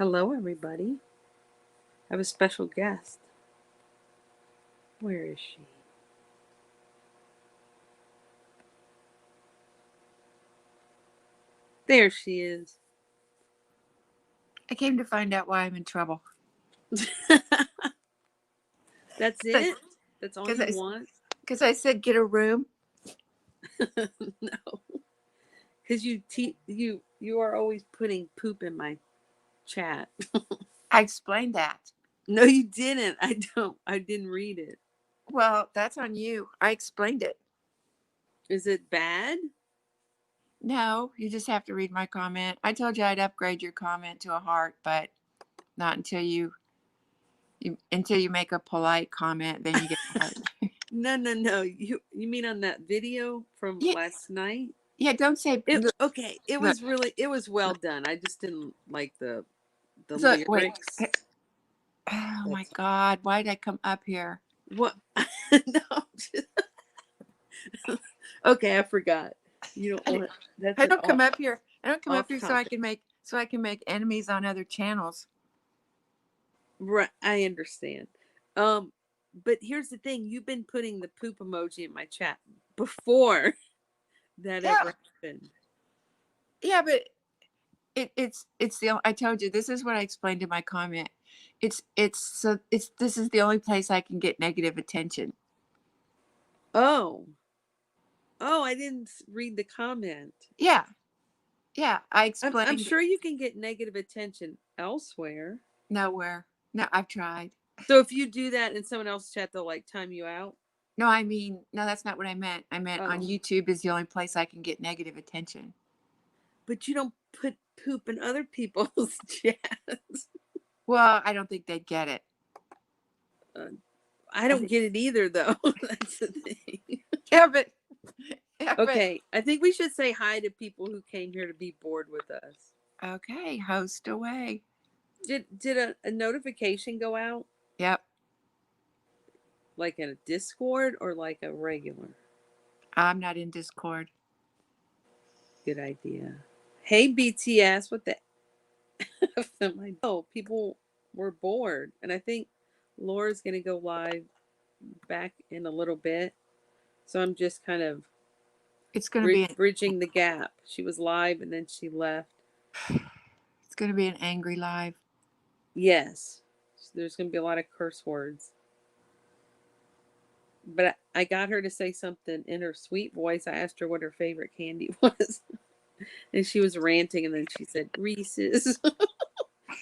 Hello, everybody. I have a special guest. Where is she? There she is. I came to find out why I'm in trouble. That's it? That's all Because you want? I said get a room. No. Because you are always putting poop in my chat. I explained that. No, you didn't. I didn't read it. Well, that's on you. I explained it. Is it bad? No, you just have to read my comment. I told you I'd upgrade your comment to a heart, but not until you make a polite comment, then you get a heart. No. You mean on that video from yeah, last night? yeah. Don't say look. Okay. Look. It was well done. I just didn't like the So wait. lyrics. Oh my That's God! Why did I come up here? what. No. Okay, I forgot. You don't want that's I an don't come up here. I don't come up off here topic. so I can make enemies on other channels. Right, I understand. Um, but here's the thing: you've been putting the poop emoji in my chat before that Yeah. ever happened. Yeah, but it's the I told you this is what I explained in my comment. It's this is the only place I can get negative attention. Oh, I didn't read the comment. Yeah, yeah. I I'm explained sure you can get negative attention elsewhere. nowhere. No, I've tried. So if you do that in someone else's chat, they'll like time you out. No, I mean no. That's not what I meant. I meant on Oh, YouTube is the only place I can get negative attention. but you don't put poop in other people's chats. Well, I don't think they'd get it. Uh, I I don't think get it either, though. That's the thing. yeah, but yeah, but Okay, I think we should say hi to people who came here to be bored with us. okay. Host away. Did a notification go out, Yep. like in a Discord or like a regular? I'm not in Discord. Good idea. Hey BTS, what the F am I? Oh, people were bored, and I think Laura's gonna go live back in a little bit. So I'm just kind of It's gonna be bridging the gap. She was live and then she left. it's gonna be an angry live. Yes, there's gonna be a lot of curse words. But I got her to say something in her sweet voice. I asked her what her favorite candy was, and she was ranting, and then she said Reese's,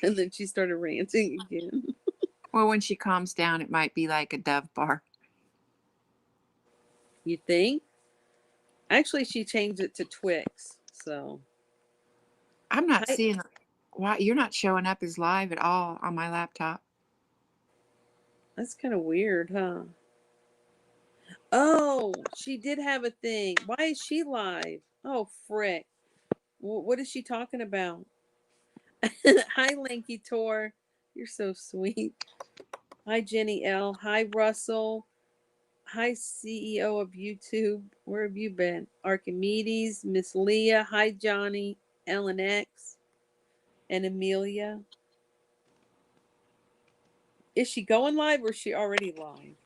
and then she started ranting again. Well, when she calms down, it might be like a Dove bar. You think? Actually, she changed it to Twix. So I'm not I, seeing why you're not showing up as live at all on my laptop. that's kind of weird, huh? Oh, she did have a thing. Why is she live? Oh, frick. What is she talking about? Hi, Lanky Tor. You're so sweet. Hi, Jenny L. Hi, Russell. Hi, CEO of YouTube. Where have you been? Archimedes, Miss Leah. Hi, Johnny, Ellen X, and Amelia. Is she going live or is she already live?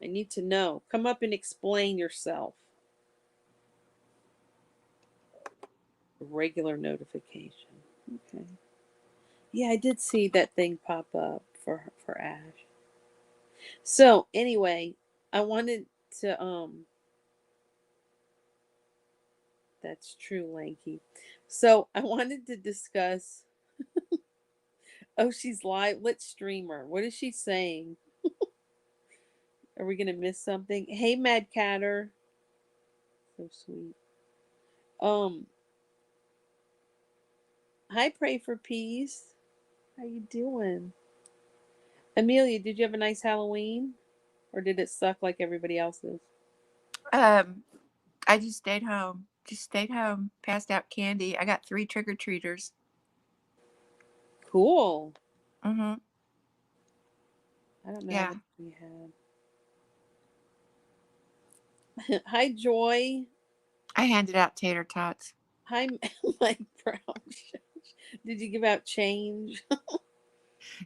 I need to know. Come up and explain yourself. Regular notification. Okay. Yeah, I did see that thing pop up for Ash. So anyway, I wanted to that's true, Lanky. So I wanted to discuss. Oh, she's live. Let's stream her. What is she saying? Are we gonna miss something? Hey, Mad Catter. So sweet. Um, hi, Pray for Peace. How you doing? Amelia, did you have a nice Halloween? Or did it suck like everybody else's? Um, I just stayed home. Just stayed home. Passed out candy. I got 3 trick or treaters. Cool. Mm-hmm. I don't know how Yeah. many we had. Hi, Joy. I handed out tater tots. Hi, Mike Brown. Did you give out change?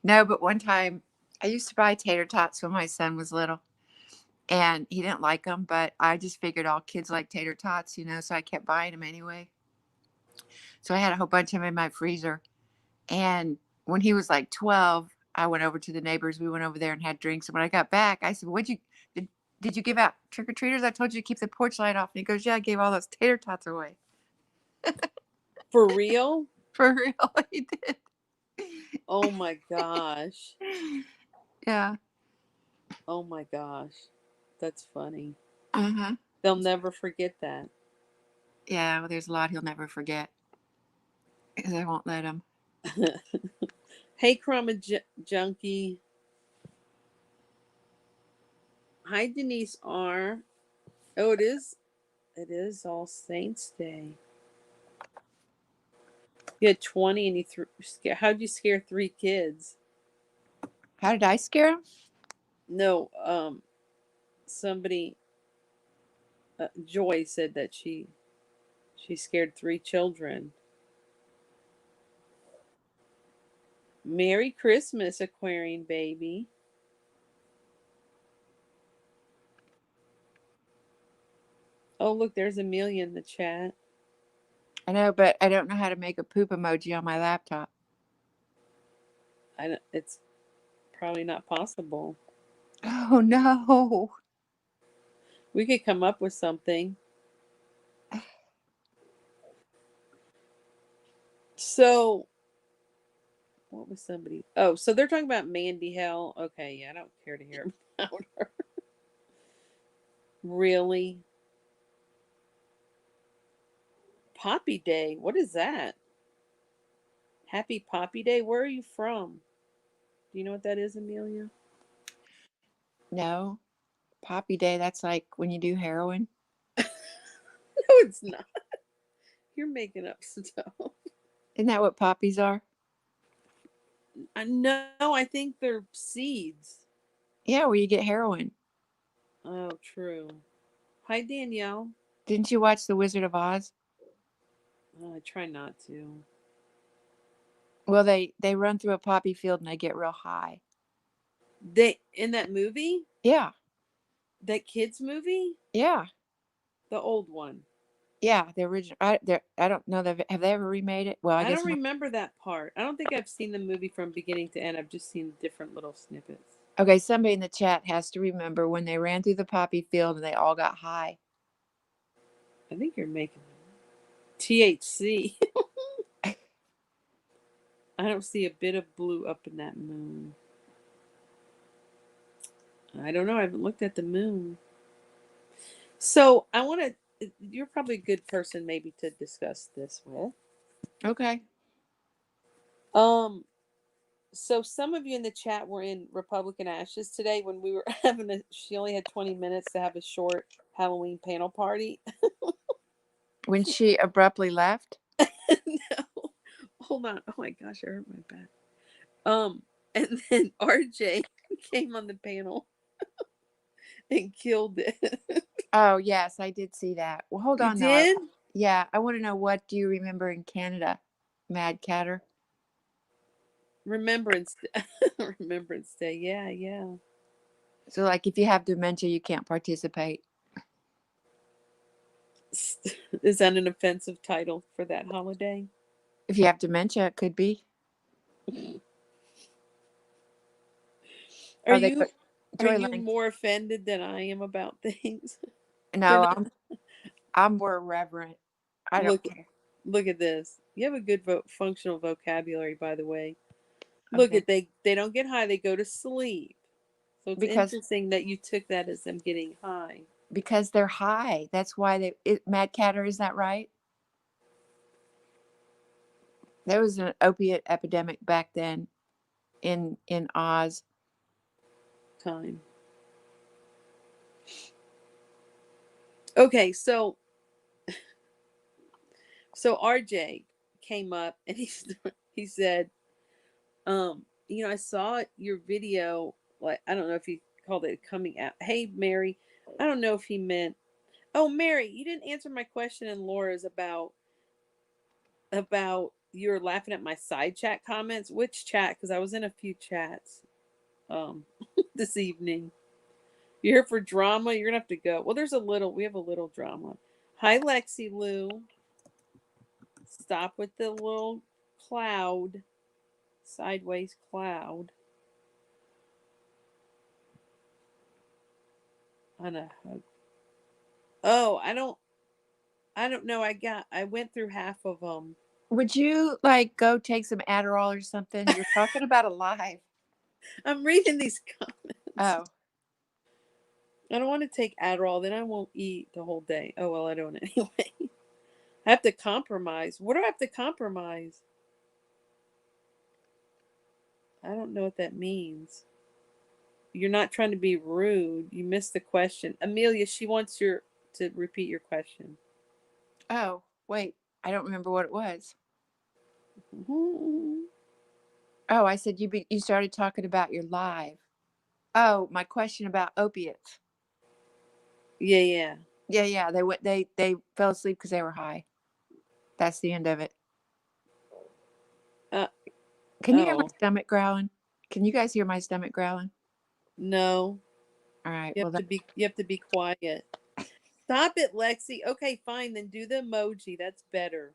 No, but one time I used to buy tater tots when my son was little, and he didn't like them, but I just figured all kids like tater tots, so I kept buying them anyway. So I had a whole bunch of them in my freezer. And when he was like 12, I went over to the neighbors. We went over there and had drinks. And when I got back, I said, did you give out trick or treaters? I told you to keep the porch light off. And he goes, yeah, I gave all those tater tots away. For real? For real, he did. Oh my gosh. Yeah. Oh my gosh. That's funny. Uh-huh. They'll never forget that. Yeah, well, there's a lot he'll never forget because I won't let him. Hey, Chroma Junkie. Hi, Denise R. Oh, it is. It is All Saints Day. You had 20 and you how'd you scare 3 kids? How did I scare him? No, somebody, Joy said that she scared 3 children. Merry Christmas, Aquarian baby. Oh, look, there's Amelia in the chat. I know, but I don't know how to make a poop emoji on my laptop. It's probably not possible. Oh, no. We could come up with something. So, what was somebody? Oh, so they're talking about Mandy Hell. Okay, yeah, I don't care to hear about her. Really? Poppy Day? What is that? Happy Poppy Day? Where are you from? Do you know what that is, Amelia? No. Poppy Day, that's like when you do heroin. No, it's not. You're making up stuff. Isn't that what poppies are? No, I think they're seeds. Yeah, where you get heroin. Oh, true. Hi, Danielle. Didn't you watch The Wizard of Oz? Oh, I try not to. Well, they run through a poppy field and they get real high. They in that movie? Yeah. That kids movie? Yeah. The old one. Yeah, the original. I don't know that have they ever remade it? Well, I I guess don't remember that part. I don't think I've seen the movie from beginning to end. I've just seen different little snippets. okay. Somebody in the chat has to remember when they ran through the poppy field and they all got high. I think you're making THC. I don't see a bit of blue up in that moon. I don't know. I haven't looked at the moon. So I want to. You're probably a good person, maybe, to discuss this with. Okay. So some of you in the chat were in Republican Ashes today when we were having a. She only had 20 minutes to have a short Halloween panel party. When she abruptly left. No, hold on. Oh my gosh, I hurt my back. And then RJ came on the panel and killed it. Oh yes, I did see that. Well, hold You on though. did? Yeah, I want to know, what do you remember in Canada, Mad Catter? Remembrance Remembrance Day. Yeah, yeah. So, like, if you have dementia, you can't participate. Is that an offensive title for that holiday? If you have dementia, it could be. Are Oh, they you put are Joy you Lang. more offended than I am about things? No, I'm more reverent. I don't Look care. look at this. You have a good functional vocabulary, by the way. Look Okay, at they don't get high, they go to sleep. So it's because interesting that you took that as them getting high. they're high. That's why Mad Catter, is that right? There was an opiate epidemic back then in Oz. Time. Okay, so RJ came up and he said, I saw your video, like I don't know if he called it coming out. Hey Mary, I don't know if he meant, oh Mary, you didn't answer my question and Laura's about you're laughing at my side chat comments. Which chat? Because I was in a few chats this evening. You're here for drama. You're gonna have to go. Well, we have a little drama. Hi, Lexi Lou. Stop with the little cloud, sideways cloud. On a hug. Oh, I don't know. I went through half of them. Would you like go take some Adderall or something? You're talking about a live. I'm reading these comments. Oh, I don't want to take Adderall, then I won't eat the whole day. Oh well, I don't anyway. I have to compromise. What do I have to compromise? I don't know what that means. You're not trying to be rude. You missed the question. Amelia, she wants to repeat your question. oh, wait. I don't remember what it was. Mhm. Oh, I said you started talking about your live. Oh, my question about opiates. Yeah, yeah. Yeah. They fell asleep because they were high. That's the end of it. Uh, Can you hear my oh, stomach growling? Can you guys hear my stomach growling? no. All right. You Well, have to be quiet. Stop it, Lexi. Okay, fine. Then do the emoji. That's better.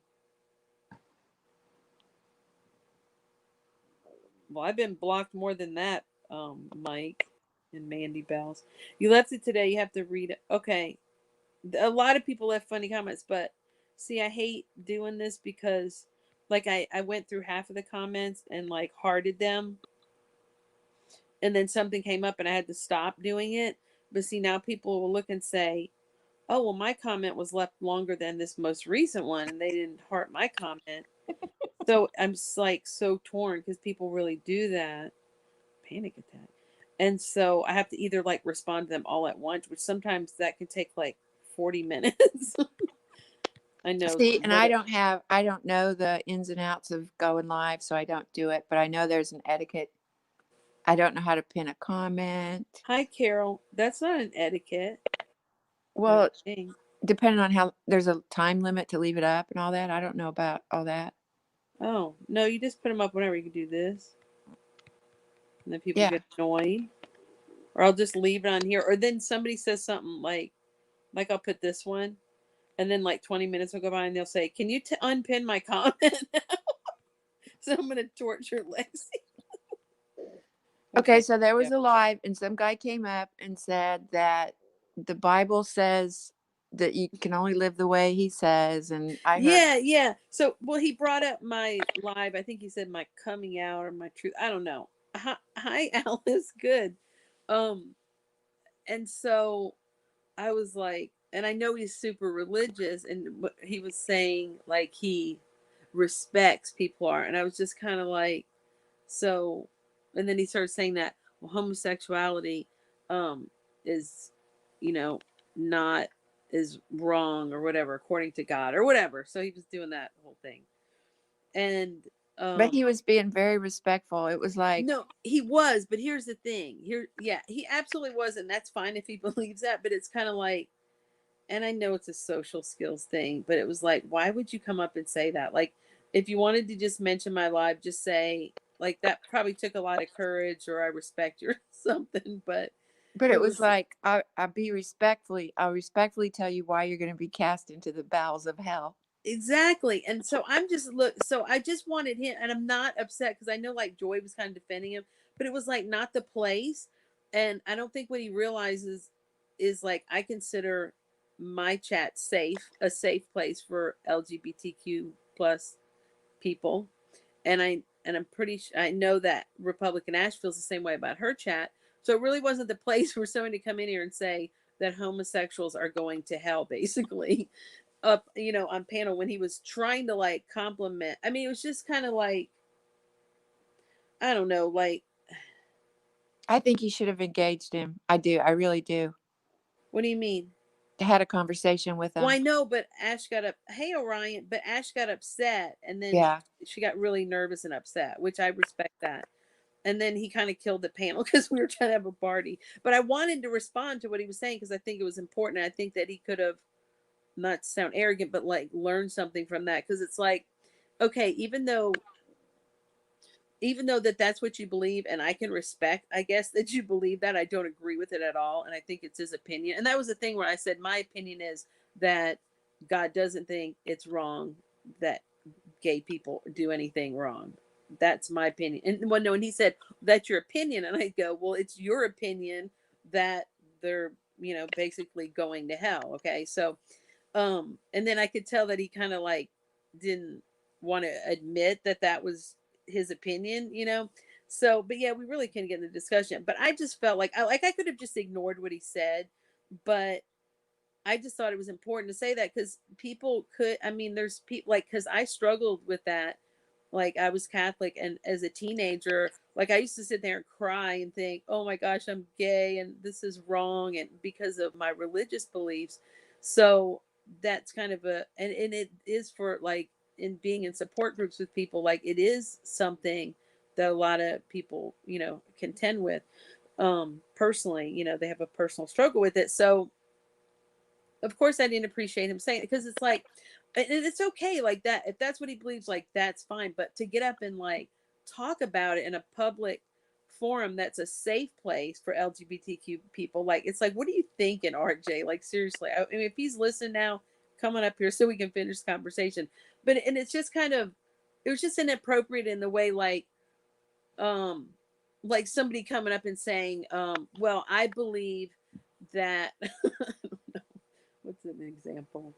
Well, I've been blocked more than that, Mike and Mandy Bells. You left it today. You have to read it. Okay. A lot of people left funny comments, but see, I hate doing this because, like, I went through half of the comments and, like, hearted them. And then something came up and I had to stop doing it. But see, now people will look and say, oh, well, my comment was left longer than this most recent one. And they didn't heart my comment. So I'm just, like, so torn because people really do that. Panic attack. And so I have to either like respond to them all at once, which sometimes that can take like 40 minutes. I know. see, and I don't know the ins and outs of going live, so I don't do it. But I know there's an etiquette. I don't know how to pin a comment. Hi, Carol. That's not an etiquette. I don't Well, think. depending on how there's a time limit to leave it up and all that. I don't know about all that. Oh, no, you just put them up whenever. You can do this. And then people Yeah. get annoyed. Or I'll just leave it on here. Or then somebody says something like I'll put this one. And then like 20 minutes will go by and they'll say, can you unpin my comment? So I'm going to torture Lexi. Okay, Okay. so there was Yeah. a live, and some guy came up and said that the Bible says that you can only live the way he says, and I heard, Yeah, yeah. So, well, he brought up my live. I think he said my coming out or my truth. I don't know. Hi, Alice. Good. Um, and so I was like, and I know he's super religious, and he was saying like he respects people are, and I was just kind of like, so, and then he started saying that well, homosexuality, um, is, you know, not is wrong or whatever according to God or whatever. So he was doing that whole thing, and but um, he was being very respectful. It was like, no, he was, but here's the thing. Yeah, he absolutely was, and that's fine if he believes that. But it's kind of like, and I know it's a social skills thing, but it was like, why would you come up and say that? Like, if you wanted to just mention my live, just say like that. Probably took a lot of courage, or I respect you or something. But but it it was was like, I'll respectfully tell you why you're going to be cast into the bowels of hell. exactly. And so I'm just so I just wanted him, and I'm not upset because I know like Joy was kind of defending him, but it was like not the place. And I don't think what he realizes is like I consider my chat a safe place for LGBTQ plus people. And I'm pretty sure I know that Republican Ash feels the same way about her chat. So it really wasn't the place for someone to come in here and say that homosexuals are going to hell, basically. Up, on panel when he was trying to like compliment. I mean, it was just kind of like I don't know, like I think he should have engaged him. I do. I really do. what do you mean? Had a conversation with Well, I him. know, but Ash got up. Hey, Orion, but Ash got upset, and then Yeah. she got really nervous and upset, which I respect that. And then he kind of killed the panel because we were trying to have a party. But I wanted to respond to what he was saying because I think it was important. I think that he could have, not to sound arrogant, but like learned something from that. Because it's like, okay, even though that's what you believe, and I can respect, I guess, that you believe that, I don't agree with it at all, and I think it's his opinion. And that was the thing where I said my opinion is that God doesn't think it's wrong that gay people do anything wrong. That's my opinion. And well, no, and he said, that's your opinion. And I go, well, it's your opinion that they're, basically going to hell. Okay. So, and then I could tell that he kind of like didn't want to admit that that was his opinion. So, but yeah, we really couldn't get in the discussion. But I just felt like I could have just ignored what he said, but I just thought it was important to say that because people could, I mean, there's people like, because I struggled with that. Like, I was Catholic, and as a teenager, like, I used to sit there and cry and think, oh my gosh, I'm gay and this is wrong. And because of my religious beliefs. So that's kind of and it is for like in being in support groups with people, like, it is something that a lot of people, contend with. Personally, they have a personal struggle with it. So, of course I didn't appreciate him saying it because it's like, and it's okay like that if that's what he believes, like, that's fine, but to get up and like talk about it in a public forum that's a safe place for LGBTQ people, like, it's like, what are you thinking, RJ? Like, seriously, I mean, if he's listening now, come on up here so we can finish the conversation. But and it's just kind of, it was just inappropriate in the way, um like somebody coming up and saying, well, I believe that what's an example?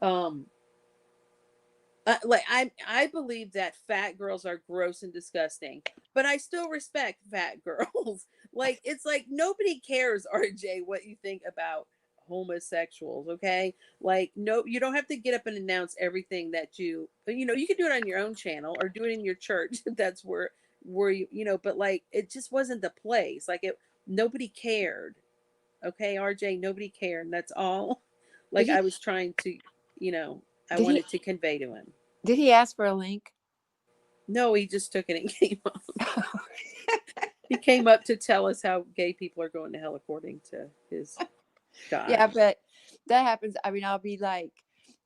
Um, like I believe that fat girls are gross and disgusting, but I still respect fat girls. Like, it's like nobody cares, RJ, what you think about homosexuals. Okay, like, no, you don't have to get up and announce everything that you can do it on your own channel or do it in your church. That's where but like, it just wasn't the place. Like, it, nobody cared. Okay, RJ, nobody cared. And that's all. Did Like, he? I was trying to, I Did he? wanted to convey to him. Did he ask for a link? No, he just took it and came up. He came up to tell us how gay people are going to hell according to his God. Yeah, but that happens. I mean, I'll be like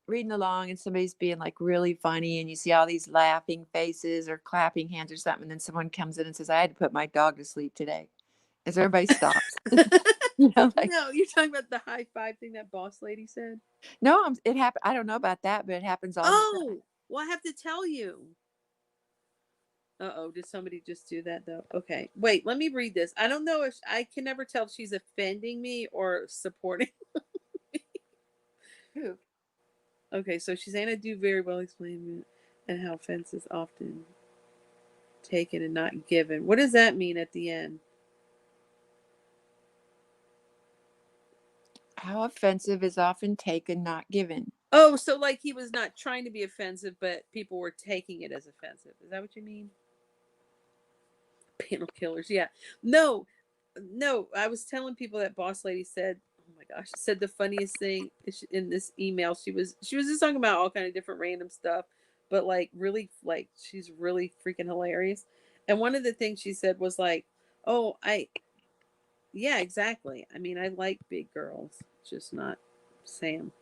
reading along and somebody's being like really funny and you see all these laughing faces or clapping hands or something. And then someone comes in and says, I had to put my dog to sleep today. As everybody stops. Like, No, you're talking about the high five thing that boss lady said? no, it happened. I don't know about that, but it happens all the time. Oh, well, I have to tell you. Uh-oh, did somebody just do that though? Okay. Wait, let me read this. I don't know if I can never tell if she's offending me or supporting. Who? Okay, so she's saying I do very well explaining it and how offense is often taken and not given. What does that mean at the end? How offensive is often taken, not given. Oh, so like he was not trying to be offensive, but people were taking it as offensive. Is that what you mean? Panel killers, yeah. No, no. I was telling people that boss lady said, "Oh my gosh," said the funniest thing in this email. She was just talking about all kind of different random stuff, but like really, like, she's really freaking hilarious. And one of the things she said was like, "Oh, yeah, exactly. I mean, I like big girls, just not Sam."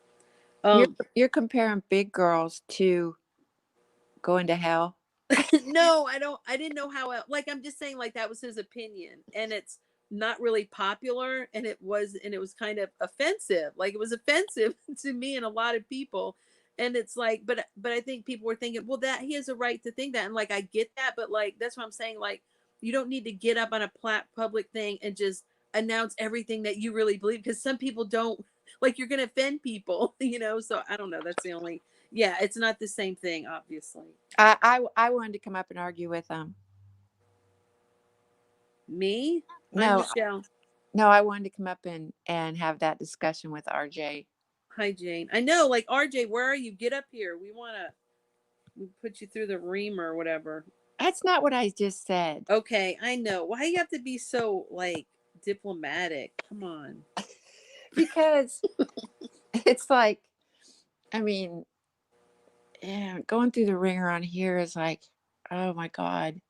You're Um, you're comparing big girls to going to hell. no, I didn't know how like, I'm just saying, like, that was his opinion, and it's not really popular, and it was kind of offensive. Like, it was offensive to me and a lot of people. And it's like, but I think people were thinking, well, that he has a right to think that, and like, I get that, but like, that's what I'm saying. Like, you don't need to get up on a public thing and just announce everything that you really believe, because some people don't, like, you're gonna offend people. So I don't know. That's the only, yeah, it's not the same thing, obviously. I wanted to come up and argue with them. Me? Hi, No, Michelle. no, I wanted to come up and have that discussion with RJ. Hi, Jane. I know, like, RJ, where are you? Get up here. We put you through the reamer or whatever. That's not what I just said. Okay, I know. Why you have to be so, like, diplomatic? Come on. Because it's like, I mean, yeah, going through the ringer on here is like, oh my God.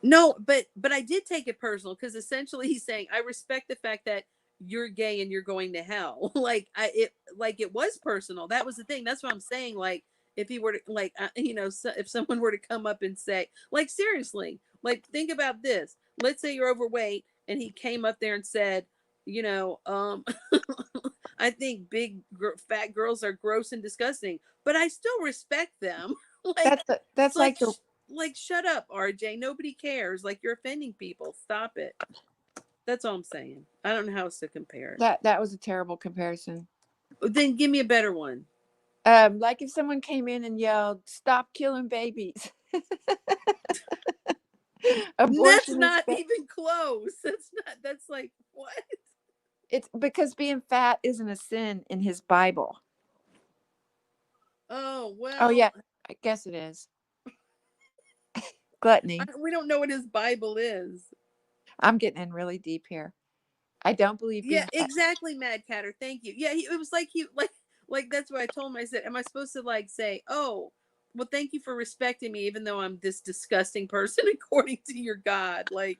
No, but I did take it personal, because essentially he's saying, I respect the fact that you're gay and you're going to hell. Like it was personal. That was the thing. That's what I'm saying. Like if he were to like so if someone were to come up and say, like, seriously, like, think about this. Let's say you're overweight and he came up there and said, you know, I think fat girls are gross and disgusting, but I still respect them. like That's like like the like shut up, RJ. Nobody cares. Like, you're offending people. Stop it. That's all I'm saying. I don't know how else to compare it. that was a terrible comparison. Then give me a better one. Like if someone came in and yelled, "Stop killing babies." That's Abortion is not even close. That's like, what? it's because being fat isn't a sin in his Bible. Oh, Oh yeah, well, I guess it is. Gluttony. we don't know what his Bible is. I'm getting in really deep here. I don't believe Yeah, being fat. exactly, Mad Catter. Thank you. Yeah, it was like like that's what I told him. I said, "Am I supposed to like say, oh, well, thank you for respecting me, even though I'm this disgusting person according to your God?" Like,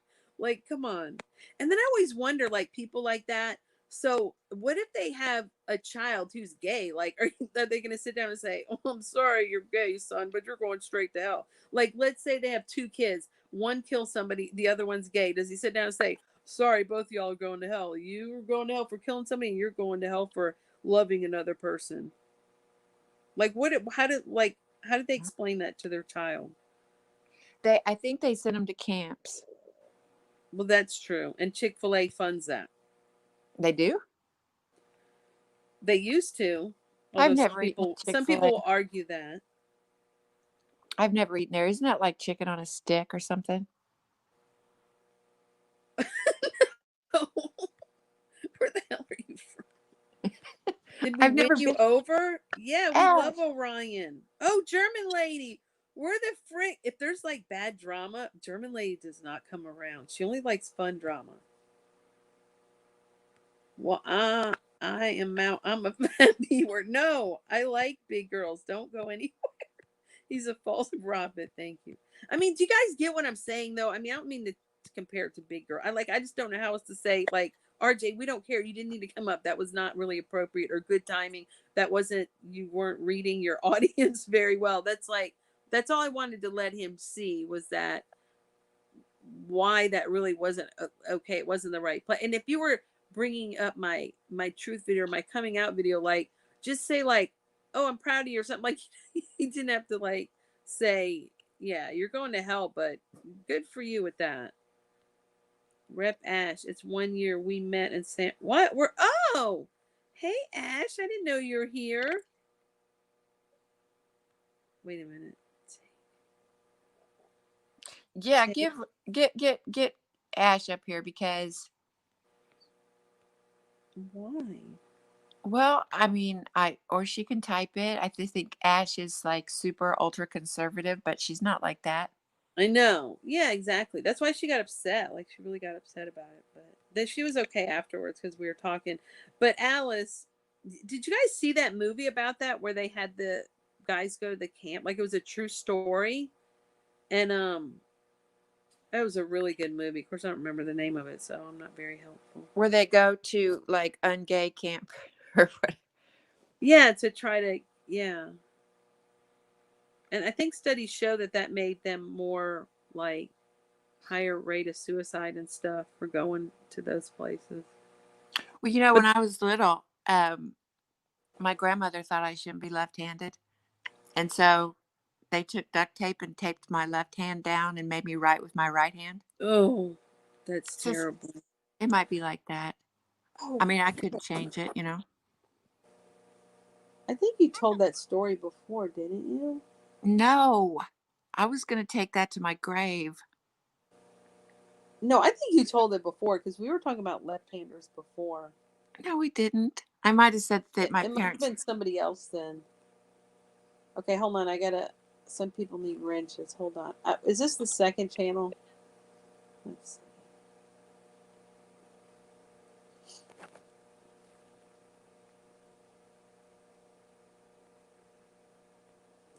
come on. And then I always wonder, like, people like that. So, what if they have a child who's gay? Like, are they going to sit down and say, "Oh, I'm sorry, you're gay, son, but you're going straight to hell"? Like, let's say they have two kids. One kills somebody, the other one's gay. Does he sit down and say, sorry, both of y'all are going to hell. You're going to hell for killing somebody, and you're going to hell for loving another person? Like, how did they explain that to their child? I think they sent them to camps. Well, that's true. And Chick-fil-A funds that. They do? They used to, I've although never eaten at some Chick-fil-A. people will argue that. I've never eaten there. Isn't that like chicken on a stick or something? Where the hell are you from? Did we I've win never you been. over? Yeah, we Ash. love Orion. Oh, German lady. Where the frick? If there's like bad drama, German lady does not come around. She only likes fun drama. Well, I am out. I'm a fat B word. No, I like big girls. Don't go anywhere. He's a false prophet. Thank you. I mean, do you guys get what I'm saying though? I mean, I don't mean to compare it to big girl. I just don't know how else to say, like, RJ, we don't care. You didn't need to come up. That was not really appropriate or good timing. That wasn't, you weren't reading your audience very well. That's all I wanted to let him see, was that why that really wasn't okay. It wasn't the right play. And if you were bringing up my truth video, my coming out video, like, just say like, oh, I'm proud of you or something. Like, he didn't have to like say, yeah, you're going to hell, but good for you with that. Rep Ash, it's 1 year we met and San. What? We're, oh, hey Ash, I didn't know you were here. Wait a minute. Yeah, get Ash up here because, Why? well, I mean, or she can type it. I just think Ash is like super ultra conservative, but she's not like that. I know. Yeah, exactly. That's why she got upset. Like, she really got upset about it. But then she was okay afterwards because we were talking. But Alice, did you guys see that movie about that where they had the guys go to the camp? Like, it was a true story. And that was a really good movie. Of course, I don't remember the name of it, so I'm not very helpful. Where they go to like ungay camp or what? Yeah, to try to, yeah. And I think studies show that made them more like higher rate of suicide and stuff for going to those places. Well, you know, But when I was little, my grandmother thought I shouldn't be left-handed, and so they took duct tape and taped my left hand down and made me write with my right hand. oh, that's So terrible. it might be like that. Oh, I mean, I couldn't change it, you know. I think you told that story before, didn't you? No, I was going to take that to my grave. No, I think you told it before because we were talking about left-handers before. No, we didn't. I might have said that my It might have parents. been somebody else then. Okay, hold on. I gotta. Some people need wrenches. Hold on. Is this the second channel? Let's see.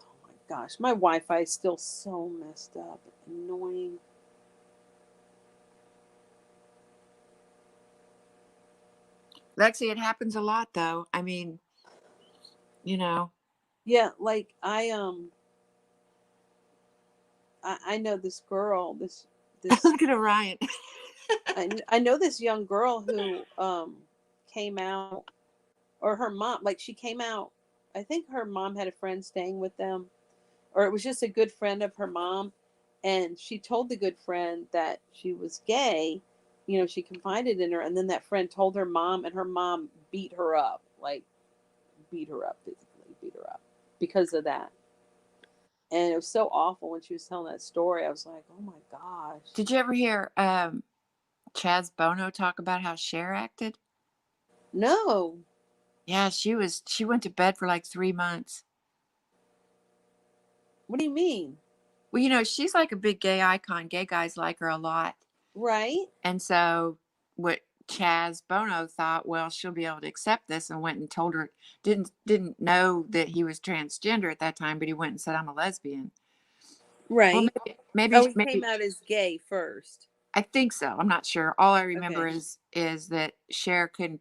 Oh my gosh, my Wi-Fi is still so messed up. Annoying. Lexi, it happens a lot, though. I mean, you know. Yeah, like I know this girl, this Look at Orion. I know this young girl who came out, or her mom, like she came out, I think her mom had a friend staying with them, or it was just a good friend of her mom, and she told the good friend that she was gay. She confided in her, and then that friend told her mom, and her mom beat her up, like beat her up physically, beat her up because of that. And it was so awful when she was telling that story. I was like, oh my gosh. Did you ever hear Chaz Bono talk about how Cher acted? No. Yeah, she went to bed for like 3 months. What do you mean? Well, she's like a big gay icon. Gay guys like her a lot. Right? And so what Chaz Bono thought, well, she'll be able to accept this, and went and told her, didn't know that he was transgender at that time, but he went and said, I'm a lesbian. Well, Right. maybe Oh, he came maybe out as gay first. I think so. I'm not sure. All I remember Okay. is that Cher couldn't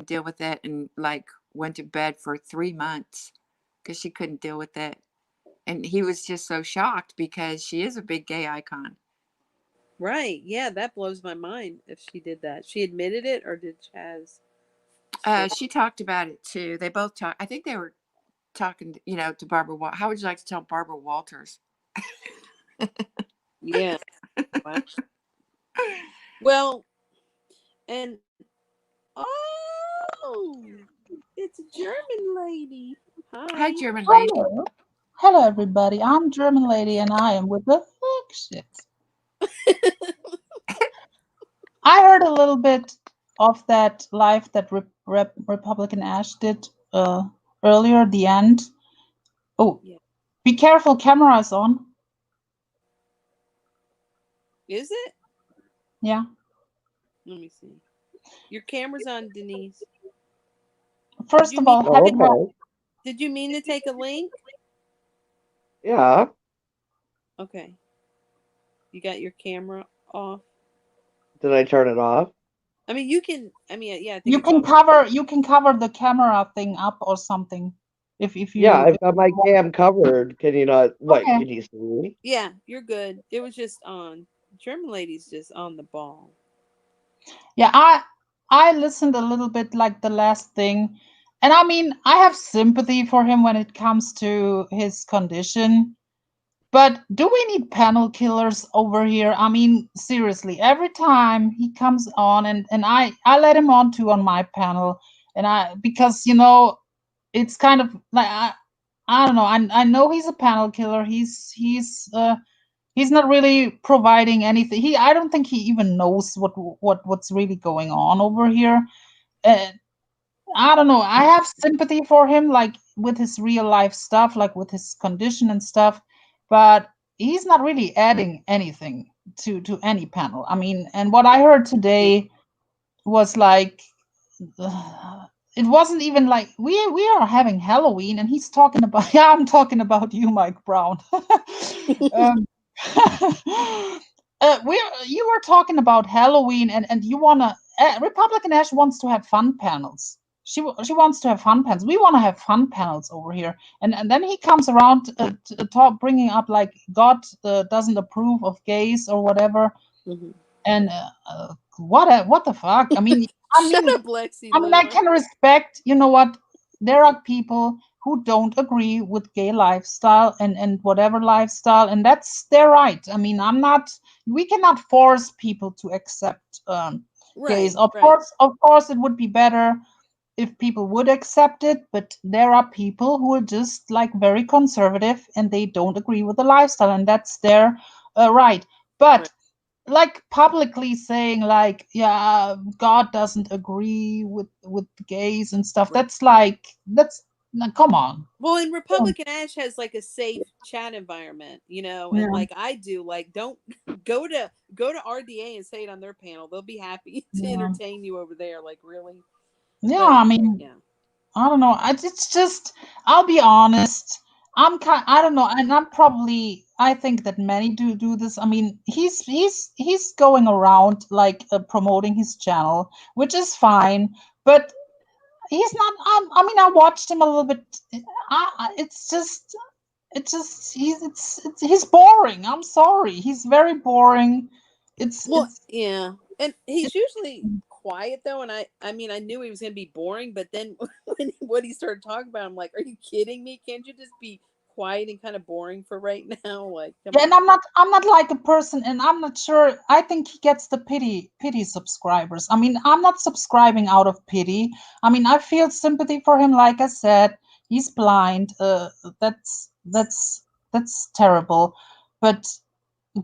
deal with it, and like went to bed for 3 months because she couldn't deal with it. And he was just so shocked because she is a big gay icon. Right. Yeah, that blows my mind if she did that. She admitted it, or did Chaz say? She talked about it too. They both talked. I think they were talking, to Barbara. How would you like to tell Barbara Walters? Yeah. Wow. Well, and oh, it's a German lady. Hi, Hi. German lady. Hello. Hello, everybody. I'm German Lady, and I am with the Shit. I heard a little bit of that live that Republican Ash did earlier, the end. Oh, Yeah. be careful, camera is on. Is it? Yeah. Let me see. Your camera's on, Denise. First you of mean all, to happy take, birthday. did you mean to take a link? Yeah. Okay. You got your camera off? Did I turn it off? I mean, you can. I mean, yeah, I think You it's can off. cover the camera thing up or something. If Yeah, you I've got my cam covered. Can you not? What? Okay. Can you see me? Yeah, you're good. It was just on. German lady's just on the ball. Yeah, I listened a little bit like the last thing, and I mean, I have sympathy for him when it comes to his condition. But do we need panel killers over here? I mean, seriously, every time he comes on, and I let him on too on my panel, and because it's kind of like I don't know, I know he's a panel killer. He's not really providing anything. I don't think he even knows what's really going on over here. And I don't know. I have sympathy for him, like with his real life stuff, like with his condition and stuff, but he's not really adding anything to any panel. I mean, and what I heard Yeah. today was like it wasn't even like we are having Halloween, and he's talking about yeah, I'm talking about you, Mike Brown. um, you were talking about Halloween, and you wanna Republican Ash wants to have fun panels. She wants to have fun panels. We want to have fun panels over here, and then he comes around to talk, bringing up like God doesn't approve of gays or whatever, Mhm. and what the fuck? I mean, I Shut mean, up, Lexi I mean, I Luna. can respect. You know what? There are people who don't agree with gay lifestyle and whatever lifestyle, and that's their right. I mean, I'm not. We cannot force people to accept gays. Right, right. Of course, it would be better if people would accept it, but there are people who are just like very conservative and they don't agree with the lifestyle, and that's their right. But Right. like publicly saying like yeah, God doesn't agree with gays and stuff, Right. that's come on. Well, and Republican Ash has like a safe chat environment, and Yeah, like I do, like don't go to RDA and say it on their panel. They'll be happy to yeah, entertain you over there. Like really, yeah, but I mean, yeah, I don't know. It's just, I'll be honest. I don't know, and I think that many do this. I mean, he's going around like promoting his channel, which is fine. But he's not. I mean, I watched him a little bit. It's just, he's boring. I'm sorry, he's very boring. It's Well, it's yeah, and it, he's usually quiet though, and I mean, I knew he was gonna be boring, but then when he started talking about, it, I'm like, are you kidding me? Can't you just be quiet and kind of boring for right now? Like, come yeah, and on. I'm not like a person, and I'm not sure. I think he gets the pity subscribers. I mean, I'm not subscribing out of pity. I mean, I feel sympathy for him. Like I said, he's blind. That's terrible. But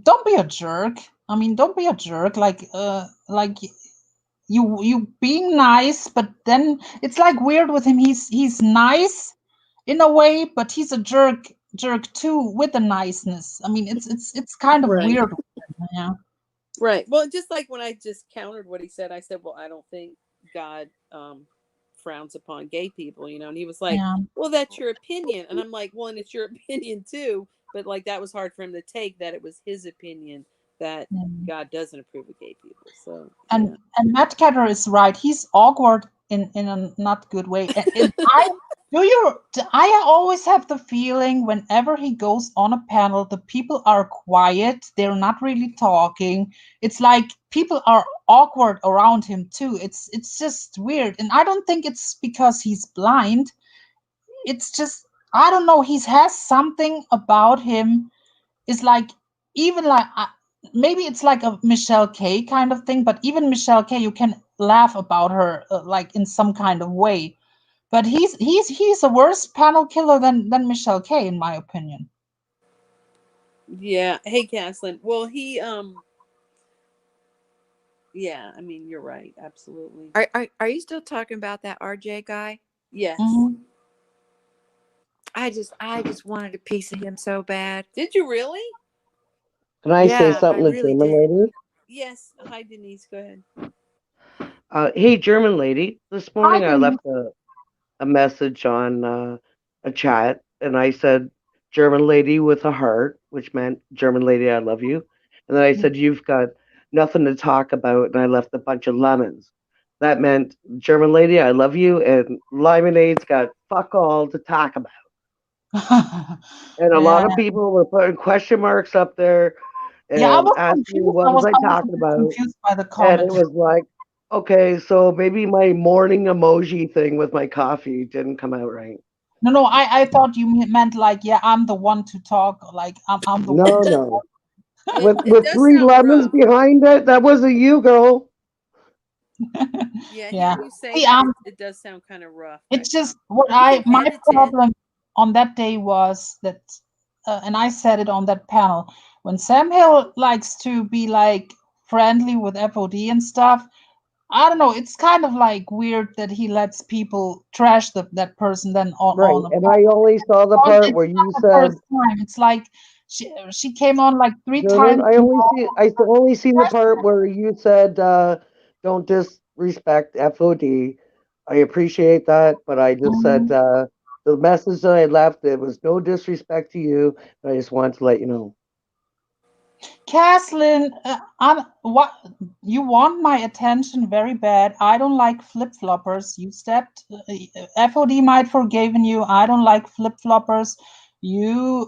don't be a jerk. I mean, don't be a jerk. Like you being nice, but then it's like weird with him. He's nice in a way, but he's a jerk too with the niceness. I mean, it's kind of Right. weird. Yeah. Right. Well, just like when I just countered what he said, I said, well, I don't think God frowns upon gay people, you know, and he was like, Yeah. well, that's your opinion. And I'm like, well, and it's your opinion too. But like, that was hard for him to take, that it was his opinion that Yeah. God doesn't approve of gay people. So, And yeah. and Matt Ketter is right. He's awkward in a not good way. I always have the feeling whenever he goes on a panel, the people are quiet. They're not really talking. It's like people are awkward around him too. It's just weird. And I don't think it's because he's blind. It's just, I don't know. He has something about him. It's like, even like maybe it's like a Michelle K kind of thing, but even Michelle K, you can laugh about her like in some kind of way. But he's a worse panel killer than Michelle K, in my opinion. Yeah. Hey, Caslin. Well, yeah, I mean, you're right. Absolutely. Are you still talking about that RJ guy? Yes. Mhm. I just wanted a piece of him so bad. Did you really? Can I say Yeah, I something to really German did. lady? Yes. Hi, Denise. Go ahead. Hey, German lady. This I morning I didn't. left a message on a chat, and I said German lady with a heart, which meant German lady, I love you. And then I said you've got nothing to talk about, and I left a bunch of lemons. That meant German lady, I love you, and Lemonade's got fuck all to talk about. And a lot Yeah. of people were putting question marks up there Yeah, I and was asking me confused. what was I I was a talking bit about, confused by the and it comment. was like, okay, so maybe my morning emoji thing with my coffee didn't come out right. No, I thought you meant like, yeah, I'm the one to talk. Like I'm the one No, to no. It, it With does three sound lemons rough. behind it, that wasn't you, girl. Yeah, Yeah. hearing you say See, that, it does sound kind of rough. it's That just what you can my edit it. problem on that day was that, and I said it on that panel, when Sam Hill likes to be like friendly with FOD and stuff. I don't know. It's kind of like weird that he lets people trash that person then Right. on a And I only saw the panel. part It's where you not the said, first time. It's like she came on like three German, times. I only seen the part where you said, don't disrespect FOD. I appreciate that, but I just said, the message that I left, it was no disrespect to you, but I just wanted to let you know. Caslin, what you want my attention very bad. I don't like flip floppers. You stepped. FOD might forgiven you. I don't like flip floppers. You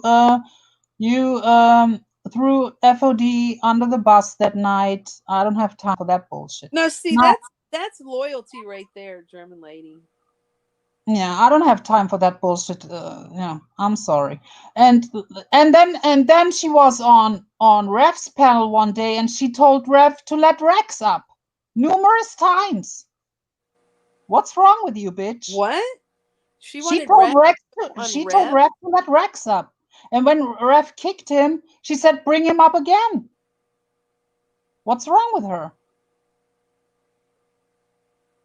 threw FOD under the bus that night. I don't have time for that bullshit. No, see, Now, that's loyalty right there, German lady. yeah, I don't have time for that bullshit. Yeah, I'm sorry. And then she was on Ref's panel one day, and she told Ref to let Rex up numerous times. What's wrong with you, bitch? What? She She wanted told Rex Rex. on She told Rev? Ref to let Rex up, and when Ref kicked him, she said, "Bring him up again." What's wrong with her?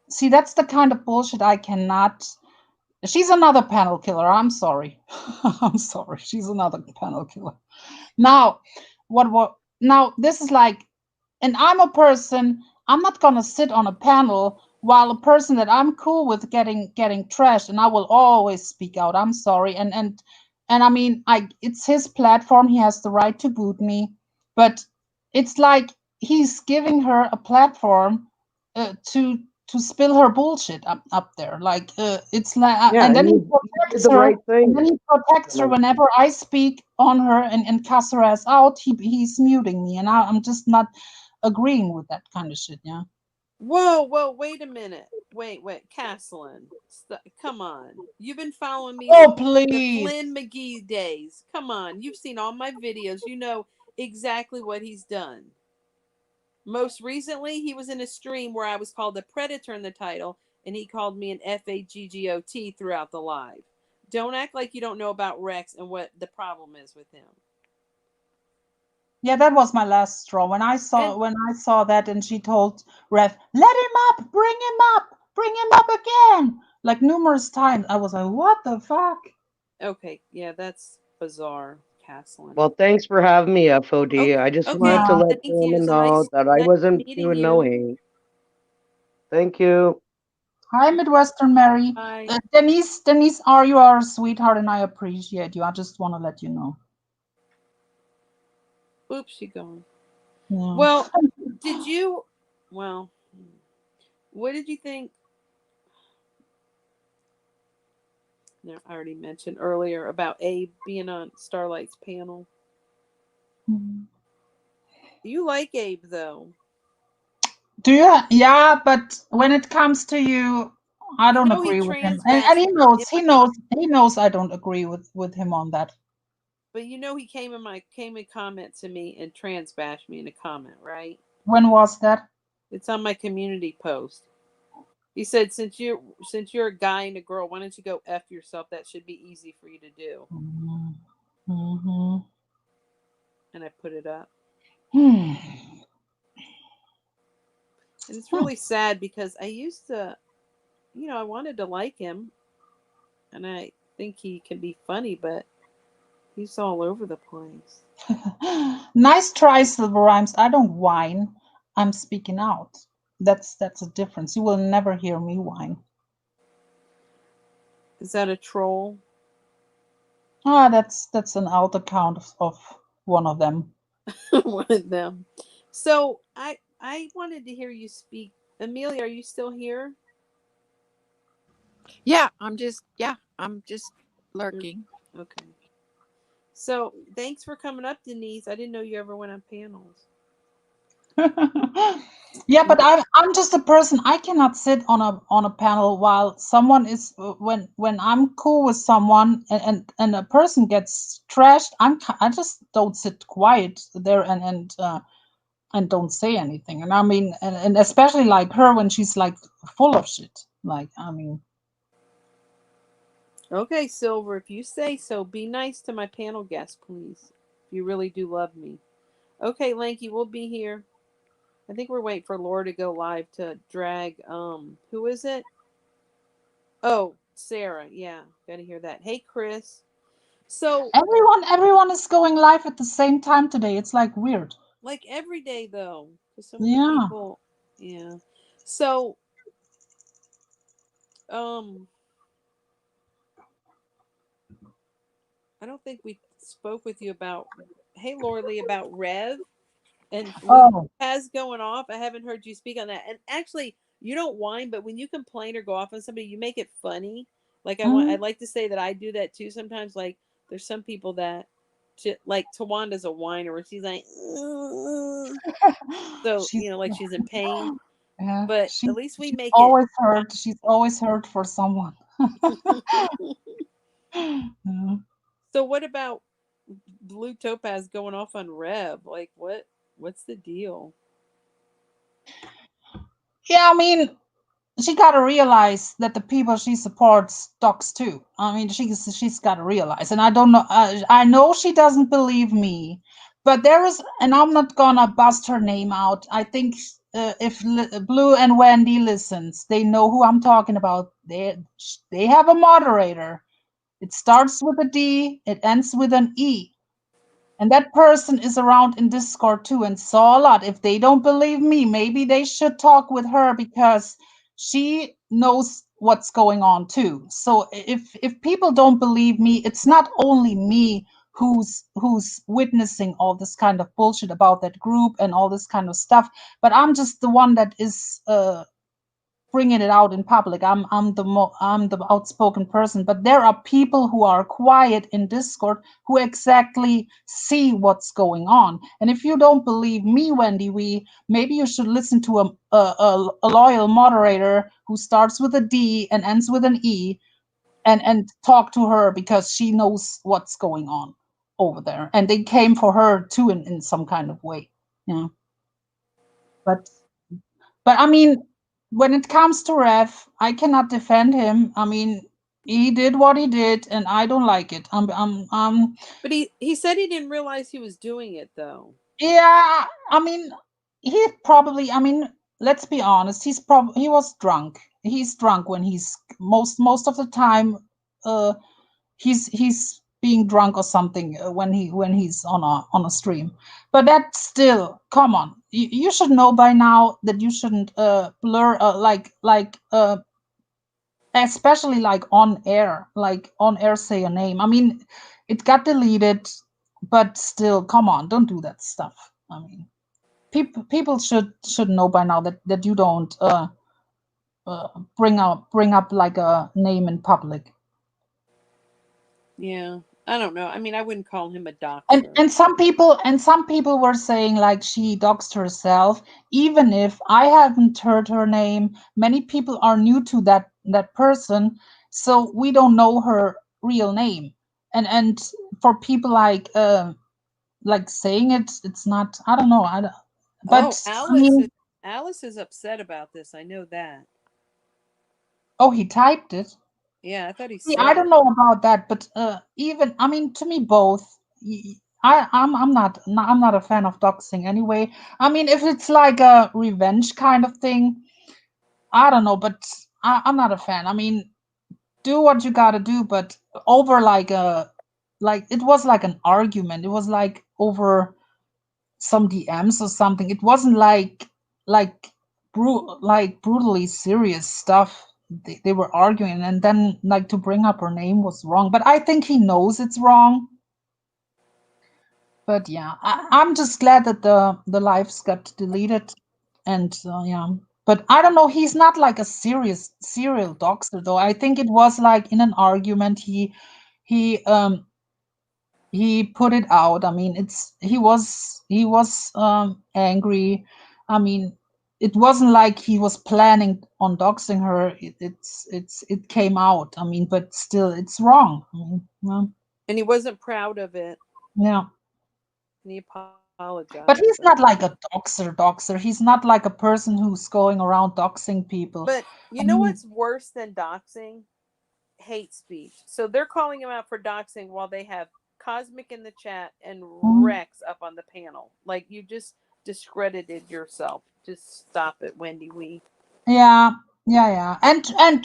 See, that's the kind of bullshit I cannot. She's another panel killer. I'm sorry. I'm sorry. She's another panel killer. Now, now this is like, and I'm a person, I'm not gonna sit on a panel while a person that I'm cool with getting trashed, and I will always speak out. I'm sorry. And I mean, it's his platform, he has the right to boot me, but it's like he's giving her a platform to to spill her bullshit up there. Like it's like, Yeah, and then he and you did protects the her. right And thing. then he protects her whenever I speak on her and cuss her ass out. He's muting me, and I'm just not agreeing with that kind of shit. Yeah. Whoa, wait a minute. Wait, Caslin. Come on. You've been following me Oh since the please. Flynn McGee days. Come on. You've seen all my videos. You know exactly what he's done. Most recently, he was in a stream where I was called a predator in the title, and he called me an FAGGOT throughout the live. Don't act like you don't know about Rex and what the problem is with him. Yeah, that was my last straw. When I saw that, and she told Rev, "Let him up, bring him up again," like numerous times. I was like, "What the fuck?" Okay, yeah, that's bizarre, Caslin. Well, thanks for having me, FOD. I just wanted Okay, to Yeah. let thank you. German So know that I nice wasn't too meeting you. annoying. Thank you. Hi, Midwestern Mary. Bye. Denise, you are a sweetheart, and I appreciate you. I just want to let you know. Oops, she gone. Yeah. Well, did you? Well, what did you think? No, I already mentioned earlier about Abe being on Starlight's panel. Mhm. You like Abe though. Do you? Yeah, but when it comes to you, I You don't know he agree with him, trans and he knows. in He my, knows. I don't agree with him on that. but you know he came in comment to me and trans bashed me in a comment, right? When was that? It's on my community post. He said, since you're a guy and a girl, why don't you go F yourself? That should be easy for you to do. Mm-hmm. And I put it up. Hmm. And it's really sad because I used to, I wanted to like him. And I think he can be funny, but he's all over the place. Nice try, Silver Rhymes. I don't whine. I'm speaking out. That's a difference. You will never hear me whine. Is that a troll? Ah, that's an alt account of one of them. One of them. So I wanted to hear you speak. Amelia, are you still here? Yeah, I'm just lurking. Okay. So thanks for coming up, Denise. I didn't know you ever went on panels. Yeah, but I'm just a person. I cannot sit on a panel while someone is when I'm cool with someone and a person gets trashed. I just don't sit quiet there and don't say anything. And I mean, and especially like her when she's like full of shit. Like, I mean, Okay, Silver, if you say so, be nice to my panel guests, please. If you really do love me. Okay, Lanky, we'll be here. I think we're waiting for Laura to go live to drag who is it? Oh, Sarah. Yeah, gotta hear that. Hey Chris. So everyone is going live at the same time today. It's like weird. like every day though, because so many Yeah. people, yeah. So um I don't think we spoke with you about, hey Lorley, about Rev and Blue Oh. has going off. I haven't heard you speak on that. And actually, you don't whine, but when you complain or go off on somebody, you make it funny. Like I'd like to say that I do that too sometimes. Like there's some people that, like Tawanda's a whiner, where she's like, "Ugh." So She's like she's in pain. yeah, But at least we she's make it. always hurt. She's always hurt for someone. Yeah. So what about Blue Topaz going off on Rev? Like what's the deal? Yeah, I mean, she got to realize that the people she supports dogs too. I mean, she's got to realize, and I don't know. I know she doesn't believe me, but there is, and I'm not gonna bust her name out. I think if Blue and Wendy listens, they know who I'm talking about. They have a moderator. It starts with a D. It ends with an E. And that person is around in Discord too and saw a lot. If they don't believe me, maybe they should talk with her because she knows what's going on too. So if people don't believe me, it's not only me who's witnessing all this kind of bullshit about that group and all this kind of stuff, but I'm just the one that is bringing it out in public. I'm the outspoken person, but there are people who are quiet in Discord who exactly see what's going on. And if you don't believe me, Wendy, maybe you should listen to a loyal moderator who starts with a D and ends with an E, and talk to her, because she knows what's going on over there. And they came for her too in some kind of way. Yeah. But I mean, when it comes to Rev, I cannot defend him. I mean, he did what he did, and I don't like it. But he said he didn't realize he was doing it though. Yeah, I mean, he probably. I mean, let's be honest. He was drunk. He's drunk when he's most of the time. He's being drunk or something when he's on a stream. But that still, come on, you should know by now that you shouldn't blur especially like on air say your name. I mean, it got deleted, but still, come on, don't do that stuff. I mean, people should know by now that you don't bring up like a name in public. Yeah, I don't know. I mean, I wouldn't call him a doxer. And some people were saying like she doxed herself. Even if I haven't heard her name, many people are new to that person, so we don't know her real name. And for people like saying it's not. I don't know. But Alice is upset about this. I know that. Oh, he typed it. Yeah, I thought he See, said I don't know about that, but even, I mean, to me both. I'm not a fan of doxing anyway. I mean, if it's like a revenge kind of thing, I don't know, but I'm not a fan. I mean, do what you gotta do, but over like it was like an argument. It was like over some DMs or something. It wasn't like brutally serious stuff. They were arguing, and then like to bring up her name was wrong. But I think he knows it's wrong. But yeah, I'm just glad that the lives got deleted, and yeah. But I don't know. He's not like a serial doxer though. I think it was like in an argument. He put it out. I mean, he was angry. I mean, it wasn't like he was planning on doxing her. It came out. I mean, but still, it's wrong. I mean, well, and he wasn't proud of it. Yeah. And he apologized. But he's not like a doxer. He's not like a person who's going around doxing people. But you know what's worse than doxing? Hate speech. So they're calling him out for doxing while they have Cosmic in the chat and Rex up on the panel. Like, you just discredited yourself. Just stop it, Wendy Wee. Yeah. And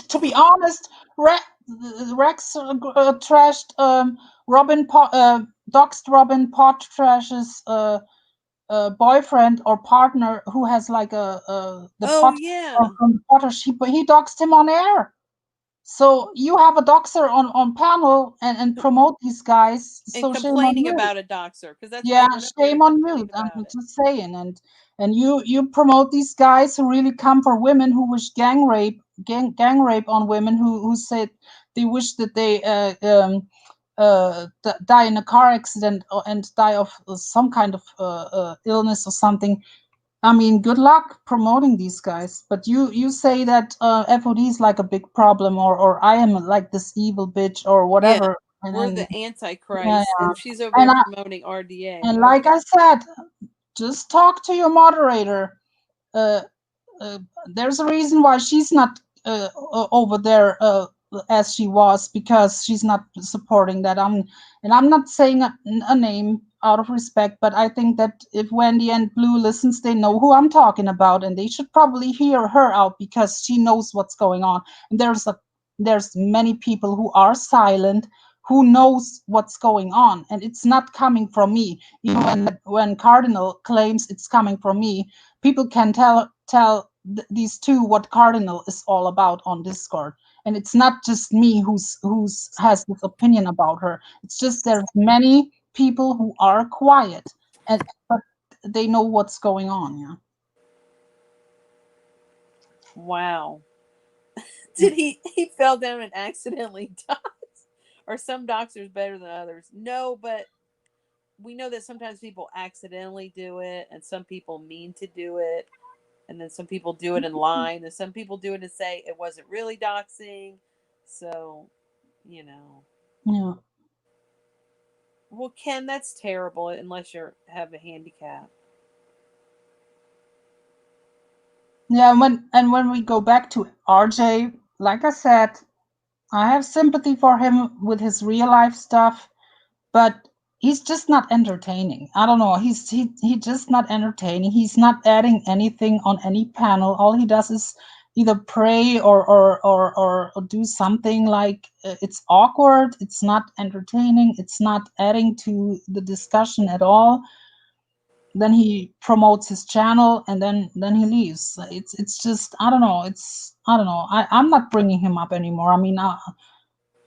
to be honest, Rex trashed doxed Robin Pottrash's boyfriend or partner who has like the from Potter. He doxed him on air. So you have a doxer on panel and promote these guys. And so complaining about a doxer, because that's shame on you. I'm just saying, and you promote these guys who really come for women, who wish gang rape on women, who said they wish that they die in a car accident and die of some kind of illness or something. I mean, good luck promoting these guys. But you say that FOD is like a big problem, or I am like this evil bitch or whatever. Yeah, we're the Antichrist, and she's over there promoting RDA. And like I said, just talk to your moderator. There's a reason why she's not over there as she was, because she's not supporting that. I'm not saying a name out of respect, but I think that if Wendy and Blue listens, they know who I'm talking about, and they should probably hear her out, because she knows what's going on. And there's many people who are silent, who knows what's going on, and it's not coming from me. Even when Cardinal claims it's coming from me, people can tell these two what Cardinal is all about on Discord. And it's not just me who's has this opinion about her. It's just there's many people who are quiet, but they know what's going on. Yeah. Wow. Did he fell down and accidentally died? Or some doctors better than others? No, but we know that sometimes people accidentally do it, and some people mean to do it, and then some people do it in line, and some people do it and say it wasn't really doxing. So, you know. Yeah. Well, Ken, that's terrible unless you have a handicap. Yeah, when we go back to RJ, like I said, I have sympathy for him with his real life stuff, but he's just not entertaining. I don't know. He just not entertaining. He's not adding anything on any panel. All he does is either pray or do something like it's awkward. It's not entertaining. It's not adding to the discussion at all. Then he promotes his channel and then he leaves. It's just I don't know. I don't know. I'm not bringing him up anymore. I mean, I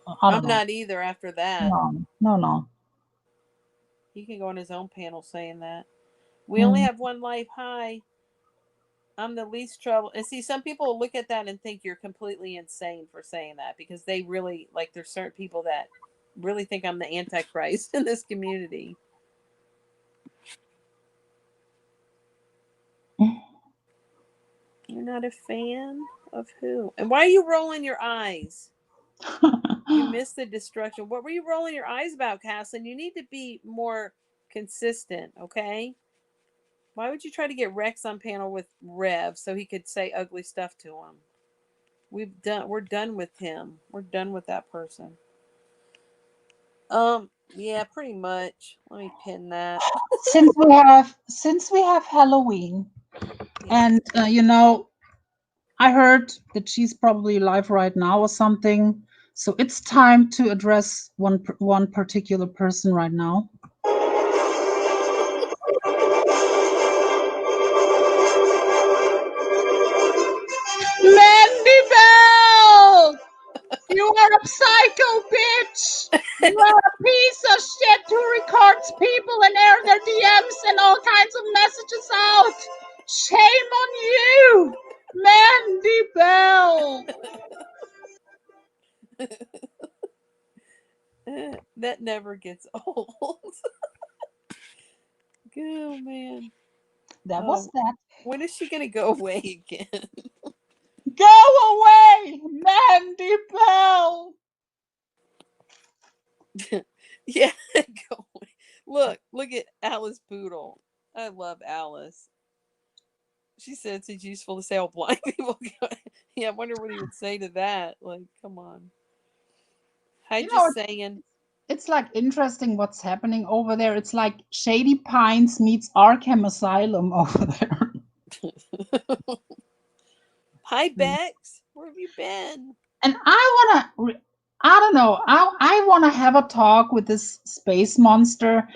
don't I'm know. not either after that. No. He can go on his own panel saying that. We only have one life. Hi. I'm the least trouble. And see, some people will look at that and think you're completely insane for saying that because they really, like, there's certain people that really think I'm the Antichrist in this community. You're not a fan of who? And why are you rolling your eyes? You missed the destruction. What were you rolling your eyes about, Caslin? You need to be more consistent, okay? Why would you try to get Rex on panel with Rev so he could say ugly stuff to him? We're done with him. We're done with that person. Yeah, pretty much. Let me pin that. Since we have Halloween, and you know, I heard that she's probably live right now or something. So it's time to address one particular person right now. Mandy Bell! You are a psycho bitch! You are a piece of shit who records people and air their DMs and all kinds of messages out! Shame on you! Mandy Bell! That never gets old. Oh, man. That was that. When is she going to go away again? Go away, Mandy Bell! Yeah, go away. Look at Alice Boodle. I love Alice. She said it's useful to say all blind people go. Yeah, I wonder what he would say to that. Like, come on. Hi, just saying. It's like interesting what's happening over there. It's like Shady Pines meets Arkham Asylum over there. Hi, Bex. Where have you been? And I don't know. I want to have a talk with this space monster.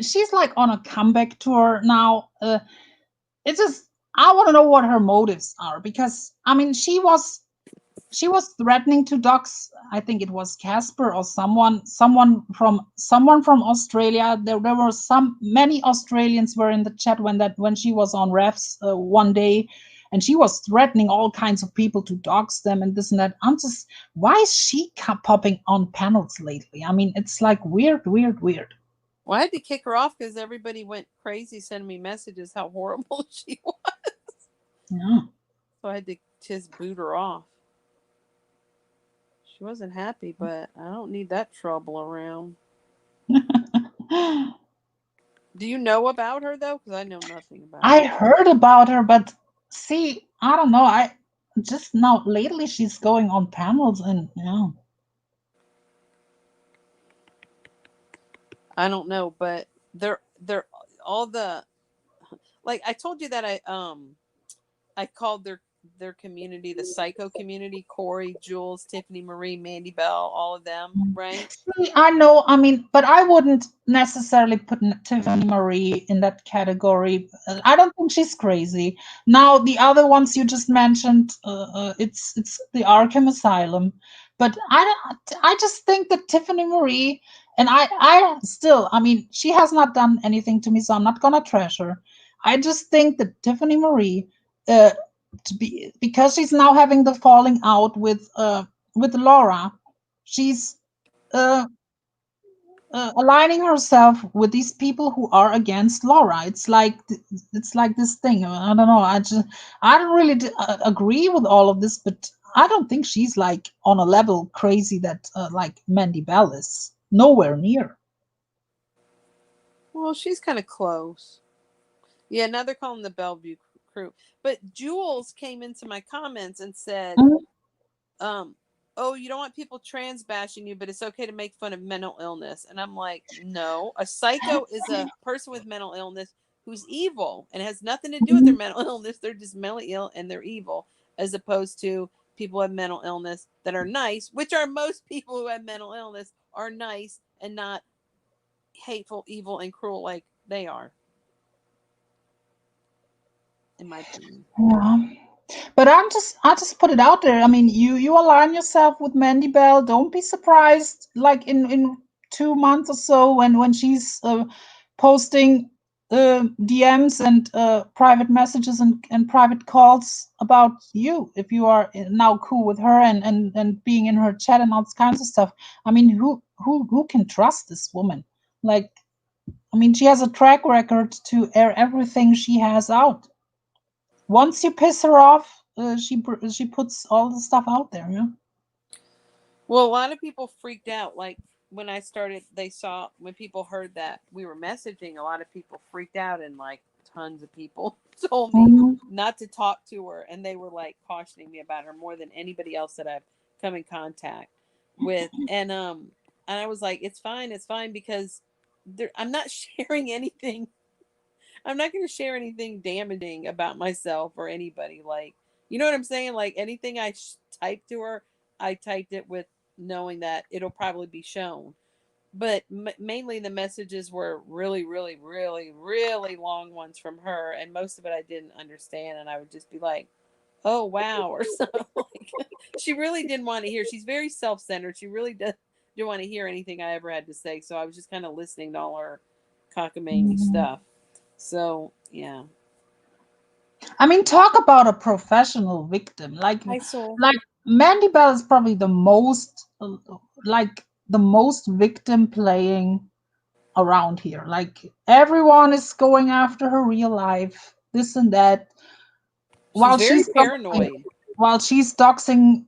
She's like on a comeback tour now. It's just I want to know what her motives are because I mean she was threatening to dox. I think it was Casper or someone from Australia. There were many Australians were in the chat when she was on Refs one day, and she was threatening all kinds of people to dox them and this and that. I'm just, why is she popping on panels lately? I mean, it's like weird. Well, I had to kick her off because everybody went crazy sending me messages how horrible she was. Yeah. So I had to just boot her off. She wasn't happy, but I don't need that trouble around. Do you know about her, though? Because I know nothing about her. I heard about her, but see, I don't know. I just now lately she's going on panels and yeah. I don't know, but they're all the, like I told you that I called their community the psycho community. Corey, Jules, Tiffany Marie, Mandy Bell, all of them, right? I know. I mean, but I wouldn't necessarily put Tiffany Marie in that category. I don't think she's crazy. Now the other ones you just mentioned, it's the Arkham Asylum, but I just think that Tiffany Marie, and I still, I mean, she has not done anything to me, so I'm not gonna trash her. I just think that Tiffany Marie because she's now having the falling out with Laura. She's uh, aligning herself with these people who are against Laura. It's like this thing. I don't know. I don't really agree with all of this, but I don't think she's like on a level crazy that like Mandy Bell is. Nowhere near. Well, she's kind of close. Yeah, now they're calling the Bellevue crew. But Jules came into my comments and said, oh, you don't want people trans bashing you, but it's okay to make fun of mental illness. And I'm like, no, a psycho is a person with mental illness who's evil and has nothing to do with their mental illness. They're just mentally ill and they're evil, as opposed to people who have mental illness that are nice, which are most people who have mental illness are nice and not hateful, evil, and cruel like they are. In my opinion. Yeah. But I just put it out there. I mean, you align yourself with Mandy Bell. Don't be surprised, like in 2 months or so, when she's posting DMs and private messages and private calls about you. If you are now cool with her and being in her chat and all kinds of stuff. I mean, who can trust this woman? Like, I mean, she has a track record to air everything she has out. Once you piss her off, she puts all the stuff out there. Yeah. Well, a lot of people freaked out. Like when I started, when people heard that we were messaging, a lot of people freaked out, and like tons of people told me not to talk to her, and they were like cautioning me about her more than anybody else that I've come in contact with. And I was like, it's fine because I'm not sharing anything. I'm not going to share anything damaging about myself or anybody. Like, you know what I'm saying? Like anything I typed to her, I typed it with knowing that it'll probably be shown. But mainly the messages were really, really, really, really long ones from her, and most of it I didn't understand, and I would just be like, "Oh wow," or something. Like, she really didn't want to hear. She's very self-centered. She really didn't want to hear anything I ever had to say. So I was just kind of listening to all her cockamamie stuff. So yeah. I mean, talk about a professional victim. Like Mandy Bell is probably the most victim playing around here. Like everyone is going after her real life, this and that. She's very paranoid. While she's doxing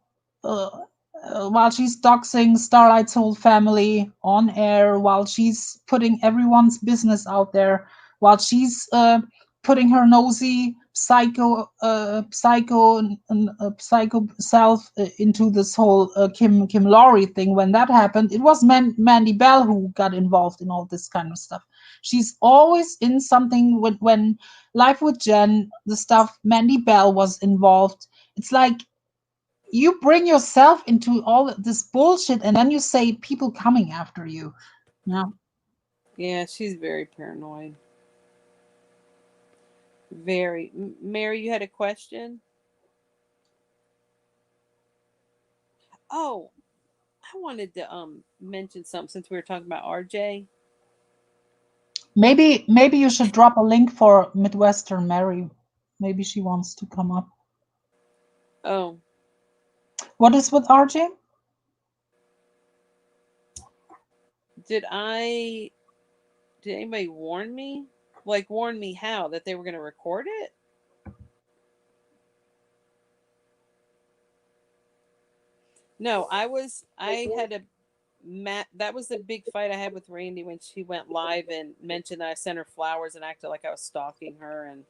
Starlight's whole family on air, while she's putting everyone's business out there, while she's putting her nosy psycho self into this whole Kim Laurie thing. When that happened, it was Mandy Bell who got involved in all this kind of stuff. She's always in something. When Life with Jen, the stuff, Mandy Bell was involved. It's like you bring yourself into all this bullshit and then you say people coming after you. Yeah. Yeah, she's very paranoid. Very. Mary, you had a question? Oh, I wanted to mention something since we were talking about RJ. Maybe you should drop a link for Midwestern Mary. Maybe she wants to come up. Oh. What is with RJ? Did anybody warn me? Like warn me how? That they were going to record it? No, that was the big fight I had with Randy when she went live and mentioned that I sent her flowers and acted like I was stalking her, and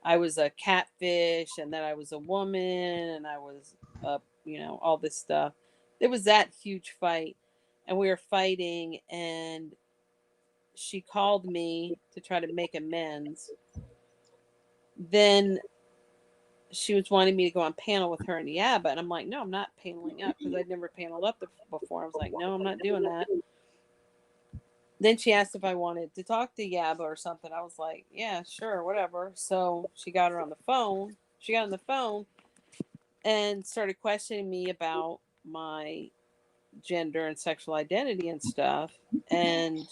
I was a catfish, and that I was a woman, and I was all this stuff. It was that huge fight, and we were fighting, and she called me to try to make amends. Then she was wanting me to go on panel with her and Yaba, and I'm like, no, I'm not paneling up, because I'd never paneled up before. I was like, no, I'm not doing that. Then she asked if I wanted to talk to Yaba or something. I was like, yeah, sure, whatever. So she got her on the phone. She got on the phone and started questioning me about my gender and sexual identity and stuff. And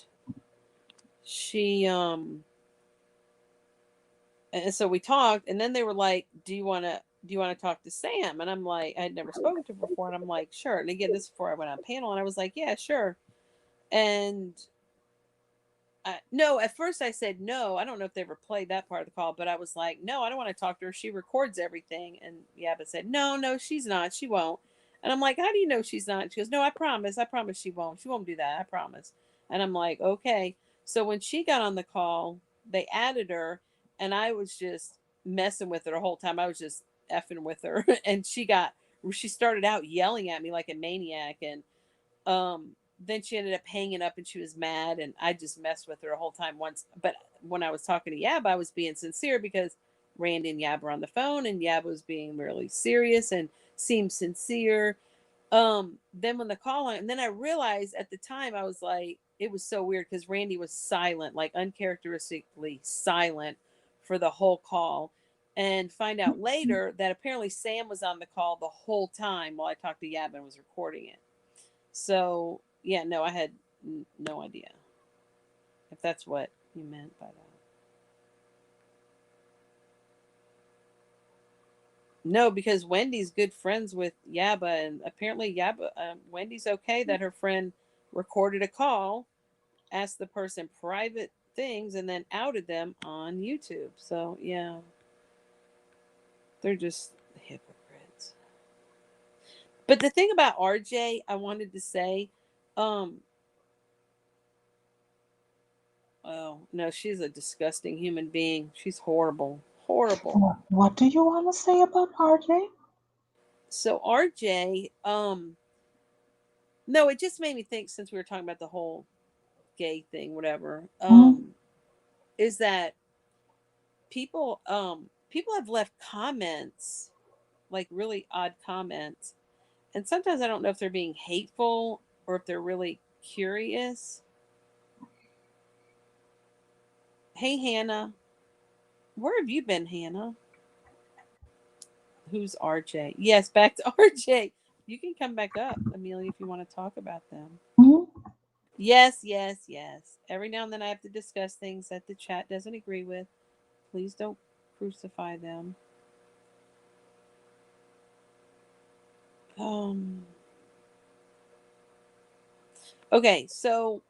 and so we talked, and then they were like, do you want to do you want to talk to Sam? And I'm like, I had never spoken to her before. And I'm like, sure. And again, this is before I went on panel. And I was like, yeah, sure. And no, at first I said no. I don't know if they ever played that part of the call, but I was like, no, I don't want to talk to her. She records everything. And Yaba said, no, she's not. She won't. And I'm like, how do you know she's not? She goes, no, I promise she won't. She won't do that. I promise. And I'm like, okay. So when she got on the call, they added her, and I was just messing with her the whole time. I was just effing with her. And she started out yelling at me like a maniac. And then she ended up hanging up and she was mad, and I just messed with her the whole time once. But when I was talking to Yab, I was being sincere because Randy and Yab were on the phone, and Yab was being really serious and seemed sincere. Then when the call on, and then I realized at the time, I was like, it was so weird because Randy was silent, like uncharacteristically silent for the whole call. And find out later that apparently Sam was on the call the whole time while I talked to Yab and was recording it. So yeah, no, I had no idea if that's what you meant by that. No, because Wendy's good friends with Yaba, and apparently Wendy's okay that her friend recorded a call, asked the person private things, and then outed them on YouTube. So yeah, they're just hypocrites. But the thing about RJ, I wanted to say, oh no, she's a disgusting human being. She's horrible. What do you want to say about RJ? So RJ, no, it just made me think, since we were talking about the whole gay thing, whatever, is that people have left comments, like really odd comments, and sometimes I don't know if they're being hateful or if they're really curious. Hey Hannah, where have you been, Hannah? Who's RJ? Yes, back to RJ. You can come back up, Amelia, if you want to talk about them. Mm-hmm. Yes. Every now and then I have to discuss things that the chat doesn't agree with. Please don't crucify them. Okay, so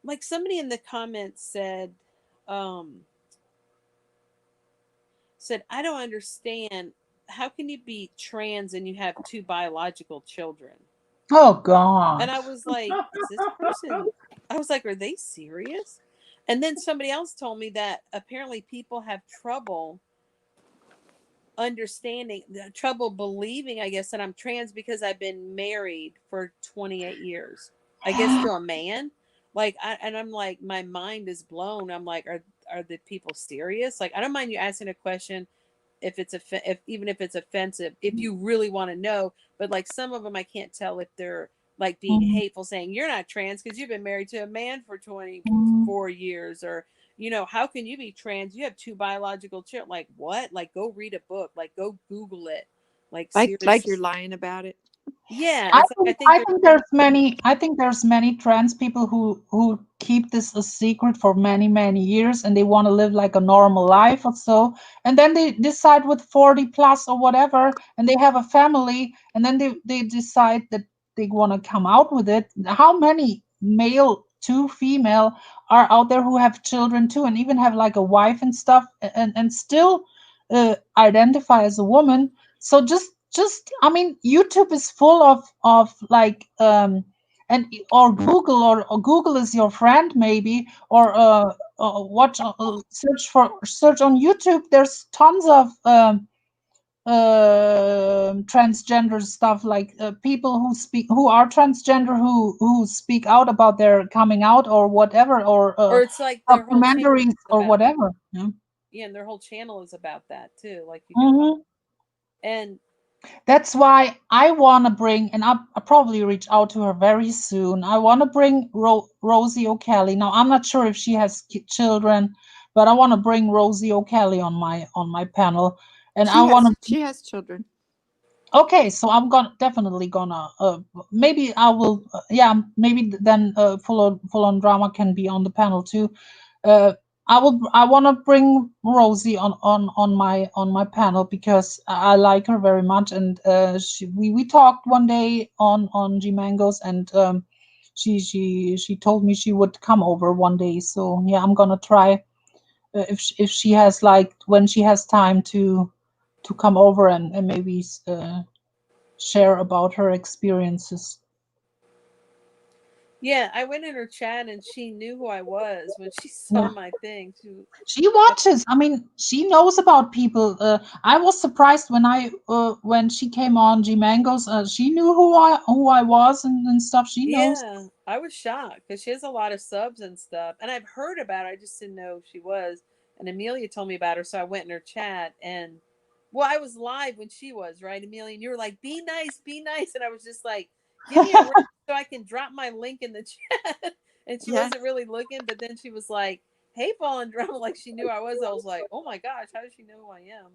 like somebody in the comments said, I don't understand. How can you be trans and you have 2 biological children? Oh God. And I was like, is this person, I was like, are they serious? And then somebody else told me that apparently people have trouble understanding, trouble believing, I guess, that I'm trans because I've been married for 28 years. I guess to a man. Like, and I'm like, my mind is blown. I'm like, are the people serious? Like, I don't mind you asking a question if it's even if it's offensive, if you really want to know. But like some of them, I can't tell if they're like being hateful, saying you're not trans because you've been married to a man for 24 years, or how can you be trans? You have 2 biological children. Like what? Like go read a book. Like go Google it. Like you're lying about it. Yeah, I think there's many trans people who keep this a secret for many years, and they want to live like a normal life or so, and then they decide with 40 plus or whatever, and they have a family, and then they decide that they want to come out with it. How many male to female are out there who have children too, and even have like a wife and stuff, and still identify as a woman? So just I mean, YouTube is full of like and or Google, or Google is your friend maybe, or watch search on YouTube. There's tons of transgender stuff, like people who are transgender, who speak out about their coming out or whatever, or it's like their whole documentaries or whatever. Yeah, and their whole channel is about that too, like you Mm-hmm. And that's why I want to bring, and I'll probably reach out to her very soon. I want to bring Rosie O'Kelly. Now, I'm not sure if she has children, but I want to bring Rosie O'Kelly on my panel, and she has children. Okay, so I'm definitely gonna maybe I will maybe then full on drama can be on the panel too. I want to bring Rosie on my panel because I like her very much, and we talked one day on G Mangoes, and she told me she would come over one day. So yeah, I'm gonna try if she has like when she has time to come over and maybe share about her experiences. Yeah, I went in her chat and she knew who I was when she saw Yeah. my thing. She watches. I mean, she knows about people. I was surprised when she came on G Mangoes. She knew who I was and stuff. She knows. Yeah, I was shocked because she has a lot of subs and stuff, and I've heard about her. I just didn't know who she was. And Amelia told me about her, so I went in her chat and, well, I was live when she was right, Amelia, and you were like, be nice," and I was just like, "Give me a ring so I can drop my link in the chat." And she Yeah. wasn't really looking, but then she was like, "Hey, Fallen Drama," like she knew I was. I was like, "Oh my gosh, how does she know who I am?"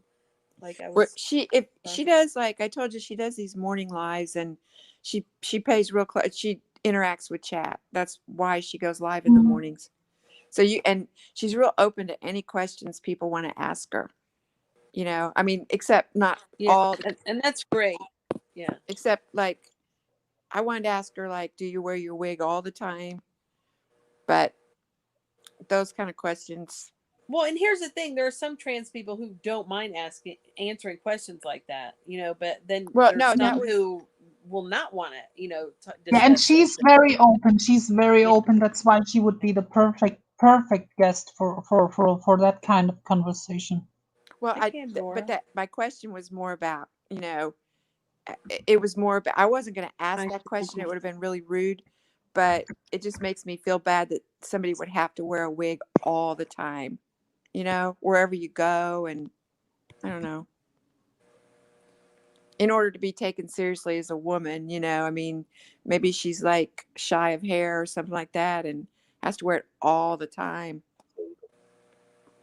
Like I Where was. if she does, like I told you, she does these morning lives, and she pays real close. She interacts with chat. That's why she goes live in the Mhm. mornings. So and she's real open to any questions people want to ask her. I mean, except not Yeah, all, and that's great. Yeah. except like I wanted to ask her, like, do you wear your wig all the time? But those kind of questions. Well, and here's the thing: there are some trans people who don't mind answering questions like that, But then Well, there's no, that some was who will not want to, Yeah, and discuss those she's things. very open. She's very Yeah, open. That's why she would be the perfect guest for that kind of conversation. well. I can, But Dora. that my question was more about, it was more about, I wasn't going to ask I that question. It would have been really rude, but it just makes me feel bad that somebody would have to wear a wig all the time, wherever you go. And I don't know, in order to be taken seriously as a woman, I mean, maybe she's like shy of hair or something like that and has to wear it all the time.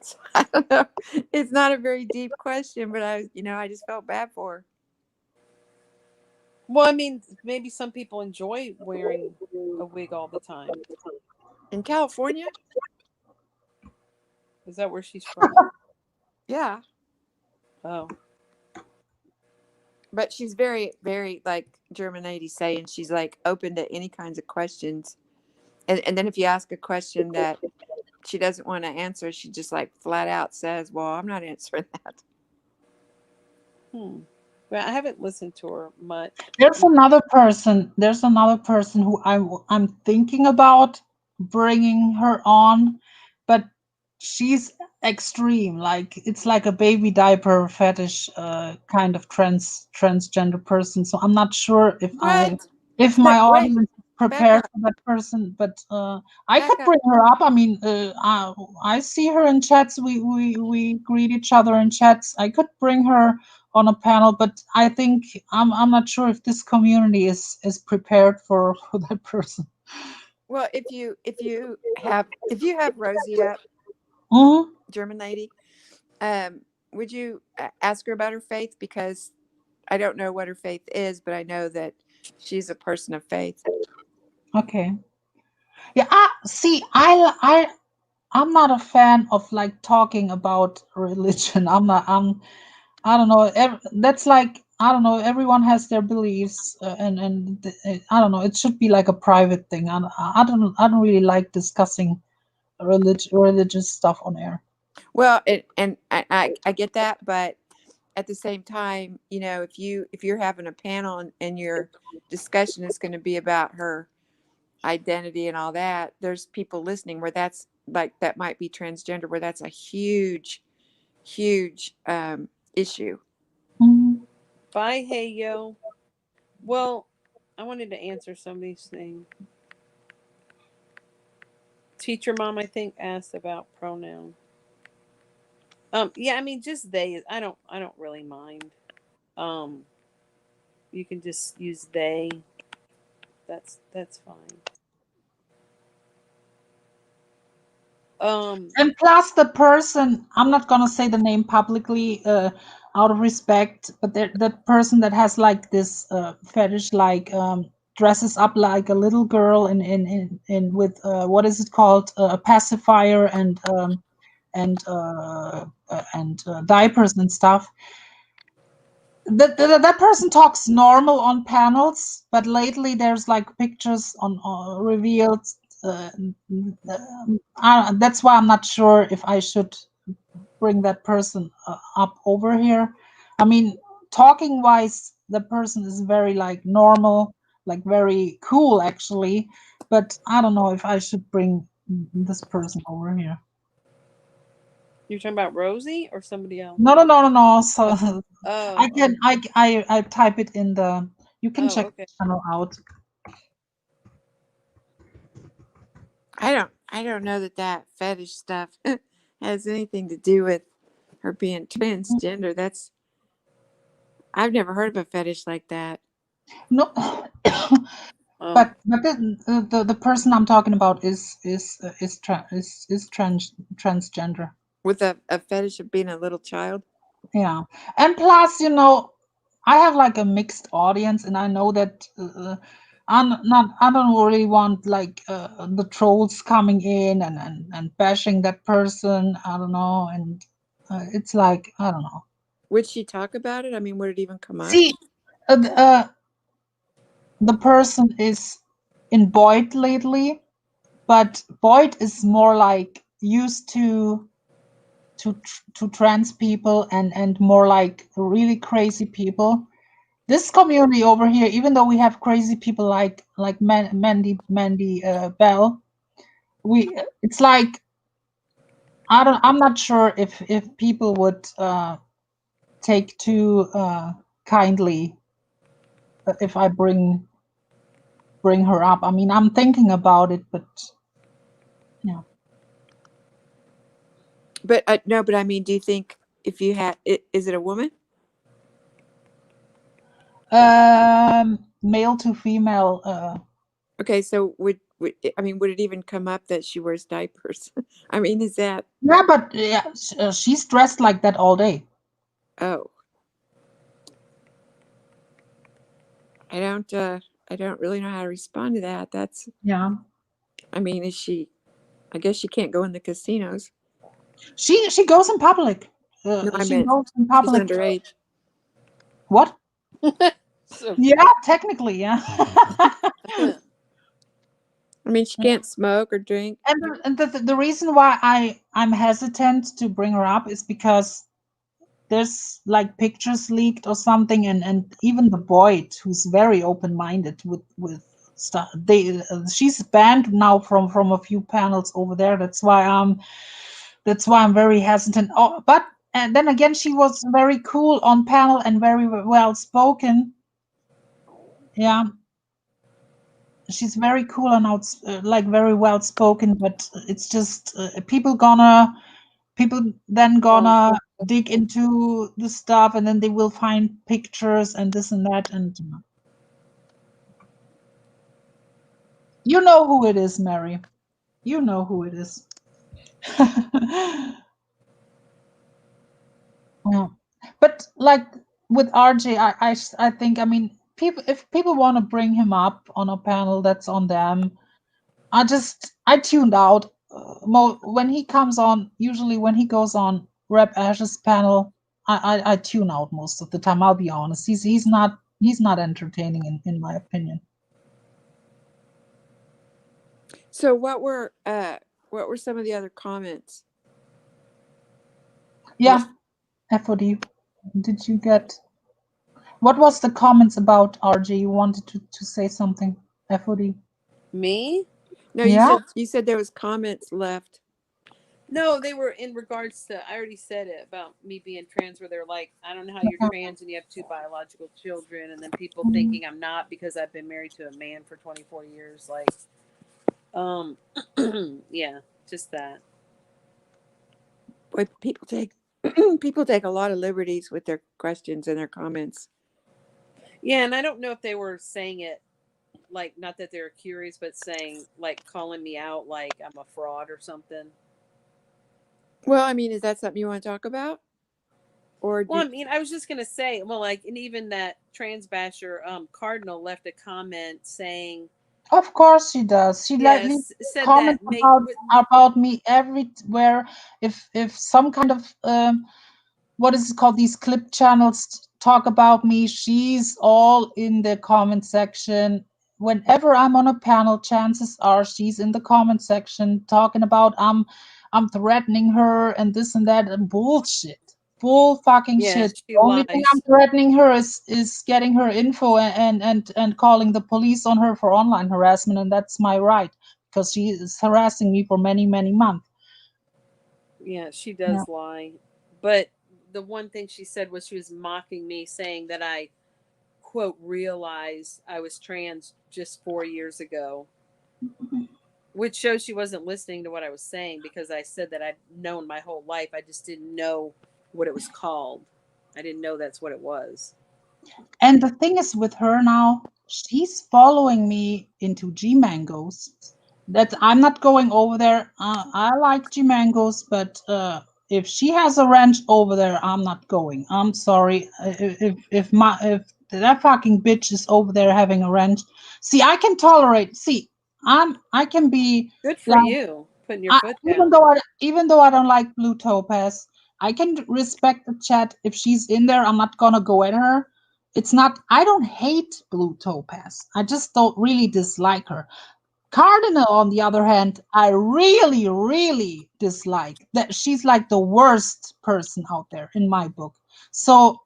So, I don't know. It's not a very deep question, but I just felt bad for her. Well, I mean, maybe some people enjoy wearing a wig all the time. In California, Is that where she's from? yeah. Oh, But she's very, very, like German lady saying, she's like open to any kinds of questions. And then if you ask a question that she doesn't want to answer, she just like flat out says, well, I'm not answering that. hmm. Well, I haven't listened to her much. There's another person. There's another person who I'm thinking about bringing her on, but she's extreme. Like it's like a baby diaper fetish kind of transgender person. So I'm not sure What? if my Wait, audience is back prepared up, for that person. But I back could up. bring her up. I mean, I see her in chats. We greet each other in chats. I could bring her on a panel, but I think I'm not sure if this community is prepared for that person. Well, if you have Rosie up, Mhm. German lady, would you ask her about her faith? Because I don't know what her faith is, but I know that she's a person of faith. Okay. Yeah. See. I'm not a fan of like talking about religion. I'm not. I don't know. That's like I don't know. Everyone has their beliefs, I don't know. It should be like a private thing. I don't really like discussing religious stuff on air. Well, and I get that, but at the same time, if you're having a panel and your discussion is going to be about her identity and all that, there's people listening where that's like that might be transgender, where that's a huge, huge issue. Mhm. Bye, hey yo. Well, I wanted to answer some of these things. Teacher mom, I think, asked about pronoun. Yeah, I mean, just they. I don't really mind. Um, you can just use they. That's fine. Um, And plus, the person, I'm not gonna say the name publicly, out of respect, but that person that has like this fetish, like dresses up like a little girl in with what is it called, a pacifier, and diapers and stuff. That person talks normal on panels, but lately there's like pictures on revealed. That's why I'm not sure if I should bring that person up over here. I mean, talking wise, the person is very like normal, like very cool actually, but I don't know if I should bring this person over here. You're talking about Rosie or somebody else? No. So Oh, I can I type it in the. You can check okay. the channel out. I don't know that fetish stuff has anything to do with her being transgender. I've never heard of a fetish like that. No, Oh, but the person I'm talking about is transgender. With a fetish of being a little child. Yeah, and plus, I have like a mixed audience, and I know that I don't really want like the trolls coming in and bashing that person. I don't know, and it's like I don't know. Would she talk about it? I mean, would it even come up? See, the person is in Boyd lately, but Boyd is more like used to trans people and more like really crazy people. This community over here, even though we have crazy people like Mandy Bell, it's like I'm not sure if people would take too kindly if I bring her up. I mean, I'm thinking about it, but yeah. But no, but I mean, do you think if you had it, is it a woman? Male to female. Okay, so would I mean, would it even come up that she wears diapers? I mean, is that Yeah, but yeah, she's dressed like that all day. oh? I don't really know how to respond to that. That's Yeah. I mean, I guess she can't go in the casinos. She goes in public. No, I She meant goes in she's public. underage. What? so Yeah, technically, yeah. funny. I mean, she can't smoke or drink. And the reason why I'm hesitant to bring her up is because there's like pictures leaked or something, and even the Boyd, who's very open-minded with stuff, she's banned now from a few panels over there. That's why I'm very hesitant. Oh, but and then again, she was very cool on panel and very well spoken. Yeah, she's very cool and like very well spoken. But it's just people then gonna dig into the stuff, and then they will find pictures and this and that, and you know who it is, Mary. You know who it is. Yeah. But like with RJ, I think, I mean, if people want to bring him up on a panel, that's on them. I tuned out when he comes on. Usually when he goes on Rep Ash's panel, I tune out most of the time. I'll be honest. He's not entertaining in my opinion. So what were some of the other comments? Yeah, FOD. Did you get what was the comments about RJ? You wanted to say something, FOD? Me? No, Yeah. you said there was comments left. No, they were in regards to. I already said it about me being trans, where they're like, I don't know how you're trans and you have 2 biological children, and then people thinking I'm not because I've been married to a man for 24 years. Like, yeah, just that. Boy, people take a lot of liberties with their questions and their comments. Yeah, and I don't know if they were saying it like, not that they were curious, but saying like calling me out like I'm a fraud or something. Well, I mean, is that something you want to talk about? Or Well, I mean, I was just gonna say, well, like, and even that trans basher Cardinal left a comment saying Of course she does. She let me Yes, said that comment make about me everywhere. If some kind of what is it called, these clip channels talk about me, she's all in the comment section. Whenever I'm on a panel, chances are she's in the comment section talking about I'm threatening her and this and that and bullshit. Bull fucking yeah, shit. she The only thing I'm lies. threatening her is getting her info and calling the police on her for online harassment, and that's my right because she is harassing me for many, many months. Yeah, she Yeah. does lie. But the one thing she said was she was mocking me, saying that I, quote, realized I was trans just 4 years ago, which shows she wasn't listening to what I was saying because I said that I'd known my whole life. I just didn't know what it was called. I didn't know that's what it was. And the thing is with her now, she's following me into G Mangoes. That I'm not going over there. I like G Mangoes, but if she has a ranch over there, I'm not going. I'm sorry. If that fucking bitch is over there having a ranch, see, I can tolerate. See, I can be Good for like you, putting your foot even down. though I don't like Blue Topaz, I can respect the chat. If she's in there, I'm not gonna go at her. It's not. I don't hate Blue Topaz. I just don't really dislike her. Cardinal, on the other hand, I really, really dislike that she's like the worst person out there in my book. So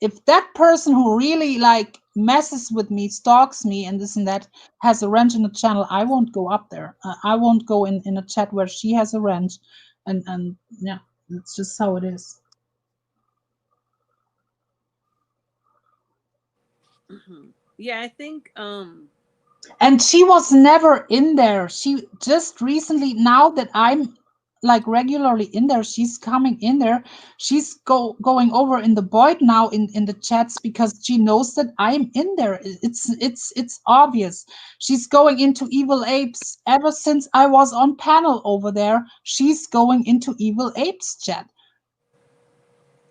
if that person who really like messes with me, stalks me, and this and that has a wrench in the channel, I won't go up there. I won't go in a chat where she has a wrench, and yeah, that's just how it is. Yeah, I think And she was never in there. She just recently, now that I'm like regularly in there, she's coming in there. She's going over in the Boyd now in the chats because she knows that I'm in there. It's obvious. She's going into Evil Apes ever since I was on panel over there. She's going into Evil Apes chat.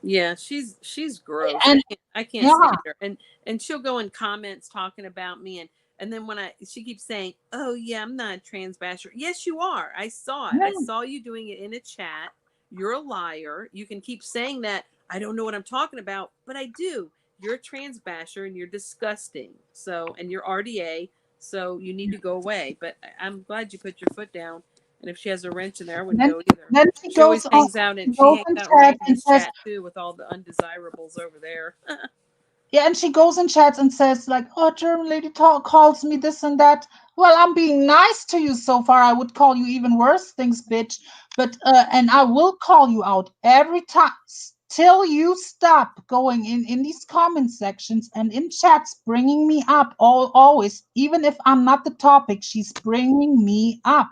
yeah, she's gross. And I can't yeah, stand her. And she'll go in comments talking about me and then when she keeps saying, "Oh yeah, I'm not a trans basher." Yes, you are. I saw it. I yeah. saw you doing it in a chat. You're a liar. You can keep saying that I don't know what I'm talking about, but I do. You're a trans basher and you're disgusting. So, and you're RDA, so you need to go away. But I'm glad you put your foot down. And if she has a wrench in there, I wouldn't Then go either. then she She always goes on, hangs out she in she goes hangs in out in chat and Randy's says, chat too with all the undesirables over there. yeah, and she goes in chats and says like, "Oh, German lady talk calls me this and that." Well, I'm being nice to you so far. I would call you even worse things, bitch. But and I will call you out every time till you stop going in these comment sections and in chats, bringing me up. Always, even if I'm not the topic, she's bringing me up.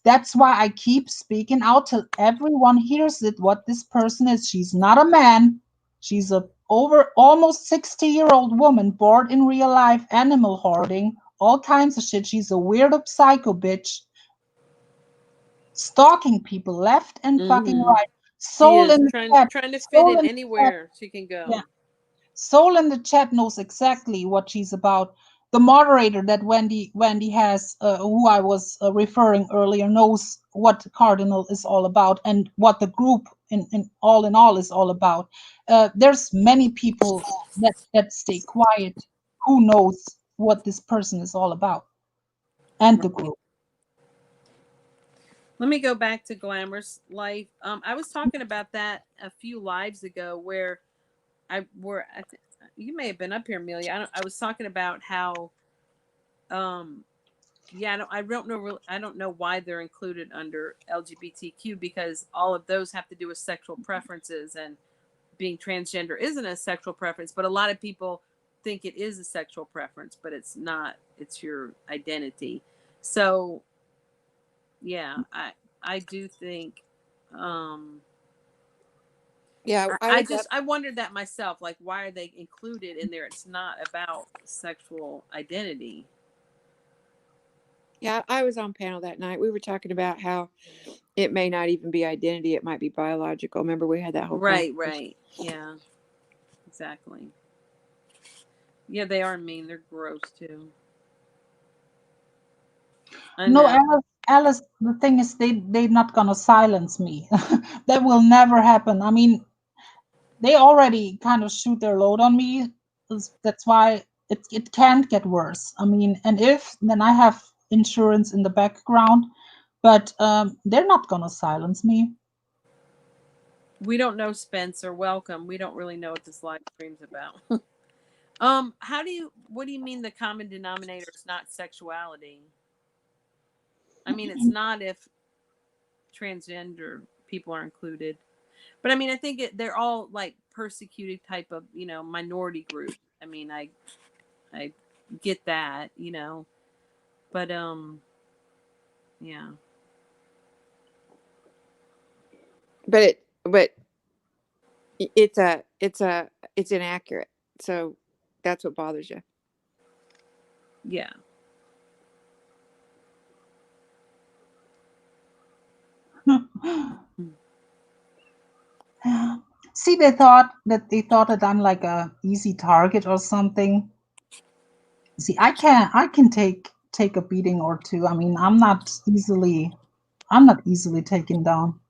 That's why I keep speaking out till everyone hears it. What this person is. She's not a man. She's a over almost 60-year-old woman, bored in real life, animal hoarding, all kinds of shit. She's a weirdo psycho bitch, stalking people left and fucking Mm-hmm. right. She Soul is in the chat. trying to fit Soul in in the chat. anywhere she can Yeah. go. Soul in the chat knows exactly what she's about. The moderator that Wendy has, who I was referring earlier, knows what Cardinal is all about and what the group in all is all about. There's many people that stay quiet who knows what this person is all about and the Right. group. Let me go back to Glamorous Life. I was talking about that a few lives ago where you may have been up here, Amelia. I was talking about how um yeah, I don't know why they're included under LGBTQ because all of those have to do with sexual preferences and being transgender isn't a sexual preference, but a lot of people think it is a sexual preference, but it's not. It's your identity. So yeah, I do think Yeah, I wondered that myself. Like, why are they included in there? It's not about sexual identity. yeah, I was on panel that night. We were talking about how it may not even be identity; it might be biological. Remember, we had that whole Right, conversation. right. Yeah, exactly. Yeah, they are mean. They're gross too. I No, know. Alice, the thing is they're not gonna silence me. That will never happen. I mean, they already kind of shoot their load on me. That's why it can't get worse. I mean, and if then I have insurance in the background, but they're not gonna silence me. We don't know Spencer. Welcome. We don't really know what this live stream's about. What do you mean the common denominator is not sexuality? I mean, it's not if transgender people are included. But I mean, I think they're all like persecuted type of, minority group. I mean, I get that, but yeah. But it's inaccurate. So that's what bothers you. Yeah. See, they thought that I'm like a easy target or something. See, I can take a beating or two. I mean, I'm not easily taken down.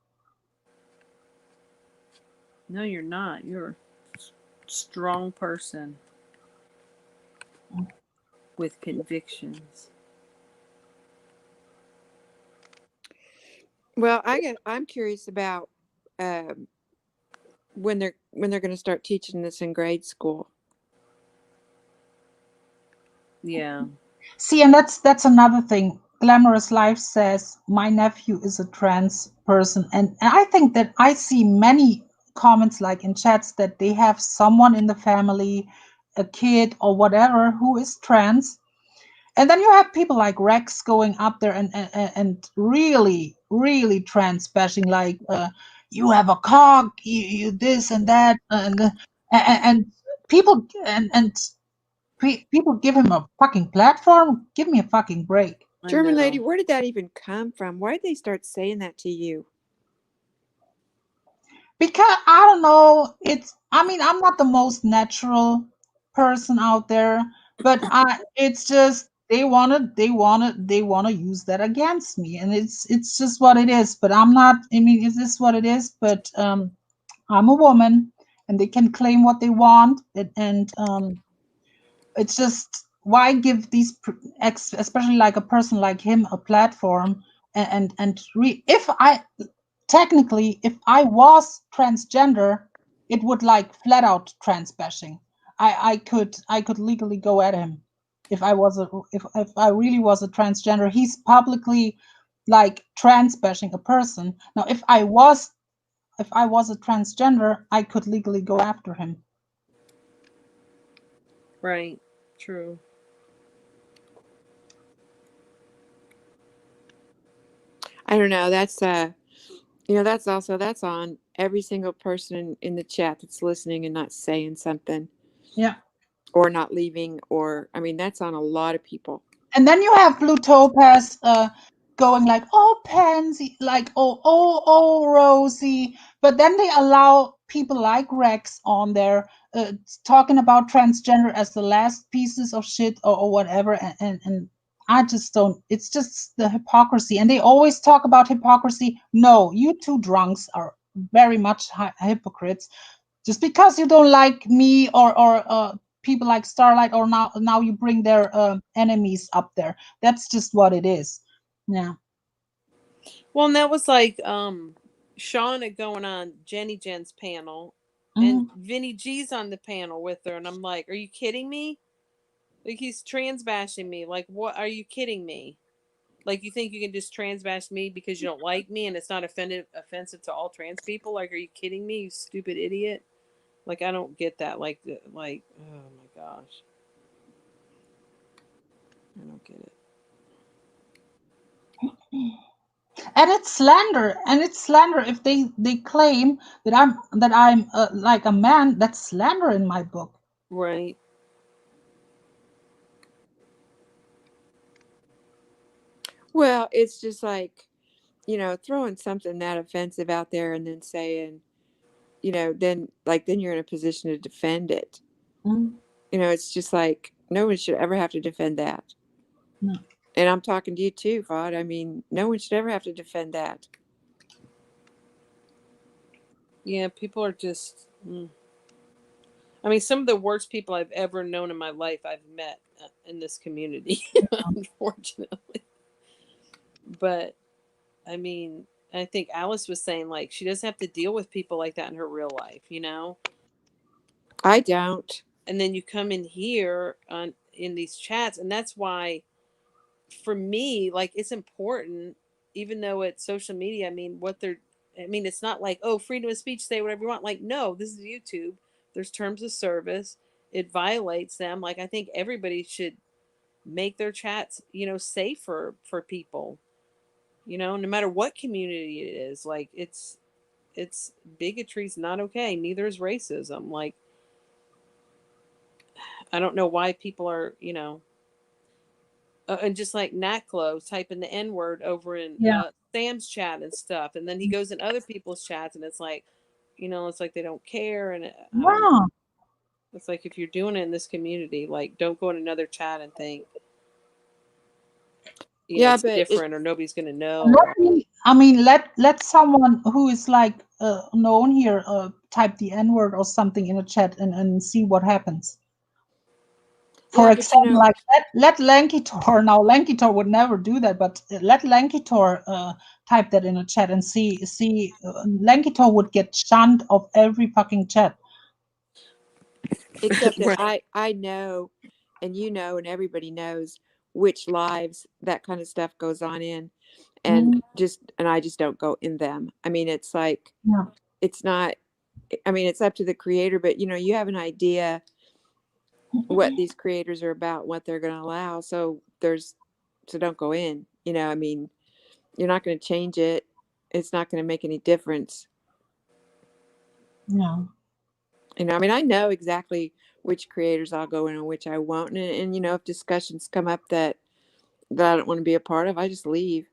No, you're not. You're a strong person with convictions. Well, I'm curious about um, when they're going to start teaching this in grade school. Yeah. See, and that's another thing. Glamorous Life says my nephew is a trans person, and I think that I see many comments like in chats that they have someone in the family, a kid or whatever, who is trans. And then you have people like Rex going up there and really, really trans bashing, like, you have a cock, you this and that, and people people give him a fucking platform. Give me a fucking break. I German lady, know. where did that even come from? Why did they start saying that to you? Because I don't know, I mean, I'm not the most natural person out there, but it's just they wanna use that against me, and it's just what it is. But I'm not. I mean, it is what it is. But I'm a woman, and they can claim what they want, and it's just why give especially like a person like him, a platform, if I technically, if I was transgender, it would like flat out trans bashing. I could legally go at him if if I really was a transgender. He's publicly like trans bashing a person. Now, if I was a transgender, I could legally go after him. Right. True. I don't know. That's on every single person in the chat that's listening and not saying something Yeah. or not leaving, or I mean, that's on a lot of people. And then you have Blue Topaz going like, "Oh, Pansy," like, "Oh, Rosie," but then they allow people like Rex on there talking about transgender as the last pieces of shit or whatever, and I just don't. It's just the hypocrisy, and they always talk about hypocrisy. No, you two drunks are very much hypocrites. Just because you don't like me or people like Starlight, or now you bring their enemies up there. That's just what it is. Yeah. Well, and that was like Shauna going on Jenny Jen's panel, and Mhm. Vinny G's on the panel with her, and I'm like, are you kidding me? Like, he's trans bashing me. Like, what? Are you kidding me? Like, you think you can just trans bash me because you don't like me and it's not offensive to all trans people? Like, are you kidding me, you stupid idiot? Like, I don't get that. Like, oh my gosh, I don't get it. And it's slander if they claim that I'm like a man. That's slander in my book. Right. Well, it's just like, throwing something that offensive out there and then saying, then you're in a position to defend it. Mm. It's just like no one should ever have to defend that. No. And I'm talking to you too, Vaught. I mean, no one should ever have to defend that. Yeah, people are just. I mean, some of the worst people I've ever known in my life I've met in this community, unfortunately. But I mean, I think Alice was saying like she doesn't have to deal with people like that in her real life, you know? I don't. And then you come in here in these chats, and that's why for me, like it's important, even though it's social media. I mean, it's not like, oh, freedom of speech, say whatever you want. Like, no, this is YouTube. There's terms of service. It violates them. Like, I think everybody should make their chats, safer for people. No matter what community it is. Like, it's bigotry's not okay. Neither is racism. Like, I don't know why people are, and just like Naklo typing the N word over in Yeah. Sam's chat and stuff, and then he goes in other people's chats, and it's like, it's like they don't care, and I don't know. Yeah. It's like if you're doing it in this community, like don't go in another chat and think, Yeah, it's but different or nobody's gonna know. Let someone who is like known here type the N-word or something in a chat and see what happens. For yeah, but example, like let Lankitor, now Lankitor would never do that, but let Lankitor type that in a chat and see Lankitor would get shunned of every fucking chat. except that Right. I know, and you know, and everybody knows which lives that kind of stuff goes on in, and I just don't go in them. I mean, it's like Yeah. it's not. I mean, it's up to the creator, but you have an idea what these creators are about, what they're going to allow. So don't go in. I mean, you're not going to change it. It's not going to make any difference. Yeah. I mean, I know exactly which creators I'll go in and which I won't. And if discussions come up that I don't want to be a part of, I just leave.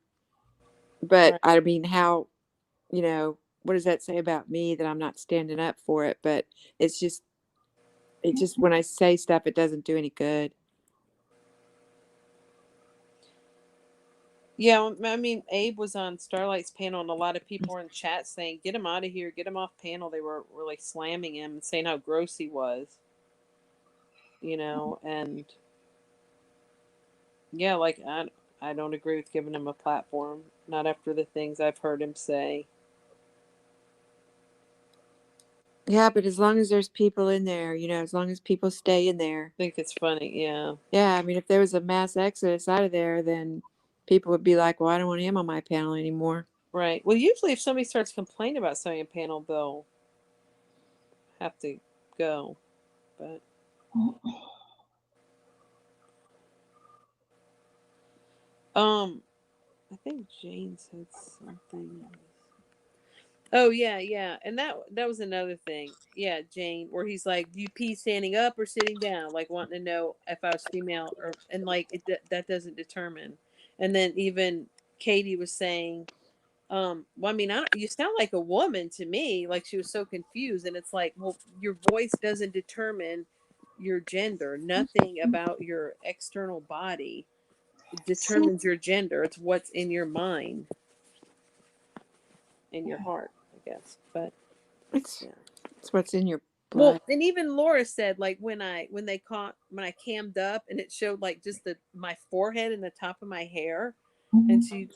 But Right. I mean, what does that say about me that I'm not standing up for it? But it's just when I say stuff, it doesn't do any good. Yeah, I mean, Abe was on Starlight's panel, and a lot of people were in chat saying, "Get him out of here, get him off panel." They were really slamming him and saying how gross he was, and yeah, like I don't agree with giving him a platform. Not after the things I've heard him say. Yeah, but as long as there's people in there, as long as people stay in there. I think it's funny, yeah. Yeah, I mean, if there was a mass exodus out of there, then people would be like, well, I don't want him on my panel anymore. Right. Well, usually if somebody starts complaining about something in panel, they'll have to go. But I think Jane said something. Oh yeah, and that was another thing. Yeah, Jane, where he's like, "Do you pee standing up or sitting down?" Like wanting to know if I was female and like that doesn't determine. And then even Katie was saying, well, I mean, you sound like a woman to me. Like she was so confused, and it's like, well, your voice doesn't determine your gender. Nothing about your external body determines your gender. It's what's in your mind, in your heart, I guess. But It's yeah. what's in your Well, blood. and even Laura said like when I cammed up and it showed like just my forehead and the top of my hair, and she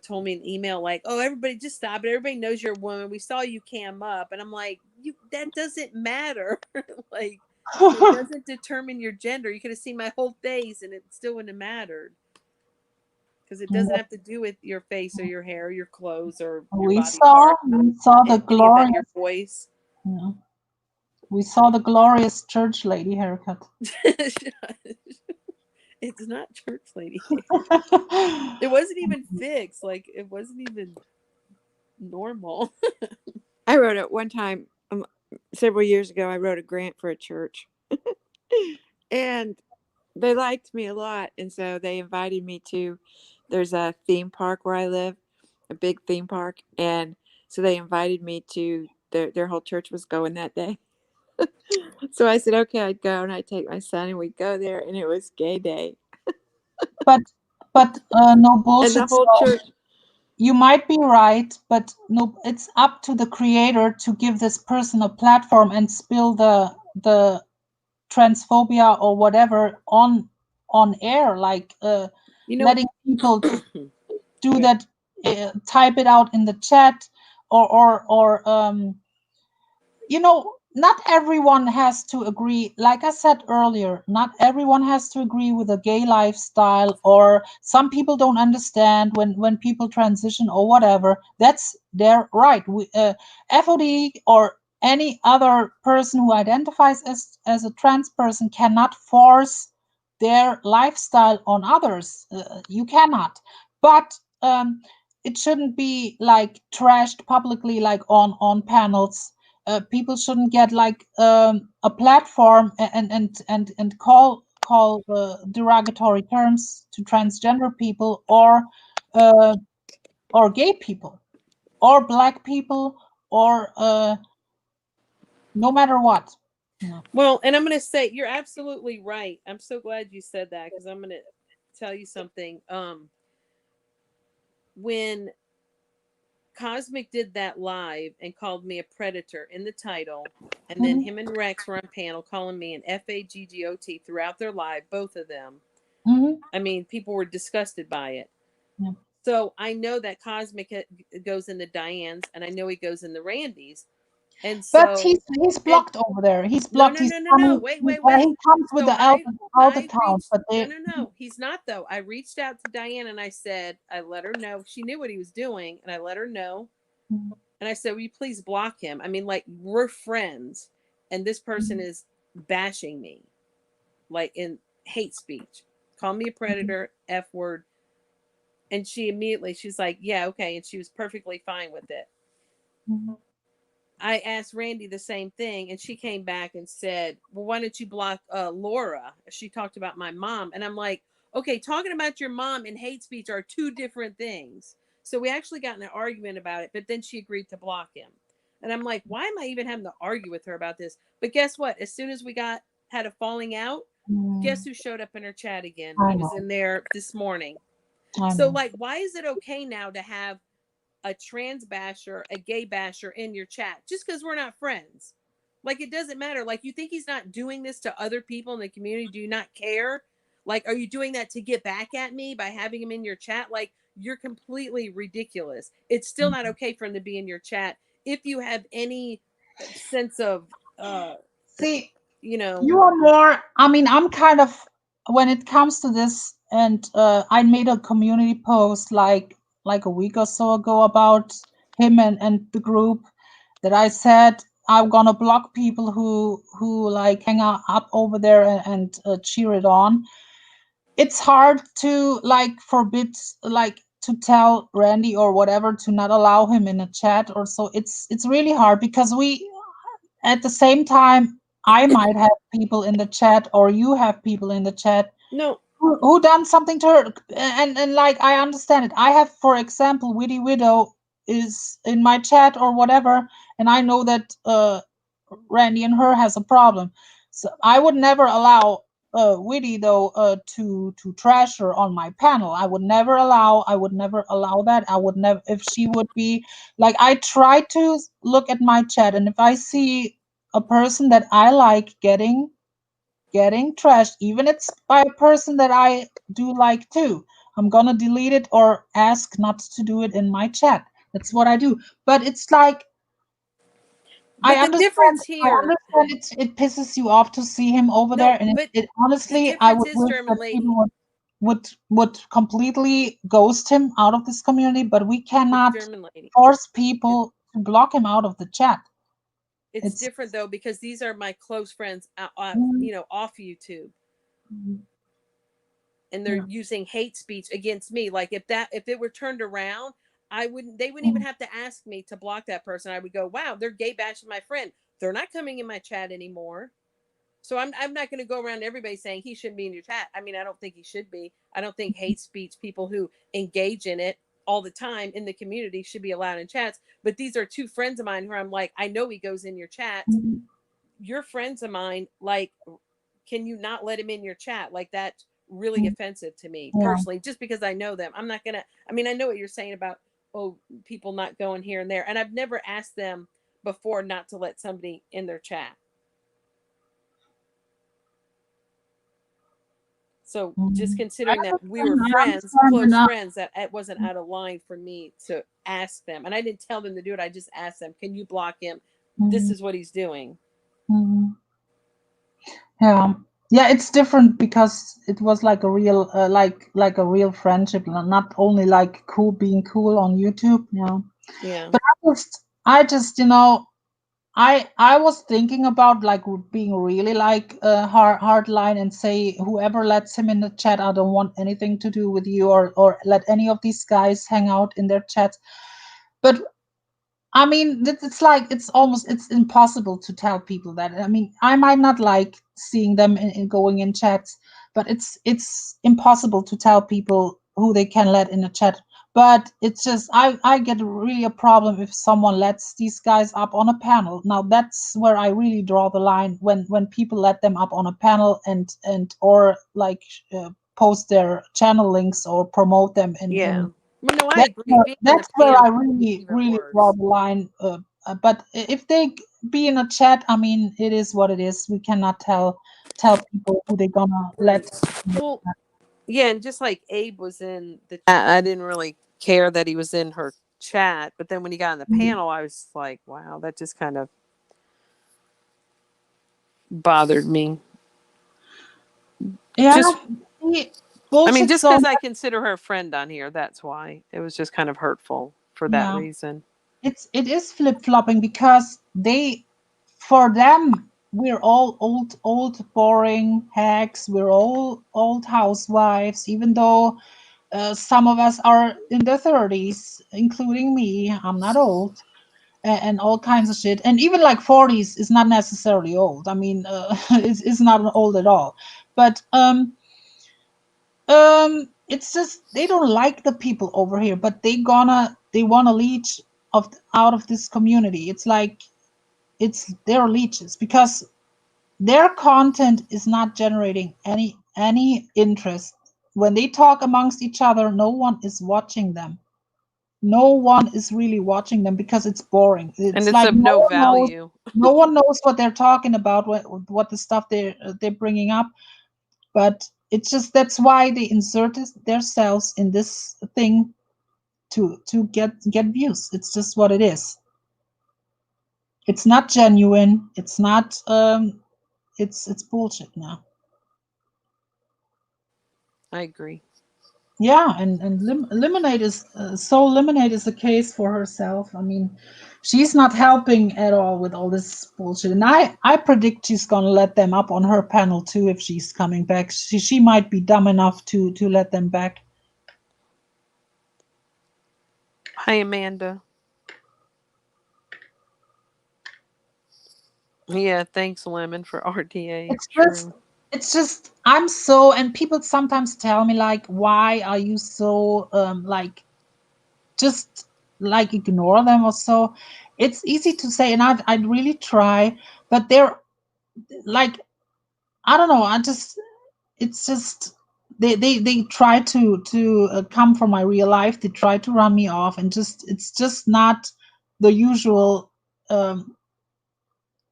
told me an email like, "Oh, everybody just stop it. Everybody knows you're a woman. We saw you cam up." And I'm like, that doesn't matter. Like it doesn't determine your gender. You could have seen my whole face and it still wouldn't have mattered. Because it doesn't have to do with your face or your hair or your clothes or your body part. We saw the Any of that, glorious. your voice. Yeah. We saw the glorious church lady haircut. It's not church lady. It wasn't even fixed. Like it wasn't even normal. I wrote it one time several years ago. I wrote a grant for a church, and they liked me a lot, and so they invited me to. There's a theme park where I live, a big theme park, and so they invited me to. Their whole church was going that day. So I said, okay, I'd go, and I'd take my son, and we'd go there, and it was gay day. But but no And bullshit. the whole So church. you might be right, but no, it's up to the creator to give this person a platform and spill the transphobia or whatever on air, like You know, letting people do that, type it out in the chat, or you know, not everyone has to agree. Like I said earlier, not everyone has to agree with a gay lifestyle, or some people don't understand when people transition or whatever. That's their right. FOD or any other person who identifies as a trans person cannot force their lifestyle on others. You cannot. But it shouldn't be like trashed publicly, like on panels. People shouldn't get like a platform and call derogatory terms to transgender people or gay people or black people or no matter what. No. well, and I'm going to say you're absolutely right. I'm so glad you said that because I'm going to tell you something. When Cosmic did that live and called me a predator in the title, and then him and Rex were on panel calling me an FAGGOT throughout their live, both of them. Mm-hmm. I mean, people were disgusted by it. Yeah. So I know that Cosmic goes into Diane's, and I know he goes in the Randy's. And But so he's blocked over there. He's no, blocked. no, He's no, no, no. coming. Wait. He comes with So the out of town, reached. but they. No. He's not though. I reached out to Diane and I said, I let her know. She knew what he was doing, and I let her know. Mhm. And I said, will you please block him? I mean, like, we're friends, and this person is bashing me, like in hate speech. Call me a predator, F word. And she's like, yeah, okay. And she was perfectly fine with it. Mhm. I asked Randy the same thing, and she came back and said, well, why don't you block Laura? She talked about my mom. And I'm like, okay, talking about your mom and hate speech are two different things. So we actually got in an argument about it, but then she agreed to block him. And I'm like, why am I even having to argue with her about this? But guess what? As soon as we had a falling out, guess who showed up in her chat again? I He was know. in there this morning. I So, know. like, why is it okay now to have a trans basher, a gay basher in your chat just because we're not friends? Like, it doesn't matter. Like, you think he's not doing this to other people in the community? Do you not care? Like, are you doing that to get back at me by having him in your chat? Like, you're completely ridiculous. It's still not okay for him to be in your chat if you have any sense of, See, you know. you are more. I mean, I'm kind of when it comes to this, and I made a community post like a week or so ago about him and the group that I said I'm gonna block people who like hang up over there and cheer it on. It's hard to like forbid, like to tell Randy or whatever to not allow him in a chat or so. It's really hard because we at the same time I might have people in the chat or you have people in the chat No, who done something to her, and like I understand it. I have, for example, Witty Widow is in my chat or whatever, and I know that Randy and her has a problem, so I would never allow Witty though to trash her on my panel. I would never allow that. I would never, if she would be like, I try to look at my chat, and if I see a person that I like getting trashed, even it's by a person that I do like too, I'm gonna delete it or ask not to do it in my chat. That's what I do. But it's like but the difference I here, understand it pisses you off to see him over there, no, and but it the honestly I difference would is, wish German that lady, people would completely ghost him out of this community, but we cannot German lady. force people to block him out of the chat. It's It's different though because these are my close friends, mm, you know, off YouTube, mm, and they're yeah, using hate speech against me. Like if it were turned around, they wouldn't even mm, have to ask me to block that person. I would go, wow, they're gay bashing my friend. They're not coming in my chat anymore. So I'm not going to go around everybody saying he shouldn't be in your chat. I mean, I don't think he should be. I don't think hate speech, people who engage in it all the time in the community, should be allowed in chats. But these are two friends of mine who I'm like, I know he goes in your chat. mm, You're friends of mine. Like, can you not let him in your chat? Like, that's really offensive to me Yeah. personally, just because I know them. I'm not gonna. I mean, I know what you're saying about people not going here and there, and I've never asked them before not to let somebody in their chat. So just considering that we were friends, close friends, that it wasn't out of line for me to ask them. And I didn't tell them to do it. I just asked them, can you block him? This is what he's doing. Yeah. Yeah, it's different because it was like a real like a real friendship, not only like being cool on YouTube. Yeah. But I just I was thinking about like being really like hard line and say whoever lets him in the chat, I don't want anything to do with you, or let any of these guys hang out in their chats. But I mean, it's impossible to tell people that. I mean, I might not like seeing them in going in chats, but it's impossible to tell people who they can let in a chat. But it's just I get really a problem if someone lets these guys up on a panel. Now that's where I really draw the line, when people let them up on a panel and or like post their channel links or promote them in. Well, no, I agree. Being on That's the where I panel is really even really worse. draw the line. But if they be in a chat, I mean, it is what it is. We cannot tell people who they're gonna let. Well, yeah, and just like Abe was in the chat, I didn't really care that he was in her chat, but then when he got on the panel, I was like, wow, that just kind of bothered me. Yeah, Just, I mean, just so because I consider her a friend on here, that's why. It was just kind of hurtful for that yeah, reason. it is flip-flopping because for them, we're all old boring hacks. We're all old housewives, even though some of us are in their 30s, including me. I'm not old. And all kinds of shit. And even like 40s is not necessarily old. I mean, it's not old at all. But it's just they don't like the people over here, but they want to leech out of this community. It's like it's their leeches because their content is not generating any interest. When they talk amongst each other, no one is watching them. No one is really watching them because it's boring. And It's it's like of no value. no one knows what they're talking about, what the stuff they're bringing up. But it's just that's why they inserted themselves in this thing to get views. It's just what it is. It's not genuine. It's not. It's bullshit now. I agree. Yeah, and Lemonade is Lemonade is a case for herself. I mean, she's not helping at all with all this bullshit, and I predict she's gonna let them up on her panel too if she's coming back. She might be dumb enough to let them back. Hi, Amanda. Yeah, thanks, Lemon, for RTA. It's just I'm so, and people sometimes tell me like, why are you so like just like ignore them or so. It's easy to say, and I'd really try, but they're like, I don't know. It's just they try to come from my real life. They try to run me off, and it's just not the usual. Um,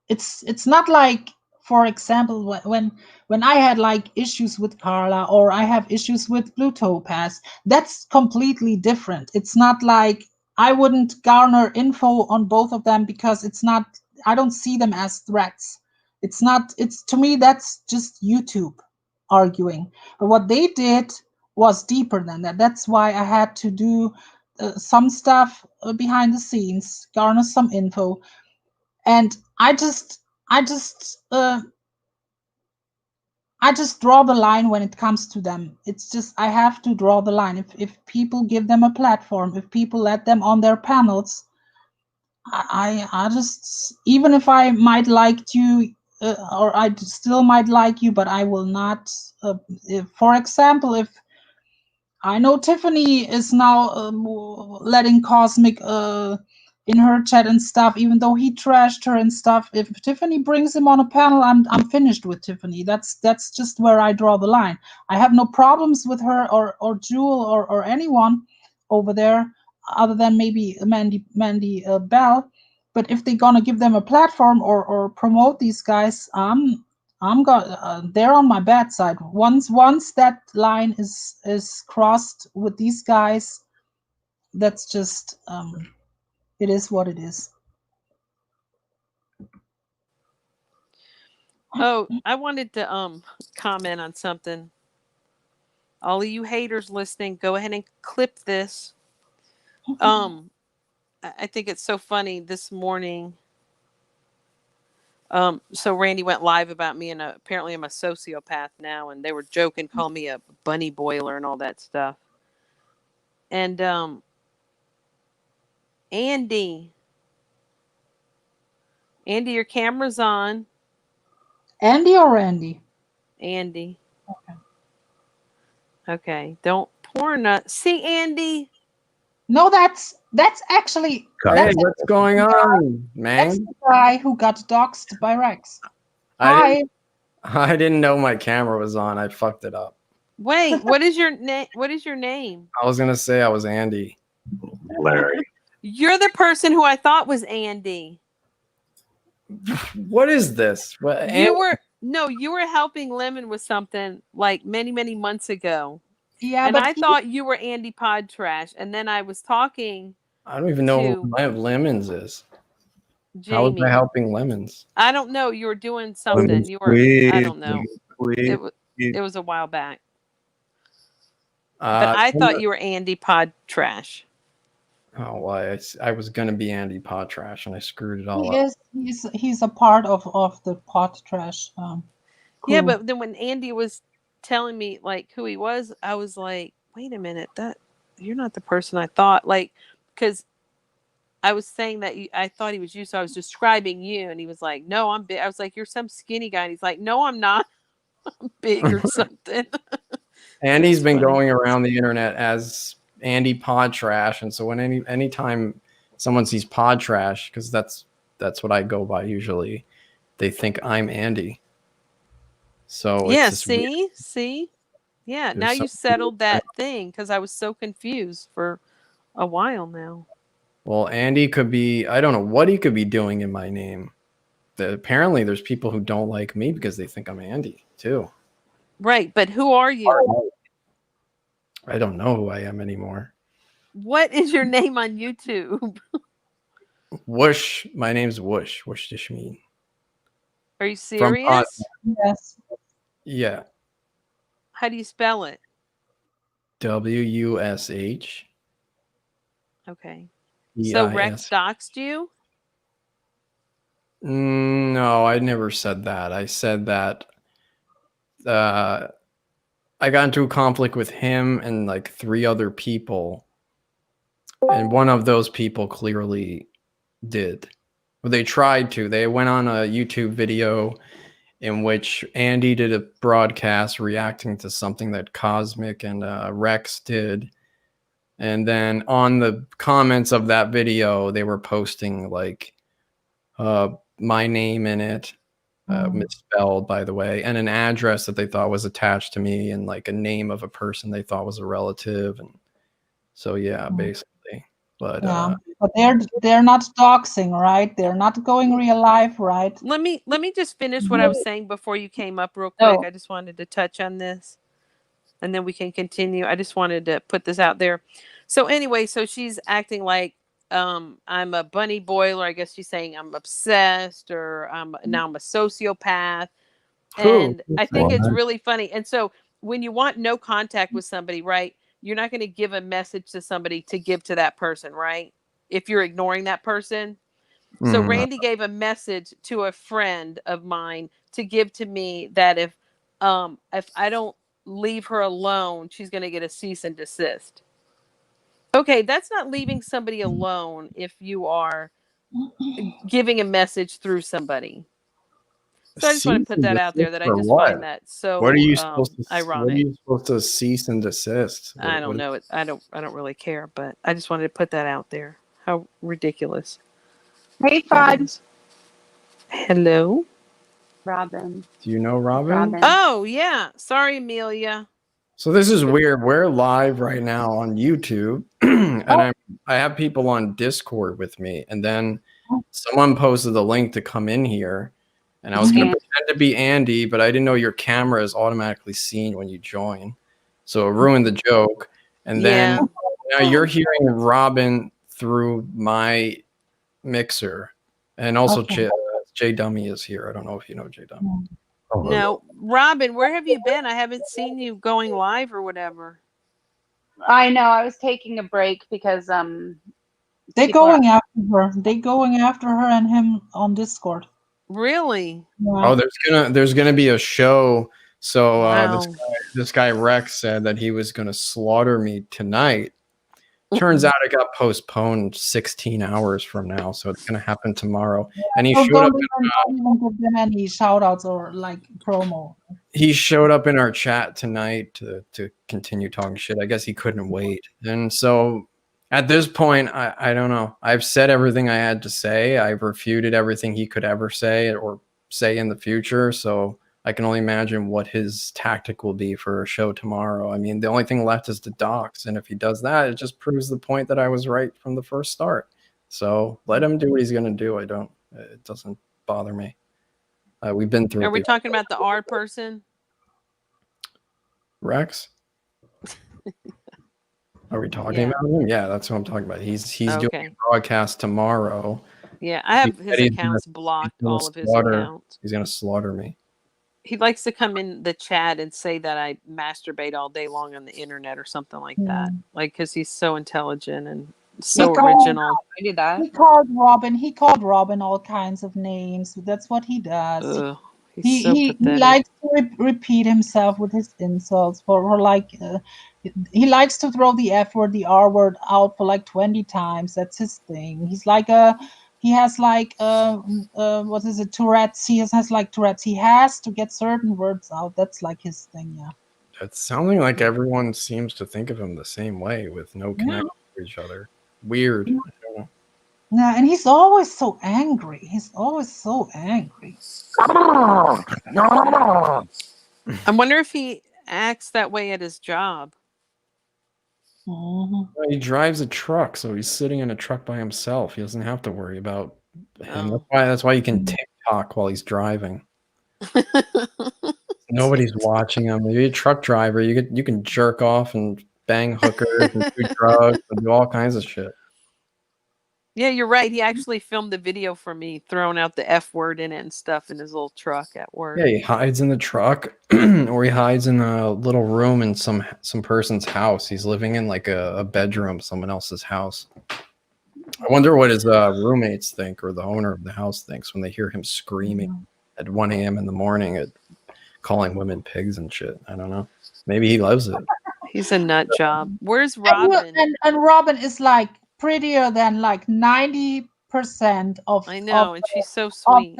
it's not like, for example, when I had like issues with Carla, or I have issues with Blue Topaz. That's completely different. It's not like I wouldn't garner info on both of them because it's not. I don't see them as threats. It's not. It's to me that's just YouTube arguing. But what they did was deeper than that. That's why I had to do some stuff behind the scenes, garner some info, and I I just draw the line when it comes to them. It's just I have to draw the line. If people give them a platform, if people let them on their panels, I just, even if I might like you, or I still might like you, but I will not. If, for example, if I know Tiffany is now letting Cosmic in her chat and stuff, even though he trashed her and stuff. If Tiffany brings him on a panel, I'm finished with Tiffany. That's just where I draw the line. I have no problems with her or Jewel or anyone over there, other than maybe Mandy Bell. But if they're gonna give them a platform or promote these guys, they're on my bad side. Once that line is crossed with these guys, that's just it is what it is. Oh, I wanted to comment on something. All of you haters listening, go ahead and clip this. I think it's so funny this morning. So Randy went live about me, and apparently I'm a sociopath now, and they were joking, calling me a bunny boiler and all that stuff. And Andy, your camera's on. Andy or Randy? Andy. Okay. Don't porn. See, Andy. No, that's actually Hey, what's going on, man? that's the guy who got doxxed by Rex. I Hi. didn't know my camera was on. I fucked it up. Wait, what is your name? What is your name? I was gonna say I was Andy. Larry. You're the person who I thought was Andy. What is this? What, You were helping Lemon with something like many months ago. Yeah, And but I thought you were Andy Pod Trash. And then I was talking I don't even know to who Lemons is. Jamie. How was I helping Lemons? I don't know. You were doing something. You were. I don't know. It was a while back. But I thought you were Andy Pod Trash. Oh, why? I was gonna be Andy Pod Trash, and I screwed it all up. He's a part of the Pod Trash. Yeah, crew. but then when Andy was telling me like who he was, I was like, wait a minute, that you're not the person I thought. Like, because I was saying that I thought he was you, so I was describing you, and he was like, no, I'm big. I was like, you're some skinny guy, and he's like, no, I'm not. I'm big or something. Andy's been going around the internet as Andy Pod Trash, and so when anytime someone sees Pod Trash, because that's what I go by usually, they think I'm Andy. So yeah, it's see, yeah. Now you settled that thing because I was so confused for a while now. Well, Andy could be, I don't know what he could be doing in my name. Apparently there's people who don't like me because they think I'm Andy too. Right, but who are you? I don't know who I am anymore. What is your name on YouTube? Whoosh. My name's Whoosh. Whoosh Dishmeen. Are you serious? Yes. Yeah. How do you spell it? WUSH. Okay. So EIS. Rex doxed you? No, I never said that. I said that I got into a conflict with him and like 3 other people. And one of those people clearly did. Well, they tried to. They went on a YouTube video in which Andy did a broadcast reacting to something that Cosmic and Rex did. And then on the comments of that video, they were posting like my name in it, misspelled, by the way, and an address that they thought was attached to me, and like a name of a person they thought was a relative. And so, yeah, basically. But yeah, but they're not doxing, right? They're not going real life, right? Let me just finish what I was saying before you came up real quick. I just wanted to touch on this, and then we can continue. I just wanted to put this out there. So anyway, so she's acting like I'm a bunny boiler. I guess she's saying I'm obsessed, or now I'm a sociopath. And I think it's really funny. And so when you want no contact with somebody, right, you're not going to give a message to somebody to give to that person, right? If you're ignoring that person. So Randy gave a message to a friend of mine to give to me that if I don't leave her alone, she's going to get a cease and desist. Okay, that's not leaving somebody alone if you are giving a message through somebody. So I just want to put that out there, that I just find that so what are you supposed to ironic. What are you supposed to cease and desist? I don't know. I don't really care, but I just wanted to put that out there. How ridiculous. Hey, that Fod. is. Hello. Robin. Do you know Robin? Robin. Oh yeah. Sorry, Amelia. So this is weird. We're live right now on YouTube, and I have people on Discord with me, and then someone posted the link to come in here, and I was going to pretend to be Andy, but I didn't know your camera is automatically seen when you join, so it ruined the joke. And then now you're hearing Robin through my mixer, and also J Dummy is here. I don't know if you know J Dummy. Oh, No, Robin, where have you been? I haven't seen you going live or whatever. I know. I was taking a break because They're people going after her. They're going after her and him on Discord. Really? Oh, there's gonna be a show. So Wow. this guy Rex said that he was gonna slaughter me tonight. Turns out it got postponed 16 hours from now, so it's gonna happen tomorrow. And he So showed up. don't even give them any shout outs or like promo. He showed up in our chat tonight to continue talking shit. I guess he couldn't wait. And so at this point, I don't know. I've said everything I had to say. I've refuted everything he could ever say or say in the future. So I can only imagine what his tactic will be for a show tomorrow. I mean, the only thing left is the docs. And if he does that, it just proves the point that I was right from the first start. So let him do what he's going to do. It doesn't bother me. We've been through. Are we talking about the R person? Rex? Are we talking about him? Yeah, that's what I'm talking about. He's doing a broadcast tomorrow. Yeah, I have his accounts blocked, all of his accounts. He's gonna slaughter me. He likes to come in the chat and say that I masturbate all day long on the internet or something like that. Like, because he's so intelligent and so original. I did that. He called Robin all kinds of names. That's what he does. Ugh, he likes to repeat himself with his insults for like he likes to throw the F word, the R word out for like 20 times. That's his thing. He has like what is it, Tourette's. He has like Tourette's. He has to get certain words out. That's like his thing. Yeah. It's sounding like everyone seems to think of him the same way with no connection to each other. Weird. Yeah, and he's always so angry. He's always so angry. I wonder if he acts that way at his job. Mm-hmm. He drives a truck, so he's sitting in a truck by himself. He doesn't have to worry about him. That's why you can TikTok while he's driving. Nobody's watching him. You're a truck driver. You can jerk off and bang hookers and do drugs and do all kinds of shit. Yeah, you're right. He actually filmed the video for me, throwing out the F word in it and stuff in his little truck at work. Yeah, he hides in the truck, or he hides in a little room in some person's house. He's living in like a bedroom, someone else's house. I wonder what his roommates think, or the owner of the house thinks, when they hear him screaming at 1 a.m. in the morning at calling women pigs and shit. I don't know. Maybe he loves it. He's a nut job. Where's Robin? And Robin is like prettier than like 90% of I know, and she's so sweet.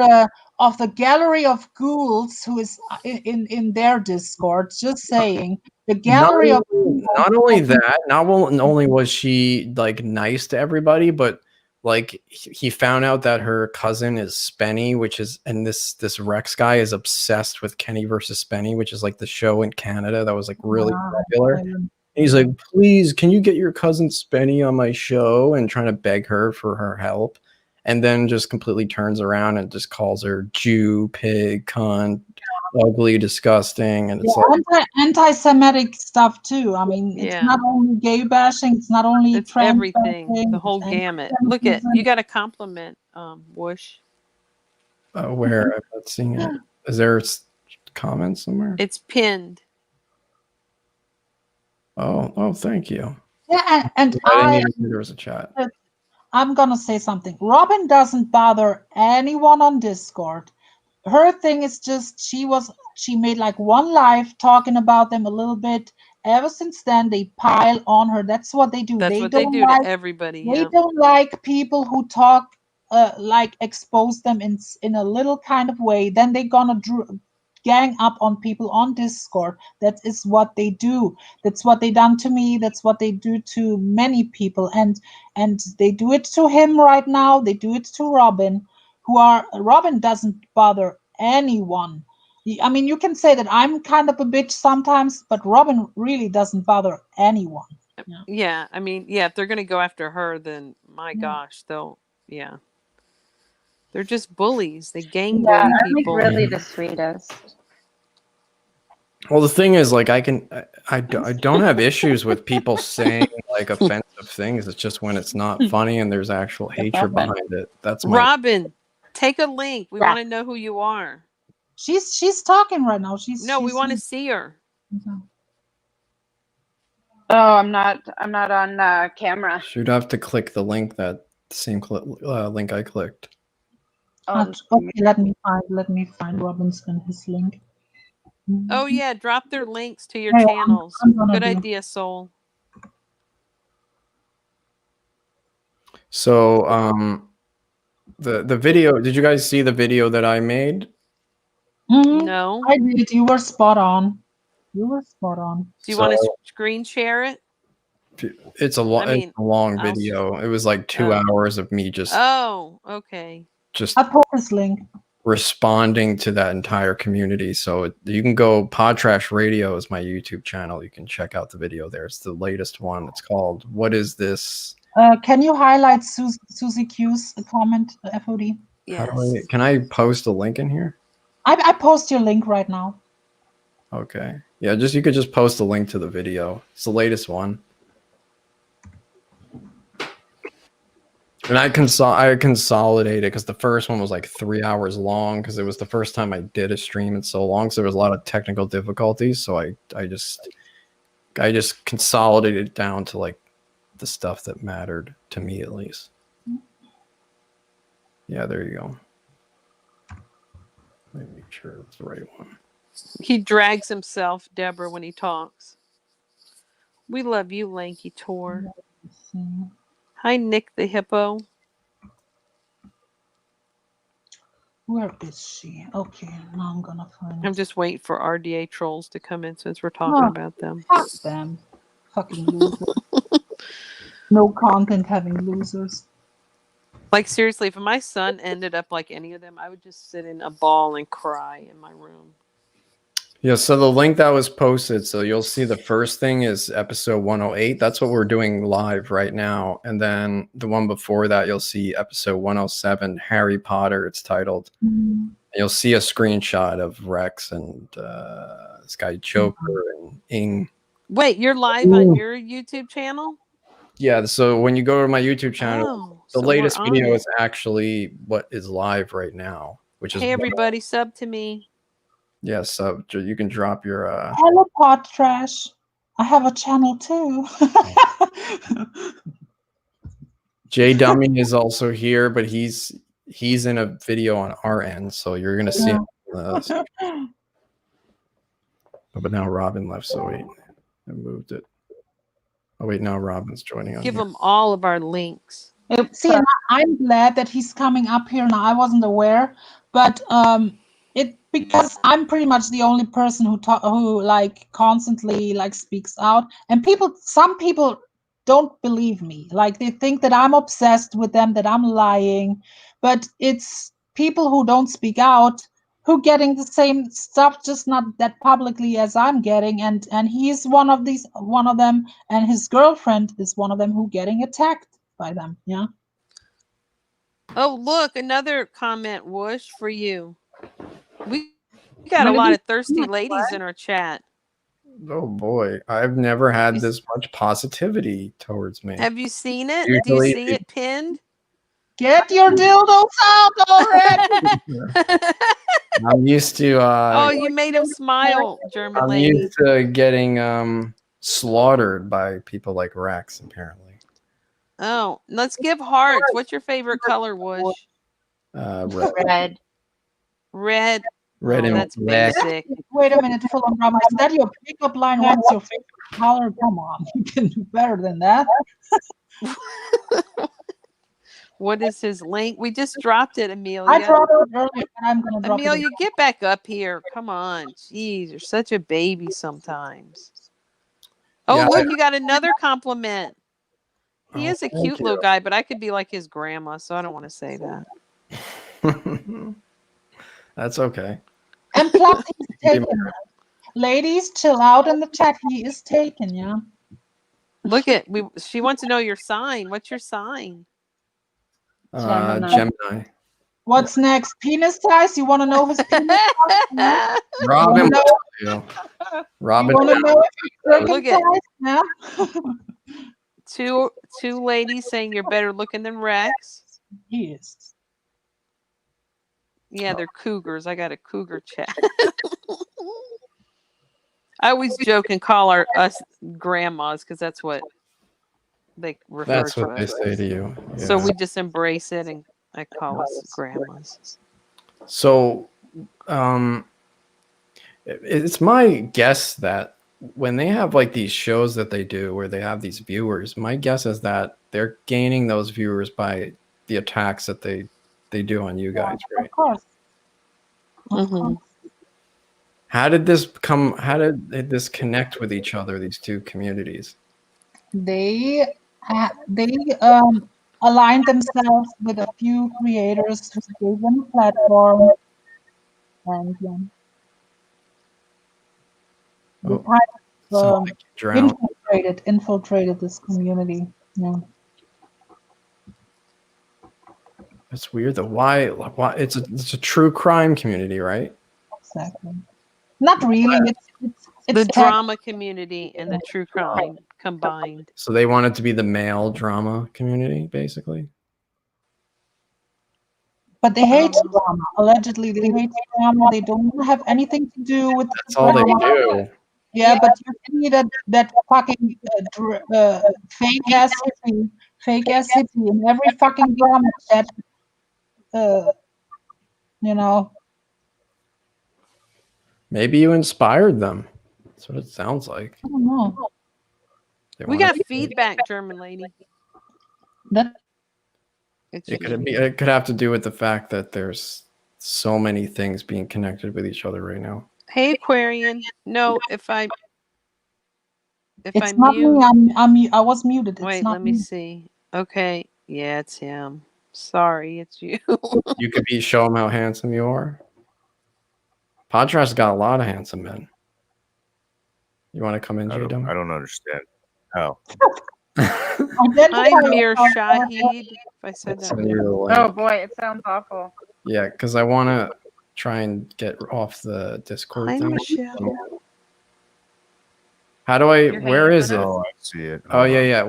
Of the gallery of ghouls who is in their Discord. Just saying, the gallery of not only that, not only was she like nice to everybody, but like he found out that her cousin is Spenny, which is, and this Rex guy is obsessed with Kenny versus Spenny, which is like the show in Canada that was like really popular. And he's like, please, can you get your cousin Spenny on my show? And trying to beg her for her help. And then just completely turns around and just calls her Jew, pig, cunt, ugly, disgusting. And it's like anti-Semitic stuff too. I mean, it's not only gay bashing, it's not only everything, bashing, the whole gamut. Look at, you got a compliment, Whoosh. Where? I'm not seeing it. Is there comments somewhere? It's pinned. Oh, thank you. Yeah, and there was a chat. I'm gonna say something. Robin doesn't bother anyone on Discord. Her thing is just she made like one live talking about them a little bit. Ever since then, they pile on her. That's what they do. That's what they do to everybody. They don't like people who talk like expose them in a little kind of way. Then they're gonna gang up on people on Discord. That is what they do. That's what they done to me. That's what they do to many people. And they do it to him right now. They do it to Robin, Robin doesn't bother anyone. I mean, you can say that I'm kind of a bitch sometimes, but Robin really doesn't bother anyone. Yeah, I mean, yeah, if they're gonna go after her, then my Yeah. gosh, yeah. They're just bullies. They gang Yeah, bully I'm like people. really the sweetest. Well, the thing is, like, I don't have issues with people saying like offensive things. It's just when it's not funny and there's actual hatred behind it. That's my Robin, take a link. We Yeah. want to know who you are. She's talking right now. No, we want to see her. Oh, I'm not on camera. You'd have to click the link link I clicked. Okay, let me find Robin's and his link. Oh yeah, drop their links to your Yeah, channels. I'm gonna Good do. idea, Soul. So the video, did you guys see the video that I made? Mhm. No. I did. You were spot on. You were spot on. Do you want to screen share it? It's a long I'll- video. It was like 2 hours of me just Oh, okay. just I'll put this link. responding to that entire community. So you can go Pod Trash Radio is my YouTube channel. You can check out the video there. It's the latest one. It's called "What Is This?" Can you highlight Susie Q's comment, FOD? Yes. Can I post a link in here? I post your link right now. Okay. Yeah, you could just post a link to the video. It's the latest one. And I consolidated because the first one was like 3 hours long because it was the first time I did a stream in so long. So there was a lot of technical difficulties. So I just consolidated it down to like the stuff that mattered to me at least. Yeah, there you go. Let me make sure it's the right one. He drags himself, Deborah, when he talks. We love you, Lanky Tor. Hi, Nick the Hippo. Where is she? Okay, now I'm gonna find. I'm just waiting for RDA trolls to come in since we're talking about them. Fuck them. Fucking losers. No content having losers. Like, seriously, if my son ended up like any of them, I would just sit in a ball and cry in my room. Yeah, so the link that was posted, so you'll see the first thing is episode 108. That's what we're doing live right now. And then the one before that, you'll see episode 107, Harry Potter, it's titled. You'll see a screenshot of Rex and this guy Joker and Ing. Wait, you're live on your YouTube channel? Yeah, so when you go to my YouTube channel, the so latest we're on video it. is actually what is live right now, which is Hey, everybody, sub to me. yeah, so you can drop your Hello, Pod Trash. I have a channel too. Jay Dummy is also here, but he's in a video on our end, so you're gonna see him. But now Robin left, so wait, I moved it. Oh wait, now Robin's joining on. Give here. them all of our links. See, and I'm glad that he's coming up here now. I wasn't aware, but because I'm pretty much the only person who like constantly like speaks out, and some people don't believe me. Like they think that I'm obsessed with them, that I'm lying, but it's people who don't speak out who getting the same stuff, just not that publicly as I'm getting, and he's one of them, and his girlfriend is one of them who getting attacked by them. Yeah. Oh, look, another comment, Whoosh, for you. We got a lot of thirsty ladies in our chat. Oh boy, I've never had this much positivity towards me. Have you seen it? Usually Do you see it pinned? Get your dildos out already! I'm used to. Oh, you made him smile, German I'm lady. used to getting slaughtered by people like Rex, apparently. Oh, let's give hearts. What's your favorite color, Whoosh? Red. Red. Red and that's black. basic. Wait a minute, full on drama. Is that your pickup line? What's your favorite color? Come on, you can do better than that. What is his link? We just dropped it, Amelia. I dropped it earlier, and I'm gonna drop it. Amelia, get back up here. Come on. Jeez, you're such a baby sometimes. Oh, Yeah, look, you got another compliment. He Oh, is a thank cute little guy, but I could be like his grandma, so I don't want to say that. That's okay. And plus, he's Be taken. Ladies, chill out in the chat. He is taken, yeah. Look at she wants to know your sign. What's your sign? Gemini. What's next? Penis size? You want to know his penis size? Robin, know- will tell you. Robin, You want to know his Look at- size? Yeah. two ladies saying you're better looking than Rex. He is. Yeah, they're cougars. I got a cougar chat. I always joke and call us grandmas because that's what they refer that's to what they us. say to you. So Yeah. we just embrace it, and I call us grandmas. So, it's my guess that when they have like these shows that they do where they have these viewers, my guess is that they're gaining those viewers by the attacks that they do on you guys, right? Of course. Mhm. How did this come? How did this connect with each other? These two communities. They aligned themselves with a few creators who gave them a platform, and they Oh, kind of sound like you drowned. infiltrated this community. Yeah. It's weird though. Why? It's a true crime community, right? Exactly. Not really. It's The drama community and the true crime combined. So they want it to be the male drama community, basically. But they hate drama. Allegedly, they hate drama. They don't have anything to do with That's all they drama. do. Yeah, but you see that fucking fake ass hippie in every fucking drama chat. You know. Maybe you inspired them. That's what it sounds like. I don't know. They We wanna- got feedback, German lady. That It could have to do with the fact that there's so many things being connected with each other right now. Hey, Aquarian. No, if I it's not me. I was muted. It's Wait, not let me see. Okay. Yeah, it's him. Sorry, it's you. You could show them how handsome you are. Padras got a lot of handsome men. You want to come in, I Jadam? don't understand how. I'm Mir Shahid. If I said that. Send you the link. Oh boy, it sounds awful. Yeah, because I want to try and get off the Discord Hi, thing. Michelle. How do I? Your Where hand is it? Oh, I see it. Oh yeah.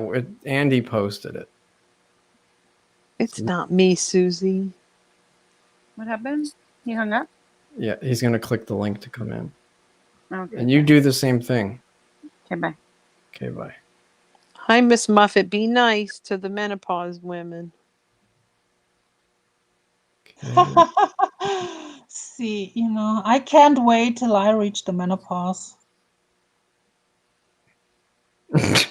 Andy posted it. It's not me, Susie. What happened? You hung up? Yeah, he's gonna click the link to come in, Okay. and you do the same thing. Okay, bye. Okay, bye. Hi, Miss Muffet. Be nice to the menopause women. Okay. See, I can't wait till I reach the menopause. Because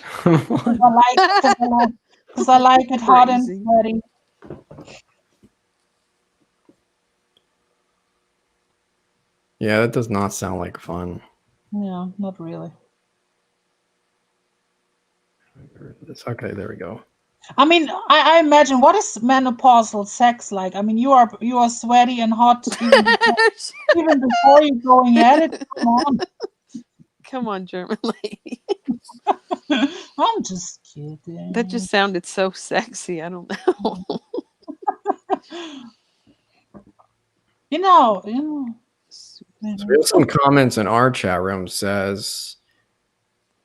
I like it hot and Crazy. sweaty. Yeah, that does not sound like fun. Yeah, not really. It's okay. There we go. I mean, I imagine, what is menopausal sex like? I mean, you are sweaty and hot even before you're going at it. Come on. Come on, German lady. I'm just kidding. That just sounded so sexy. I don't know. you know. So we have some comments in our chat room. Says,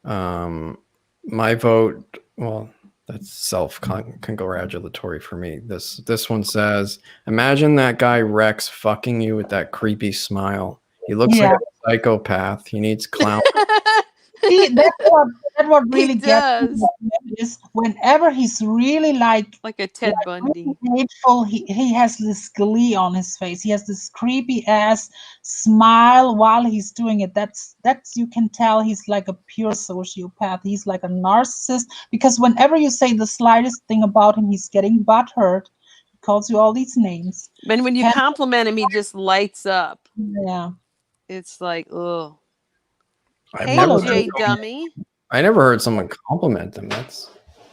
my vote. Well, that's self-congratulatory for me. This one says, imagine that guy Rex fucking you with that creepy smile. He looks like a psychopath. He needs clown. See, that's what really He gets me is whenever he's really like a Ted Bundy. hateful, he has this glee on his face. He has this creepy ass smile while he's doing it. That's you can tell he's like a pure sociopath. He's like a narcissist, because whenever you say the slightest thing about him, he's getting butthurt. calls you all these names. And when you And- compliment him, he just lights up. Yeah. It's like, ugh. I've Hey, never Hello, heard Jay someone, Dummy. I never heard someone compliment them. I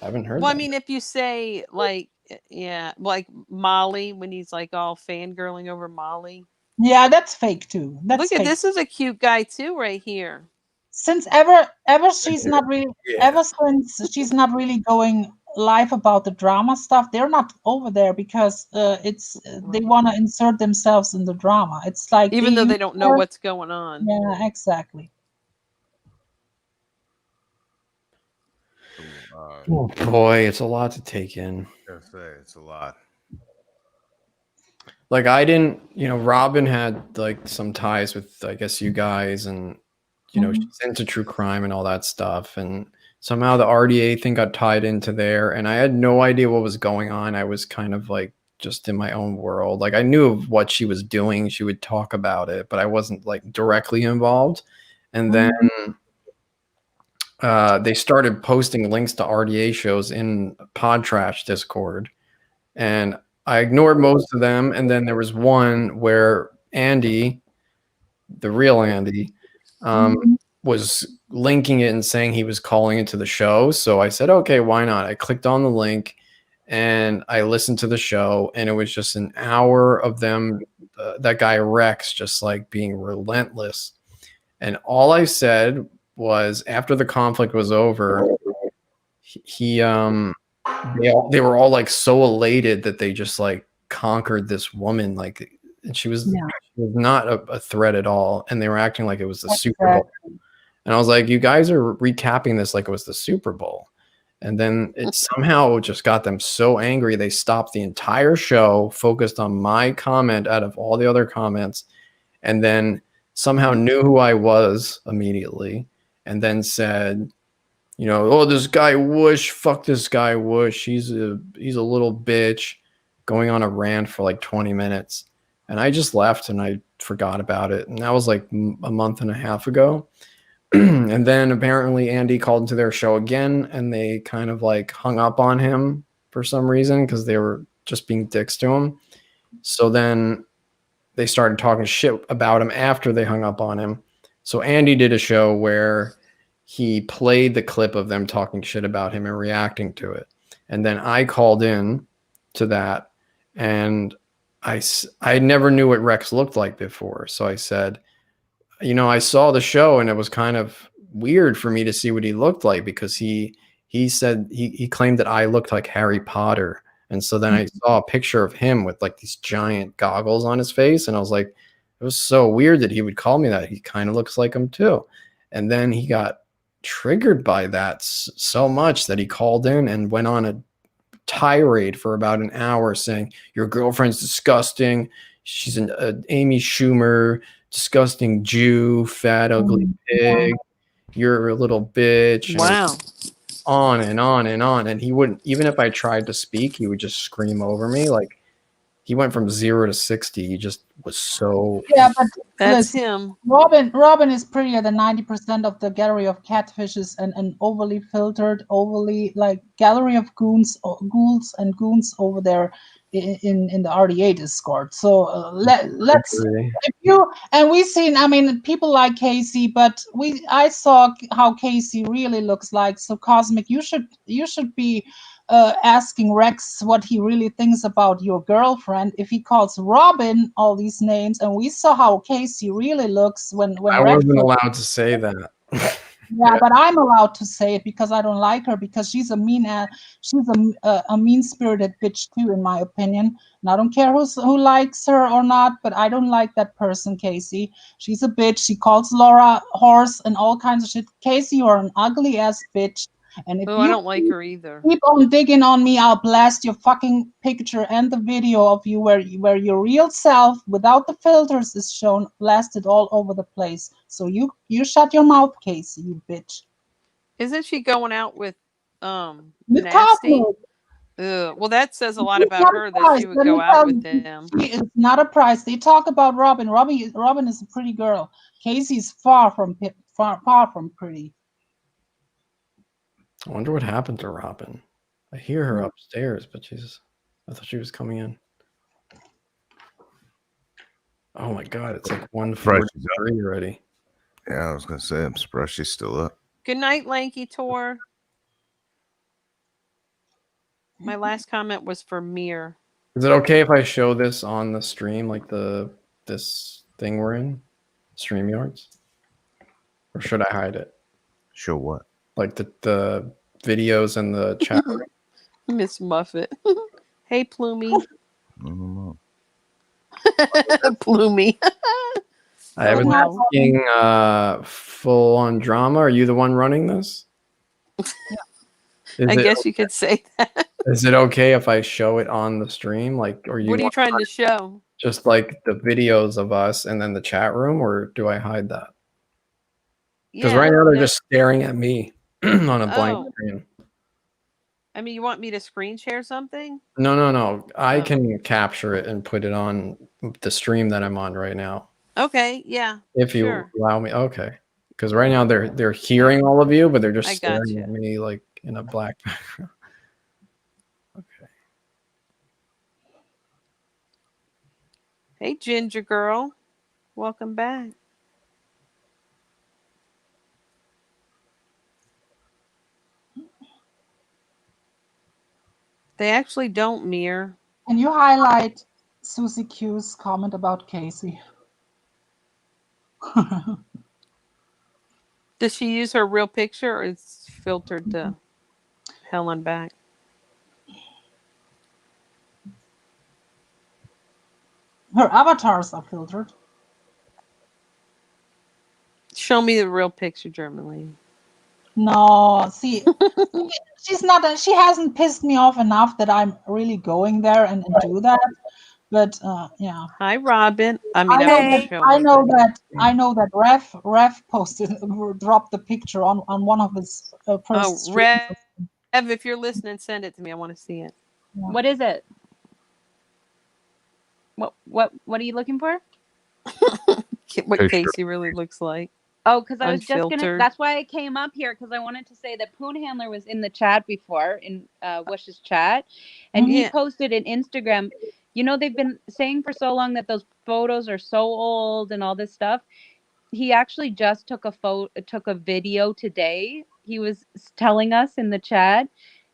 haven't heard Well, I that. mean, if you say like, yeah, like Molly when he's like all fangirling over Molly. Yeah, that's fake too. That's Look at fake. this is a cute guy too, right here. Since ever she's not really Yeah. ever since she's not really going live about the drama stuff, they're not over there because it's they Right. want to insert themselves in the drama. It's like Even though they use don't know her- what's going on. Yeah, exactly. Oh boy, it's a lot to take in. Gotta say, it's a lot. Like I didn't, Robin had like some ties with, I guess, you guys, and she's into true crime and all that stuff, and somehow the RDA thing got tied into there, and I had no idea what was going on. I was kind of like just in my own world. Like I knew of what she was doing. She would talk about it, but I wasn't like directly involved. And then they started posting links to RDA shows in Pod Trash Discord, and I ignored most of them. And then there was one where Andy, the real Andy, was linking it and saying he was calling into the show. So I said, okay, why not? I clicked on the link and I listened to the show, and it was just an hour of them, that guy Rex, just like being relentless. And all I said was, after the conflict was over, they were all like so elated that they just like conquered this woman, like, and she was not a threat at all, and they were acting like it was the Super Bowl. And I was like, you guys are recapping this like it was the Super Bowl. And then it somehow just got them so angry they stopped the entire show, focused on my comment out of all the other comments, and then somehow knew who I was immediately, and then said, oh, this guy Whoosh, fuck this guy Whoosh, he's a little bitch, going on a rant for like 20 minutes. And I just left and I forgot about it. And that was like a month and a half ago. And then apparently Andy called into their show again, and they kind of like hung up on him for some reason because they were just being dicks to him. So then they started talking shit about him after they hung up on him. So Andy did a show where he played the clip of them talking shit about him and reacting to it. And then I called in to that, and I never knew what Rex looked like before. So I said, I saw the show and it was kind of weird for me to see what he looked like, because he said he claimed that I looked like Harry Potter. And so then I saw a picture of him with like these giant goggles on his face, and I was like, it was so weird that he would call me that. He kind of looks like him too. And then he got triggered by that so much that he called in and went on a tirade for about an hour saying, your girlfriend's disgusting, she's an Amy Schumer disgusting Jew, fat ugly pig, you're a little bitch, and Wow. on and on and on. And he wouldn't, even if I tried to speak, he would just scream over me. Like, he went from 0 to 60. He just was so. Yeah, but That's listen, him. Robin is prettier than 90% of the gallery of catfishes and overly filtered, overly like gallery of ghouls and goons over there in the RDA Discord. So let's if you and we've seen. I mean, people like Casey, but I saw how Casey really looks like. So Cosmic, you should be asking Rex what he really thinks about your girlfriend if he calls Robin all these names. And we saw how Casey really looks when I Rex wasn't allowed to say that. yeah, but I'm allowed to say it because I don't like her, because she's a mean spirited bitch too, in my opinion. And I don't care who likes her or not, but I don't like that person, Casey. She's a bitch. She calls Laura horse and all kinds of shit. Casey, you're an ugly ass bitch. And if Oh, I don't like her either. keep on digging on me, I'll blast your fucking picture and the video of you where your real self without the filters is shown, blasted all over the place. So you shut your mouth, Casey, you bitch. Isn't she going out with With Nasty? Cosmo. Well, that says a lot It's about not a her that prize. she would Let go me out tell with you, them. It's not a prize. They talk about Robin. Robin is a pretty girl. Casey's far from pretty. I wonder what happened to Robin. I hear her upstairs, but she's I thought she was coming in. Oh my god, it's like 1:43 already. Yeah, I was gonna say, I'm surprised she's still up. Good night, Lanky Tor. My last comment was for Mir. Is it okay if I show this on the stream, like this thing we're in, StreamYards, or should I hide it? Show what? Like the videos and the chat. Miss Muffet. Hey, Plumie. I don't know. Plumie. I was wow. asking full on drama. Are you the one running this? I guess you could say that. Is it okay if I show it on the stream? Like, or you What are you want trying to show? just like the videos of us and then the chat room, or do I hide that? Because right now they're just staring at me on a blank screen. I mean, you want me to screen share something? No. I Oh. can capture it and put it on the stream that I'm on right now. Okay, yeah. If you Sure. allow me. Okay. Because right now they're hearing all of you, but they're just I staring gotcha. at me like in a black background. Okay. Hey, Ginger Girl. Welcome back. They actually don't mirror. Can you highlight Susie Q's comment about Casey? Does she use her real picture or it's filtered to hell and back? Her avatars are filtered. Show me the real picture, German lady. No, see, she's not. She hasn't pissed me off enough that I'm really going there and do that. But yeah. Hi, Robin. I mean, I know that Ref posted dropped the picture on one of his posts. Rev, if you're listening, send it to me. I want to see it. Yeah. What is it? What are you looking for? What Picture. Casey really looks like. Oh, because I was just gonna. Unfiltered. That's why I came up here, because I wanted to say that Poon Handler was in the chat before, in Wish's chat, and he Yeah. posted an Instagram. You know, they've been saying for so long that those photos are so old and all this stuff. He actually just took a video today. He was telling us in the chat,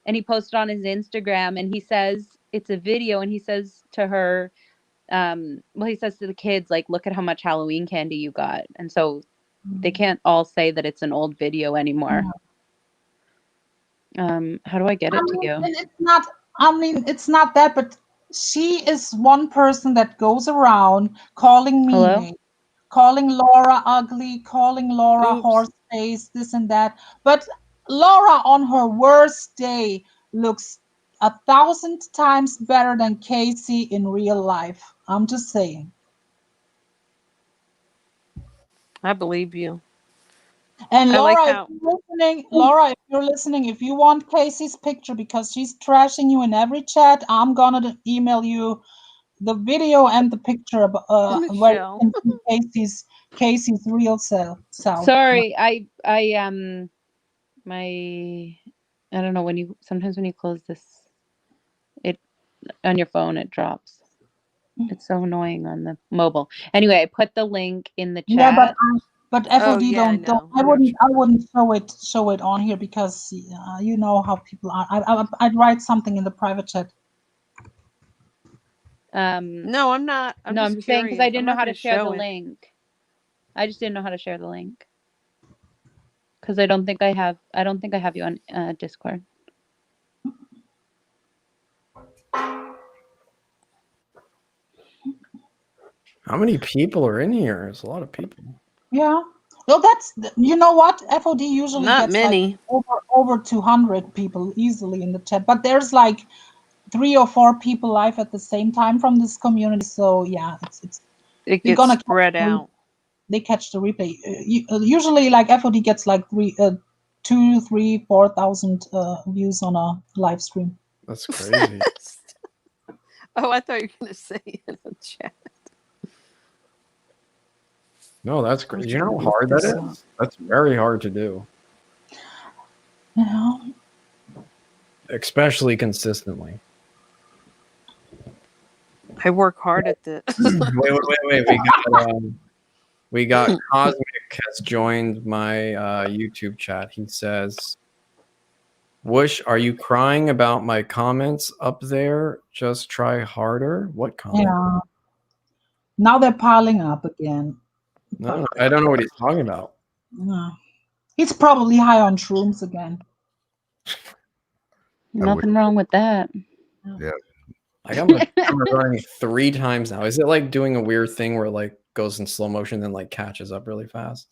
and he posted on his Instagram, and he says it's a video, and he says to her, he says to the kids, like, look at how much Halloween candy you got, and so they can't all say that it's an old video anymore. How do I get it to you? And it's not. I mean, it's not that, but she is one person that goes around calling me, Hello? calling Laura ugly, calling Laura Oops. horse face, this and that. But Laura on her worst day looks 1,000 times better than Casey in real life. I'm just saying. I believe you. And I Laura, like how- if you're listening, if you want Casey's picture because she's trashing you in every chat, I'm gonna email you the video and the picture of where Michelle. you can see Casey's real self. Sorry, I don't know, sometimes when you close this, it on your phone it drops. It's so annoying on the mobile. Anyway, I put the link in the chat. Yeah, but FOD yeah, I don't. know. I wouldn't show it on here because you know how people are. I'd write something in the private chat. No, I'm not. I'm no, just I'm saying because I curious. didn't I'm know not how to gonna share the show it. link. I just didn't know how to share the link because I don't think I have you on Discord. How many people are in here? There's a lot of people. Yeah. Well, that's, you know what, FOD usually Not gets many. like over 200 people easily in the chat, but there's like 3 or 4 people live at the same time from this community. So yeah, It you're gets gonna spread out. they catch the replay. Usually, like FOD gets like 2, 3, 4,000 views on a live stream. That's crazy. Oh, I thought you were gonna say in the chat. No, that's great. You know how hard that is? That's very hard to do, Yeah. especially consistently. I work hard at this. Wait. We got Cosmic has joined my YouTube chat. He says, "Whoosh, are you crying about my comments up there? Just try harder." What comment? Yeah. Now they're piling up again. No, I don't know what he's talking about. Yeah. He's probably high on shrooms again. Nothing wrong with that. I got my camera running 3 times now. Is it like doing a weird thing where it like goes in slow motion and then like catches up really fast?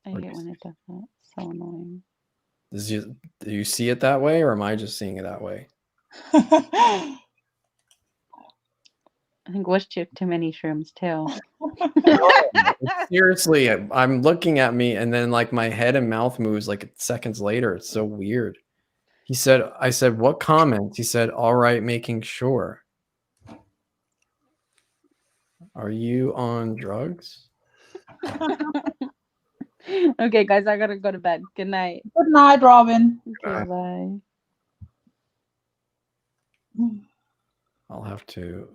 I hate when it does that. So annoying. Do you see it that way, or am I just seeing it that way? I think Wish took too many shrooms too. Seriously, I'm looking at me and then like my head and mouth moves like seconds later. It's so weird. I said, what comments? He said, all right, making sure. Are you on drugs? Okay, guys, I gotta go to bed. Good night. Good night, Robin. Okay, bye. I'll have to.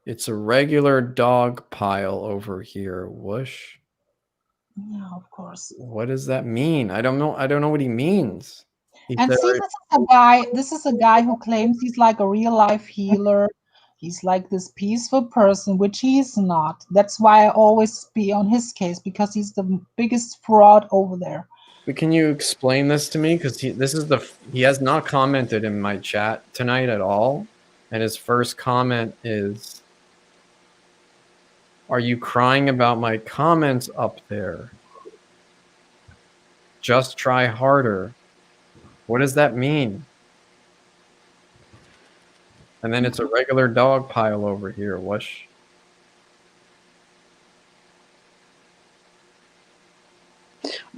It's a regular dog pile over here. Whoosh. Yeah, of course. What does that mean? I don't know. I don't know what he means. He And said, see, this is a guy who claims he's like a real life healer. He's like this peaceful person, which he's not. That's why I always be on his case, because he's the biggest fraud over there. but can you explain this to me? Because he has not commented in my chat tonight at all. And his first comment is, are you crying about my comments up there? Just try harder. What does that mean? And then it's a regular dog pile over here. Whoosh.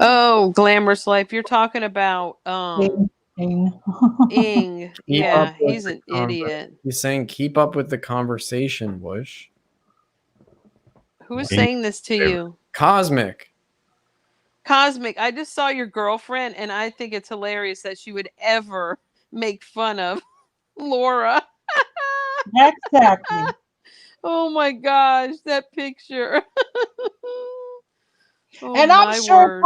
Oh, Glamorous Life. You're talking about Ing. Keep Yeah, up with he's the an idiot. He's saying, keep up with the conversation, Whoosh. Who is saying this to you? Cosmic. Cosmic, I just saw your girlfriend, and I think it's hilarious that she would ever make fun of Laura. Exactly. Oh my gosh, that picture. Oh, And I'm my sure, word.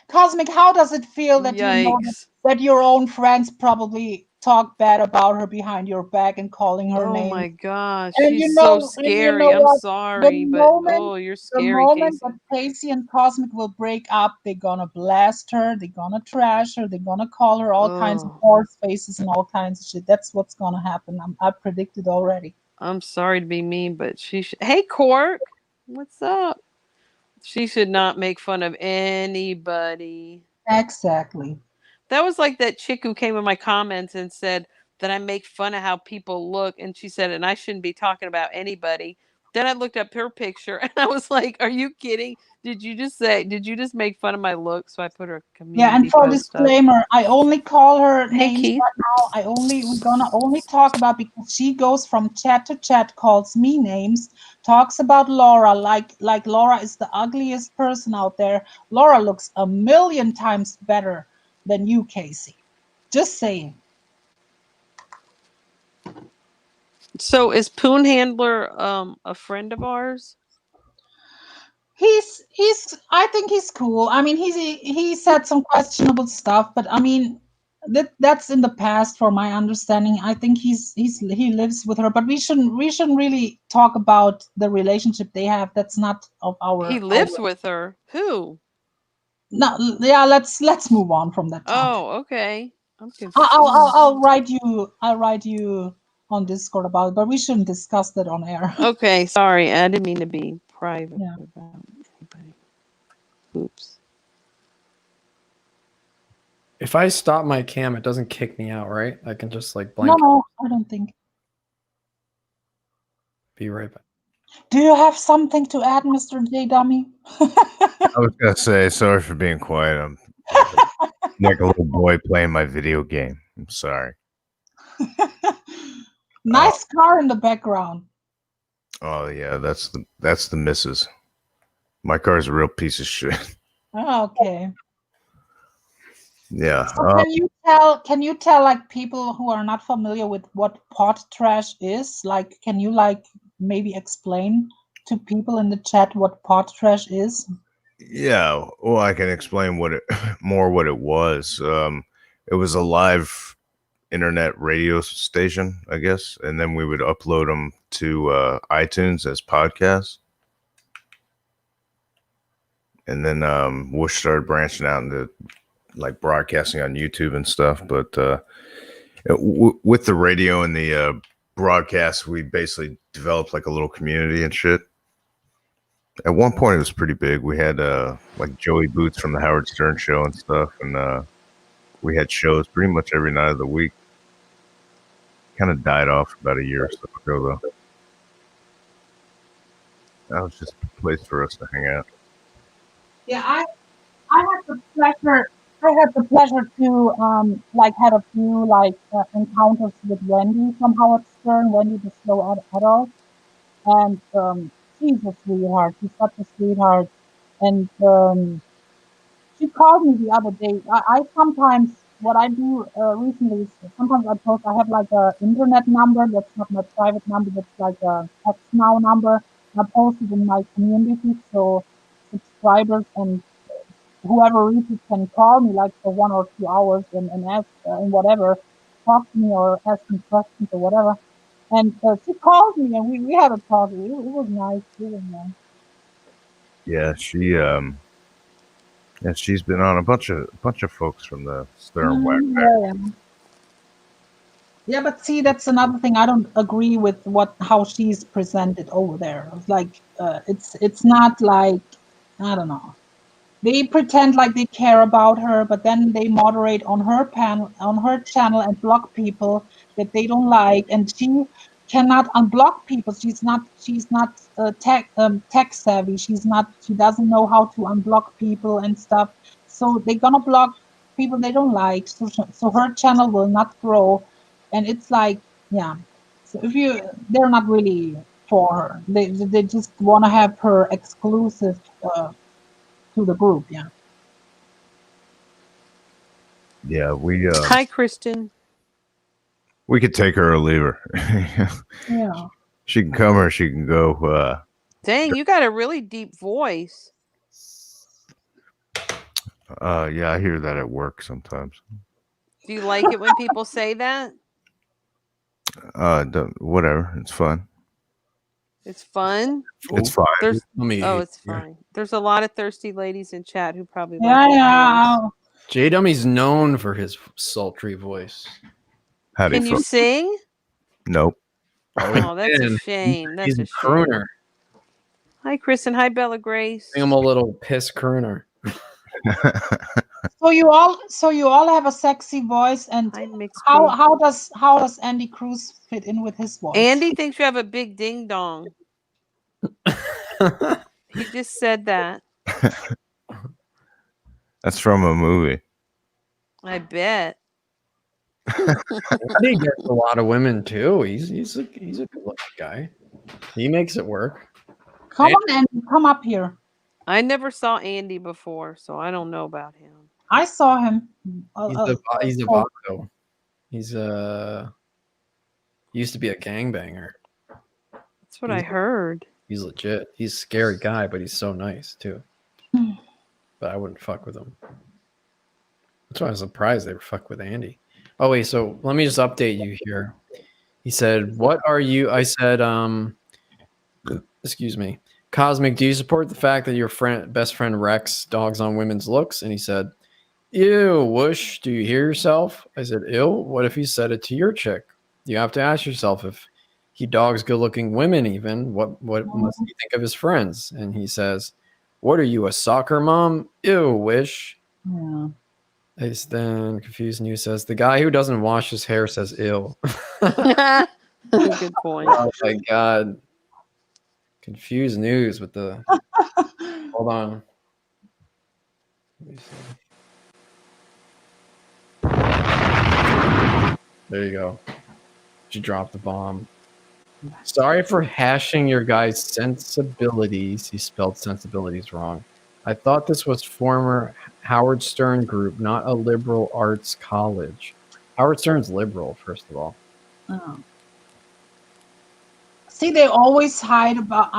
Cosmic, how does it feel that you know Yikes. that your own friends probably talk bad about her behind your back and calling her Oh names? my gosh, And she's you so know, and you scary. know I'm what? sorry, but oh, you're The scary, moment Casey. that Casey and Cosmic will break up, they're gonna blast her, they're gonna trash her, they're gonna call her all kinds of Oh, horse faces and all kinds of shit. That's what's gonna happen. I predicted already. I'm sorry to be mean, but she should. Hey, Cork, what's up? She should not make fun of anybody. Exactly. That was like that chick who came in my comments and said that I make fun of how people look, and she said, and I shouldn't be talking about anybody. Then I looked up her picture and I was like, "Are you kidding? Did you just make fun of my look?" So I put her Yeah, and community for post up. disclaimer, I only call her Hey, names Keith. right now. We're gonna only talk about, because she goes from chat to chat, calls me names, talks about Laura like Laura is the ugliest person out there. Laura looks a million times better than you, Casey. Just saying. So is Poon Handler a friend of ours? He's I think he's cool. I mean, he said some questionable stuff, but I mean, that's in the past, for my understanding. I think he lives with her, but we shouldn't really talk about the relationship they have. That's not of our. He lives with her. Who? No, yeah. Let's move on from that topic. Oh, okay. I'm confused. I'll write you on Discord about it, but we shouldn't discuss that on air. Okay, sorry. I didn't mean to be private Yeah. about anybody. Oops. If I stop my cam, it doesn't kick me out, right? I can just like blank. No, I don't think. Be right back. Do you have something to add, Mr. J Dummy? I was gonna say sorry for being quiet. I'm like a little boy playing my video game. I'm sorry. Nice car in the background. Oh yeah, that's the missus. My car's a real piece of shit. Oh, okay. Yeah. So can you tell like people who are not familiar with what pot trash is? Like, can you like maybe explain to people in the chat what pot trash is? Yeah. Well, I can explain what it what it was. It was a live internet radio station, I guess, and then we would upload them to iTunes as podcasts. And then Whoosh started branching out into like broadcasting on YouTube and stuff. But with the radio and the broadcast, we basically developed like a little community and shit. At one point, it was pretty big. We had like Joey Boots from the Howard Stern show and stuff, and we had shows pretty much every night of the week. Kind of died off about a year or so ago, though. That was just a place for us to hang out. Yeah, I had the pleasure. I had the pleasure to like had a few like encounters with Wendy from Howard Stern. Wendy, the slow adult, and she's a sweetheart. She's such a sweetheart, and she called me the other day. I sometimes what I do recently is sometimes I post. I have like a internet number that's not my private number. That's like a text now number. I post it in my community so subscribers and whoever reads it can call me like for 1 or 2 hours and ask and whatever, talk to me or ask me questions or whatever. And she called me and we had a talk. It was nice. It was nice. Yeah, she's been on a bunch of folks from the Stern Whack Pack. Yeah, but see, that's another thing. I don't agree with how she's presented over there. It's like it's not like, I don't know. They pretend like they care about her, but then they moderate on her channel and block people that they don't like, and she cannot unblock people. She's not tech savvy. She doesn't know how to unblock people and stuff. So they're gonna block people they don't like. So her channel will not grow, and it's like, yeah. So they're not really for her. They just want to have her exclusive. To the group, yeah. Yeah, Hi, Kristen. we could take her or leave her. Yeah. She can come or she can go. Dang, you got a really deep voice. Yeah, I hear that at work sometimes. Do you like it when people say that? Whatever, it's fun. It's fun. It's fine. It's fine. There's a lot of thirsty ladies in chat who probably like Yeah. J Dummy's known for his sultry voice. Can you sing? Nope. Oh, that's a shame. That's He's a shame. crooner. Hi, Kristen. Hi, Bella Grace. I'm a little piss crooner. So you all have a sexy voice, and how does Andy Cruz fit in with his voice? Andy thinks you have a big ding dong. He just said that. That's from a movie. I bet. He gets a lot of women too. He's a good looking guy. He makes it work. Come on, Andy, come up here. I never saw Andy before, so I don't know about him. I saw him. He's a vato. He used to be a gangbanger. That's what I heard. He's legit. He's a scary guy, but he's so nice too. But I wouldn't fuck with him. That's why I was surprised they were fuck with Andy. Oh wait, so let me just update you here. He said, "What are you?" I said, excuse me, Cosmic. Do you support the fact that your best friend Rex dogs on women's looks? And he said, "Ew, Whoosh. Do you hear yourself?" I said, "Ew. What if he said it to your chick? You have to ask yourself if he dogs good-looking women. Even what must he think of his friends?" And he says, "What are you, a soccer mom? Ew, Wish." Yeah. Then Confused News says, "The guy who doesn't wash his hair says ill." Good point. Oh my god. Confused News with the hold on. Let me see. There you go. She dropped the bomb. Sorry for hashing your guys' sensibilities. He spelled sensibilities wrong. I thought this was former Howard Stern group, not a liberal arts college. Howard Stern's liberal, first of all. Oh. See, they always hide about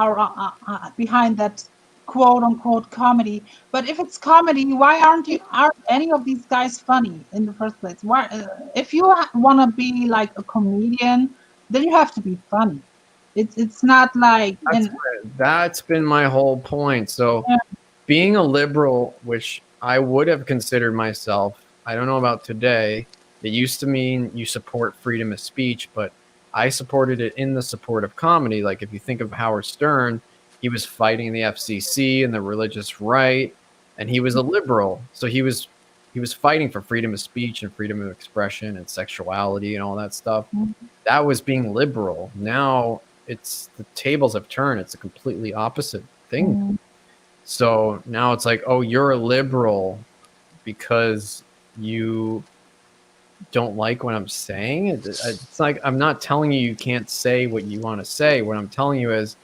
behind that quote unquote comedy. But if it's comedy, why aren't any of these guys funny in the first place? Why, if you want to be like a comedian, then you have to be funny. It's not like That's been my whole point. So Yeah. being a liberal, which I would have considered myself, I don't know about today. It used to mean you support freedom of speech, but I supported it in the support of comedy. Like if you think of Howard Stern, he was fighting the FCC and the religious right, and he was a liberal. So he was fighting for freedom of speech and freedom of expression and sexuality and all that stuff. Mhm. That was being liberal. Now it's the tables have turned. It's a completely opposite thing. Mhm. So now it's like, oh, you're a liberal because you don't like what I'm saying. It's like I'm not telling you you can't say what you want to say. What I'm telling you is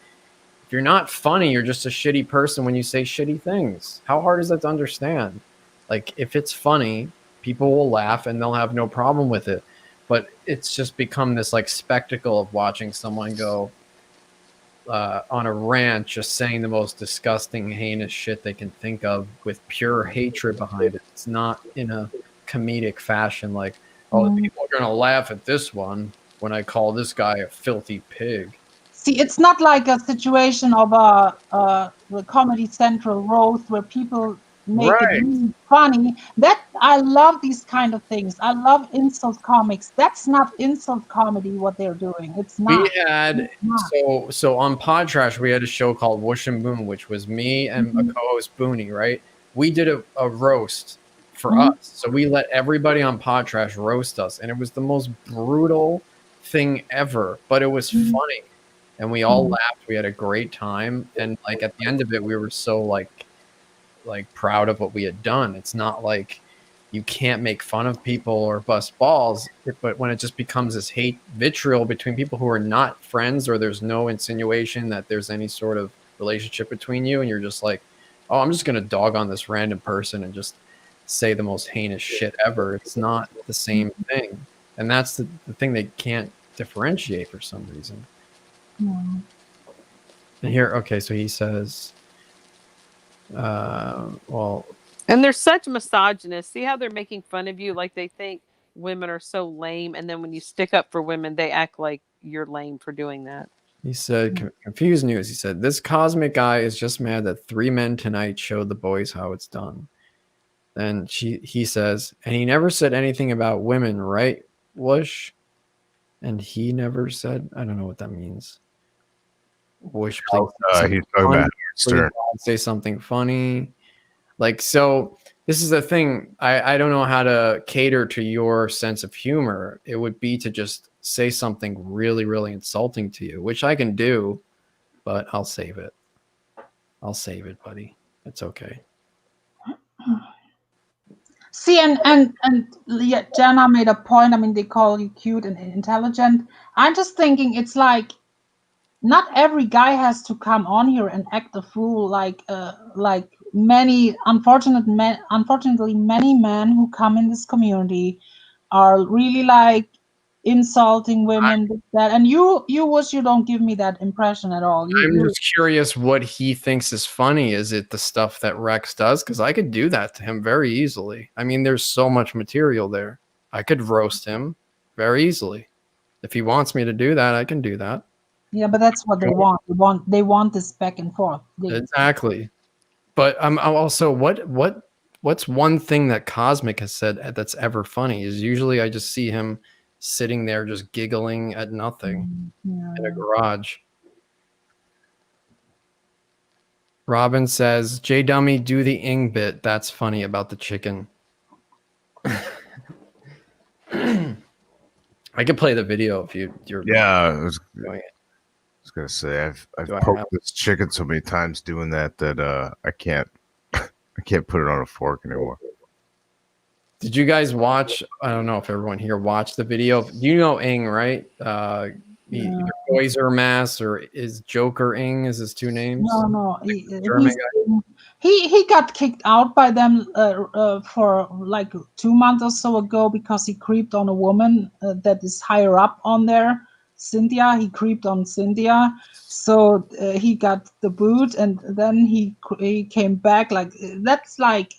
if you're not funny, you're just a shitty person when you say shitty things. How hard is that to understand? Like if it's funny, people will laugh and they'll have no problem with it. But it's just become this like spectacle of watching someone go on a rant, just saying the most disgusting, heinous shit they can think of with pure hatred behind it. It's not in a comedic fashion like, oh, Mhm. people are gonna laugh at this one when I call this guy a filthy pig. See, it's not like a situation of the Comedy Central roast where people make Right. it really funny. That I love these kind of things. I love insult comics. That's not insult comedy what they're doing. It's not. We had It's not. so on Pod Trash we had a show called Whoosh and Boom, which was me and a co-host Booney, right? We did a roast for Mhm. us. So we let everybody on Pod Trash roast us, and it was the most brutal thing ever, but it was Mhm. funny. And we all Mhm. laughed. We had a great time. And like at the end of it, we were so like proud of what we had done. It's not like you can't make fun of people or bust balls, but when it just becomes this hate vitriol between people who are not friends, or there's no insinuation that there's any sort of relationship between you, and you're just like, oh, I'm just gonna dog on this random person and just say the most heinous shit ever. It's not the same thing. And that's the thing they can't differentiate for some reason. Mhm. And here, okay, so he says, well, And they're such misogynists. See how they're making fun of you? Like they think women are so lame, and then when you stick up for women, they act like you're lame for doing that. he said, confused news. He said, this cosmic guy is just mad that 3 Men Tonight showed the boys how it's done. Then he says, and he never said anything about women, right, Whoosh? And he never said, I don't know what that means. Whoosh, please. He's talking about Stern. Say something funny. Like, so this is the thing. I don't know how to cater to your sense of humor. It would be to just say something really, really insulting to you, which I can do, but I'll save it. I'll save it, buddy. It's okay. See, and yeah, Jenna made a point. I mean, they call you cute and intelligent. I'm just thinking, it's like not every guy has to come on here and act a fool like many unfortunately many men who come in this community are really like insulting women, that, and you wish you don't give me that impression at all. I'm just curious what he thinks is funny. Is it the stuff that Rex does? Because I could do that to him very easily. I mean, there's so much material there. I could roast him very easily. If he wants me to do that, I can do that. Yeah, but that's what they want. They want this back and forth. Exactly. But I'm also what's one thing that Cosmic has said that's ever funny is usually I just see him sitting there just giggling at nothing in a garage. Robin says, J Dummy, do the ing bit. That's funny about the chicken. I could play the video if you're Yeah, I was doing it. gonna say I've Do I poked have- this chicken so many times doing that I can't put it on a fork anymore. Did you guys watch? I don't know if everyone here watched the video. You know Ing, right? Either Boiser Mass or is Joker Ing is his two names. No, German he got kicked out by them for like 2 months or so ago because he creeped on a woman that is higher up on there, Cynthia. He creeped on Cynthia, so he got the boot, and then he came back. Like that's like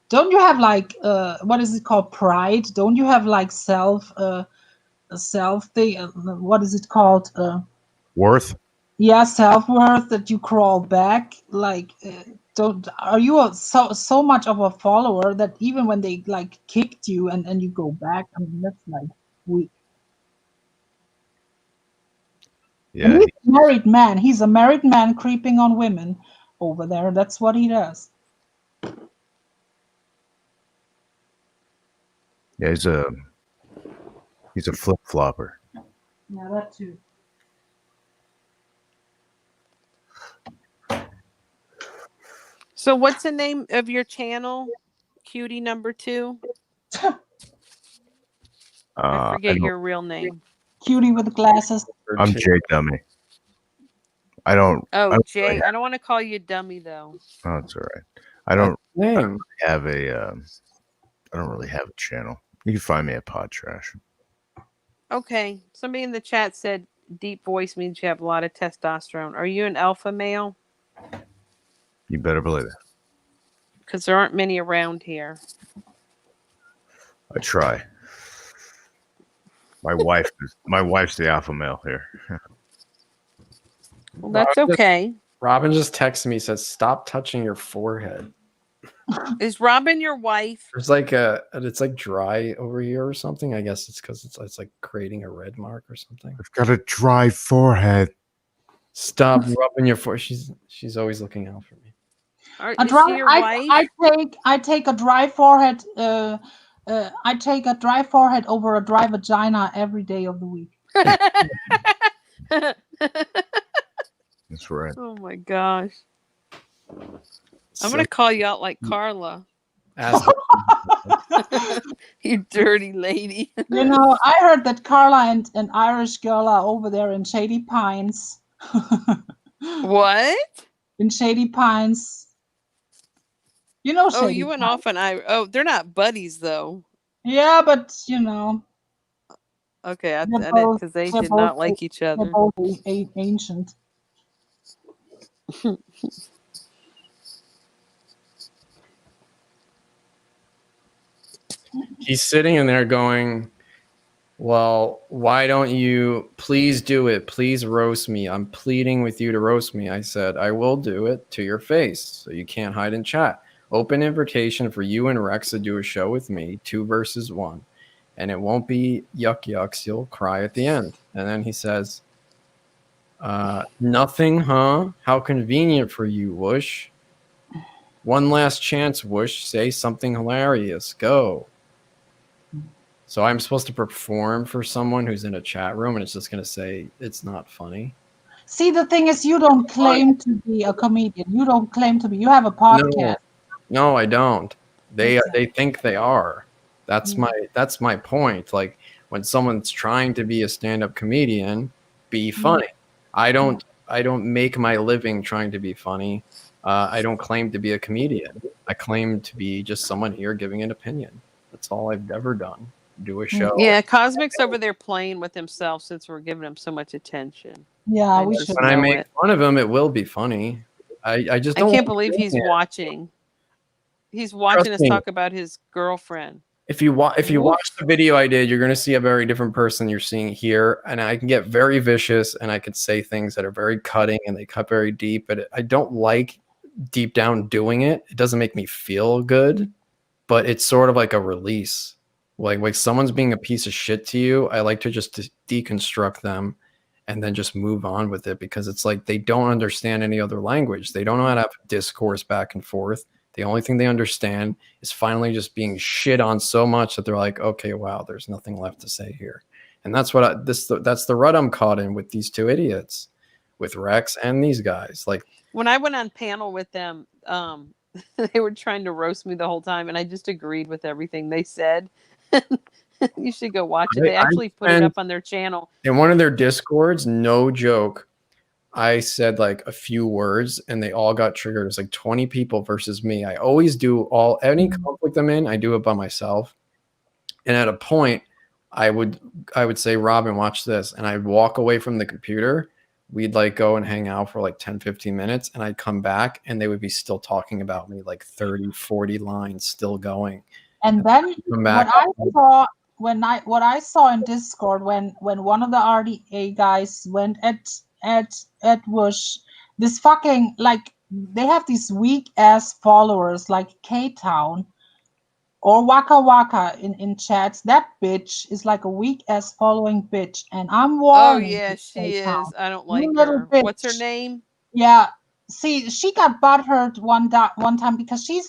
don't you have like what is it called, pride? Don't you have like self thing? What is it called? Worth. Yeah, self-worth, that you crawl back. Like don't are you so much of a follower that even when they like kicked you and you go back? I mean, that's like weak. And Yeah. he's a married man. He's a married man creeping on women over there. That's what he does. Yeah. He's a flip flopper. Yeah, that too. So what's the name of your channel? Cutie number 2? I forget your real name. Cutie with glasses. I'm Jay Dummy. I don't. Oh, I don't Jay. I don't want to call you dummy though. Oh, it's all right. I don't Name. have a. I don't really have a channel. You can find me at Pod Trash. Okay. Somebody in the chat said deep voice means you have a lot of testosterone. Are you an alpha male? You better believe it. Because there aren't many around here. I try. My wife's the alpha male here. Well, that's okay. Robin just texted me, says, "Stop touching your forehead." Is Robin your wife? There's like it's like dry over here or something. I guess it's because it's like creating a red mark or something. I've got a dry forehead. Stop rubbing your forehead. She's always looking out for me. Is she your wife? I take a dry forehead. I take a dry forehead over a dry vagina every day of the week. That's right. Oh my gosh. I'm going to call you out like Carla. Ask You dirty lady. You know, I heard that Carla and an Irish girl are over there in Shady Pines. What? In Shady Pines. You know Shady Oh, you went Pines. off on Oh, they're not buddies though. Yeah, but you know. Okay, I they're didn't both- because they they're did not both- like each They're other. both ancient. He's sitting in there going, "Well, why don't you please do it? Please roast me. I'm pleading with you to roast me." I said, "I will do it to your face, so you can't hide in chat. Open invitation for you and Rex to do a show with me, 2 versus 1. And it won't be yuck yucks. You'll cry at the end." And then he says, "Nothing, huh? How convenient for you, Whoosh. One last chance, Whoosh. Say something hilarious. Go." So I'm supposed to perform for someone who's in a chat room, and it's just going to say it's not funny. See, the thing is, you don't claim to be a comedian. You don't claim to be. You have a podcast. No, I don't. They Okay. they think they are. That's my point. Like when someone's trying to be a stand-up comedian, be funny. I don't make my living trying to be funny. I don't claim to be a comedian. I claim to be just someone here giving an opinion. That's all I've ever done. Do a show. Yeah, Cosmic's over there playing with himself since we're giving him so much attention. Yeah, we just should. When I know make it. fun of him, it will be funny. I just I don't can't like believe doing he's it. watching. He's watching Trust us me. talk about his girlfriend. If you watch the video I did, you're going to see a very different person you're seeing here, and I can get very vicious, and I can say things that are very cutting, and they cut very deep. But I don't like deep down doing it. It doesn't make me feel good, but it's sort of like a release. Like someone's being a piece of shit to you, I like to just deconstruct them and then just move on with it, because it's like they don't understand any other language. They don't know how to have discourse back and forth. The only thing they understand is finally just being shit on so much that they're like, okay, wow, there's nothing left to say here. And that's what that's the rut I'm caught in with these 2 idiots, with Rex and these guys. Like When I went on panel with them, they were trying to roast me the whole time, and I just agreed with everything they said. You should go watch it. They actually put it up on their channel. in one of their discords, no joke, I said like a few words and they all got triggered. It was like 20 people versus me. I always do any conflict I'm in, I do it by myself. And at a point, I would say, Robin, watch this. And I'd walk away from the computer. We'd like go and hang out for like 10, 15 minutes. And I'd come back and they would be still talking about me, like 30, 40 lines still going. And then Come back. what I saw in Discord when one of the RDA guys went at Wush, this fucking, like, they have these weak ass followers like K-Town or Waka Waka in chats. That bitch is like a weak ass following bitch, and I'm Oh warning yeah, you, she K-Town. is. I don't You like little her. What's her bitch. name? Yeah, see, she got butthurt one time because she's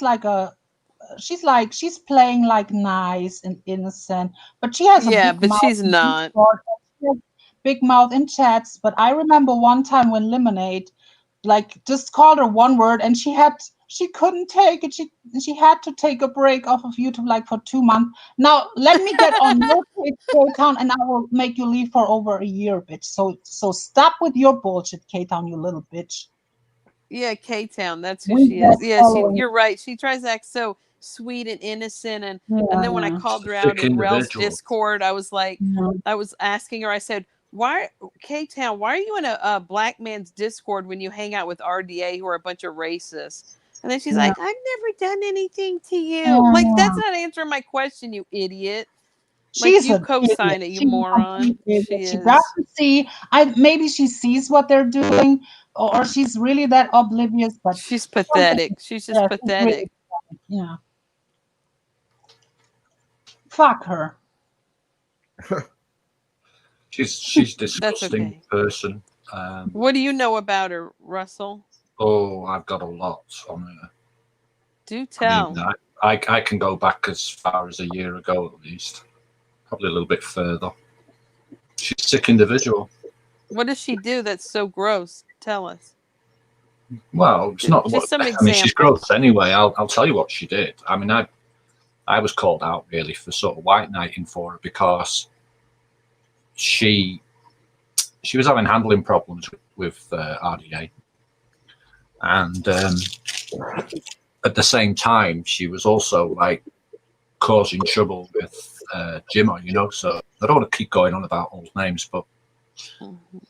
playing like nice and innocent, but she has a Yeah, big but mouth she's in not. Discord, she has big mouth in chats. But I remember one time when Lemonade like just called her one word and she couldn't take it. She had to take a break off of YouTube like for 2 months. Now let me get on your page, K-Town, and I will make you leave for over a year, bitch. So stop with your bullshit, K-Town, you little bitch. Yeah, K-Town. That's who We she is. just Yeah, following. you're right. She tries to act so sweet and innocent, and then when I Yeah. called her Sick out in Rel's individual. Discord, I was like, Yeah. I was asking her. I said, "Why, K-Town? Why are you in a black man's Discord when you hang out with RDA, who are a bunch of racists?" And then she's Yeah. like, "I've never done anything to you." Yeah. Like, that's not answering my question, you idiot. Like, She's you an co-sign idiot. it, you She's a moron. complete idiot. She She is. doesn't see. Maybe she sees what they're doing, or she's really that oblivious. But She's pathetic. She's just yeah, she's really pathetic. pathetic. Yeah. Fuck her. She's That's disgusting okay. person. What do you know about her, Russell? Oh, I've got a lot on her. Do I tell. mean, I can go back as far as a year ago at least, probably a little bit further. She's a sick individual. What does she do that's so gross? Tell us. Well, it's not Just what some I mean. She's examples. gross anyway. I'll tell you what she did. I mean, I was called out really for sort of white knighting for her because she was having handling problems with RDA, and at the same time she was also like causing trouble with Jimmo, you know. So I don't want to keep going on about old names, but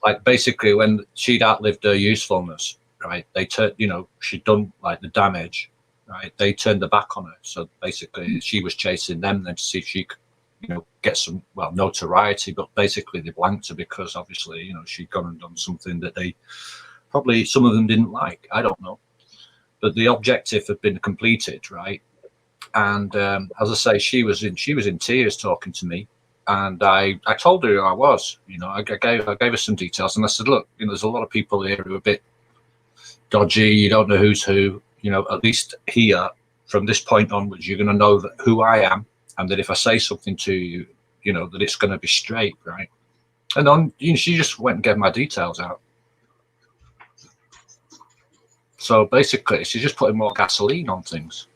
like basically when she'd outlived her usefulness, right? They turned, you know, she'd done like the damage, right? They turned their back on her. So basically she was chasing them then to see if she could, you know, get some, well, notoriety, but basically they blanked her because obviously, you know, she'd gone and done something that they probably, some of them didn't like. I don't know. But the objective had been completed, right? And as I say, she was in tears talking to me. And I told her who I was, you know, I gave her some details and I said, look, you know, there's a lot of people here who are a bit dodgy. You don't know who's who, you know, at least here from this point onwards, you're going to know that who I am. And that if I say something to you, you know, that it's going to be straight, right? And on, you know, she just went and gave my details out. So basically, she's just putting more gasoline on things.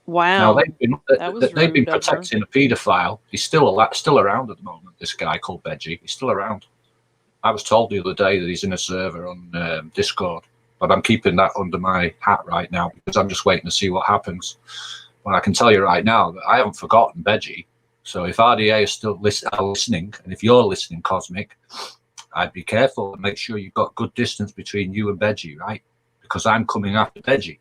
Wow. Now they've been rude of her. protecting a paedophile. He's still around at the moment. This guy called Beji, he's still around. I was told the other day that he's in a server on Discord, but I'm keeping that under my hat right now because I'm just waiting to see what happens. Well, I can tell you right now that I haven't forgotten Beji. So if RDA is still listening, and if you're listening, Cosmic, I'd be careful and make sure you've got good distance between you and Beji, right? Because I'm coming after Beji.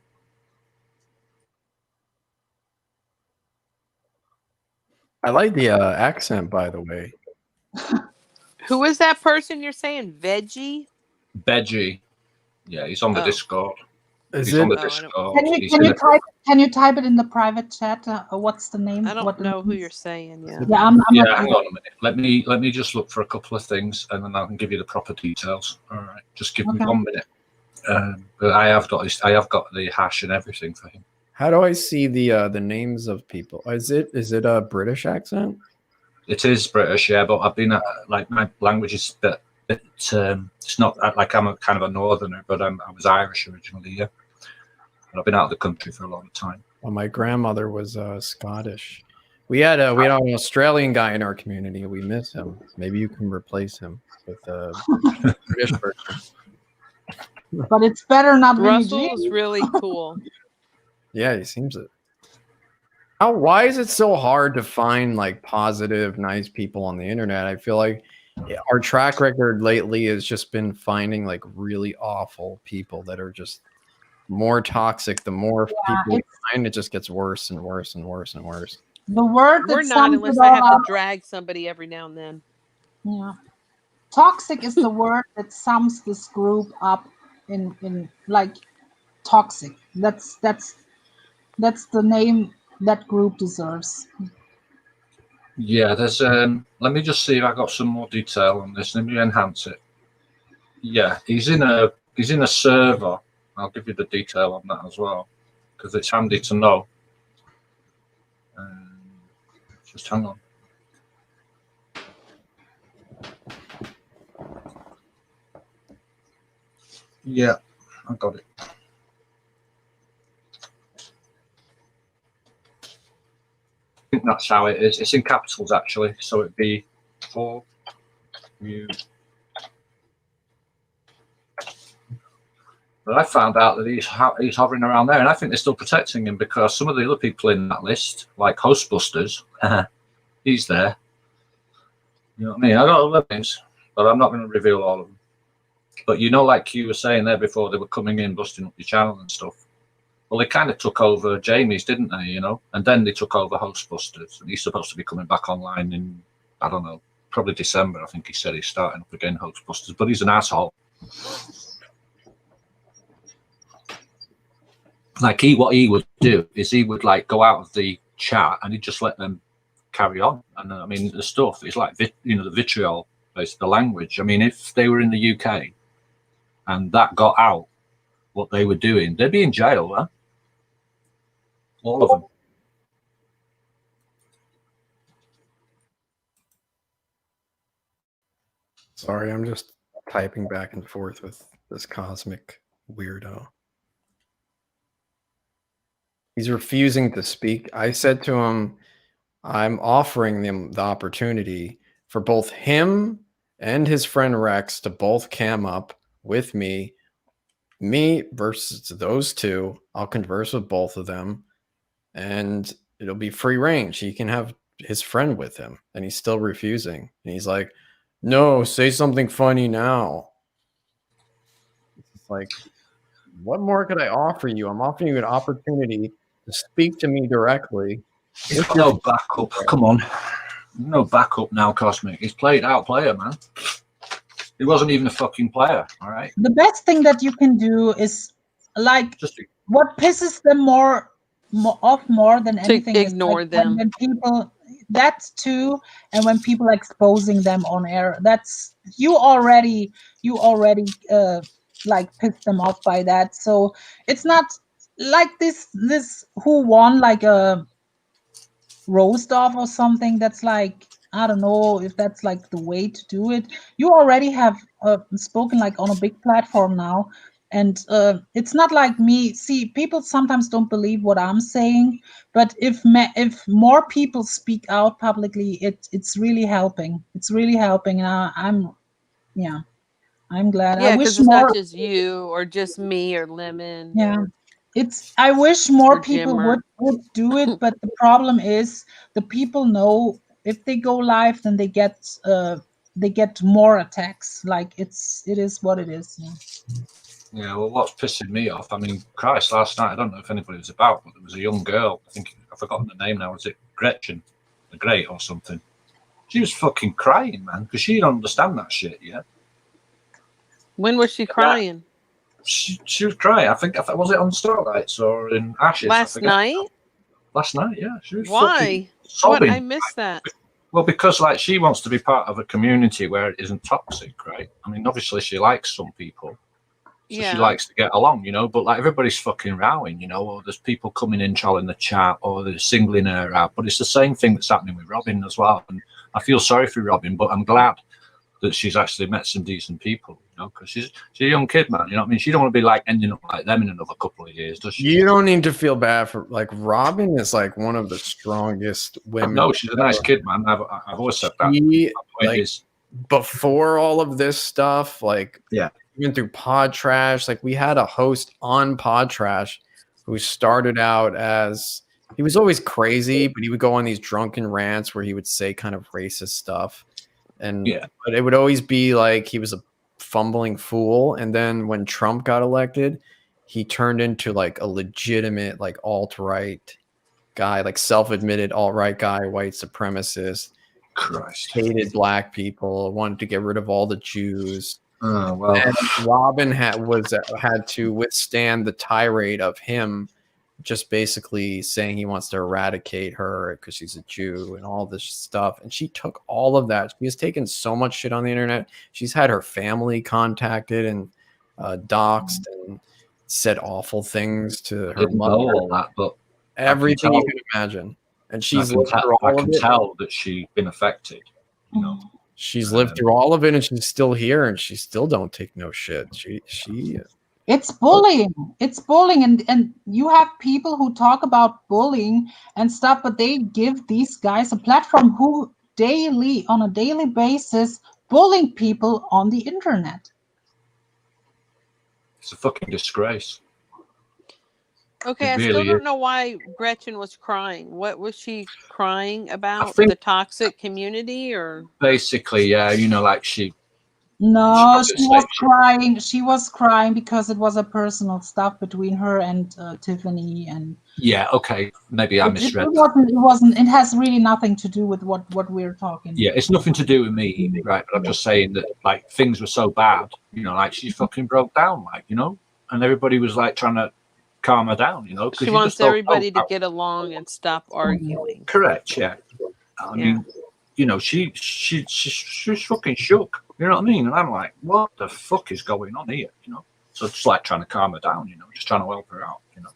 I like the accent, by the way. Who is that person you're saying? Veggie? Beji, yeah, he's on the Oh. Discord. Is He's it? on the Oh, I don't- Discord. He's Can you type it in the private chat? What's the name? I don't know who you're saying. Yeah. Yeah, I'm yeah, not- hang on a minute. Let me just look for a couple of things, and then I can give you the proper details. All right, just give me Okay. 1 minute. But I have got the hash and everything for him. How do I see the names of people? Is it a British accent? It is British, yeah, but I've been like my language is a bit it's not like I'm a kind of a northerner, but I was Irish originally, yeah. And I've been out of the country for a long time. Well, my grandmother was Scottish. We had an Australian guy in our community. We miss him. Maybe you can replace him with a British person. but it's better not Vinny Russell is G. really cool. Yeah, he seems it. Why is it so hard to find like positive, nice people on the internet? I feel like our track record lately has just been finding like really awful people that are just more toxic. The more people we find, it just gets worse and worse and worse and worse. The word We're that not sums unless it I all have to up. drag somebody every now and then. Yeah. Toxic is the word that sums this group up in like toxic. That's the name that group deserves. Yeah, there's let me just see if I got some more detail on this. Let me enhance it. Yeah, he's in a server. I'll give you the detail on that as well, because it's handy to know. Just hang on. Yeah, I got it. I think that's how it is. It's in capitals actually, so it'd be for you. But I found out that he's hovering around there, and I think they're still protecting him because some of the other people in that list, like Hostbusters, he's there. You know what I mean? I don't know what that means, but I'm not going to reveal all of them. But you know, like you were saying there before, they were coming in, busting up your channel and stuff. Well, they kind of took over Jamie's, didn't they? You know, and then they took over Hostbusters, and he's supposed to be coming back online in, I don't know, probably December. I think he said he's starting up again, Hostbusters, but he's an asshole. Like what he would do is he would like go out of the chat and he'd just let them carry on. And I mean, the stuff is like, you know, the vitriol, the language. I mean, if they were in the UK and that got out, what they were doing, they'd be in jail, huh? All of them. Sorry, I'm just typing back and forth with this cosmic weirdo. He's refusing to speak. I said to him, I'm offering them the opportunity for both him and his friend Rex to both cam up with me versus those two. I'll converse with both of them and it'll be free range. He can have his friend with him, and he's still refusing. And he's like, no, say something funny now. It's like, what more could I offer you? I'm offering you an opportunity to speak to me directly. He's got no backup. Come on. No backup now, Cosmic. He's played out player, man. He wasn't even a fucking player, all right? The best thing that you can do is, like, Just what pisses them off more than anything ignore is like them. when people, that too, and when people are exposing them on air. That's you already like pissed them off by that. So it's not like this who won like a roast off or something. That's like, I don't know if that's like the way to do it. You already have spoken like on a big platform now, and it's not like me. See, people sometimes don't believe what I'm saying, but if more people speak out publicly, it's really helping. It's really helping, and I'm glad. Yeah, I because wish it's more. not just you or just me or Lemon. Yeah. or- I wish more Or people Jimmer. would do it, but the problem is the people know if they go live, then they get more attacks. Like it is what it is. Yeah. Yeah, well, what's pissing me off? I mean, Christ, last night, I don't know if anybody was about, but there was a young girl. I think I've forgotten the name now. Was it Gretchen the Great or something? She was fucking crying, man, because she don't understand that shit. Yeah, When was she crying? she was crying. I think was it on Starlights or in Ashes? I Last forget. night? Last night, yeah. She was fucking Why? What? sobbing. I missed that. Well, because like she wants to be part of a community where it isn't toxic, right? I mean, obviously she likes some people. So Yeah. she likes to get along, you know, but like everybody's fucking rowing, you know, or there's people coming in trolling the chat or they're singling her out. But it's the same thing that's happening with Robin as well. And I feel sorry for Robin, but I'm glad that she's actually met some decent people, you know, because she's a young kid, man. You know what I mean? She don't want to be like ending up like them in another couple of years, does she? You don't need to feel bad for, like, Robin is like one of the strongest women. No, she's a nice kid, man. I've always said that. She, My point like, is, before all of this stuff, like, Yeah. even through Pod Trash. Like, we had a host on Pod Trash who started out as, he was always crazy, but he would go on these drunken rants where he would say kind of racist stuff. And Yeah. but it would always be like he was a fumbling fool. And then when Trump got elected, he turned into like a legitimate like alt-right guy, like self-admitted alt-right guy, white supremacist, Christ. hated black people, wanted to get rid of all the Jews. Oh, well. And Robin had to withstand the tirade of him just basically saying he wants to eradicate her because she's a Jew and all this stuff. And she took all of that. She has taken so much shit on the internet. She's had her family contacted and doxxed and said awful things to I her didn't know mother. all that, but Everything tell- you can imagine. And she's I lived through all can of it. tell that she's been affected. You know, She's lived through all of it, and she's still here, and she still don't take no shit. She It's bullying. It's bullying, and you have people who talk about bullying and stuff, but they give these guys a platform who on a daily basis, bullying people on the internet. it's a fucking disgrace. Okay, It I still really don't is. know why Gretchen was crying. What was she crying about? think- The toxic community, or Basically, yeah, you know, like she. No, She she was crying. She was crying because it was a personal stuff between her and Tiffany, and Yeah, okay, maybe I misread. it wasn't. It has really nothing to do with what we're talking. Yeah, it's nothing to do with me, right? But I'm just saying that, like, things were so bad, you know, like she fucking broke down, like, you know, and everybody was like trying to calm her down, you know, because she wants everybody to get along and stop arguing. Correct, yeah. I mean, you know, she's fucking shook. You know what I mean? And I'm like, what the fuck is going on here? You know, so just like trying to calm her down. You know, just trying to help her out. You know.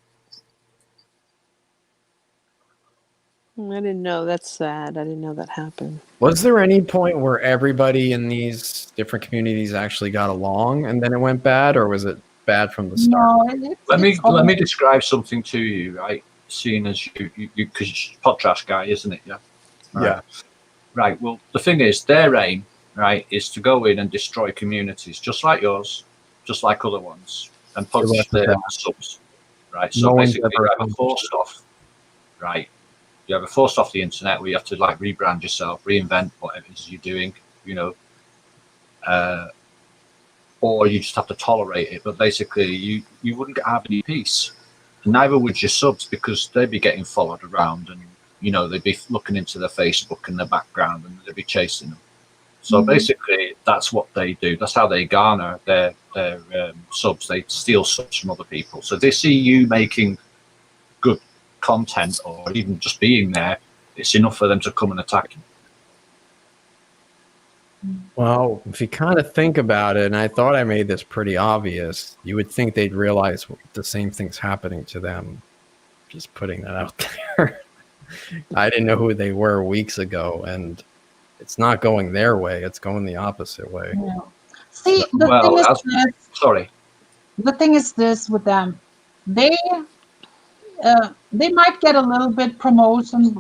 I didn't know. That's sad. I didn't know that happened. Was there any point where everybody in these different communities actually got along, and then it went bad, or was it bad from the start? No, Let me describe something to you, right? Seeing as you because you're a podcast guy, isn't it? Yeah. Yeah. Right. Well, the thing is, their aim, right, is to go in and destroy communities, just like yours, just like other ones, and punish their subs. Right. So No one's basically, ever you have a accomplished forced off. Right. You have a forced off the internet where you have to like rebrand yourself, reinvent whatever it is you're doing. You know. Or you just have to tolerate it. But basically, you wouldn't have any peace. And neither would your subs, because they'd be getting followed around, and you know they'd be looking into their Facebook in the background, and they'd be chasing them. So basically, that's what they do. That's how they garner their subs. They steal subs from other people. So they see you making good content, or even just being there, it's enough for them to come and attack you. Well, if you kind of think about it, and I thought I made this pretty obvious, you would think they'd realize the same thing's happening to them. Just putting that out there. I didn't know who they were weeks ago, and it's not going their way. It's going the opposite way. Yeah. See, the thing is this with them. They might get a little bit promotion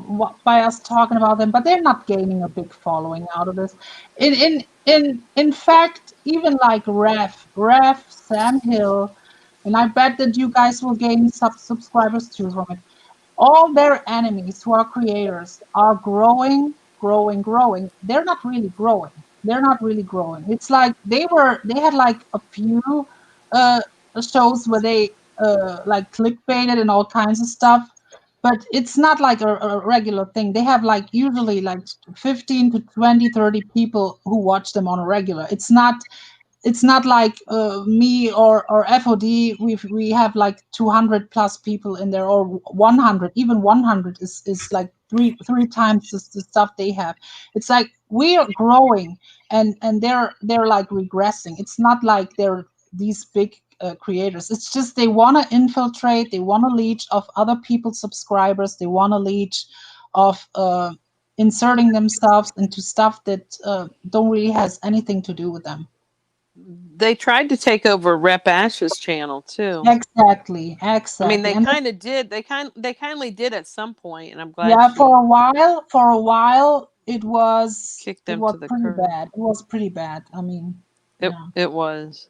by us talking about them, but they're not gaining a big following out of this. In fact, even like Ref, Sam Hill, and I bet that you guys will gain subscribers too from it. All their enemies who are creators are growing. They're not really growing. It's like they had like a few shows where they like clickbaited and all kinds of stuff, but it's not like a regular thing. They have like usually like 15 to 20, 30 people who watch them on a regular. It's not like me or FOD. We have like 200 plus people in there, or 100. Even 100 is like three times the stuff they have. It's like we are growing, and they're like regressing. It's not like they're these big creators. It's just they want to infiltrate. They want to leech of other people's subscribers. They want to leech of inserting themselves into stuff that don't really has anything to do with them. They tried to take over Rep Ash's channel too. Exactly. I mean, they And kind of did. They kindly did at some point, and I'm glad. yeah, for a while, it was kicked them it was to the pretty curb. bad. It was pretty bad. I mean, It was.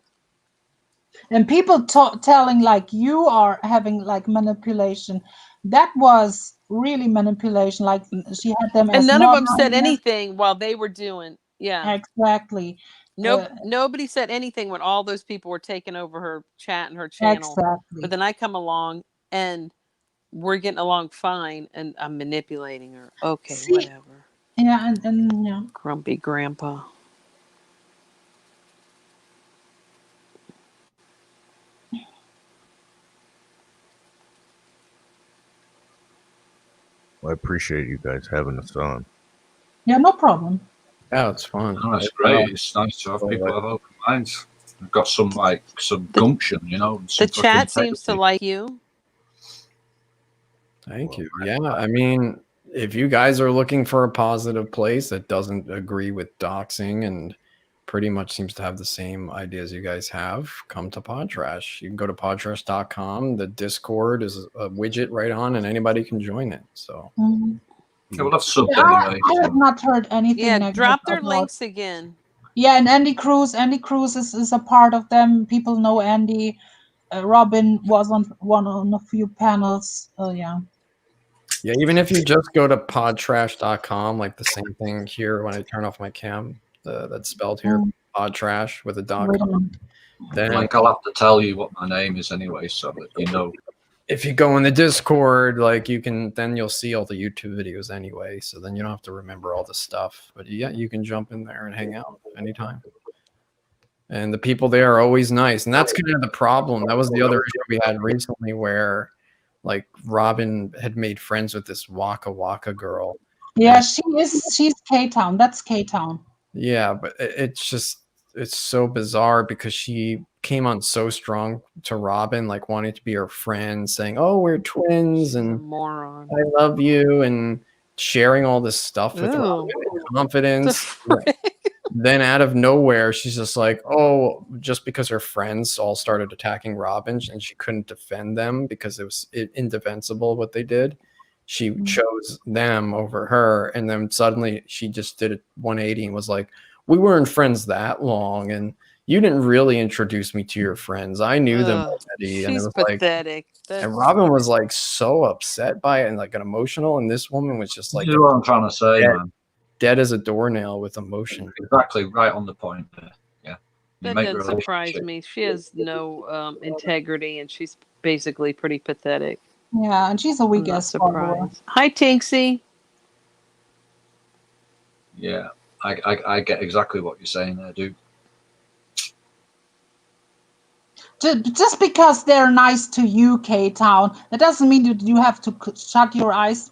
And people telling like you are having like manipulation. That was really manipulation. Like she had them And as none of them model said here. anything while they were doing. Yeah. Exactly. Nobody said anything when all those people were taking over her chat and her channel. Exactly. But then I come along and we're getting along fine, and I'm manipulating her. Okay, See, whatever. yeah, and yeah. Grumpy grandpa. Well, I appreciate you guys having us on. Yeah, no problem. Yeah, it's fun. No, it's great. It's nice to have people have open minds. We've got some gumption, you know. And some The chat fucking seems to integrity. like you. Thank you. Yeah, I mean, if you guys are looking for a positive place that doesn't agree with doxing and pretty much seems to have the same ideas you guys have, come to Podtrash. You can go to podtrash.com. The Discord is a widget right on, and anybody can join it. So Yeah, well, that's something anyway. I have not heard anything. Yeah, negative drop their about- links again. Yeah, and Andy Cruz. Andy Cruz is a part of them. People know Andy. Robin was on a few panels. Yeah. yeah, even if you just go to podtrash.com, like the same thing here when I turn off my cam, that's spelled here, podtrash with a dot. Wait a minute. Then Like, I'll have to tell you what my name is anyway, so that you know. if you go in the Discord, like then you'll see all the YouTube videos anyway. So then you don't have to remember all the stuff. But yeah, you can jump in there and hang out anytime. And the people there are always nice. And that's kind of the problem. That was the other issue we had recently where like Robin had made friends with this Waka Waka girl. Yeah, she's K-Town. That's K-Town. Yeah, but it's so bizarre because she came on so strong to Robin, like wanting to be her friend, saying, "Oh, we're twins and Moron. I love you," and sharing all this stuff with Ew. Robin with confidence. Then out of nowhere, she's just like, "Oh," just because her friends all started attacking Robin and she couldn't defend them because it was indefensible what they did. She chose them over her, and then suddenly she just did a 180 and was like, "We weren't friends that long, and you didn't really introduce me to your friends. I knew them already." And it She's was like, pathetic. and Robin was like so upset by it and like an emotional, and this woman was just like, You know what I'm trying to say, man. dead as a doornail with emotion. Exactly right on the point there. Yeah. You That make doesn't surprise relationships. me. She has no integrity, and she's basically pretty pathetic. Yeah, and she's a I'm weak not ass follower. surprised. Hi, Tinksy. Yeah, I get exactly what you're saying there, dude. Just because they're nice to you, K-Town, that doesn't mean that you have to shut your eyes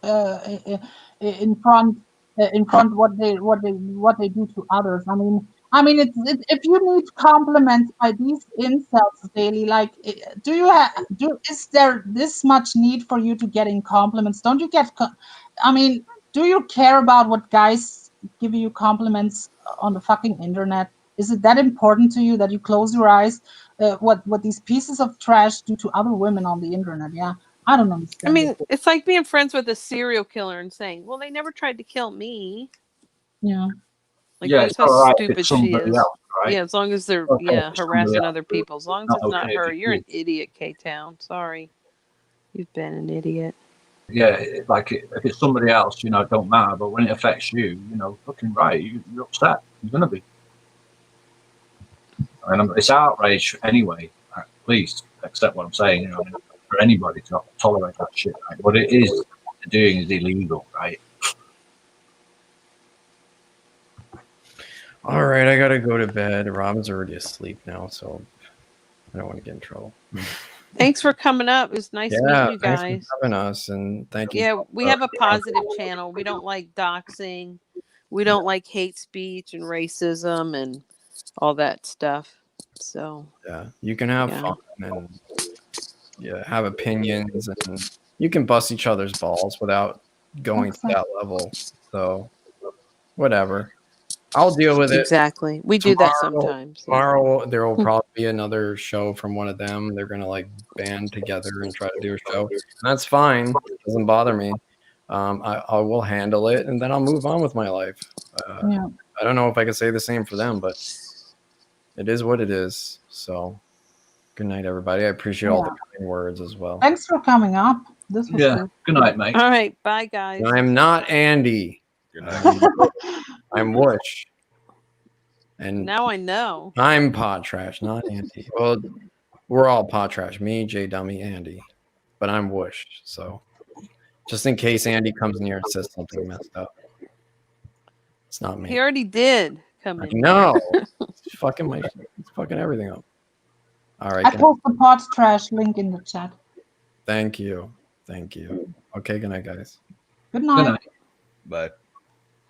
in front what they do to others. I mean, it's if you need compliments by these incels daily, like, is there this much need for you to getting compliments? Don't you get? Do you care about what guys give you compliments on the fucking internet? Is it that important to you that you close your eyes? What these pieces of trash do to other women on the internet? Yeah, I don't understand. I mean, it's like being friends with a serial killer and saying, "Well, they never tried to kill me." Yeah. Like, Yeah, that's it's how all right if stupid it's she somebody is. else, right? Yeah, as long as they're Okay, if it's harassing somebody other else, people. As long as not it's not okay if her, it's you're you. an idiot, K-Town. Sorry, you've been an idiot. Yeah, like if it's somebody else, you know, it don't matter. But when it affects you, you know, fucking right, you're upset. You're gonna be. And it's outrage anyway. Please accept what I'm saying. You know, for anybody to not tolerate that shit, right? What it is doing is illegal, right? All right, I gotta go to bed. Robin's already asleep now, so I don't want to get in trouble. Thanks for coming up. It was nice meeting you thanks guys. for having us, and thank you. Yeah, we have a positive channel. We don't like doxing. We don't like hate speech and racism and all that stuff. So Yeah, you can have Yeah. fun and have opinions, and you can bust each other's balls without going to that level. So whatever, I'll deal with it. exactly, we do that Tomorrow- sometimes. Yeah. Tomorrow there will probably be another show from one of them. They're gonna like band together and try to do a show. And that's fine. It doesn't bother me. I will handle it, and then I'll move on with my life. Yeah. I don't know if I can say the same for them, but it is what it is. So Good night, everybody. I appreciate all the Yeah. kind words as well. Thanks for coming up. This was Yeah. good. Good night, mate. All right, bye guys. I'm not Andy. Good night. I'm Whoosh. And Now I know. I'm Pod Trash, not Andy. Well, we're all Pod Trash. Me, J Dummy, Andy. But I'm Whoosh. So just in case Andy comes in here and says something messed up. It's not me. He already did come in. No. It's fucking everything up. All right. I post the Pod Trash link in the chat. Thank you. Thank you. Okay, good night, guys. Good Good night. night. But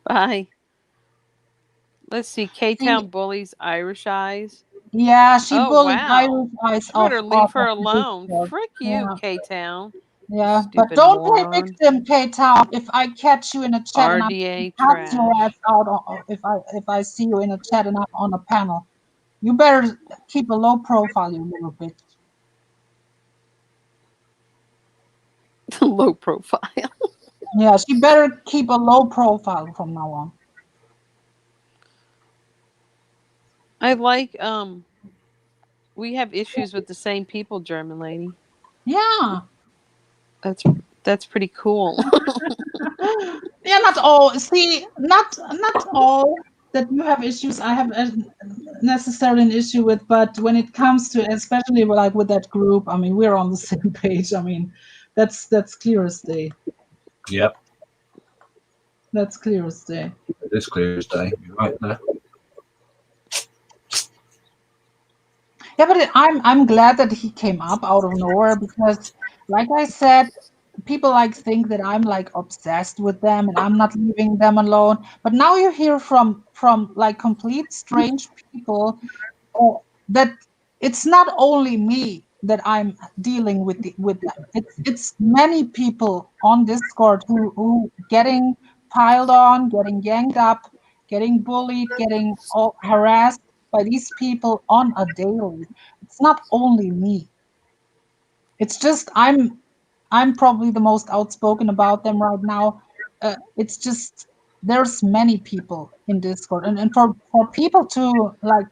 Bye. Let's see. K-Town bullies Irish eyes. Yeah, she Oh, bullied wow. Irish eyes You better leave her of the alone. Discord. Frick you, Yeah. K-Town. Yeah, but Stupid don't moron. play victim, K-Town. If I catch you in a chat and RDA I cut your trash. ass out, if I see you in a chat and I'm on a panel, you better keep a low profile, you little bitch. Low profile. Yeah, she better keep a low profile from now on. I like we have issues with the same people, German lady. Yeah. That's pretty cool. Yeah, not all. See, not all that you have issues. I have necessarily an issue with, but when it comes to, especially like with that group, I mean, we're on the same page. I mean, that's clear as day. Yep. That's clear as day. It is clear as day. You're right there. Yeah, but I'm glad that he came up out of nowhere because, like I said, people like think that I'm like obsessed with them and I'm not leaving them alone. But now you hear from like complete strange people that it's not only me that I'm dealing with them. It's many people on Discord who getting piled on, getting ganged up, getting bullied, getting harassed by these people on a daily. It's not only me. It's just I'm probably the most outspoken about them right now. It's just there's many people in Discord, and for people to like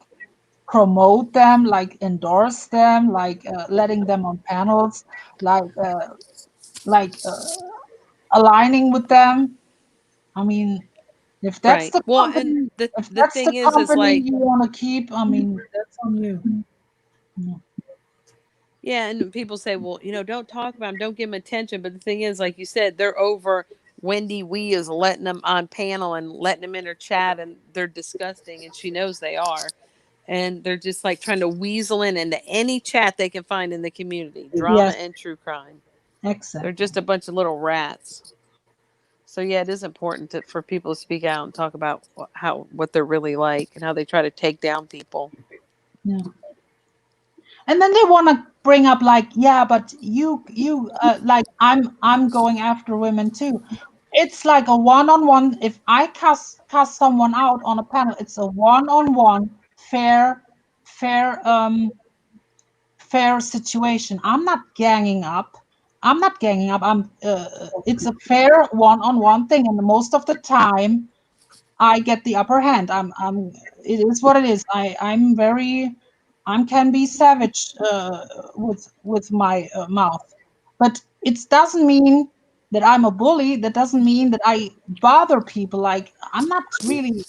promote them, like endorse them, like letting them on panels, like aligning with them. I mean, if that's Right. the Well, company, and the if that's thing the is company like, you want to keep, I mean, that's on you. yeah, and people say, well, don't talk about them, don't give them attention. But the thing is, like you said, they're over. Wendy Wee is letting them on panel and letting them in her chat, and they're disgusting, and she knows they are. And they're just like trying to weasel into any chat they can find in the community, drama Yes, and true crime. exactly. They're just a bunch of little rats. So yeah, it is important for people to speak out and talk about what they're really like and how they try to take down people. Yeah. And then they want to bring up like, yeah, but you like I'm going after women too. It's like a one-on-one. If I cuss someone out on a panel, it's a one-on-one fair situation. I'm not ganging up. I'm it's a fair one-on-one thing, and most of the time I get the upper hand. It is what it is. I can be savage with my mouth, but it doesn't mean that I'm a bully. That doesn't mean that I bother people. Like I'm not really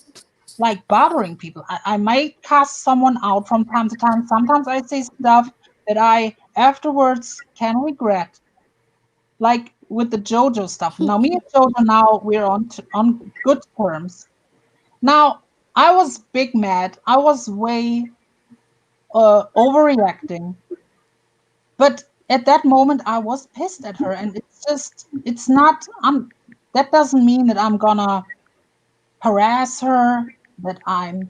like bothering people. I might cast someone out from time to time. Sometimes I say stuff that I afterwards can regret, like with the JoJo stuff. Now me and JoJo now we're on good terms. Now I was big mad. I was way overreacting, but at that moment I was pissed at her, and it's not that doesn't mean that I'm gonna harass her, that I'm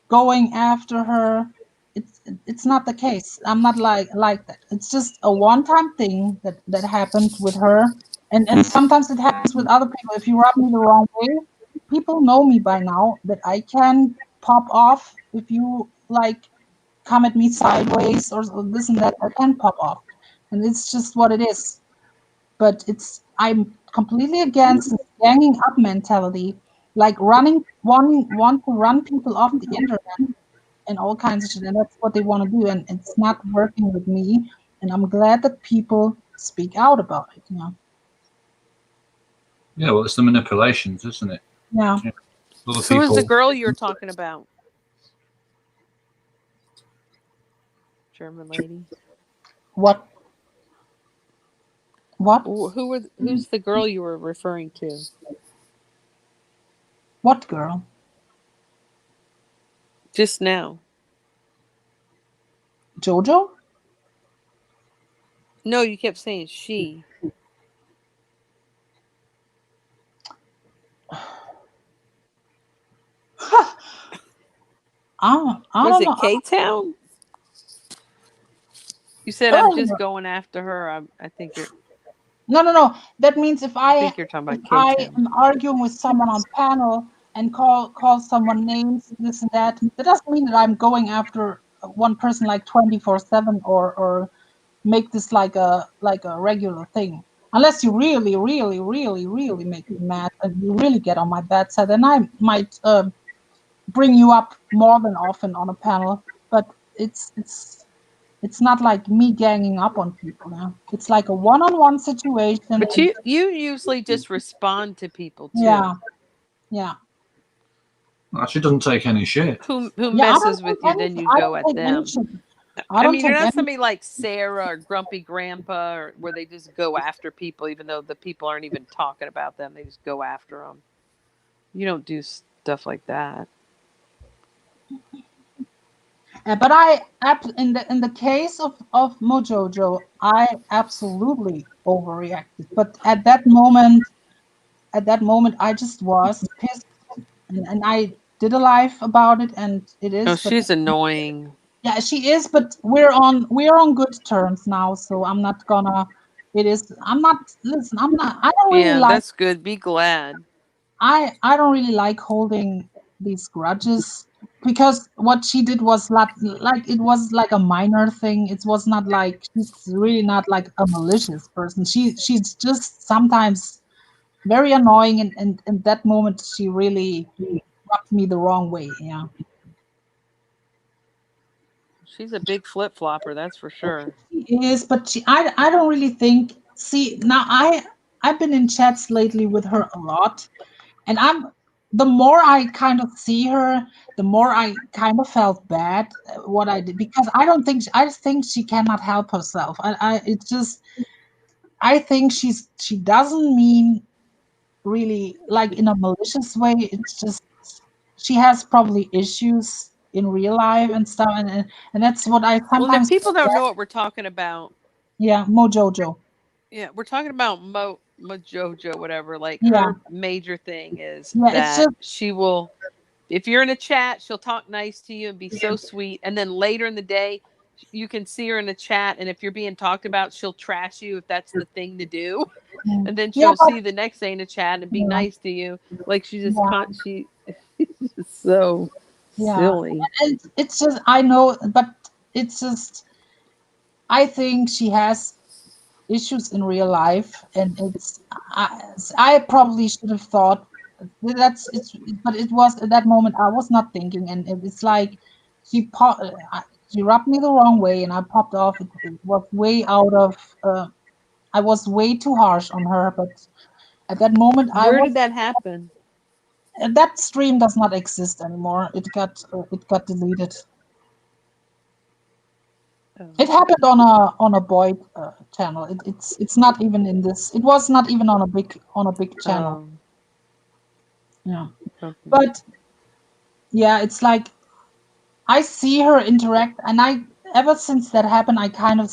going after her. It's not the case. I'm not like that. It's just a one-time thing that happened with her, and sometimes it happens with other people. If you rub me the wrong way, people know me by now that I can pop off if you like come at me sideways or this and that. I can pop off, and it's just what it is. But I'm completely against this ganging up mentality, like want to run people off the internet and all kinds of shit, and that's what they want to do, and it's not working with me. And I'm glad that people speak out about it. Yeah, well, it's the manipulations, isn't it? Yeah. Other Who is the people. girl you're talking about? German lady. What? Who's the girl you were referring to? What girl? Just now. Jojo? No, you kept saying she. I Was don't it know. K-Town? You said I'm just going after her. I think you're. No. That means if I I think you're talking about I K-Town. am arguing with someone on panel and call someone names, this and that, that doesn't mean that I'm going after one person like 24/7 or make this like a regular thing. Unless you really make me mad and you really get on my bad side, then I might bring you up more than often on a panel. But it's not like me ganging up on people. Yeah? It's like a one-on-one situation. But you usually just respond to people too. Yeah. Well, she doesn't take any shit. Who messes with you, then you go at them. I mean, you're not somebody like Sarah or Grumpy Grandpa, or where they just go after people, even though the people aren't even talking about them. They just go after them. You don't do stuff like that. But in the case of Mojojo, I absolutely overreacted. But at that moment, I just was pissed, and I did a live about it, and it is. Oh, she's annoying. Yeah, she is. But we're on good terms now, so I'm not gonna. It is. I'm not. Listen, I'm not. I don't really Yeah, like. that's good. Be glad. I don't really like holding these grudges, because what she did was like it was like a minor thing. It was not like, she's really not like a malicious person. She's just sometimes very annoying, and in that moment she really rubbed me the wrong way. Yeah. She's a big flip flopper, that's for sure. She is, but I don't really think. See, now I've been in chats lately with her a lot, and the more I kind of see her, the more I kind of felt bad what I did, because I just think she cannot help herself. It's just, I think she doesn't mean really like in a malicious way. It's just she has probably issues in real life and stuff, and that's what I Well, if sometimes. people don't know what we're talking about, Yeah, Mojojo. yeah, we're talking about Mojojo, whatever. Like, Yeah. her major thing is Yeah, it's that just- she will, if you're in a chat, she'll talk nice to you and be so sweet, and then later in the day, you can see her in the chat, and if you're being talked about, she'll trash you if that's the thing to do, and then she'll see you the next day in the chat and be nice to you. Like, she just she's just so silly. And it's just, I know, but it's just, I think she has issues in real life, and I probably should have thought but it was at that moment I was not thinking, and it's like she rubbed me the wrong way, and I popped off. It was way out of. I was way too harsh on her, but at that moment, Where did that happen? That stream does not exist anymore. It got deleted. Oh. It happened on a boy channel. It's not even in this. It was not even on a big channel. Oh. Yeah, Okay. but yeah, it's like I see her interact, and ever since that happened, I kind of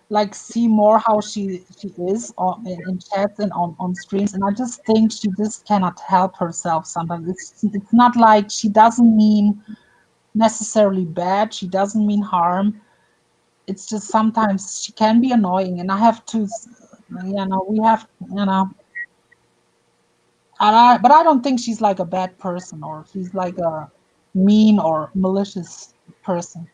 like see more how she is in chats and on streams, and I just think she just cannot help herself sometimes. It's not like she doesn't mean necessarily bad. She doesn't mean harm. It's just sometimes she can be annoying, and I have to, we have, but I don't think she's like a bad person, or she's like a mean or malicious person.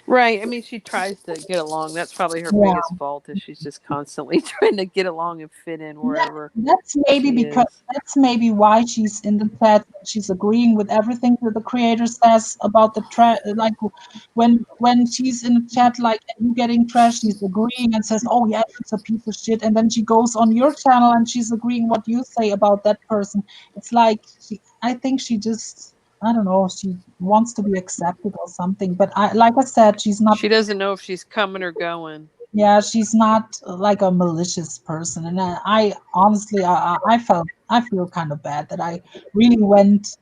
Right. I mean, she tries to get along. That's probably her Yeah. biggest fault is she's just constantly trying to get along and fit in wherever That's maybe she because is. that's maybe why she's in the chat. She's agreeing with everything that the creator says about the like when she's in the chat, like you getting trash, she's agreeing and says, "Oh yeah, she's a piece of shit." And then she goes on your channel and she's agreeing what you say about that person. It's like I think she just, I don't know, she wants to be accepted or something. But like I said, she's not. She doesn't know if she's coming or going. Yeah, she's not like a malicious person, and I honestly, I feel kind of bad that I really went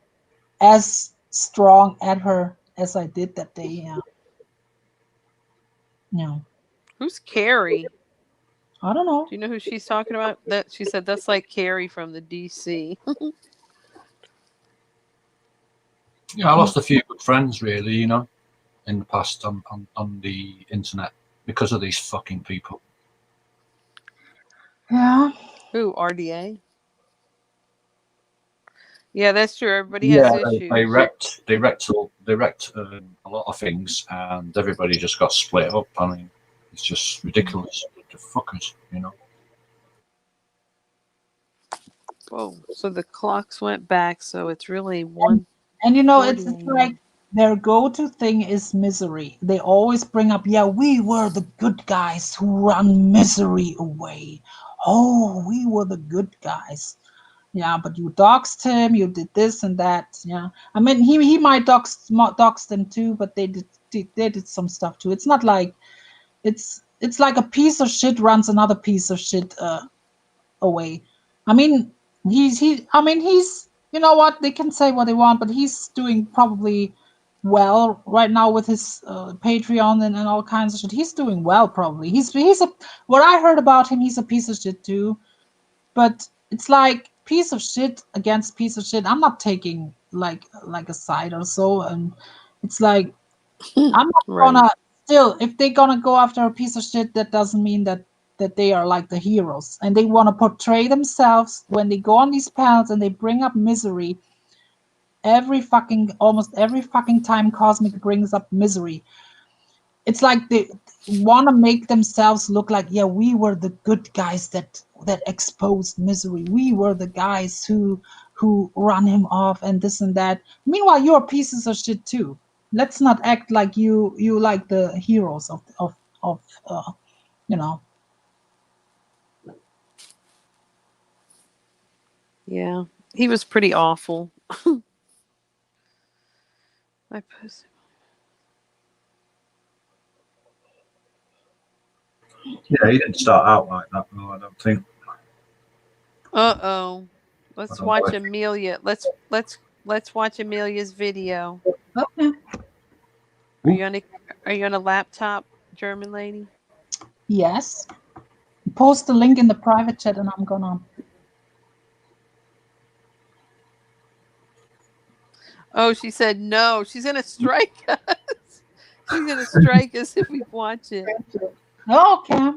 as strong at her as I did that day. Yeah, yeah. Who's Carrie? I don't know. Do you know who she's talking about? That she said that's like Carrie from the DC. Yeah, I lost a few good friends, really, you know, in the past on the internet because of these fucking people. Yeah, Who, RDA? Yeah, that's true. Everybody Yeah, has issues. they wrecked a lot of things, and everybody just got split up. I mean, it's just ridiculous. The fuckers, you know. Whoa. So the clocks went back, so it's really one. and you know, it's 40 like their go-to thing is misery. They always bring up, yeah, we were the good guys who run misery away. Oh, we were the good guys. Yeah, but you doxed him, you did this and that. Yeah, I mean, he might dox them too, but they did some stuff too. It's not like it's like a piece of shit runs another piece of shit away. I mean, he's you know what, they can say what they want, but he's doing probably well right now with his Patreon and all kinds of shit. He's doing well probably. He's a, what I heard about him, he's a piece of shit too. But it's like piece of shit against piece of shit. I'm not taking like a side or so, and it's like I'm not Right. gonna still, if they're gonna go after a piece of shit, that doesn't mean that they are like the heroes, and they want to portray themselves when they go on these panels and they bring up misery. Almost every fucking time Cosmic brings up misery, it's like they want to make themselves look like, yeah, we were the good guys that exposed misery. We were the guys who run him off and this and that. Meanwhile, you're pieces of shit too. Let's not act like you like the heroes of you know. Yeah. He was pretty awful. My pussy. Yeah, he didn't start out like that, though, I don't think. Uh-oh. Let's don't watch know. Amelia. Let's watch Amelia's video. Okay. Are you on a laptop, German lady? Yes. Post the link in the private chat, and I'm gonna. Oh, she said no. She's gonna strike us. She's gonna strike us if we watch it. Okay.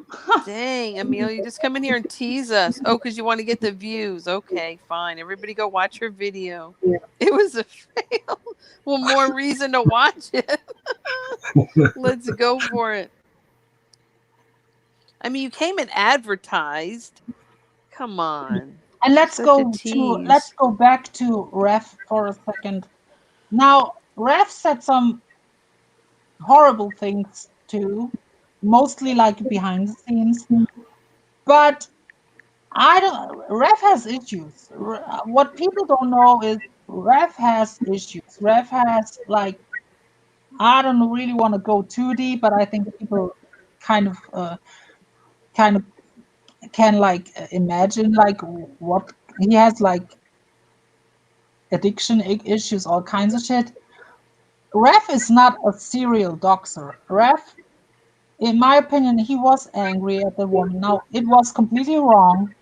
Dang, Amelia, just come in here and tease us. Oh, because you want to get the views. Okay, fine. Everybody go watch her video. It was a fail. Well, more reason to watch it. Let's go for it. I mean, you came and advertised. Come on. And let's Such a go tease. back to Ref for a second. Now, Ref said some horrible things too, mostly like behind the scenes. But Ref has issues. What people don't know is Ref has issues. Ref has like, I don't really want to go too deep, but I think people kind of can like imagine like what he has, like addiction issues, all kinds of shit. Ref is not a serial doxer. Ref, in my opinion, he was angry at the woman. Now it was completely wrong,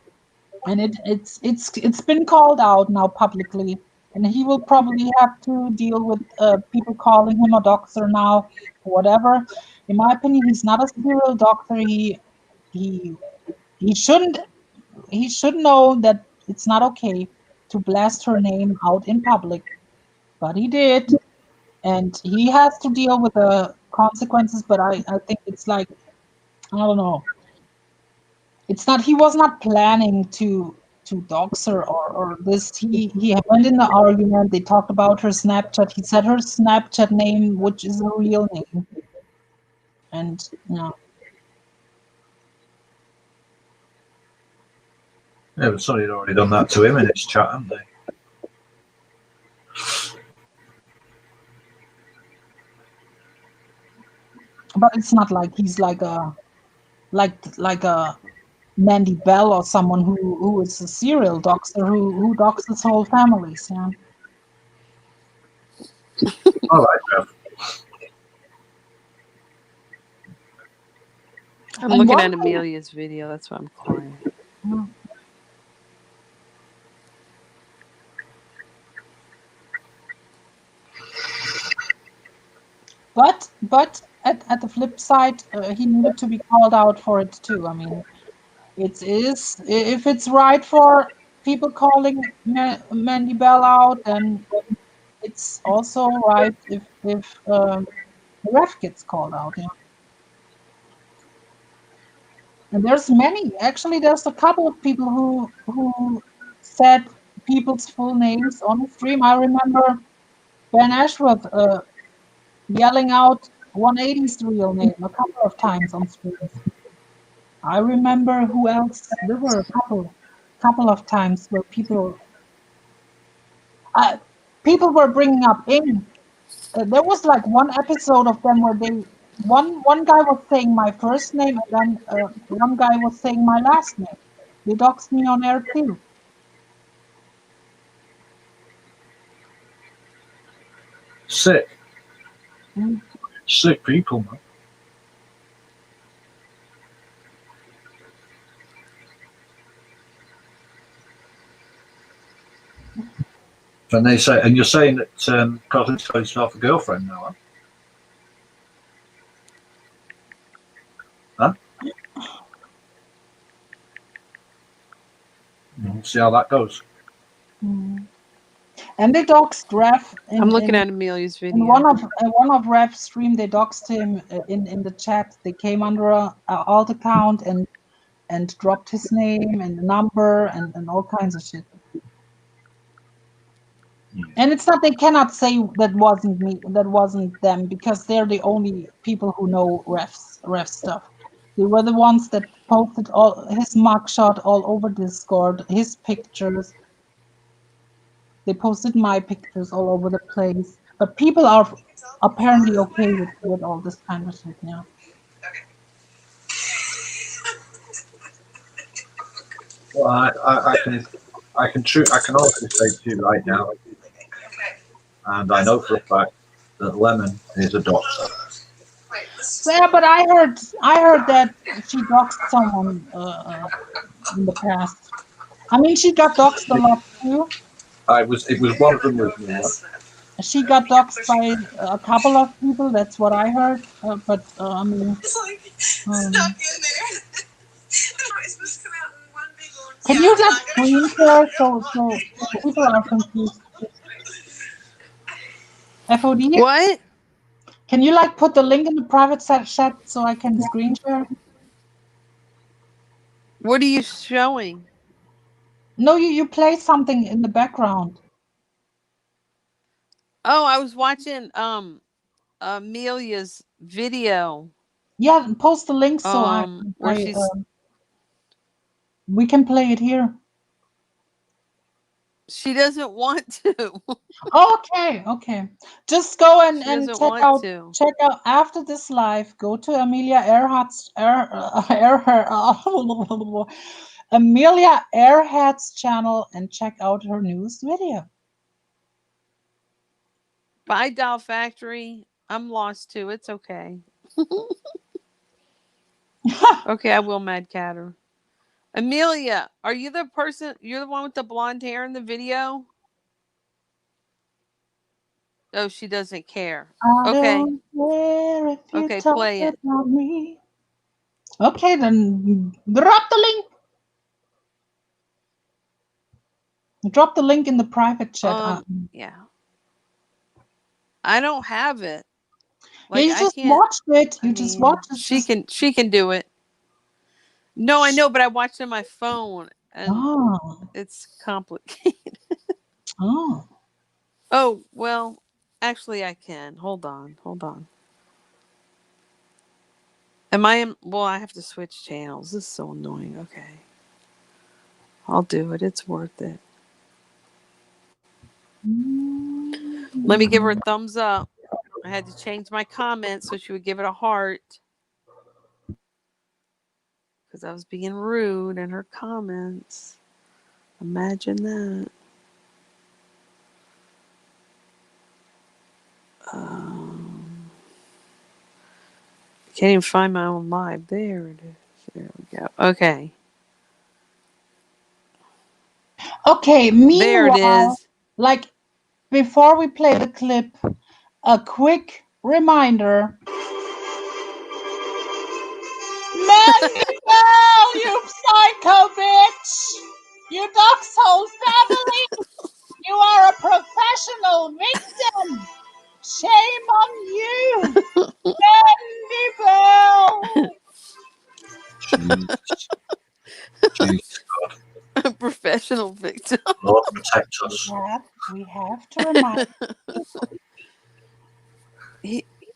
and it's been called out now publicly, and he will probably have to deal with people calling him a doxer now, or whatever. In my opinion, he's not a serial doxer. He should know that it's not okay to blast her name out in public, but he did, and he has to deal with the consequences, but I think it's like, I don't know. It's not, he was not planning to dox her or this. He went in the argument, they talked about her Snapchat. He said her Snapchat name, which is a real name. And yeah. Yeah, but somebody had already done that to him in his chat, haven't they? But it's not like he's like a Mandy Bell or someone who is a serial doxer who doxes whole families. Yeah. All right, Bev. I'm And looking one at thing- Amelia's video. That's why I'm quiet. But at the flip side, he needed to be called out for it too. I mean, it is, if it's right for people calling Mandy Bell out, then it's also right if the ref gets called out. Yeah. And there's many. Actually, there's a couple of people who said people's full names on the stream. I remember Ben Ashworth yelling out 180's real name a couple of times on streams. I remember who else. There were a couple of times where people were bringing up in. There was like one episode of them where one guy was saying my first name and then one guy was saying my last name. They doxed me on air too. Sick. Mm. Sick people, man. And they say, and you're saying that Colin's got himself a girlfriend now, huh? We'll see how that goes. Mm. And they doxed Ref. I'm looking at Amelia's video. In one of Ref's stream, they doxed him in the chat. They came under a alt account and dropped his name and number and all kinds of shit. And it's not, they cannot say that wasn't me, that wasn't them, because they're the only people who know ref stuff. They were the ones that posted all his mugshot all over Discord, his pictures. They posted my pictures all over the place. But people are apparently okay with all this kind of shit, yeah. Well, I can honestly say to you right now, and I know for a fact that Lemon is a doctor. Yeah, but I heard that she doxed someone in the past. I mean, she got doxed a lot too. It was one of them with me. Yeah? She got doxed by a couple of people. That's what I heard. But I mean, can you like screen share so people are confused? FOD? What? Can you like put the link in the private chat so I can screen share? What are you showing? No, you play something in the background. Oh, I was watching Amelia's video. Yeah, post the link so we can play it here. She doesn't want to. Okay. Just go and doesn't check want out to. after this live. Go to Amelia Earhart's channel and check out her newest video. Bye, Doll Factory. I'm lost too. It's okay. Okay, I will Mad Catter. Amelia, are you the person? You're the one with the blonde hair in the video? Oh, she doesn't care. Okay. Okay, play it. Me. Okay, then drop the link. Drop the link in the private chat. Yeah. I don't have it. Like you I just can't. watched it. I You just mean, watched it. she can do it. No, I know, but I watched it on my phone, and Oh, it's complicated. oh. Oh well, actually, I can. Hold on, hold on. Am I in? Well, I have to switch channels. This is so annoying. Okay, I'll do it. It's worth it. Let me give her a thumbs up. I had to change my comment so she would give it a heart because I was being rude in her comments. Imagine that. Can't even find my own live. There it is. There we go. Okay. Okay, There it meanwhile, is. like before we play the clip, a quick reminder. Mandy Bell, you psycho bitch! You dog's family! You are a professional victim! Shame on you! Mandy Bell! Jesus. Jesus God. Professional victim. Lord protect us. We have to remind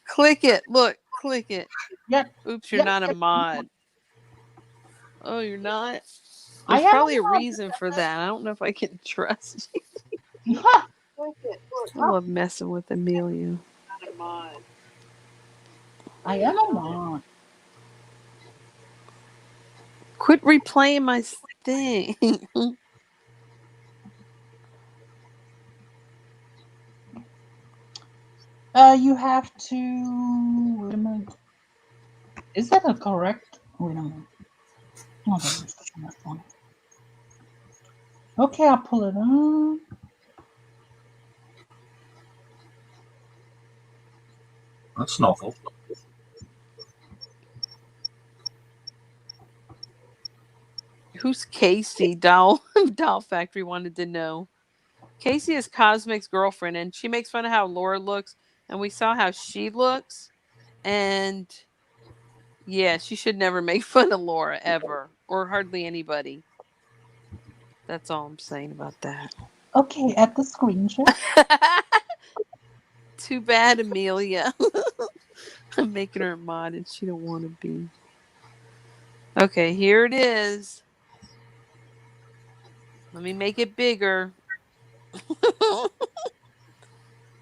Click it. Look, click it. Yeah, Oops, you're yeah, not a mod. Oh, you're not? I There's am probably a a mod. reason for that. I don't know if I can trust you. I love messing with Amelia. I am a mod. Quit replaying my thing. You have to. Wait a minute. Is that a correct? Wait a minute. No, that is the correct one. Okay, I'll pull it up. That's novel. Who's Casey? Doll Factory wanted to know. Casey is Cosmic's girlfriend, and she makes fun of how Laura looks, and we saw how she looks, and yeah, she should never make fun of Laura ever, or hardly anybody. That's all I'm saying about that. Okay, at the screenshot. Too bad, Amelia. I'm making her a mod, and she don't want to be. Okay, here it is. Let me make it bigger.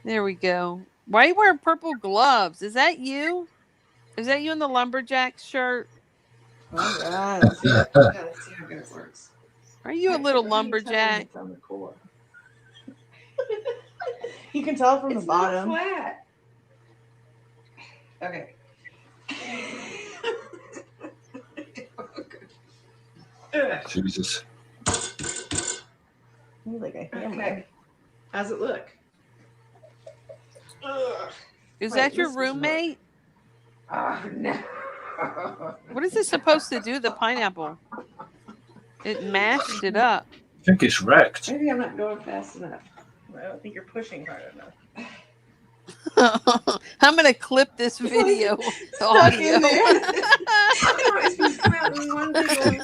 There we go. Why are you wearing purple gloves? Is that you? Is that you in the lumberjack shirt? Oh God, let's see how good it works. Are you a little lumberjack? It's on the core. You can tell from the bottom. Flat. Okay. Jesus. Like a hammer. Okay. How's it look? Is that your roommate? Oh no. What is this supposed to do? The pineapple? It mashed it up. I think it's wrecked. Maybe I'm not going fast enough. I don't think you're pushing hard enough. I'm gonna clip this video audio.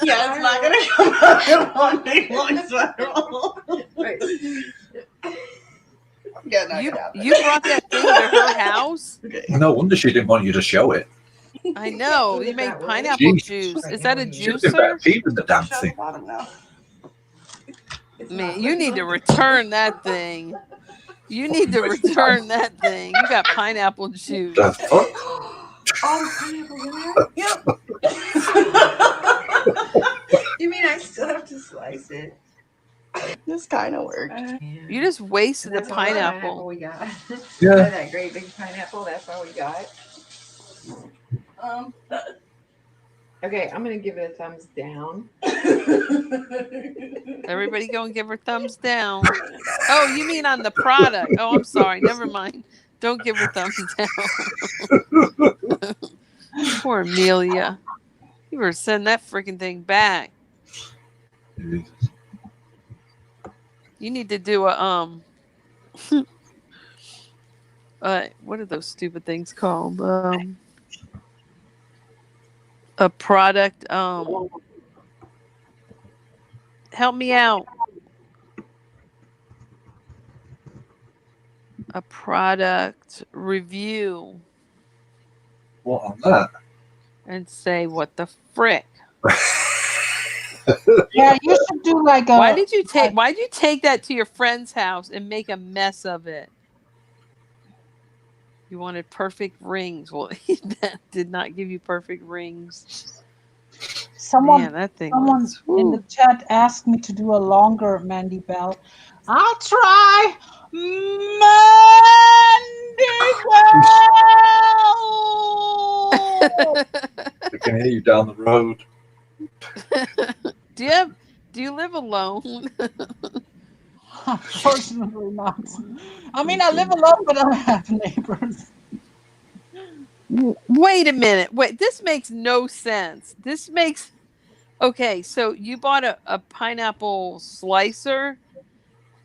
Yeah, it's not gonna come out in one big long spiral. Right. Yeah, no, You brought that thing to her house? Okay. No wonder she didn't want you to show it. I know. You made pineapple juice. Is that a Should have been better juicer? peeping the damn thing. Man, you need to return that thing. You need to return that thing. You got pineapple juice. The fuck? Oh, pineapple in there? Yep. You mean I still have to slice it? This kind of worked. You just wasted the That's all the pineapple. we got. Yeah. That great big pineapple. That's all we got. Okay, I'm gonna give it a thumbs down. Everybody go and give her thumbs down. Oh, you mean on the product? Oh, I'm sorry. Never mind. Don't give her thumbs down. Poor Amelia. You were send that freaking thing back. You need to do a what are those stupid things called? A product. Help me out. A product review What on that? and say what the frick. Yeah, you should do like a. Why did you take that to your friend's house and make a mess of it? You wanted perfect rings. Well, that did not give you perfect rings. Someone, Man, that thing someone was. in the Whew. chat asked me to do a longer Mandy Bell. I'll try, Mandy Bell. I can hear you down the road. Do you live alone? Unfortunately not. I mean, I live alone, but I have neighbors. Wait a minute. Wait, this makes no sense. Okay, so you bought a pineapple slicer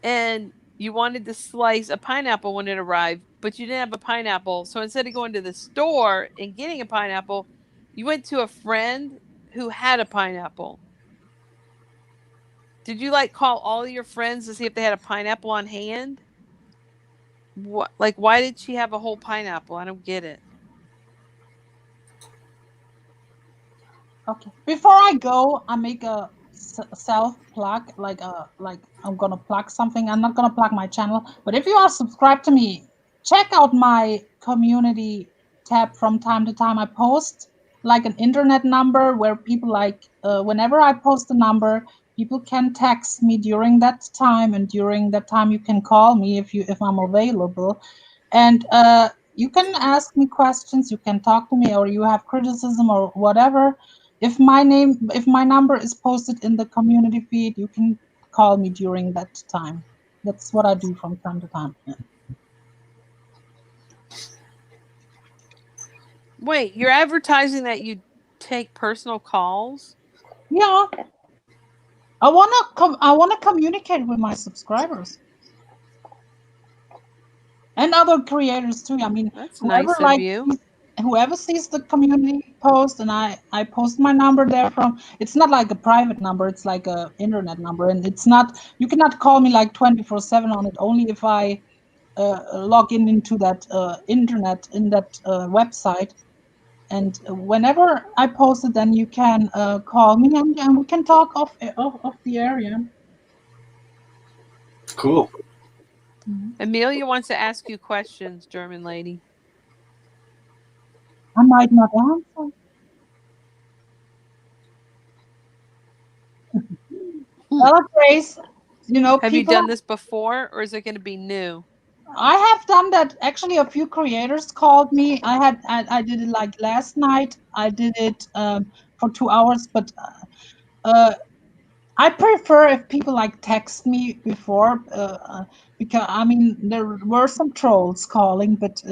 and you wanted to slice a pineapple when it arrived, but you didn't have a pineapple. So instead of going to the store and getting a pineapple, you went to a friend who had a pineapple. Did you like call all of your friends to see if they had a pineapple on hand? What? Like, why did she have a whole pineapple? I don't get it. Okay. Before I go, I make a self plug, like I'm gonna plug something. I'm not gonna plug my channel, but if you are subscribed to me, check out my community tab. From time to time, I post like an internet number where people like whenever I post a number, people can text me during that time, and during that time you can call me if I'm available, and you can ask me questions, you can talk to me, or you have criticism or whatever. If my number is posted in the community feed, you can call me during that time. That's what I do from time to time. Wait, you're advertising that you take personal calls? Yeah. I wanna communicate with my subscribers and other creators too. I mean, That's nice of you. Whoever sees the community post, and I post my number there from. It's not like a private number, it's like a internet number, and it's not, you cannot call me like 24/7 on it, only if I log into that internet in that website. And whenever I post it, then you can call me, and we can talk off the area. Cool. Amelia wants to ask you questions, German lady. I might not answer. Well, Grace, Have you done this before, or is it going to be new? I have done that. Actually, a few creators called me. I did it like last night. I did it for 2 hours, but I prefer if people like text me before, because I mean there were some trolls calling, but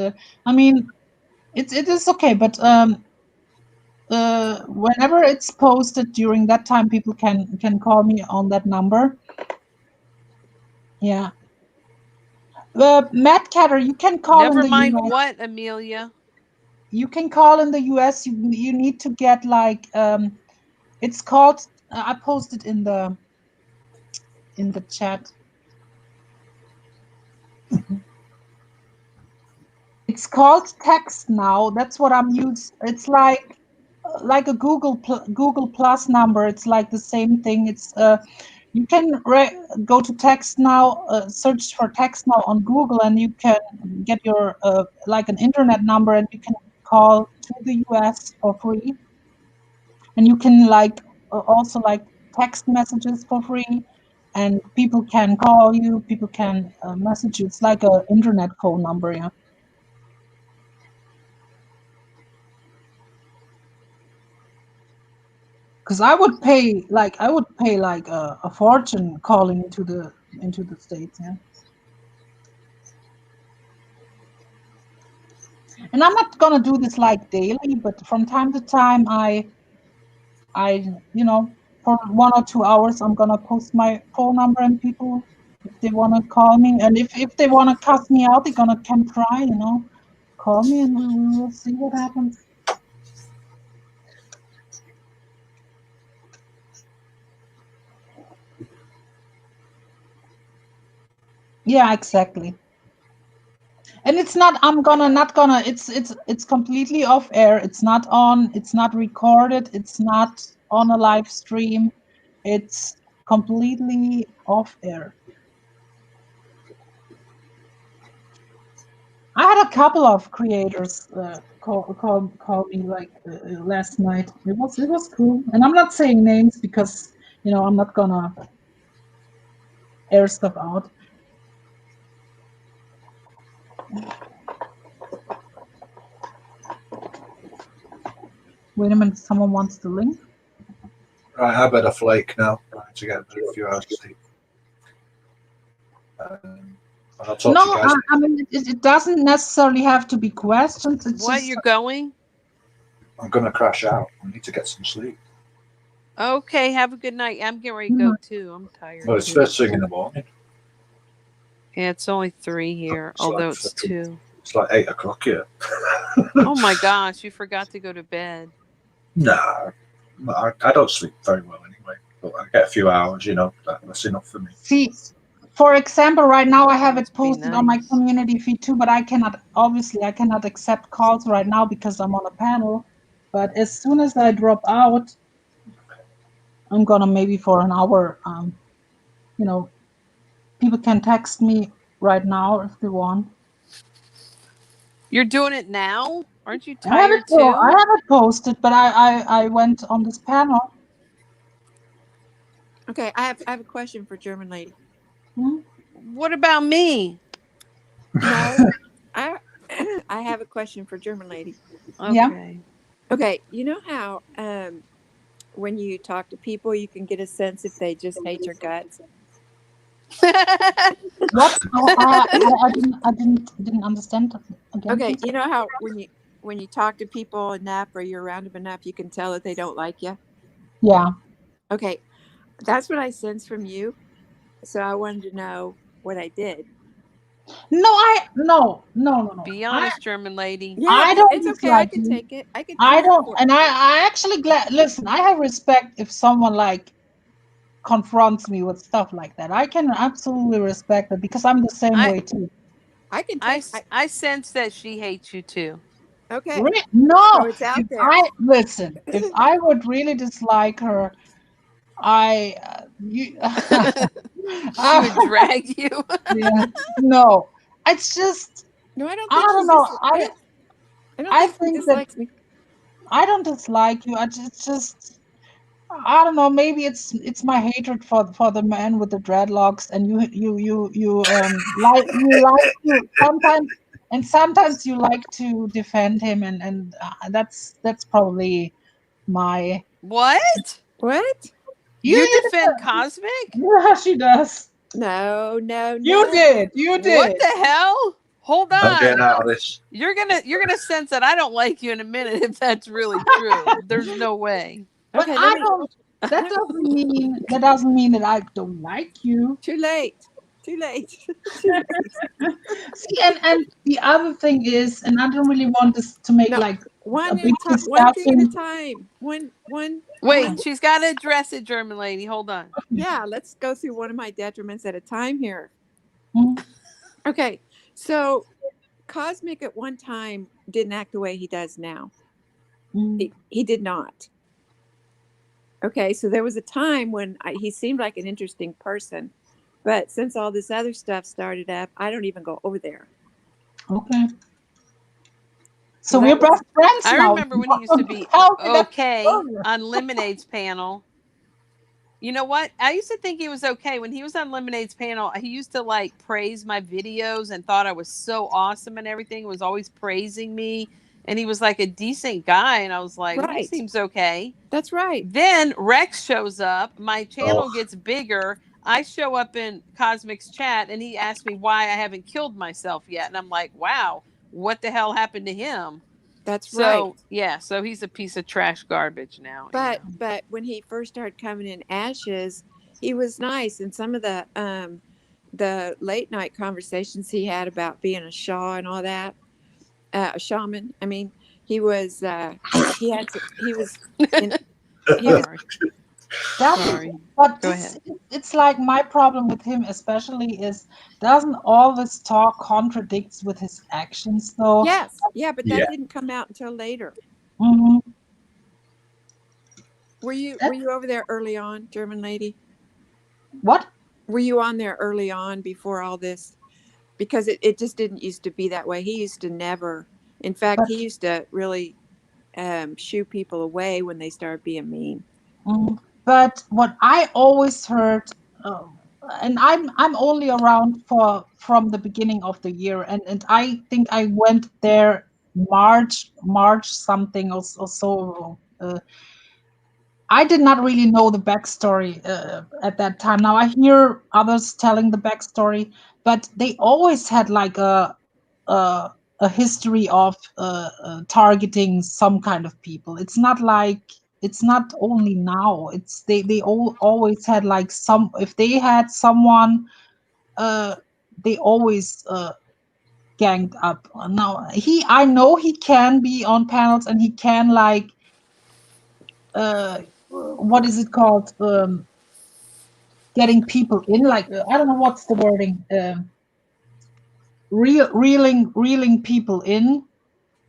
I mean it is okay. But whenever it's posted during that time, people can call me on that number. Yeah. Matt Catter, you can call. Never in the mind US. what, Amelia. You can call in the US. You need to get like it's called. I posted in the chat. It's called Text Now. That's what I'm using. It's like a Google Plus number. It's like the same thing. It's you can go to Text Now, search for Text Now on Google, and you can get your like an internet number, and you can call to the US for free. And you can like also like text messages for free, and people can call you. People can message you. It's like a internet phone number. Yeah. Because I would pay like a fortune calling into the States, yeah. And I'm not gonna do this like daily, but from time to time, I for 1 or 2 hours, I'm gonna post my phone number, and people If they want to call me, and if they want to cuss me out, they're gonna can try, call me, and we'll see what happens. Yeah, exactly. And it's not. Not gonna. It's completely off air. It's not on. It's not recorded. It's not on a live stream. It's completely off air. I had a couple of creators call me like last night. It was cool, and I'm not saying names because I'm not gonna air stuff out. Wait a minute, someone wants the link. Right, I better flake now. Right, to get a few hours of sleep. I'll talk to No, you guys. I mean it doesn't necessarily have to be questions. It's What, just you're going? I'm gonna crash out. I need to get some sleep. Okay, have a good night. I'm getting ready to go too. I'm tired. Well, it's first thing in the morning. Yeah, it's only 3 here, It's like although it's fucking- 2. It's like 8 o'clock here. Oh my gosh, you forgot to go to bed. Nah, I don't sleep very well anyway. But I get a few hours, that's enough for me. see. For example, right now I have it Must be posted on my nice. community feed too, but I cannot accept calls right now because I'm on a panel. But as soon as I drop out, I'm gonna maybe for an hour. People can text me right now if they want. You're doing it now? Aren't you I have tired it, I too? have it posted, but I went on this panel. Okay, I have a question for German lady. What about me? No, I have a question for German lady. Yeah. Okay. Okay, you know how when you talk to people, you can get a sense if they just hate your guts. What? I didn't understand. Again, Okay, please? you know how when you talk to people enough or you're around them enough, you can tell that they don't like you. Yeah. Okay, that's what I sense from you. So I wanted to know what I did. No. Be honest, German lady. Yeah, I don't it's okay. I dislike can you. take it. I can. I I'm don't, for and I actually listen. I have respect if someone confronts me with stuff like that. I can absolutely respect it because I'm the same way too. I can I, take. I sense that she hates you too. Okay. No, So it's out there. If I would really dislike her, She would drag you. Yeah, no, it's just No, I don't I think don't she know. I don't think she think dislikes me. I don't dislike you. It's just I don't know. Maybe it's my hatred for the man with the dreadlocks, and you like to sometimes you like to defend him, and that's probably my What? What? You defend Cosmic? Yeah, she does. No. You did. What the hell? Hold I'm on. getting out of this. You're gonna sense that I don't like you in a minute if that's really true. There's no way. But Okay, I don't. That doesn't mean that I don't like you. Too late. See, and the other thing is, and I don't really want this to make No, a one big thing at discussion. a time. One. Wait, she's got to address it, German lady. Hold on. Yeah, let's go through one of my detriments at a time here. Mhm. Okay, so Cosmic at one time didn't act the way he does now. He did not. Okay, so there was a time when he seemed like an interesting person, but since all this other stuff started up, I don't even go over there. Okay. So we're best friends I now. remember when he used to be How did that okay earlier? on Lemonade's panel. You know what? I used to think he was okay when he was on Lemonade's panel. He used to praise my videos and thought I was so awesome and everything. Was always praising me, and he was like a decent guy. And I was like, well, he Right. seems okay. That's right. Then Rex shows up. My channel Oh. gets bigger. I show up in Cosmic's chat, and he asked me why I haven't killed myself yet. And I'm like, wow, what the hell happened to him? That's So right. yeah, so he's a piece of trash garbage now. But when he first started coming in ashes, he was nice, and some of the the late night conversations he had about being a Shaw and all that, a shaman. I mean, he was he was in he was Sorry. That's Sorry. but Go this ahead. it's like my problem with him especially is doesn't all this talk contradicts with his actions though. yes, yeah, but that Yeah. didn't come out until later. Mhm. Were you over there early on, German lady? What? Were you on there early on before all this? Because it just didn't used to be that way. He used to never. In fact, But he used to really shoo people away when they started being mean. but what I always heard, uh, and I'm only around for from the beginning of the year, and I think I went there March something or so. I did not really know the backstory at that time. Now I hear others telling the backstory, but they always had like a, a history of targeting some kind of people. It's not like it's not only now. It's they all always had like some. If they had someone, uh, they always ganged up. Now I know he can be on panels and he can like what is it called? Getting people in, like I don't know what's the wording. Reeling people in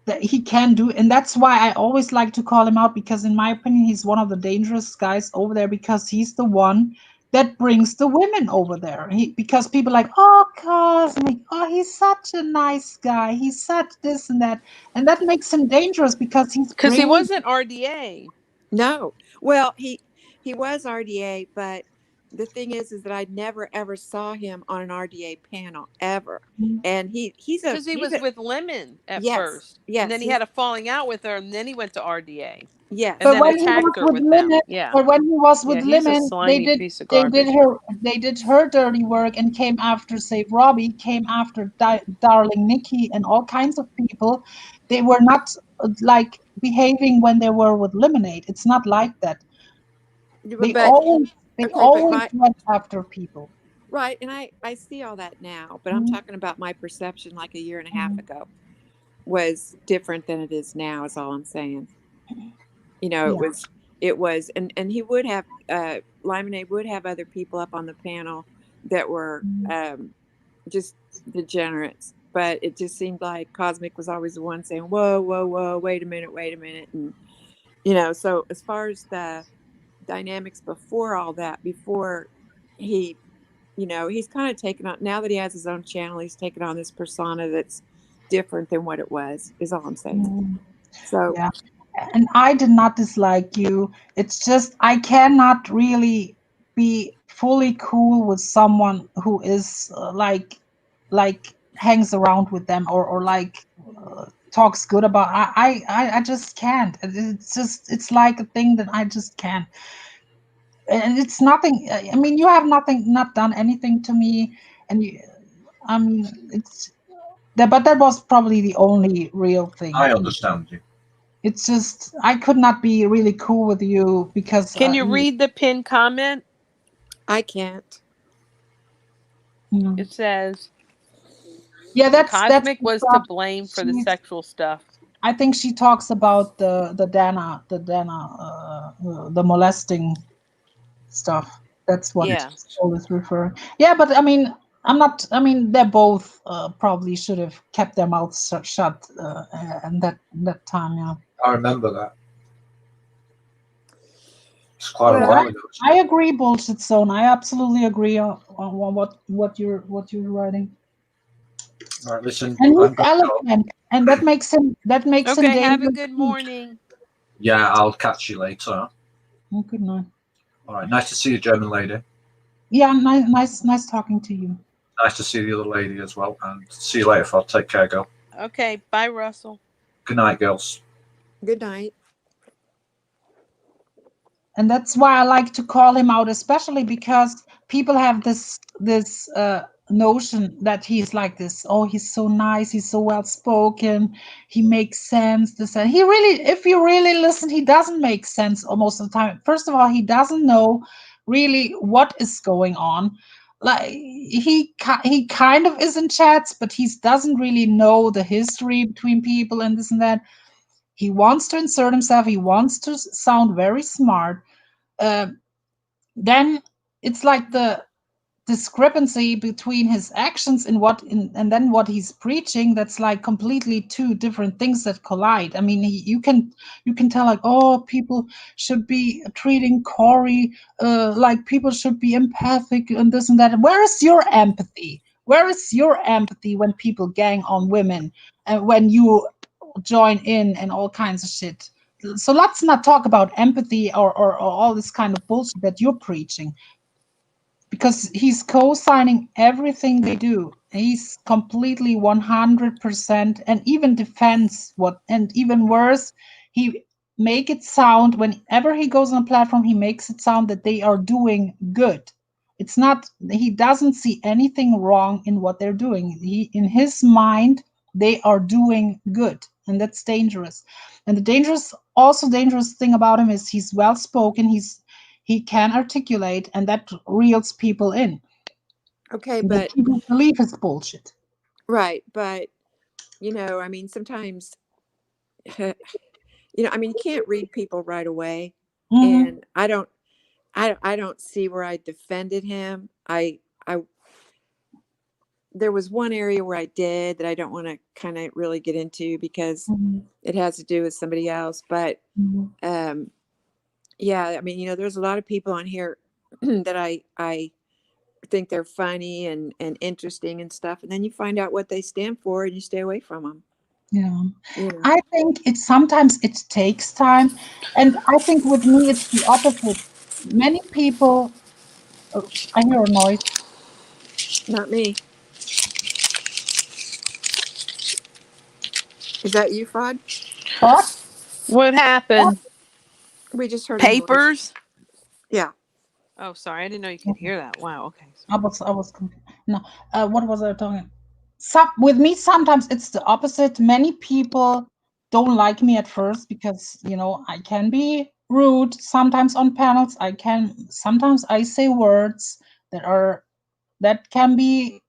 that he can do, and that's why I always like to call him out because, in my opinion, he's one of the dangerous guys over there because he's the one that brings the women over there. Because people are like, oh, Cosmic, oh, he's such a nice guy. He's such this and that makes him dangerous because he's Because he bringing. wasn't RDA. No, well, he was RDA, but the thing is that I never ever saw him on an RDA panel ever. And he's Because he was with Lemon at yes, first. yes, And then he had a falling out with her, and then he went to RDA. yes. And But then when he was attacked her with with them. Lemon, Yeah. but when he was Yeah, with he's a Lemon, slimy piece of garbage. they did her dirty work and came after Save Robbie, came after Darling Nikki and all kinds of people. They were not like behaving when they were with Lemonade. It's not like that. They But always went after people. right, and I see all that now, but I'm Mhm. talking about my perception like a year and a half ago was different than it is now, is all I'm saying. You know, Yeah. it was and he would have Lemonade would have other people up on the panel that were just degenerates, but it just seemed like Cosmic was always the one saying, whoa, whoa, whoa, wait a minute. And you know, so as far as the dynamics before all that, before he, you know, he's kind of taken on, now that he has his own channel, he's taken on this persona that's different than what it was, is all I'm saying. So Yeah. And I did not dislike you. It's just I cannot really be fully cool with someone who is like hangs around with them or like talks good about. I just can't. It's just it's like a thing that I just can't. And it's nothing. I mean, you have not done anything to me, and I mean, it's that. But that was probably the only real thing. I understand you. It's just I could not be really cool with you because Can you read the pinned comment? I can't. It says, yeah, Cosmic was to blame for the she's- sexual stuff. I think she talks about the Dana the molesting stuff. That's what Yeah. Soul is referring. Yeah, but I mean, I'm not. I mean, they both probably should have kept their mouths shut and that time. Yeah. I remember that. It's quite a while ago. I agree, Bullshit Zone. I absolutely agree on what you're writing. All right, listen. And I'm he's gonna go. eloquent, and that makes him Okay, have a dangerous good too. morning. Yeah, I'll catch you later. Oh, good night. All right, nice to see you, German lady. Yeah, nice talking to you. Nice to see the other lady as well. And see you later, Phil. Take care, girl. Okay, bye, Russell. Good night, girls. Good night. And that's why I like to call him out, especially because people have this notion that he's like this. Oh, he's so nice. He's so well spoken. He makes sense. This and he really, if you really listen, he doesn't make sense most of the time. First of all, he doesn't know really what is going on. like he kind of is in chats, but he doesn't really know the history between people and this and that. He wants to insert himself. He wants to sound very smart. Then it's like the discrepancy between his actions and then what he's preaching, that's like completely two different things that collide. I mean, you can tell like, oh, people should be treating Corey like people should be empathic and this and that. Where is your empathy? Where is your empathy when people gang on women and when you join in and all kinds of shit? So let's not talk about empathy or all this kind of bullshit that you're preaching, because he's co-signing everything they do. He's completely 100% and even defends and even worse, he make it sound, whenever he goes on a platform, he makes it sound that they are doing good. It's not, he doesn't see anything wrong in what they're doing. In his mind, they are doing good, and that's dangerous. And the dangerous thing about him is he's well spoken. He can articulate, and that reels people in. Okay, The but people believe his bullshit. right, but I mean, sometimes, I mean, you can't read people right away, Mhm. and I don't see where I defended him. There was one area where I did that I don't want to kind of really get into because Mhm. it has to do with somebody else. But Mhm. yeah, I mean, there's a lot of people on here that I think they're funny and interesting and stuff, and then you find out what they stand for and you stay away from them. Yeah. You know. I think sometimes it takes time, and I think with me it's the opposite. Many people, I hear a noise. Not me. Is that you, Fod? What? What happened? We just heard a noise. Papers? Yeah. Oh, sorry. I didn't know you could hear that. Wow. Okay. I was confused. No. What was I talking? With me, sometimes it's the opposite. Many people don't like me at first because I can be rude sometimes on panels. Sometimes I say words that can be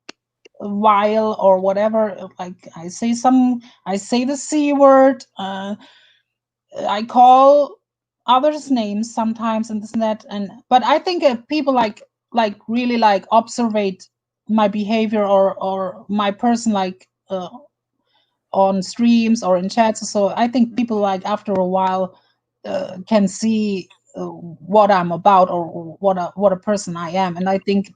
vile or whatever. Like I say the C word. I call others names sometimes and this and that. But I think people really observate my behavior or my person on streams or in chats. So I think people after a while can see what I'm about or what a person I am. And I think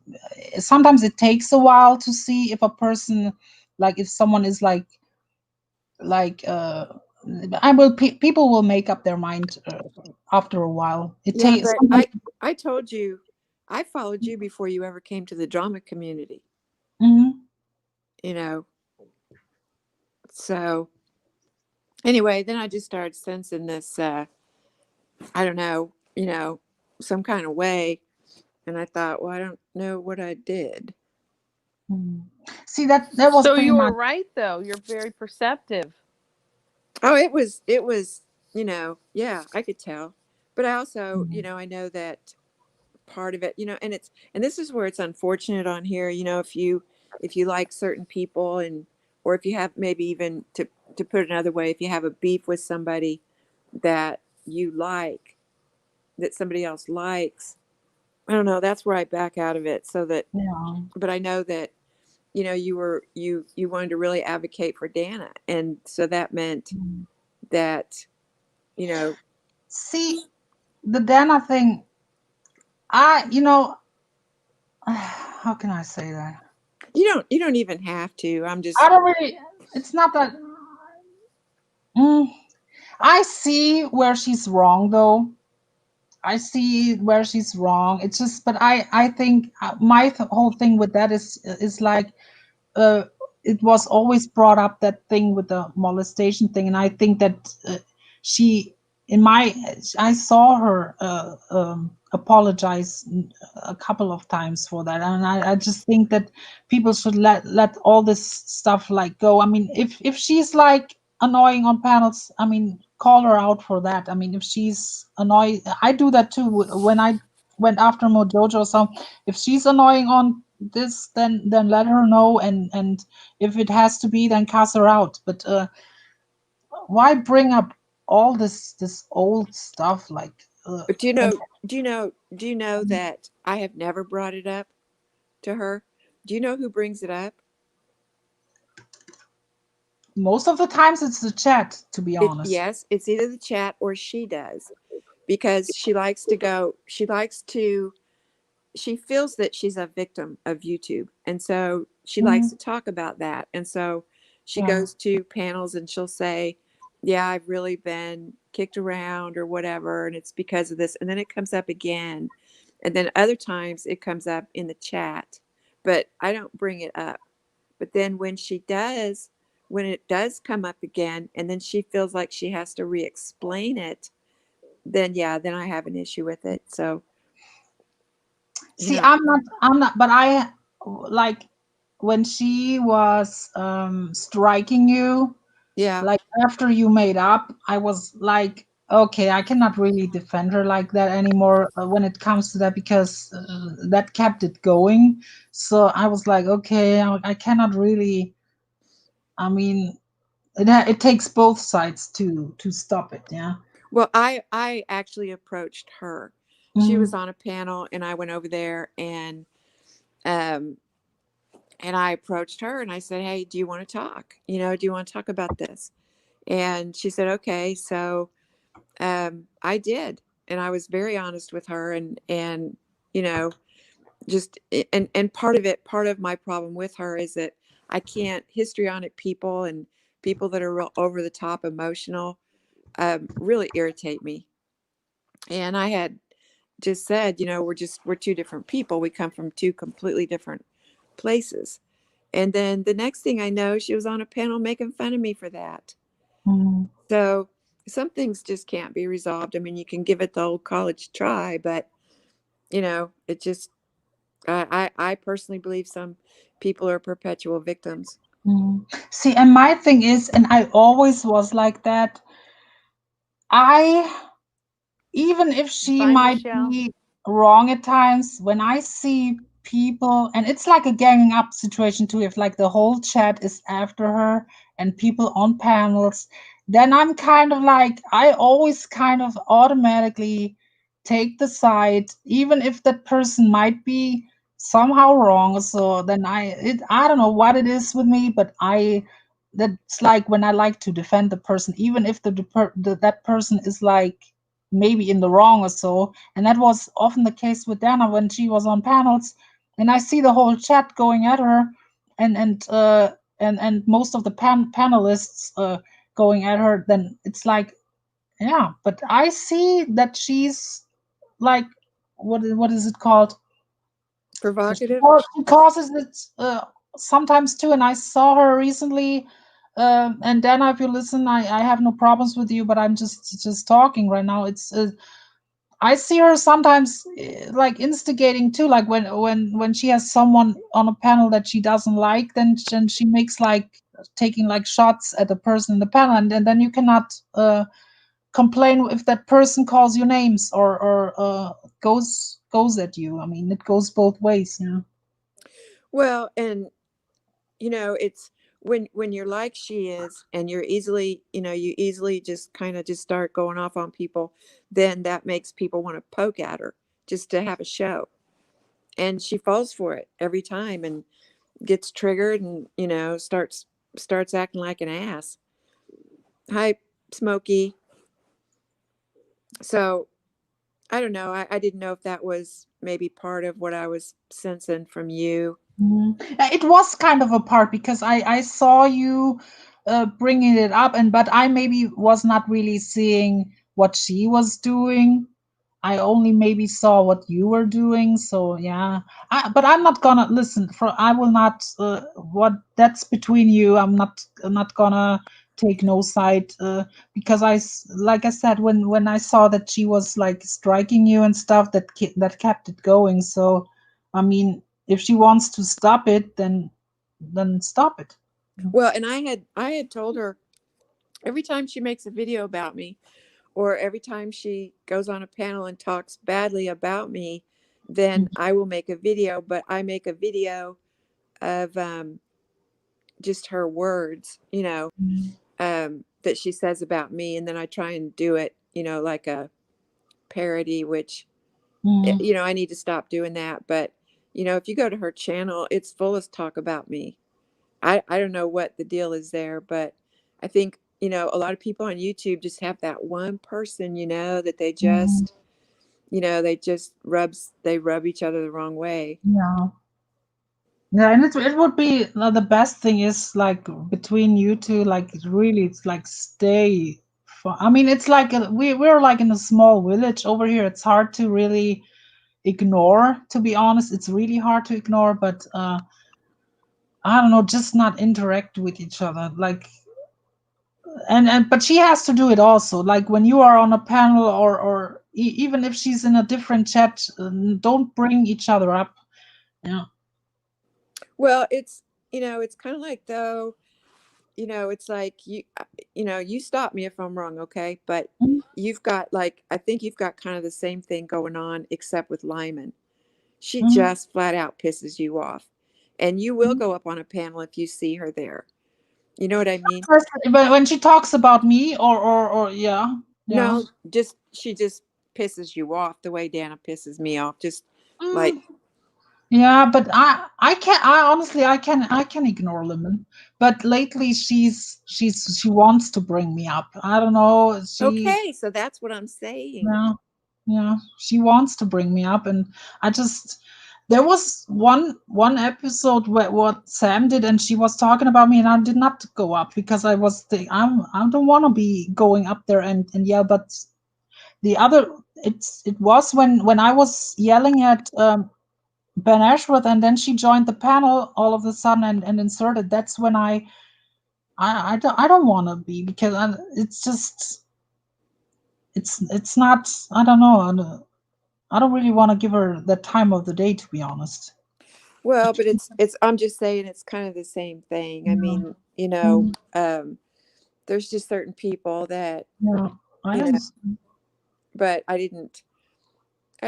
sometimes it takes a while to see if a person, if someone is people will make up their mind after a while. It Yeah, takes. but I told you, I followed you before you ever came to the drama community. Mhm. So anyway, then I just started sensing this, I don't know, some kind of way. And I thought, well, I don't know what I did. See, that was So pretty you were much. right, though. You're very perceptive. Oh, it was, yeah, I could tell. But I also, I know that part of it, and this is where it's unfortunate on here, if you like certain people or if you have, maybe even to put it another way, if you have a beef with somebody that you like, that somebody else likes, I don't know, that's where I back out of it, so that, Yeah. but I know that, you wanted to really advocate for Dana. And so that meant that, See, the Dana thing, how can I say that? you don't even have to. I don't really, it's not that. I see where she's wrong, though. I see where she's wrong. It's just, but I think my whole thing with that is it was always brought up, that thing with the molestation thing, and I think that she, I saw her apologize a couple of times for that, and I just think that people should let all this stuff go. I mean, if she's annoying on panels, I mean, call her out for that. I mean, if she's annoying, I do that too when I went after Mojojo. So if she's annoying on this, then let her know, and if it has to be, then cast her out. But why bring up all this old stuff like? But And do you know that I have never brought it up to her? Do you know who brings it up? most of the times it's the chat, to be honest. Yes, it's either the chat or she does, because she likes to go. She feels that she's a victim of YouTube, and so she likes to talk about that. And so she Yeah. goes to panels and she'll say, "Yeah, I've really been kicked around or whatever, and it's because of this." And then it comes up again, and then other times it comes up in the chat, but I don't bring it up. But then when it does come up again, and then she feels like she has to re-explain it, then then I have an issue with it. So, See, I'm not, but I like when she was striking you, yeah. like after you made up, I was like, okay, I cannot really defend her like that anymore when it comes to that, because that kept it going. So I was like, okay, I cannot really. I mean, it takes both sides to stop it. Yeah. Well, I actually approached her. She was on a panel, and I went over there um and I approached her and I said, "Hey, do you want to talk? Do you want to talk about this?" And she said, "Okay." So I did, and I was very honest with her, and you know just and part of my problem with her is that I can't histrionic people and people that are real over the top emotional really irritate me. And I had just said, we're two different people. We come from two completely different places. And then the next thing I know, she was on a panel making fun of me for that. Mhm. So some things just can't be resolved. I mean, you can give it the old college try, but it just, I personally believe some people are perpetual victims. See, and my thing is, and I always was like that. Even if she Bye, might Michelle. be wrong at times, when I see people, and it's like a ganging up situation too, if like the whole chat is after her and people on panels, then I'm kind of like, I always kind of automatically take the side, even if that person might be somehow wrong. So then I don't know what it is with me, but that's like when I like to defend the person, even if that person is like maybe in the wrong or so. And that was often the case with Dana when she was on panels, and I see the whole chat going at her, and most of the panelists going at her. Then it's like, yeah, but I see that she's like, what is it called? Provocative. She causes it sometimes too, and I saw her recently. And then if you listen, I have no problems with you, but I'm just talking right now. It's I see her sometimes like instigating too, like when she has someone on a panel that she doesn't like, then she makes like taking like shots at the person in the panel, and then you cannot complain if that person calls you names or goes at you. I mean, it goes both ways, you know. Well, and it's when you're like she is, and you're easily, you easily just kind of just start going off on people, then that makes people want to poke at her just to have a show. And she falls for it every time and gets triggered and, starts acting like an ass. Hi, Smokey. So I don't know. I didn't know if that was maybe part of what I was sensing from you. It was kind of a part because I saw you bringing it up, but I maybe was not really seeing what she was doing. I only maybe saw what you were doing. So yeah, but I'm not gonna listen. I will not. What that's between you. I'm not gonna take no side because like I said, when I saw that she was like striking you and stuff, that kept it going. So I mean, if she wants to stop it, then stop it. Well, and I had told her every time she makes a video about me, or every time she goes on a panel and talks badly about me, then I will make a video, but I make a video of just her words, that she says about me. And then I try and do it, like a parody, which, Mm. I need to stop doing that. But, if you go to her channel, it's full of talk about me. I don't know what the deal is there, but I think, a lot of people on YouTube just have that one person, that they Mm. just, they rub each other the wrong way. Yeah. Yeah, and it would be the best thing is like between you two, like it's like stay. I mean, it's like we're like in a small village over here. It's hard to really ignore, to be honest. It's really hard to ignore, but I don't know, just not interact with each other. Like, and but she has to do it also. Like when you are on a panel or even if she's in a different chat, don't bring each other up. Yeah. Well, it's, it's kind of like though, it's like you stop me if I'm wrong, okay? But Mm. you've got like, I think you've got kind of the same thing going on, except with Lyman. She Mm. just flat out pisses you off. And you will Mm. go up on a panel if you see her there. You know what I mean? But when she talks about me or yeah. No, she just pisses you off the way Dana pisses me off. Just like, Mm. Yeah, but I can ignore Lemon. But lately she wants to bring me up. I don't know. okay, so that's what I'm saying. Yeah, yeah, she wants to bring me up, and I just there was one episode where what Sam did, and she was talking about me, and I did not go up because I was I don't want to be going up there and yell. But the other it was when I was yelling at Ben Ashworth, and then she joined the panel all of a sudden and inserted. That's when I don't want to be, because it's just it's not. I don't know. I don't really want to give her the time of the day, to be honest. Well, but it's I'm just saying it's kind of the same thing. I mean, there's just certain people that, Yeah, I understand. but I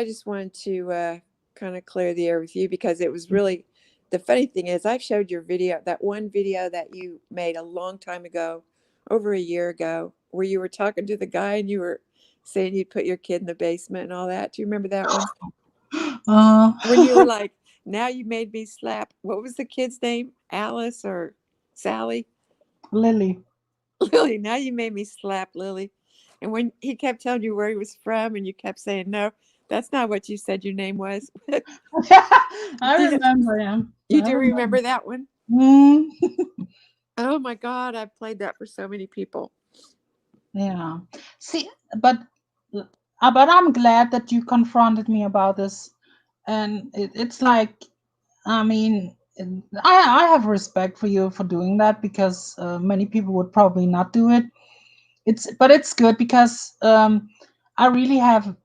just wanted to kind of clear the air with you, because it was really, the funny thing is I've showed your video, that one video that you made a long time ago, over a year ago, where you were talking to the guy and you were saying you'd put your kid in the basement and all that. Do you remember that one? When you were like, now you made me slap, what was the kid's name? Alice or Sally? Lily. Lily, now you made me slap Lily. And when he kept telling you where he was from and you kept saying, no, that's not what you said your name was. I remember him. You do remember that one? Mm. Oh my God, I've played that for so many people. Yeah. See, but I'm glad that you confronted me about this. And it's like, I mean, I have respect for you for doing that, because many people would probably not do it. But it's good, because I really have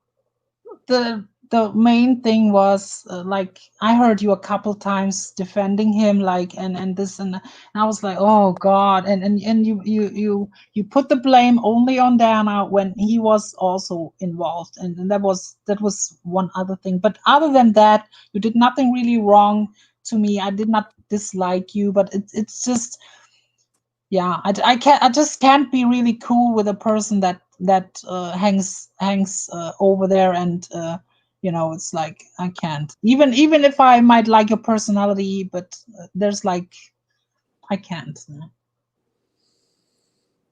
the main thing was like I heard you a couple times defending him, like and this and I was like, oh God, and you put the blame only on Dana when he was also involved, and that was one other thing. But other than that, you did nothing really wrong to me. I did not dislike you, but it's just, yeah, I just can't be really cool with a person that hangs over there, and it's like I can't, even if I might like your personality, but there's like I can't.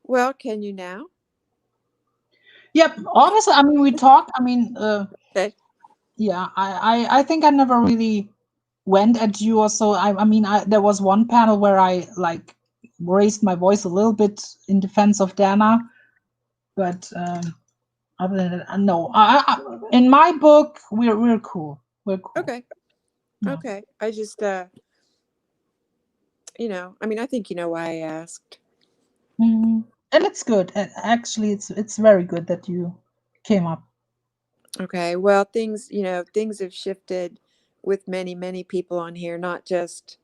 Well, can you now? Yep, honestly, I mean, we talked. I mean, Okay. yeah, I think I never really went at you or so. I mean, there was one panel where I like raised my voice a little bit in defense of Dana, but other than that, no. In my book, we're cool. We're cool. Okay. Yeah. Okay. I just I mean, I think you know why I asked. Mhm. And it's good. And actually, it's very good that you came up. Okay. Well, things have shifted with many, many people on here, not just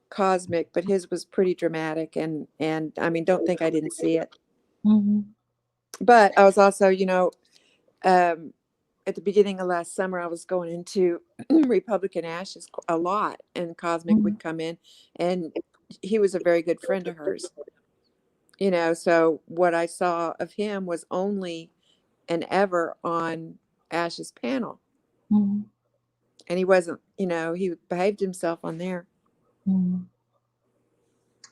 Cosmic, but his was pretty dramatic, and I mean, don't think I didn't see it. Mm-hmm. But I was also, at the beginning of last summer, I was going into Republican Ashes a lot, and Cosmic Mhm. would come in, and he was a very good friend of hers. You know, so what I saw of him was only and ever on Ash's panel, Mhm. and he wasn't. You know, he behaved himself on there. Mhm.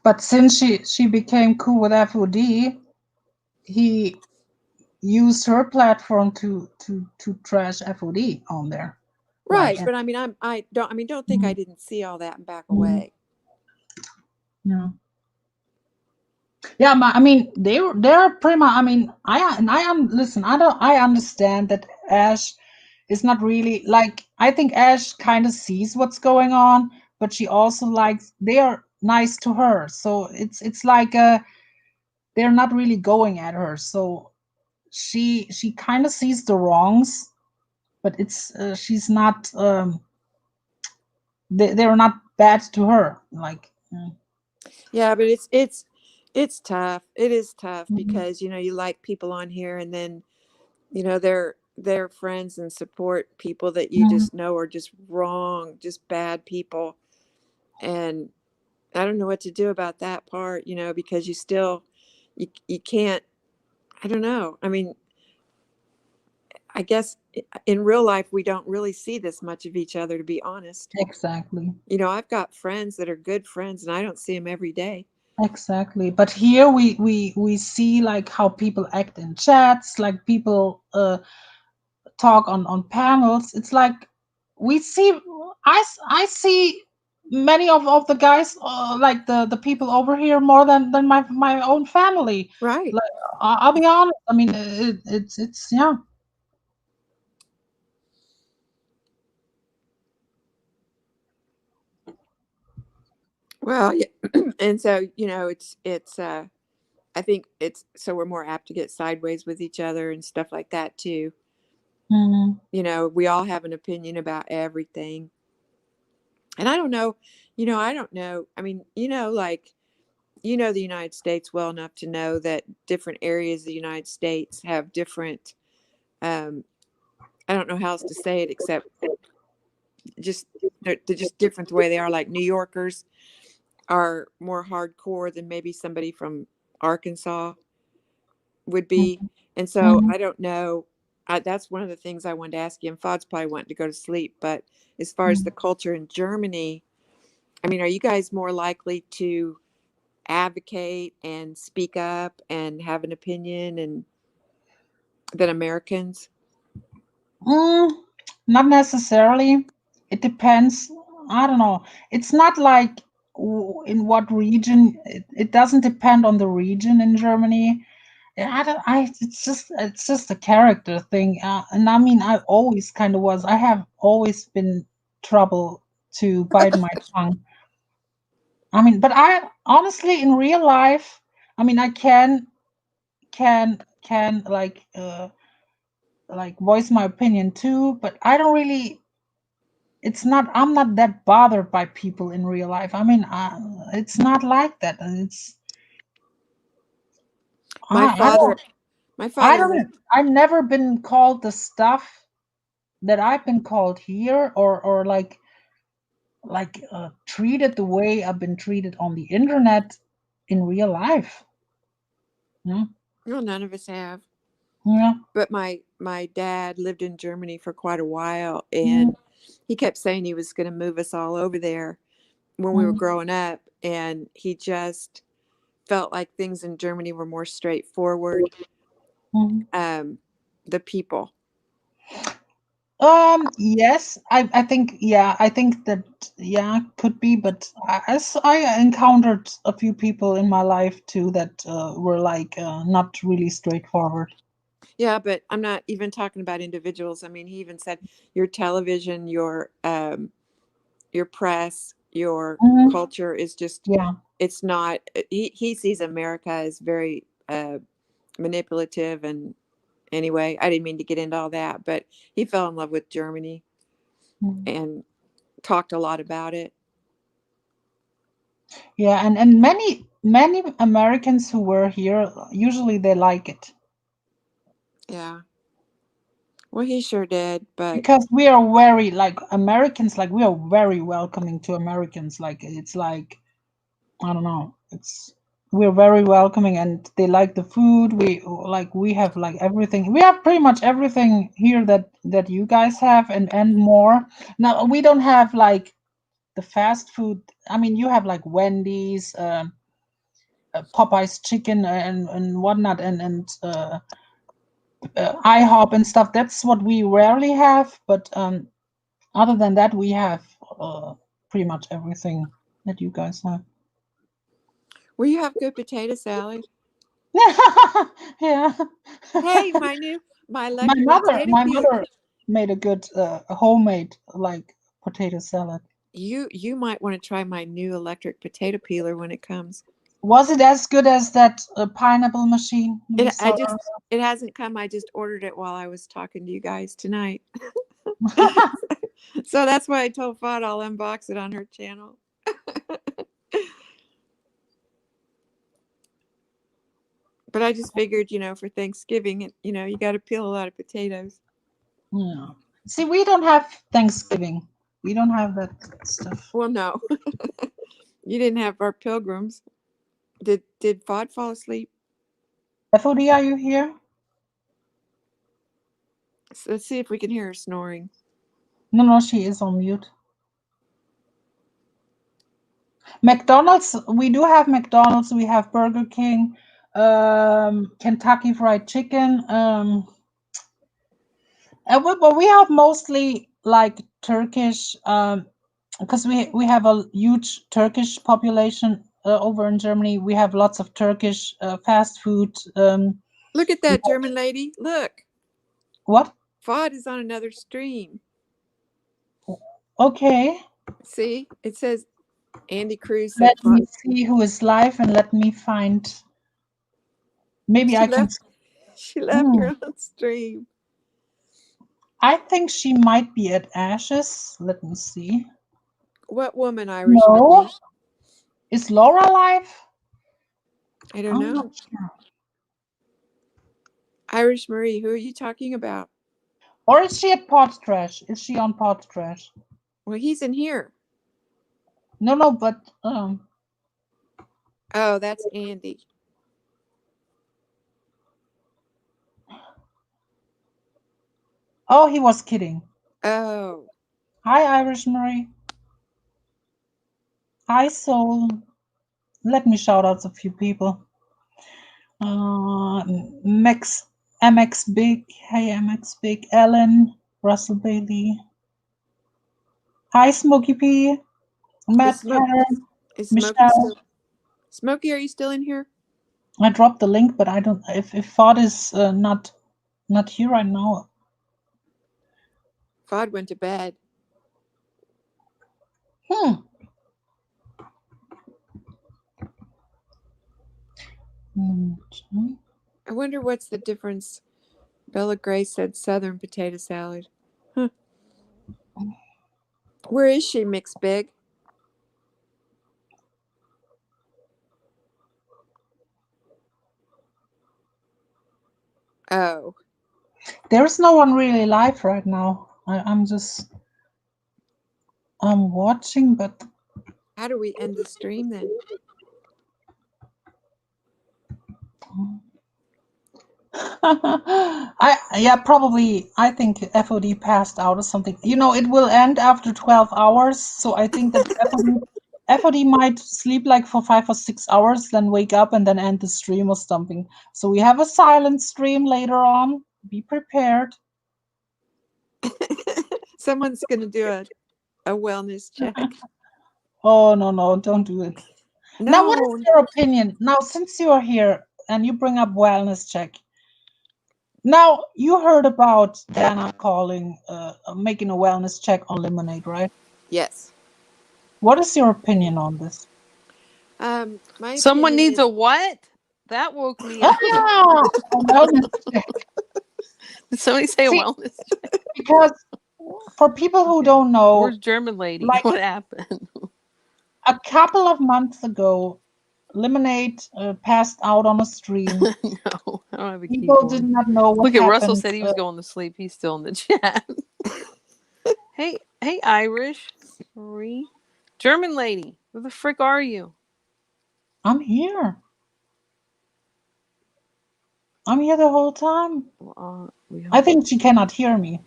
But since she became cool with FOD, he used her platform to trash FOD on there. Right, Like, but I mean, don't think I Mhm. didn't see all that and back Mhm. away. Yeah. Yeah, I mean, they're pretty much. I mean, listen. I understand that Ash is not really like. I think Ash kind of sees what's going on, but she also likes. They are nice to her, so it's like they're not really going at her. So she kind of sees the wrongs, but it's she's not. They're not bad to her. Like. Yeah, but it's tough. It is tough Mhm. because, you know, you like people on here, and then, you know, they're friends and support people that you Mhm. just know are just wrong, just bad people. And I don't know what to do about that part, you know, because you still you can't. I don't know. I mean, I guess in real life we don't really see this much of each other, to be honest. Exactly. You know, I've got friends that are good friends, and I don't see them every day. Exactly. But here we see like how people act in chats, like people talk on panels. It's like we see I see many of the guys like the people over here more than my own family. Right. Like I'll be honest. I mean it's yeah. Well, yeah. And so, you know, it's I think it's so we're more apt to get sideways with each other and stuff like that too. Mhm. You know, we all have an opinion about everything. And I don't know, you know, I don't know. I mean, you know, like, you know, the United States well enough to know that different areas of the United States have different, um, I don't know how else to say it except just they're just different the way they are. Like New Yorkers are more hardcore than maybe somebody from Arkansas would be. And so Mhm. I don't know. That's one of the things I wanted to ask you. And Fod's probably wanting to go to sleep. But as far as the culture in Germany, I mean, are you guys more likely to advocate and speak up and have an opinion and than Americans? Mm, not necessarily. It depends. I don't know. It's not like in what region. It doesn't depend on the region in Germany. I don't. It's just a character thing. And I mean, I always kind of was. I have always been trouble to bite my tongue. I mean, but I honestly, in real life, I mean, I can like voice my opinion too, but I don't really I'm not that bothered by people in real life. I mean, it's not like that. And it's My I father, my father lived. I've never been called the stuff that I've been called here, or like treated the way I've been treated on the internet in real life. Yeah, No, none of us have. yeah, But my dad lived in Germany for quite a while, mm, and he kept saying he was going to move us all over there when we were mm, growing up, and he just felt like things in Germany were more straightforward. mm. The people. Yes, I think, yeah, I think that, yeah, could be, but as I encountered a few people in my life too that were like not really straightforward. Yeah, but I'm not even talking about individuals. I mean, he even said your television, your press, your Mhm. culture is just, Yeah. it's not, he sees America as very manipulative. And anyway, I didn't mean to get into all that, but he fell in love with Germany Mhm. and talked a lot about it. Yeah, and many Americans who were here usually they like it. Yeah. Well, he sure did, but because we are very like Americans, like we are very welcoming to Americans. Like it's like I don't know, we're very welcoming and they like the food. We have like everything. We have pretty much everything here that you guys have and more. Now we don't have like the fast food. I mean, you have like Wendy's, Popeye's chicken and whatnot and IHOP and stuff. That's what we rarely have, but other than that, we have pretty much everything that you guys have. will you have good potato salad? Yeah. Hey, my my electric mother, potato my peeler. mother made a good homemade like potato salad. You might want to try my new electric potato peeler when it comes. Was it as good as that pineapple machine we saw? It hasn't come. I just ordered it while I was talking to you guys tonight. So that's why I told Fudd I'll unbox it on her channel. But I just figured, for Thanksgiving, you got to peel a lot of potatoes. Yeah. See, we don't have Thanksgiving. We don't have that stuff. Well, no. You didn't have our pilgrims. Did Fudd fall asleep? FOD, are you here? So let's see if we can hear her snoring. No, she is on mute. McDonald's, we do have McDonald's. We have Burger King, Kentucky Fried Chicken. But we have mostly like Turkish, because we have a huge Turkish population over in Germany. We have lots of Turkish fast food. Look at that German lady. Look. What? Fudd is on another stream. Okay. See, it says Andy Cruz. Let me see who is live and let me find. Maybe I can. She left her on stream. I think she might be at Ashes. Let me see. What woman, Irish? No. Is Laura live? I don't know. Not sure. Irish Marie, who are you talking about? Or is she at Pod Trash? Is she on Pod Trash? Well, he's in here. No, but Oh, that's Andy. Oh, he was kidding. Oh. Hi, Irish Marie. Hi, Soul. Let me shout out a few people. MX Big. Hey, MX Big. Ellen. Russell Bailey. Hi, Smokey P. Matt Carter. Michelle. Smokey, are you still in here? I dropped the link, but I don't. If Fudd is not here right now. Fudd went to bed. I wonder what's the difference. Bella Gray said Southern potato salad. Huh. Where is she, Mix Big? Oh. There's no one really live right now. I'm watching, but how do we end the stream then? Probably. I think FOD passed out or something. It will end after 12 hours, so I think that FOD might sleep like for 5 or 6 hours, then wake up and then end the stream or something. So we have a silent stream later on. Be prepared. Someone's gonna do a wellness check. Oh no, don't do it. No. Now, what is your opinion? Now, since you are here and you bring up wellness check. Now, you heard about Dana making a wellness check on Lemonade, right? Yes. What is your opinion on this? Someone needs a what? That woke me up. A wellness check. Did somebody say a wellness check? Because for people who don't know, where's German lady? What happened? A couple of months ago, Lemonade passed out on a stream. No, I don't have a People keyboard. did not know what Look at Russell happened. said he was going to sleep. He's still in the chat. Hey, Irish. Marie. German lady. Where the frick are you? I'm here. I'm here the whole time. Well, I think she cannot hear me.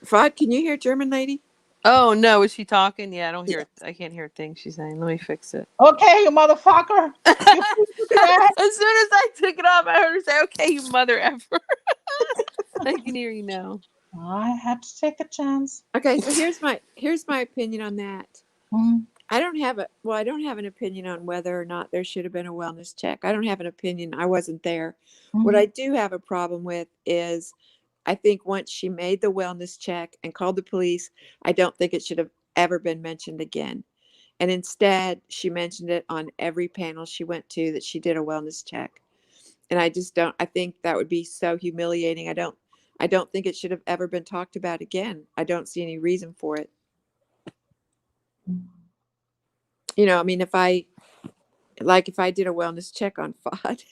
Fuad, can you hear German lady? Oh no, is she talking? Yeah, I don't hear it. I can't hear a thing she's saying. Let me fix it. Okay, you motherfucker. As soon as I took it off, I heard her say, "Okay, you mother effer." I can hear you now. I had to take a chance. Okay, so here's my opinion on that. Mm. I don't have an opinion on whether or not there should have been a wellness check. I don't have an opinion. I wasn't there. What I do have a problem with is I think once she made the wellness check and called the police, I don't think it should have ever been mentioned again. And instead, she mentioned it on every panel she went to that she did a wellness check. And I just don't, I think that would be so humiliating. I don't think it should have ever been talked about again. I don't see any reason for it. You know, I mean, if I did a wellness check on FOD,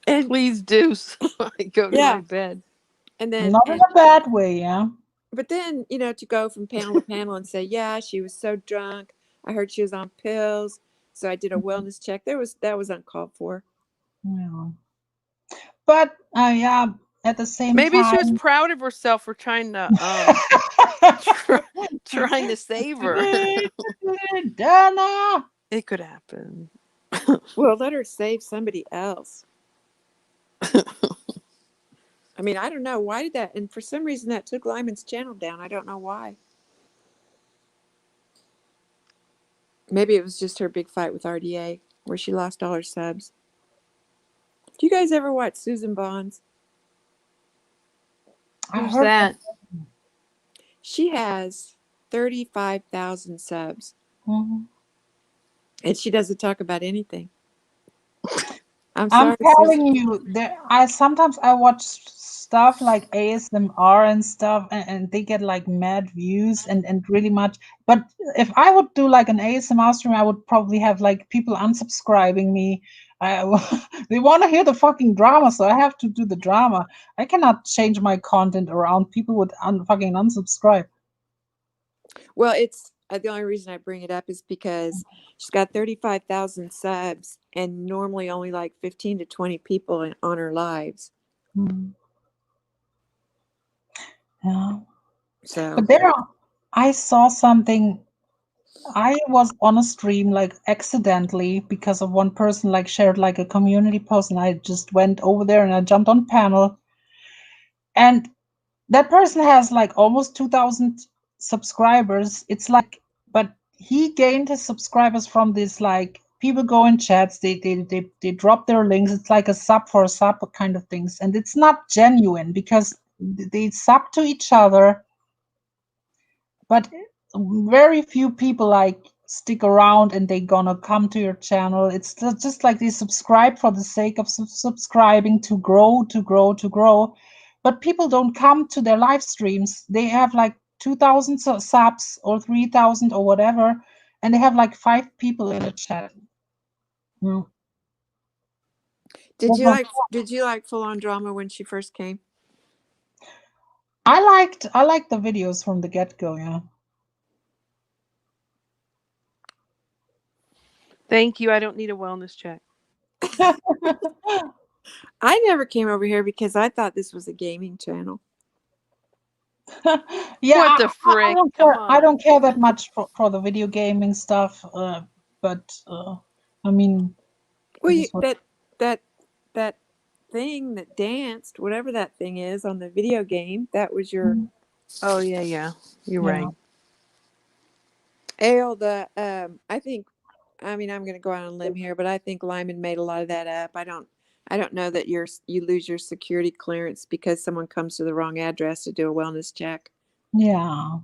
and Please do, so I go to my bed. and then Not in a bad way, yeah. but then, you know, to go from panel to panel and say, yeah, she was so drunk. I heard she was on pills. So I did a wellness check. That was uncalled for. Yeah. But yeah, at the same Maybe time, she was proud of herself for trying to trying to save her. Dana. It could happen. Well, let her save somebody else. I mean, I don't know. Why did that? And for some reason that took Lyman's channel down. I don't know why. Maybe it was just her big fight with RDA where she lost all her subs. Do you guys ever watch Susan Bonds? I Who's heard that? She has 35,000 subs Mhm. and she doesn't talk about anything. I'm sorry. I'm telling you, I sometimes watch stuff like ASMR and stuff, and they get like mad views and really much. But if I would do like an ASMR stream, I would probably have like people unsubscribing me. They want to hear the fucking drama, so I have to do the drama. I cannot change my content around. People would fucking unsubscribe. Well, it's the only reason I bring it up is because she's got 35,000 subs and normally only like 15 to 20 people on her lives. Yeah. So, But I saw something. I was on a stream like accidentally because of one person like shared like a community post, and I just went over there and I jumped on panel, and that person has like almost 2,000 subscribers. It's like, but he gained his subscribers from this like people go in chats, they drop their links. It's like a sub for a sub kind of things, and it's not genuine because they sub to each other, but very few people like stick around and they gonna come to your channel. It's just like they subscribe for the sake of subscribing to grow. But people don't come to their live streams. They have like 2,000 subs or 3,000 or whatever, and they have like 5 people in the chat. did you like Full On Drama when she first came? I liked the videos from the get-go, yeah. Thank you. I don't need a wellness check. I never came over here because I thought this was a gaming channel. Yeah, What the frick? I don't Come care. I on. don't care that much for the video gaming stuff. But I mean, Well, this is what- that thing that danced, whatever that thing is on the video game, that was your Oh yeah. You're Yeah. right. Ale. I think. I mean, I'm going to go out on a limb here, but I think Lyman made a lot of that up. I don't know that you lose your security clearance because someone comes to the wrong address to do a wellness check. yeah.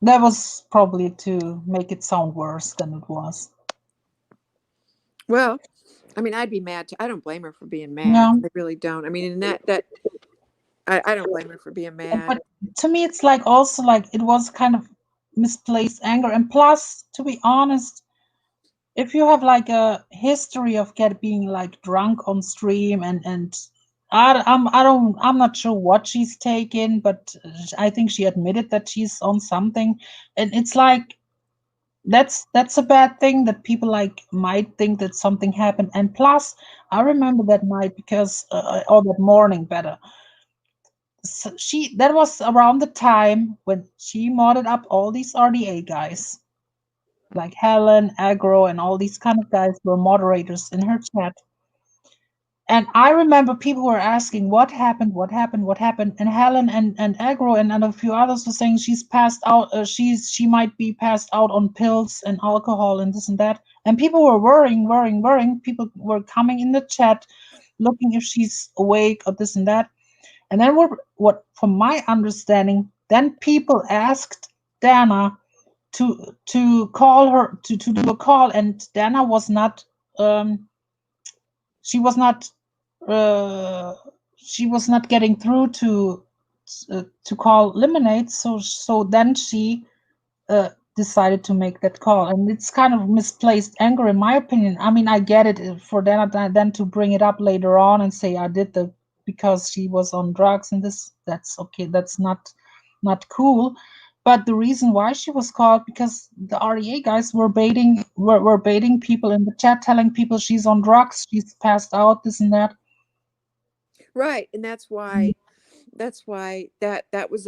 That was probably to make it sound worse than it was. Well, I mean, I'd be mad too. I don't blame her for being mad. Yeah. I really don't. I mean, and that I don't blame her for being mad. But to me, it's like also like it was kind of misplaced anger. And plus, to be honest, if you have like a history of being like drunk on stream and I'm not sure what she's taken, but I think she admitted that she's on something, and it's like that's a bad thing that people like might think that something happened. And plus, I remember that night because or that morning better. So that was around the time when she modded up all these RDA guys, like Helen, Agro, and all these kind of guys were moderators in her chat. And I remember people were asking, what happened, what happened, what happened? And Helen and Agro and a few others were saying she's passed out, she might be passed out on pills and alcohol and this and that. And people were worrying. People were coming in the chat looking if she's awake or this and that. And then what from my understanding, then people asked Dana to call her to do a call, and Dana was not she was not getting through to call Lemonade, so then she decided to make that call. And it's kind of misplaced anger in my opinion. I mean, I get it for Dana then to bring it up later on and say I did the because she was on drugs and this, that's okay, that's not cool. But the reason why she was called, because the REA guys were baiting people in the chat, telling people she's on drugs, she's passed out, this and that. Right, and that's why that was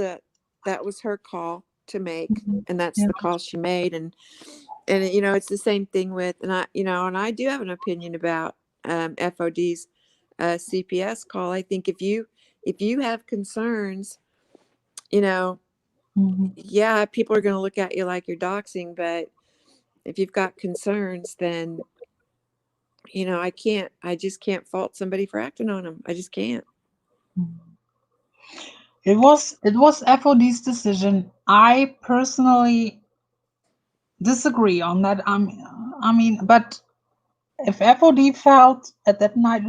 her call to make, and that's Yeah. the call she made. And it's the same thing with, and I do have an opinion about FOD's CPS call. I think if you have concerns, yeah, people are going to look at you like you're doxing, but if you've got concerns, then I just can't fault somebody for acting on them. I just can't. It was FOD's decision. I personally disagree on that. I mean, but if FOD felt at that night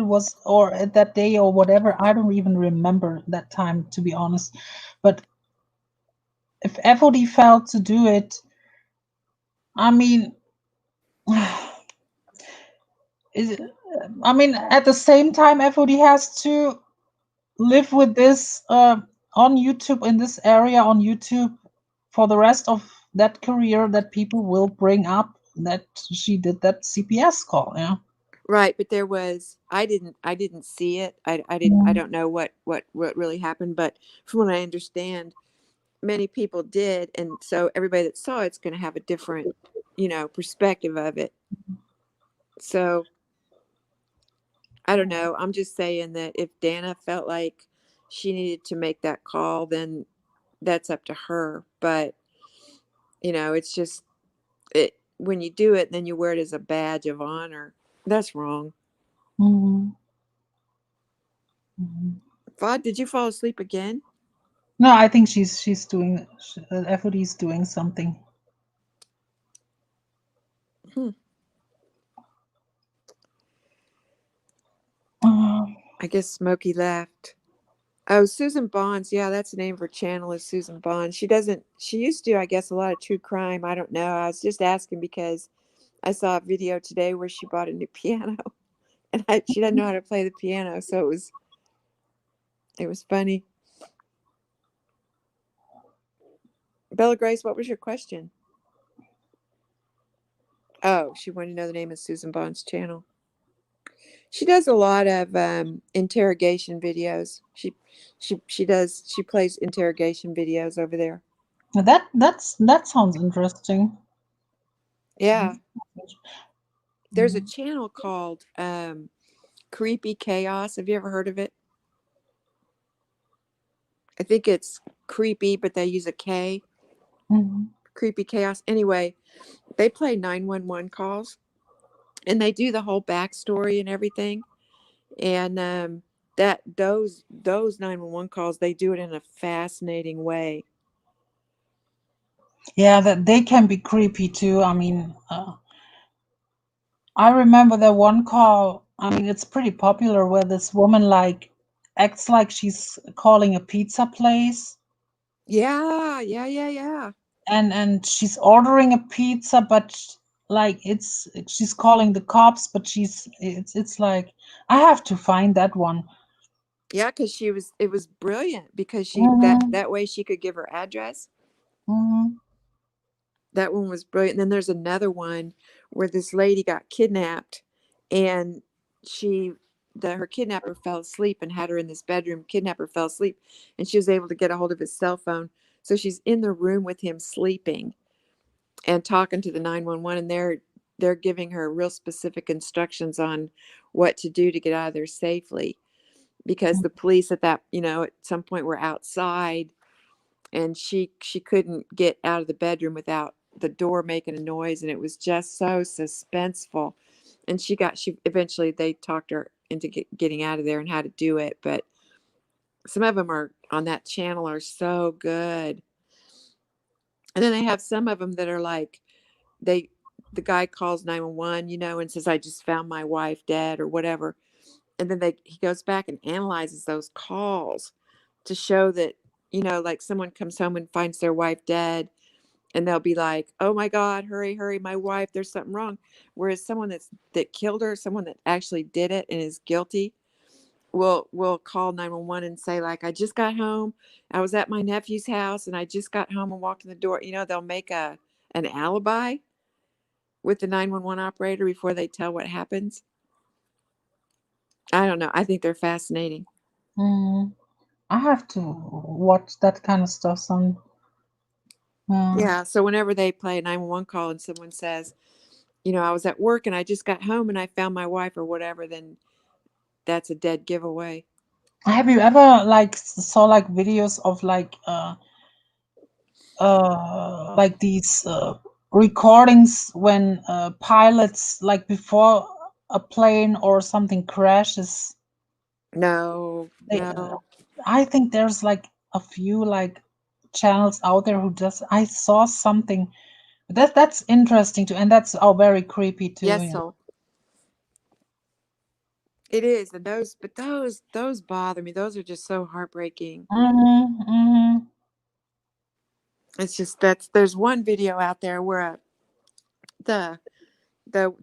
or at that day or whatever, I don't even remember that time, to be honest. But if FOD felt to do it, I mean, at the same time, FOD has to live with this on YouTube, in this area on YouTube, for the rest of that career, that people will bring up that she did that CPS call. Yeah. Right, but there was I didn't see it. I don't know what really happened, but from what I understand, many people did, and so everybody that saw it's going to have a different perspective of it. So I don't know. I'm just saying that if Dana felt like she needed to make that call, then that's up to her. But it's just when you do it, then you wear it as a badge of honor. That's wrong. Vod, did you fall asleep again? No, I think she's doing FOD's doing something. I guess Smokey left. Oh, Susan Bonds. Yeah, that's the name of her channel, is Susan Bonds. She used to, I guess, a lot of true crime. I don't know. I was just asking because I saw a video today where she bought a new piano and she doesn't know how to play the piano. So it was funny. Bella Grace, what was your question? Oh, she wanted to know the name of Susan Bond's channel. She does a lot of interrogation videos. She plays interrogation videos over there. That sounds interesting. Yeah. There's a channel called Creepy Chaos. Have you ever heard of it? I think it's creepy, but they use a K. Creepy Chaos. Anyway, they play 911 calls, and they do the whole backstory and everything. And those 911 calls, they do it in a fascinating way. Yeah, that they can be creepy too. I mean, I remember that one call. I mean, it's pretty popular, where this woman like acts like she's calling a pizza place, Yeah. and she's ordering a pizza, but like she's calling the cops, but it's like I have to find that one. Yeah, because it was brilliant because Mhm, that way she could give her address. mhm. That one was brilliant. And then there's another one where this lady got kidnapped, and her kidnapper fell asleep and had her in this bedroom. Kidnapper fell asleep, and she was able to get a hold of his cell phone. So she's in the room with him sleeping and talking to the 911, and they're giving her real specific instructions on what to do to get out of there safely, because the police at some point were outside, and she couldn't get out of the bedroom without the door making a noise, and it was just so suspenseful. And she eventually they talked her into getting out of there and how to do it. But some of them are on that channel are so good. And then they have some of them that are like the guy calls 911, and says, I just found my wife dead or whatever. And then he goes back and analyzes those calls to show that, like someone comes home and finds their wife dead, and they'll be like, oh my God, hurry, hurry, my wife, there's something wrong. Whereas someone that killed her, someone that actually did it and is guilty, will call 911 and say, like, I just got home. I was at my nephew's house and I just got home and walked in the door. They'll make an alibi with the 911 operator before they tell what happens. I don't know. I think they're fascinating. Mm. I have to watch that kind of stuff. Yeah. So whenever they play a 911 call and someone says, I was at work and I just got home and I found my wife or whatever, then that's a dead giveaway. Have you ever saw videos of these recordings when pilots, like before a plane or something crashes? No. I think there's a few channels out there who just I saw something that's interesting too, and that's very creepy too. Yes, so it is. And those bother me. Those are just so heartbreaking. It's just there's one video out there where the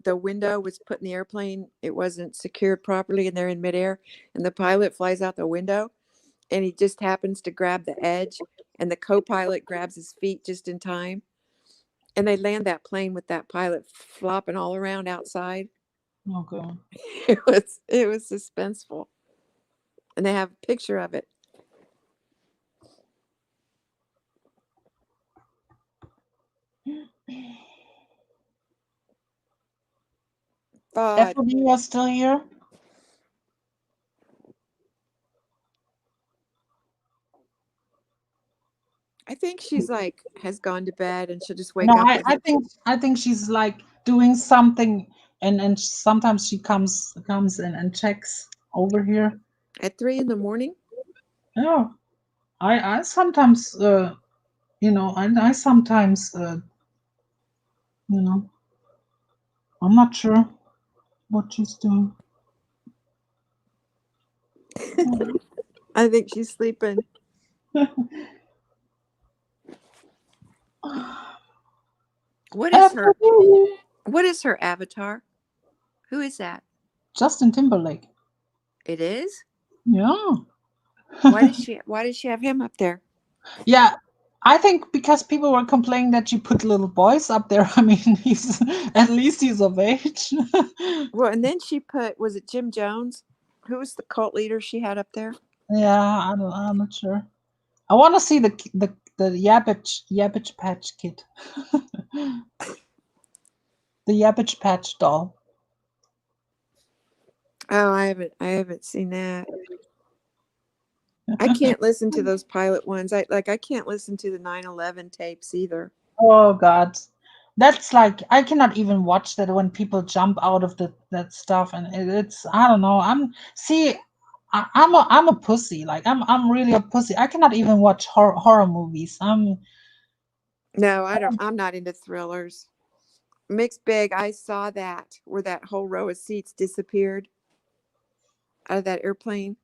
window was put in the airplane. It wasn't secured properly, and they're in midair, and the pilot flies out the window, and he just happens to grab the edge, and the co-pilot grabs his feet just in time, and they land that plane with that pilot flopping all around outside. Okay. It was suspenseful, and they have a picture of it. FOD, you are still here? I think she's has gone to bed, and she'll just wake up. I think she's doing something, and sometimes she comes and checks over here at 3 a.m. Yeah, I sometimes and I sometimes I'm not sure what she's doing. I think she's sleeping. What is her avatar? Who is that? Justin Timberlake. It is? Yeah. Why does she have him up there? Yeah, I think because people were complaining that you put little boys up there. I mean, he's at least he's of age. Well, and then she was it Jim Jones? Who was the cult leader she had up there? Yeah, I'm not sure. I want to see the Yabbage Patch Kid. The Yabbage Patch doll. Oh, I haven't seen that. I can't listen to those pilot ones. I can't listen to the 9/11 tapes either. Oh God, that's I cannot even watch that when people jump out of that stuff, and it's I don't know. I'm a pussy. I'm really a pussy. I cannot even watch horror movies. No, I don't. I'm not into thrillers. Mixed Bag, I saw that where that whole row of seats disappeared out of that airplane.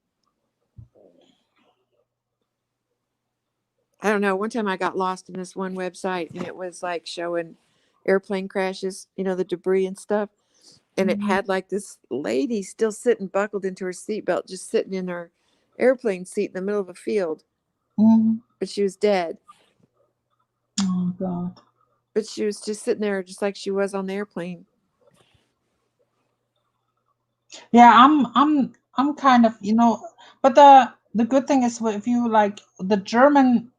I don't know. One time I got lost in this one website and it was like showing airplane crashes, you know, the debris and stuff. And it Mhm. had like this lady still sitting buckled into her seatbelt, just sitting in her airplane seat in the middle of a field, Mhm. but she was dead. Oh God. But she was just sitting there, just like she was on the airplane. Yeah, I'm kind of, but the good thing is if you like the German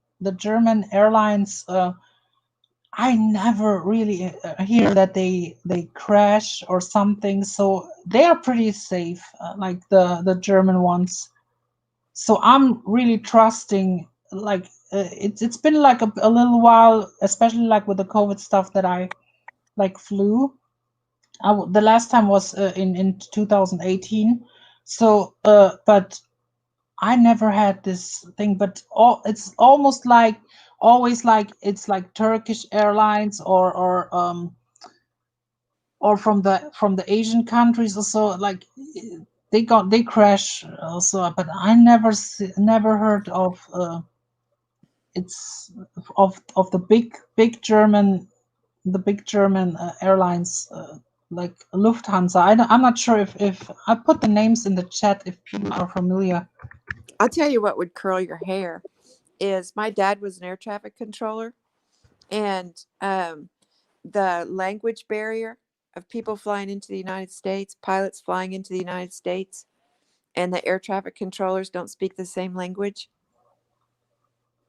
airlines, I never really hear that they crash or something, so they are pretty safe, like the German ones. So I'm really trusting, like it's been like a little while, especially like with the COVID stuff that I like flew. The last time was in 2018. So, but I never had this thing. But it's almost like always like it's like Turkish Airlines or from the Asian countries also, like they crash also. But I never heard of it's of the big German airlines, like Lufthansa. I'm not sure if I put the names in the chat if people are familiar. I'll tell you what would curl your hair is my dad was an air traffic controller, and the language barrier of people flying into the United States, pilots flying into the United States, and the air traffic controllers don't speak the same language.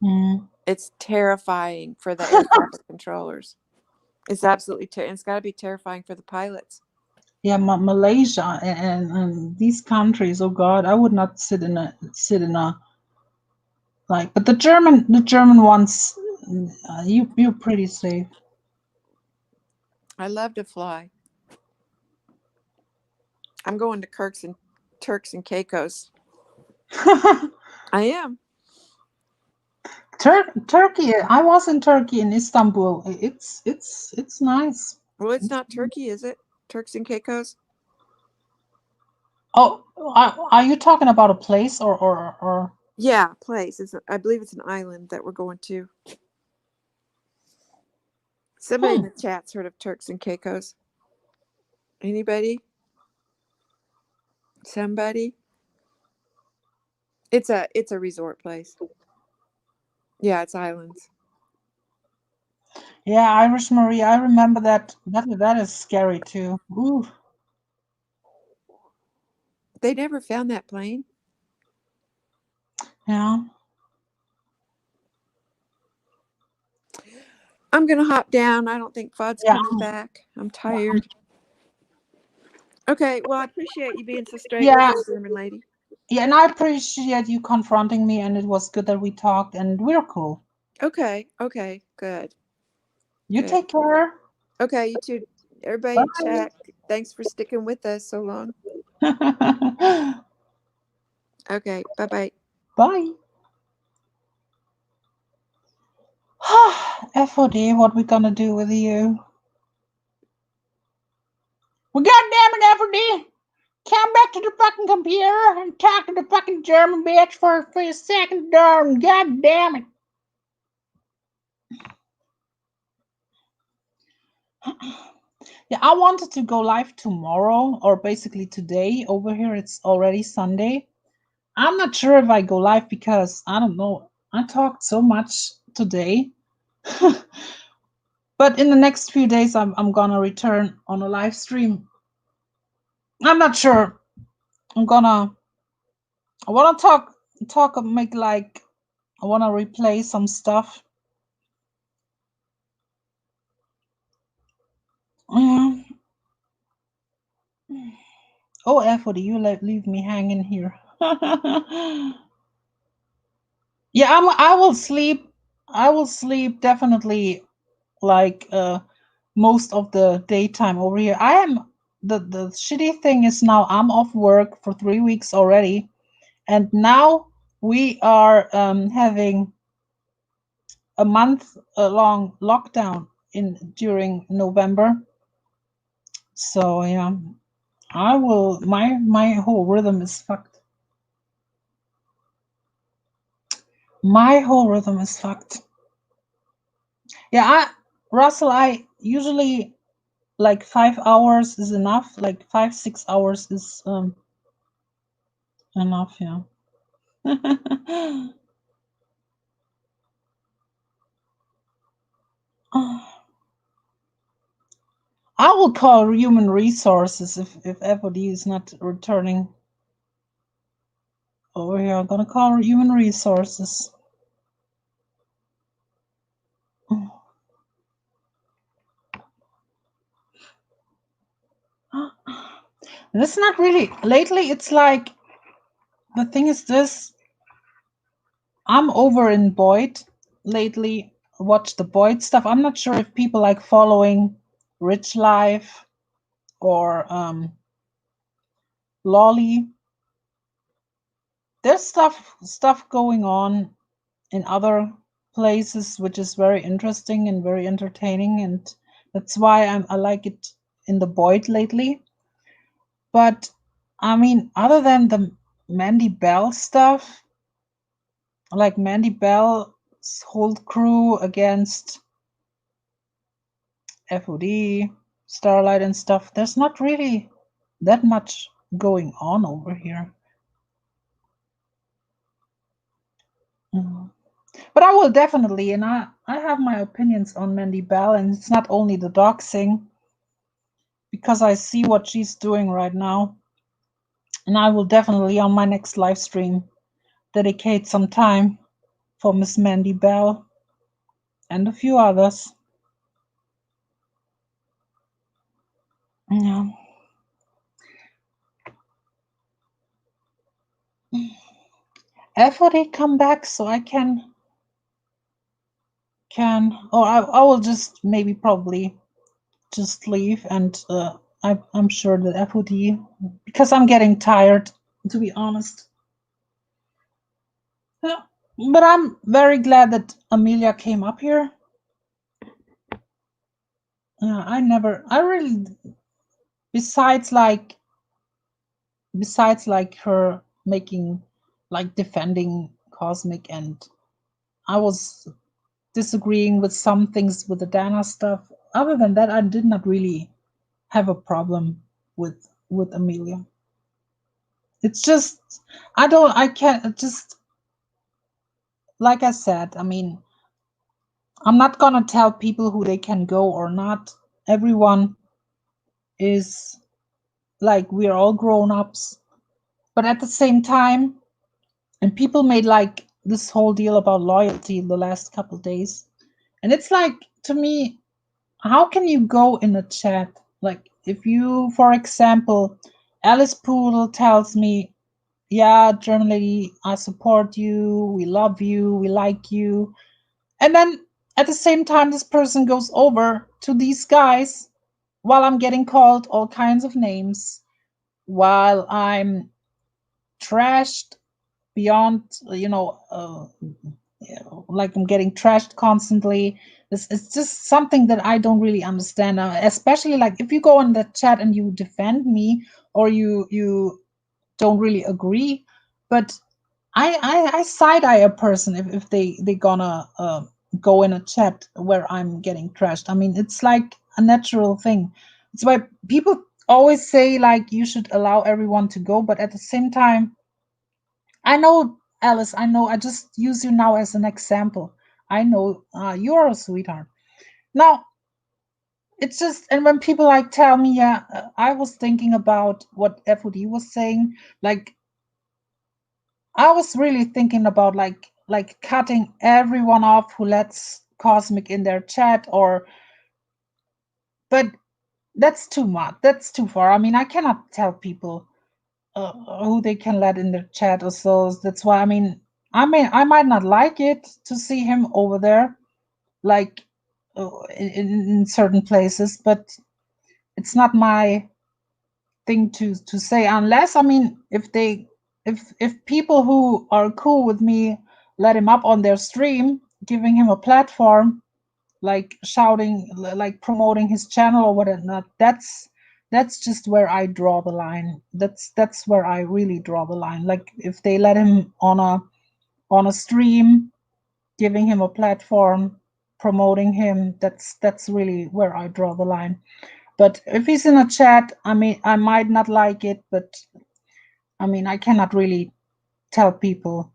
Mm. It's terrifying for the air traffic controllers. It's absolutely it's got to be terrifying for the pilots. Yeah, Malaysia and these countries. Oh God, I would not sit in a like. But the German ones, you're pretty safe. I love to fly. I'm going to Turks and Caicos. I am. Turkey. I was in Turkey, in Istanbul. It's nice. Well, it's not Turkey, is it? Turks and Caicos? Oh, are you talking about a place or? Yeah, place. I believe it's an island that we're going to. Somebody in the chat's heard of Turks and Caicos. Anybody? Somebody? It's a resort place. Yeah, it's islands. Yeah, Irish Marie. I remember that. That is scary too. Ooh. They never found that plane. Yeah. I'm gonna hop down. I don't think Fudd's Yeah. coming back. I'm tired. Okay, well, I appreciate you being so straight Yeah. with us, German lady. Yeah, and I appreciate you confronting me, and it was good that we talked, and we're cool. Okay, good. You Good. take care. Okay, you too. Everybody in chat, thanks for sticking with us so long. Okay, bye-bye. Bye. FOD, what we gonna do with you? Well, goddamn it, FOD! Come back to the fucking computer and talk to the fucking German bitch for a second, darn. God damn it. Yeah, I wanted to go live tomorrow, or basically today. Over here, it's already Sunday. I'm not sure if I go live because I don't know. I talked so much today. But in the next few days, I'm gonna return on a live stream. I'm not sure. I wanna talk, make like, I wanna replay some stuff. Yeah. Oh, FOD, you leave me hanging here. Yeah, I will sleep. I will sleep definitely, like most of the daytime over here. I am the shitty thing is now I'm off work for 3 weeks already, and now we are having a month long lockdown during November. So yeah, I will. My whole rhythm is fucked. My whole rhythm is fucked. Yeah, Russell, I usually like 5 hours is enough. Like 5-6 hours is enough. Yeah. I will call human resources if FOD is not returning over here. I'm gonna call human resources. And it's not really lately. It's like the thing is this. I'm over in Boyd lately. Watch the Boyd stuff. I'm not sure if people like following Rich Life or Lolly. There's stuff going on in other places which is very interesting and very entertaining, and that's why I like it in the Boyd lately. But I mean, other than the Mandy Bell stuff, like Mandy Bell's whole crew against FOD, Starlight and stuff, there's not really that much going on over here. But I will definitely, and I have my opinions on Mandy Bell, and it's not only the doxing, because I see what she's doing right now. And I will definitely, on my next live stream, dedicate some time for Miss Mandy Bell and a few others. Yeah. FOD come back so I can or I will just maybe probably just leave, and I'm sure that FOD, because I'm getting tired, to be honest. Yeah. But I'm very glad that Amelia came up here. I really, besides like her making, like defending Cosmic, and I was disagreeing with some things with the Dana stuff. Other than that, I did not really have a problem with Amelia. It's just, I can't just, like I said, I mean, I'm not gonna tell people who they can go or not. Everyone is like, we're all grown-ups, but at the same time, and people made like this whole deal about loyalty the last couple days, and it's like, to me, how can you go in a chat, like if you, for example, Alice Poodle tells me, yeah, German lady, I support you, we love you, we like you, and then at the same time this person goes over to these guys while I'm getting called all kinds of names, while I'm trashed beyond, like I'm getting trashed constantly. It's just something that I don't really understand, especially like if you go in the chat and you defend me, or you don't really agree, but I side eye a person if they gonna go in a chat where I'm getting trashed. I mean, it's like a natural thing. It's why people always say like you should allow everyone to go, but at the same time, I know, Alice, I know, I just use you now as an example. I know you're a sweetheart. Now, it's just, and when people like tell me, yeah, I was thinking about what FOD was saying, like, I was really thinking about like cutting everyone off who lets Cosmic in their chat, but that's too much. That's too far. I mean, I cannot tell people who they can let in their chat or so. That's why, I mean, I might not like it to see him over there, like in certain places, but it's not my thing to say, unless, I mean, if people who are cool with me let him up on their stream, giving him a platform, like shouting, like promoting his channel or whatnot, that's just where I draw the line. That's where I really draw the line. Like if they let him on a stream giving him a platform, promoting him. That's really where I draw the line. But if he's in a chat, I mean, I might not like it, but I mean, I cannot really tell people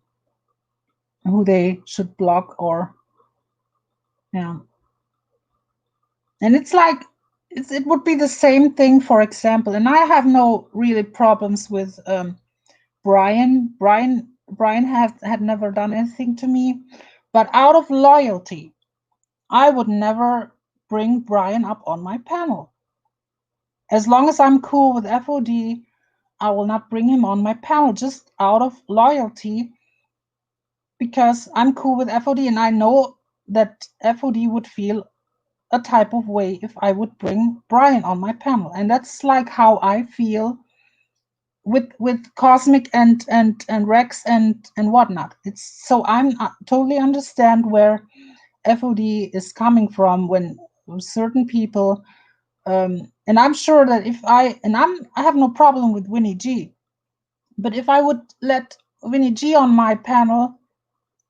who they should block or, yeah. And it's like, it would be the same thing, for example, and I have no really problems with Brian. Brian had never done anything to me, but out of loyalty, I would never bring Brian up on my panel. As long as I'm cool with FOD, I will not bring him on my panel, just out of loyalty, because I'm cool with FOD, and I know that FOD would feel a type of way if I would bring Brian on my panel. And that's like how I feel with Cosmic and Rex and whatnot. It's so I'm totally understand where FOD is coming from when certain people, and I'm sure that if I have no problem with Winnie G, but if I would let Winnie G on my panel,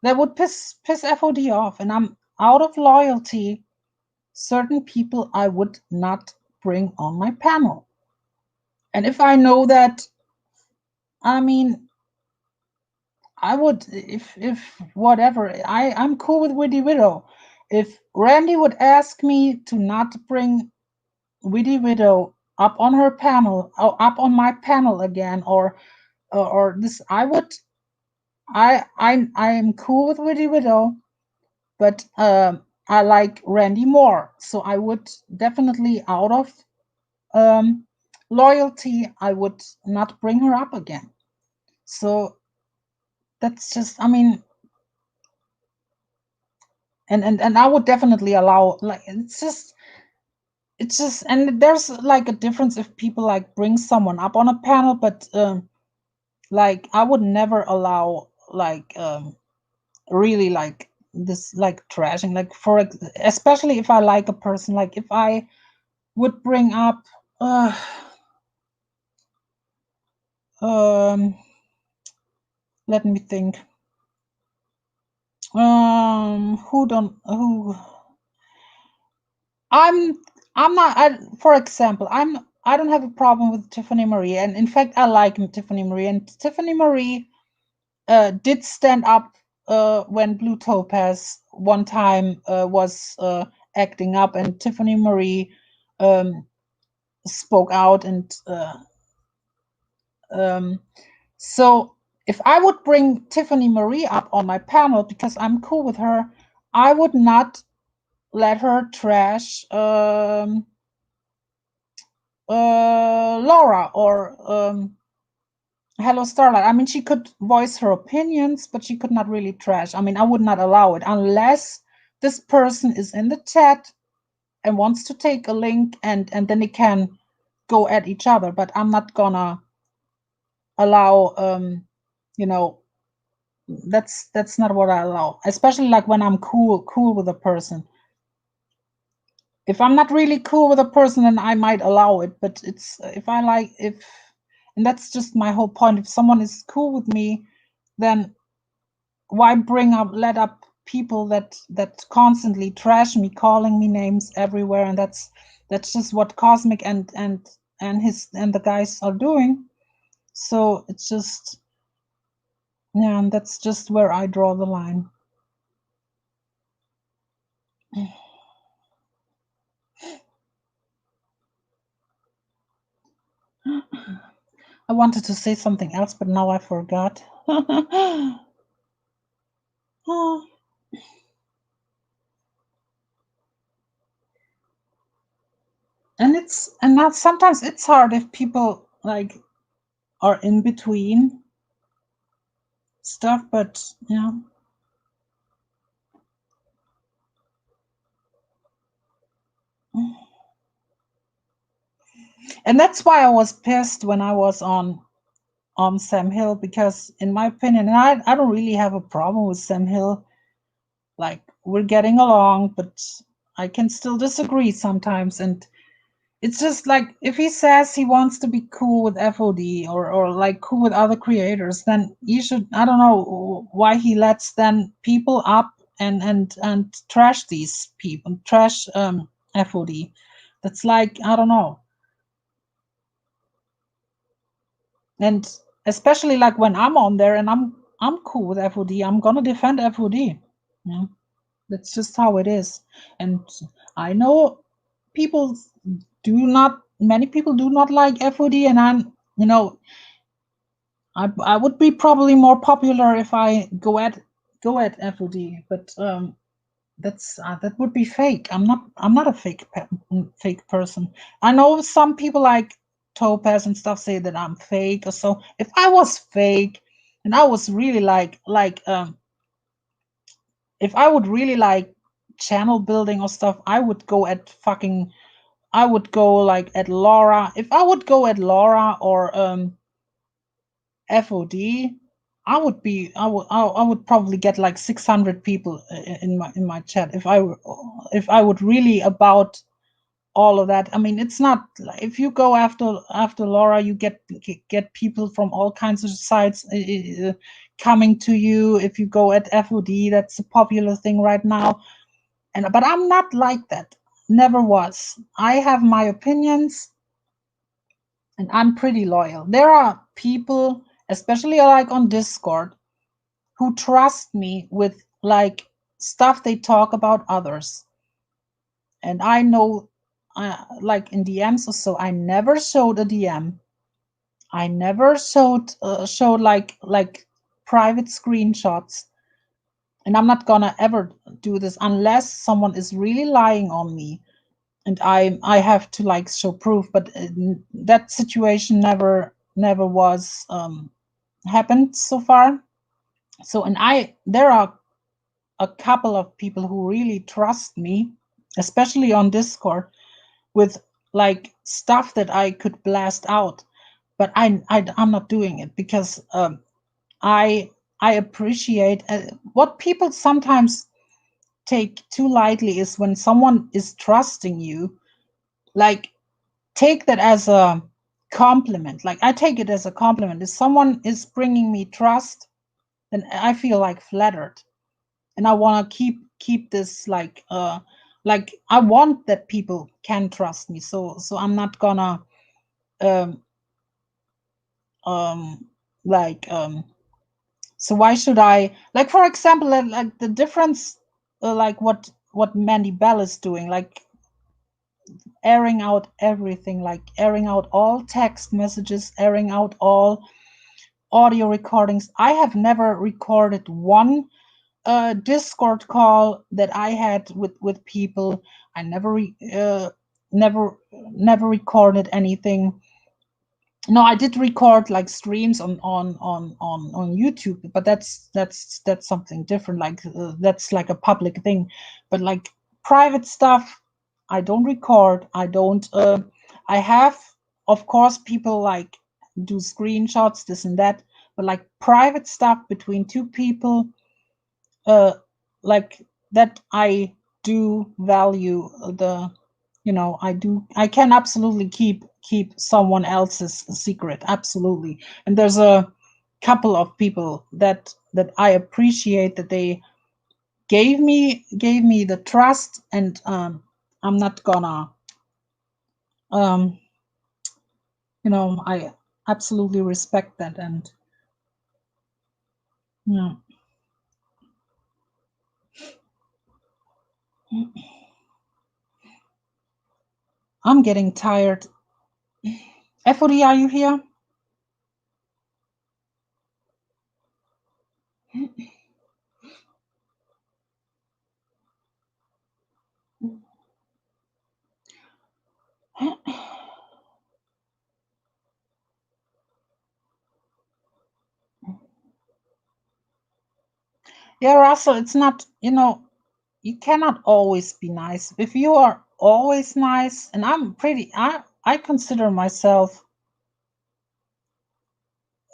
that would piss FOD off, and I'm out of loyalty. Certain people I would not bring on my panel. And if I know that, I mean, I would, if whatever, I'm cool with Witty Widow. If Randy would ask me to not bring Witty Widow up on her panel, or up on my panel again, or this, I would, I am cool with Witty Widow, but I like Randy more. So I would definitely, out of loyalty, I would not bring her up again. So that's just, I mean, and I would definitely allow, like, it's just, and there's like a difference if people like bring someone up on a panel, but like I would never allow like really like this, like trashing, like especially if I like a person, like if I would bring up let me think, who I'm not, for example, I don't have a problem with Tiffany Marie, and in fact I like Tiffany Marie, and Tiffany Marie did stand up when Blue Topaz one time was acting up, and Tiffany Marie spoke out, and so if I would bring Tiffany Marie up on my panel because I'm cool with her, I would not let her trash Laura or Hello Starlight. I mean, she could voice her opinions, but she could not really trash. I mean, I would not allow it unless this person is in the chat and wants to take a link, and then they can go at each other. But I'm not gonna allow, you know, that's not what I allow, especially like when I'm cool with a person. If I'm not really cool with a person, then I might allow it, but it's if I like, and that's just my whole point. If someone is cool with me, then why let up people that constantly trash me, calling me names everywhere? And that's just what Cosmic and the guys are doing. So it's just, yeah, and that's just where I draw the line. I wanted to say something else, but now I forgot. Oh. And now sometimes it's hard if people like are in between stuff, but yeah. And that's why I was pissed when I was on Sam Hill, because in my opinion, and I don't really have a problem with Sam Hill, like we're getting along, but I can still disagree sometimes. And it's just like, if he says he wants to be cool with FOD or like cool with other creators, then he should, I don't know why he lets then people up and trash these people, trash FOD. That's like, I don't know. And especially like when I'm on there and I'm cool with FOD, I'm gonna defend FOD. Yeah, that's just how it is. And I know people many people do not like FOD, and I'm, you know, I would be probably more popular if I go at FOD, but that would be fake. I'm not a fake person. I know some people like Topaz and stuff say that I'm fake or so. If I was fake and I was really if I would really like channel building or stuff, I would go like at Laura. If I would go at Laura or FOD, I would probably get like 600 people in my chat if I would really about all of that. I mean, it's not, if you go after Laura, you get people from all kinds of sites coming to you. If you go at FOD, that's a popular thing right now. But I'm not like that. Never was. I have my opinions, and I'm pretty loyal. There are people, especially like on Discord, who trust me with like stuff they talk about others. And I know, like in DMs or so, I never showed a DM. I never showed like private screenshots. And I'm not gonna ever do this unless someone is really lying on me, and I have to like show proof. But that situation never was happened so far. So, and there are a couple of people who really trust me, especially on Discord, with like stuff that I could blast out. But I'm not doing it because I appreciate what people sometimes take too lightly is when someone is trusting you. Like, take that as a compliment. Like, I take it as a compliment. If someone is bringing me trust, then I feel like flattered, and I want to keep this like I want that people can trust me. So I'm not gonna so why should I, like, for example, like the difference, like what Mandy Bell is doing, like airing out everything, like airing out all text messages, airing out all audio recordings. I have never recorded one Discord call that I had with people. I never recorded anything. No, I did record like streams on YouTube, but that's something different. Like that's like a public thing. But like private stuff, I don't record. I don't. I have, of course, people like do screenshots, this and that. But like private stuff between two people, like that, I do value the, I can absolutely keep someone else's secret, absolutely. And there's a couple of people that I appreciate that they gave me the trust, and I'm not gonna I absolutely respect that. And yeah. I'm getting tired. FOD, are you here? Yeah, Russell, it's not, you cannot always be nice. If you are always nice, and I consider myself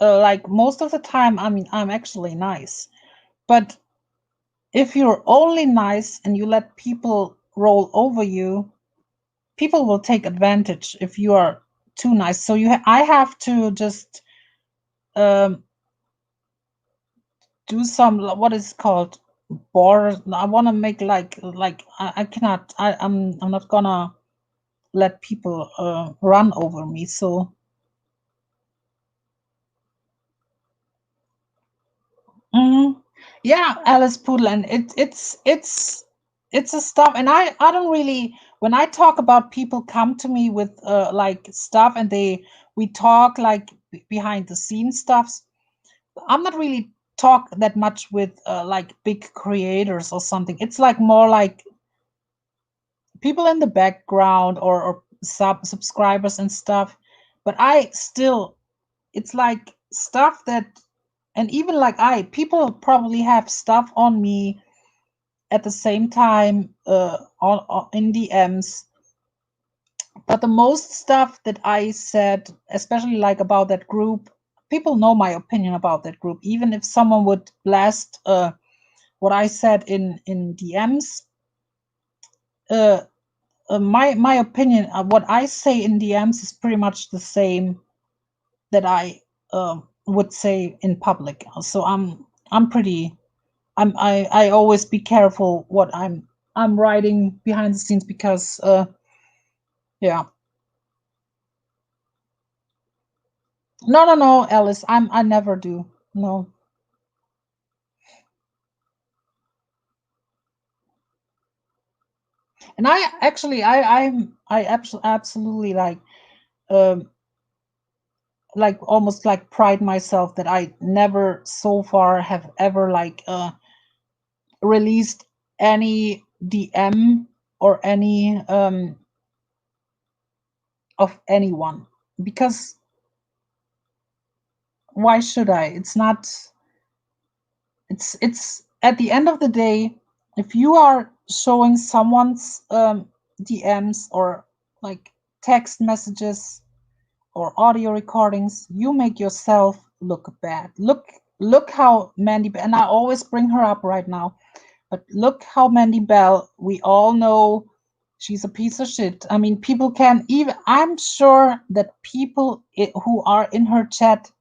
like most of the time, I mean, I'm actually nice. But if you're only nice and you let people roll over you, people will take advantage if you are too nice. So I have to just do some, what is called, borders. I want to make like I cannot. I'm not gonna let people run over me. So yeah, Alice Poodle, and it's a stuff. And I don't really, when I talk about, people come to me with like stuff, and we talk like behind the scenes stuffs. I'm not really talk that much with like big creators or something. It's like more like people in the background, or subscribers and stuff. But I still, it's like stuff that, and even like people probably have stuff on me at the same time in DMs. But the most stuff that I said, especially like about that group, people know my opinion about that group. Even if someone would blast what I said in DMs, my opinion, what I say in DMs is pretty much the same that I would say in public. So I'm pretty. I always be careful what I'm writing behind the scenes, because yeah. No, Alice, I never do. No. And I actually absolutely like almost like pride myself that I never so far have ever like released any DM or any of anyone, because why should I? It's not, it's at the end of the day, if you are showing someone's DMs or like text messages or audio recordings, you make yourself look bad. Look how Mandy, and I always bring her up right now, but look how Mandy Bell, we all know she's a piece of shit. I mean, people can even, I'm sure that people who are in her chat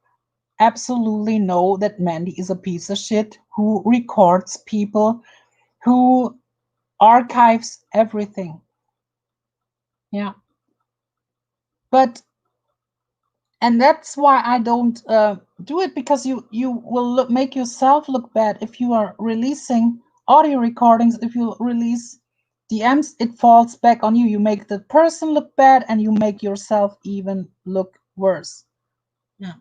absolutely know that Mandy is a piece of shit who records people, who archives everything. Yeah. But, and that's why I don't do it, because you will make yourself look bad if you are releasing audio recordings. If you release DMs, it falls back on you. You make the person look bad, and you make yourself even look worse. Yeah.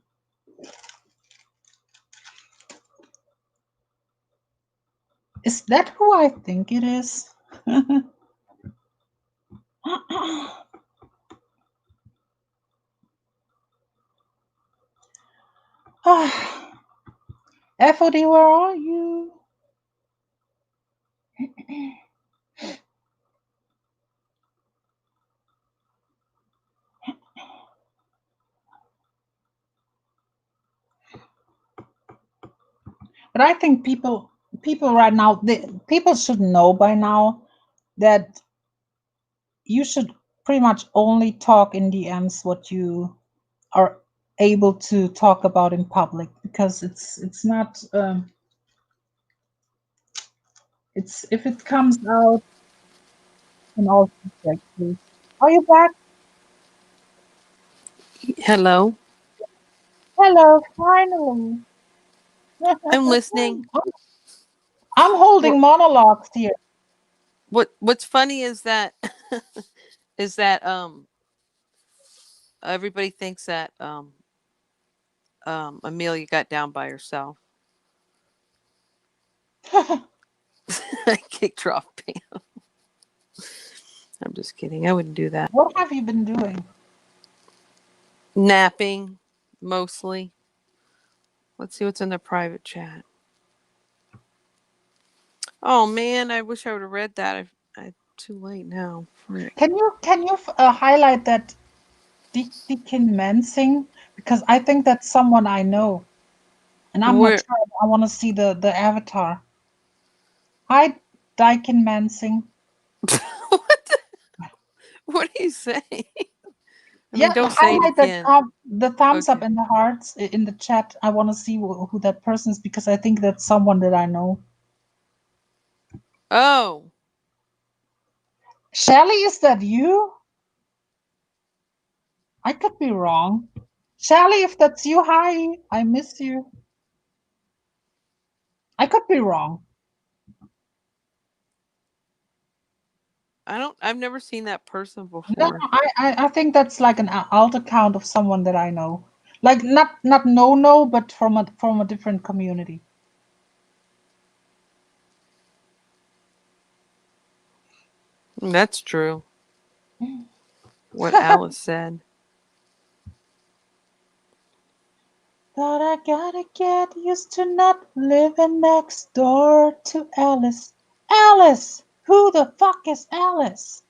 Is that who I think it is? FOD, where are you? But I think people right now, people should know by now that you should pretty much only talk in DMs what you are able to talk about in public, because it's not it's, if it comes out in all perspectives. Are you back? Hello. Hello, finally. I'm listening. I'm holding monologues here. What's funny is that is that everybody thinks that Amelia got down by herself. I kicked her off Pam. I'm just kidding. I wouldn't do that. What have you been doing? Napping, mostly. Let's see what's in the private chat. Oh man, I wish I would have read that. I too late now. Frick. Can you highlight that Deacon Mansing, because I think that's someone I know, and I'm not sure. I want to see the avatar. Hi, Deacon Mansing. What are you saying? Yeah, don't say it again. The thumbs up and the hearts in the chat. I want to see who that person is, because I think that's someone that I know. Oh, Shelly, is that you? I could be wrong. Shelly, if that's you, hi. I miss you. I could be wrong. I've never seen that person No, before. I think that's like an alt account of someone that I know. Like not no, but from a different community. That's true. What Alice said. Thought I gotta get used to not living next door to Alice. Alice! Who the fuck is Alice?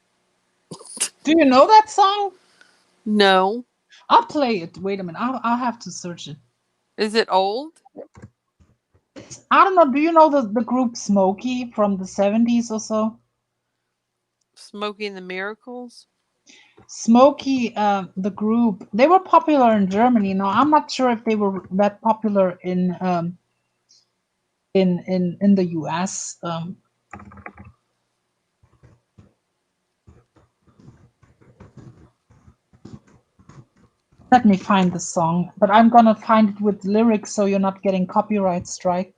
Do you know that song? No. I'll play it. Wait a minute. I'll have to search it. Is it old? I don't know. Do you know the group Smokey from the 70s or so? Smokey and the Miracles? Smokey, the group, they were popular in Germany. Now I'm not sure if they were that popular in the US. Let me find the song, but I'm gonna find it with lyrics so you're not getting copyright striked.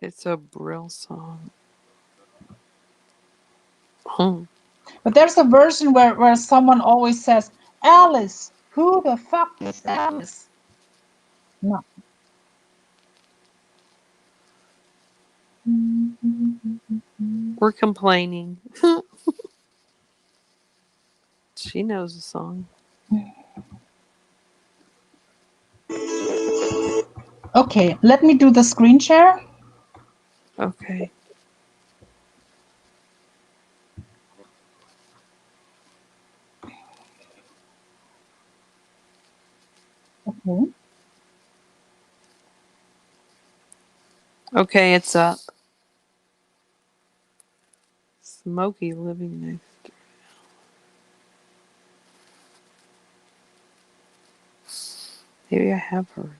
It's a Brill song. But there's a version where someone always says, Alice, who the fuck is Alice? No. We're complaining. She knows the song. Okay, let me do the screen share. Okay. Okay. Okay, it's up. Smokey living next door. Maybe I have her.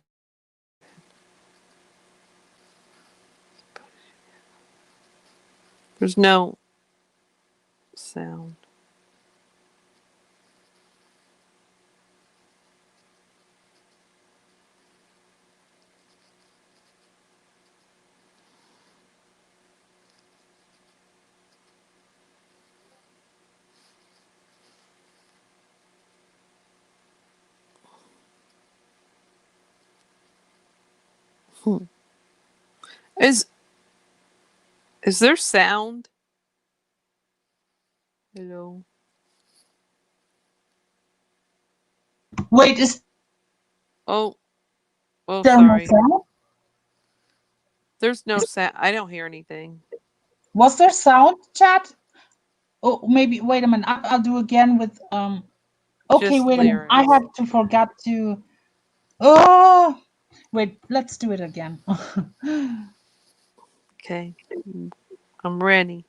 There's no sound. Is there sound? Hello. Wait, is Oh, there no sorry. sound? There's no sound. I don't hear anything. Was there sound, chat? Oh, maybe. Wait a minute. I'll do again with Okay, Just wait a minute. I lyrics. have to forget to. Oh, wait. Let's do it again. Okay. I'm ready.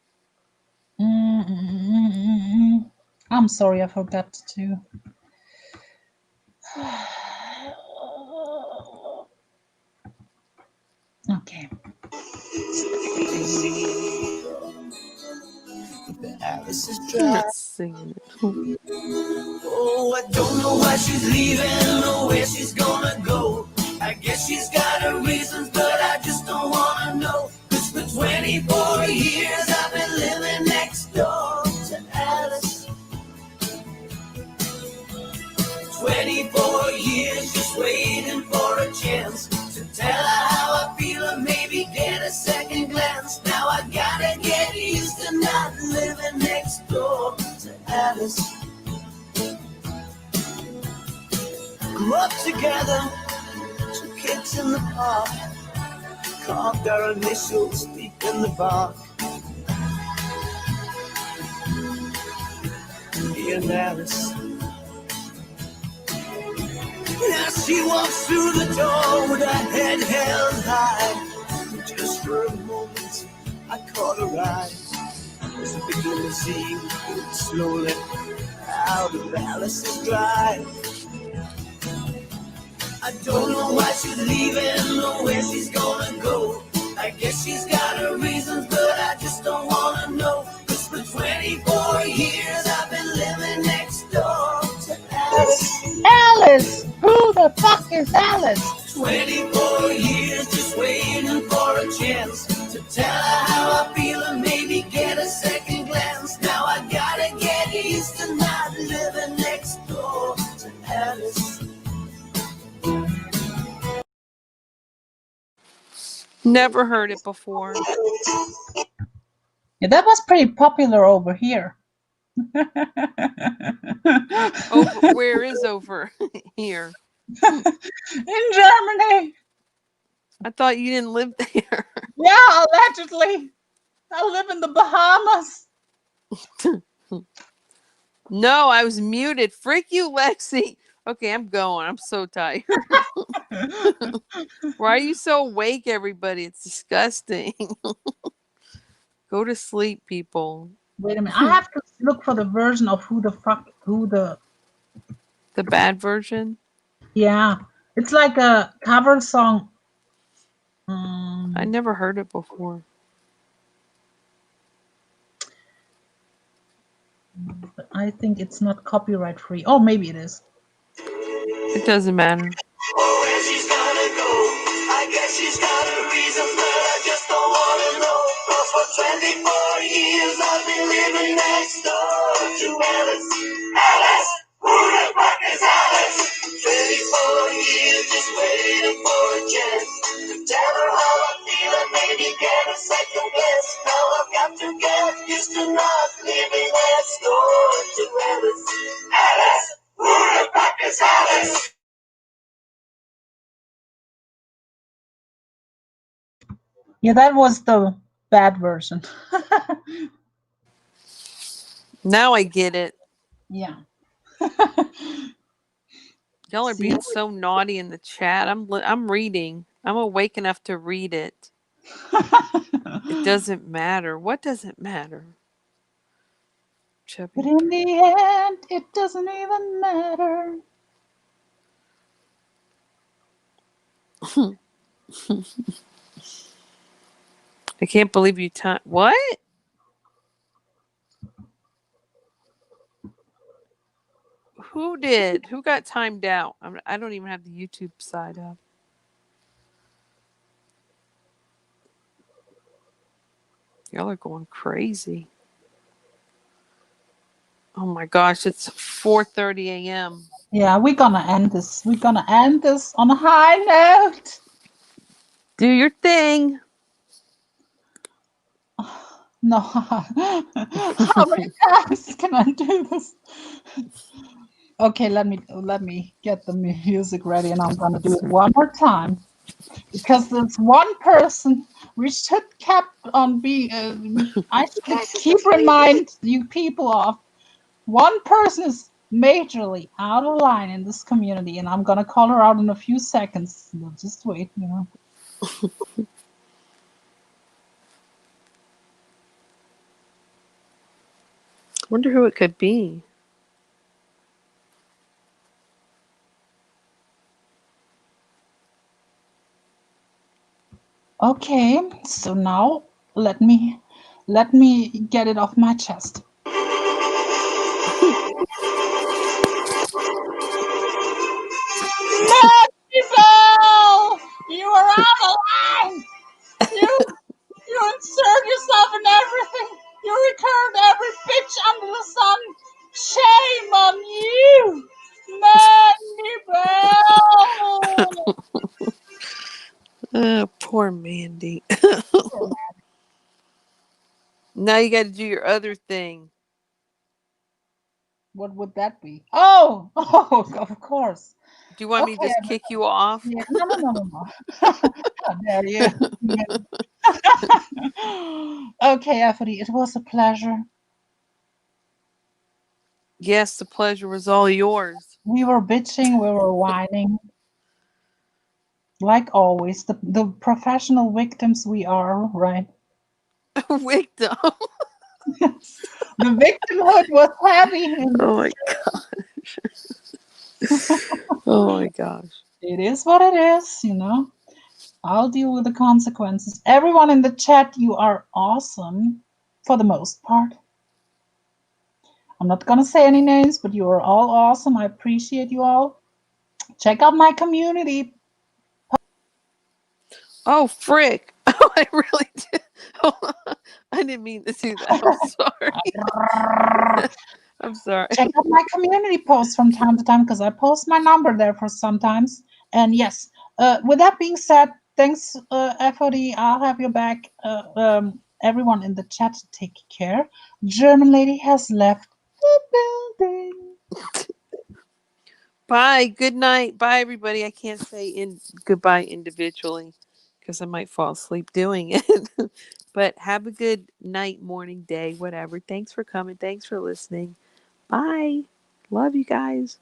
I'm sorry, I forgot to. Okay. Alice is I'm dry. not singing it. Oh, I don't know why she's leaving or where she's gonna go. I guess she's got her reasons, but I just don't wanna know. 'Cause for 24 years I've been living next door to Alice. 24 years just waiting for a chance to tell her how I feel and maybe get a second glance. Now I gotta get used to not living next door to Alice. Grew up together, 2 kids in the park, carved our initials deep in the bark. Me and Alice. Now she walks through the door with her head held high. Just for a moment, I caught her eye. As a big limousine moved slowly out of Alice's drive. I don't know why she's leaving or where she's gonna go. I guess she's got her reasons, but I just don't wanna know. 'Cause for 24 years I've been living next door to Alice. Alice! Who the fuck is Alice? 24 years just waiting for a chance to tell her how I feel and maybe get a second glance. Now I gotta get used to not living next door to Alice. Never heard it before. Yeah, that was pretty popular over here. Over where is over here? In Germany. I thought you didn't live there. Yeah, allegedly. I live in the Bahamas. No, I was muted. Frick you, Lexi. Okay, I'm going. I'm so tired. Why are you so awake, everybody? It's disgusting. Go to sleep, people. Wait a minute. I have to look for the version of The bad version? yeah. It's like a cover song. I never heard it before. But I think it's not copyright free. Oh, maybe it is. It doesn't matter. Oh, where she's gonna go. I guess she's got her reasons, but I just don't wanna know. 'Cause for 24 years I've been living next door to Alice. Alice! Who the fuck is Alice? 24 years just waiting for a chance to tell her how I feel and maybe get a second guess. Now I've got to get used to not living next door to Alice. Alice! Who the fuck is Alice? Yeah, that was the bad version. Now I get it. Yeah. Y'all are See? being so naughty in the chat. I'm reading. I'm awake enough to read it. It doesn't matter. What doesn't matter? Chubby. But in the end, it doesn't even matter. I can't believe you what? Who did? Who got timed out? I don't even have the YouTube side up. Y'all are going crazy. Oh my gosh, it's 4:30 a.m. Yeah, we're gonna end this. We're gonna end this on a high note. Do your thing. No. How many times can I do this? Okay, let me get the music ready, and I'm gonna do it one more time because there's one person we should kept on I should keep remind you people of. One person is majorly out of line in this community, and I'm gonna call her out in a few seconds. Just wait, you know. Wonder who it could be. Okay, so now let me get it off my chest. People, you are out of line. You insert yourself in everything. You recurred every bitch under the sun. Shame on you, Mandy. Poor Mandy. Now you got to do your other thing. What would that be? Oh, of course. Do you want me to just kick you off? Yeah, no. How dare you? Okay, Effie, it was a pleasure. Yes, the pleasure was all yours. We were bitching, we were whining. Like always, the professional victims we are, right? Victim. The victimhood was heavy. Oh my gosh. Oh my gosh. It is what it is, you know. I'll deal with the consequences. Everyone in the chat, you are awesome for the most part. I'm not gonna say any names, but you are all awesome. I appreciate you all. Check out my community. Oh, frick. Oh, I really did. Oh, I didn't mean to do that. I'm sorry. I'm sorry. Check out my community posts from time to time because I post my number there for sometimes. And yes, with that being said, thanks, FOD. I'll have your back. Everyone in the chat, take care. German lady has left the building. Bye. Good night. Bye, everybody. I can't say goodbye individually because I might fall asleep doing it. But have a good night, morning, day, whatever. Thanks for coming. Thanks for listening. Bye. Love you guys.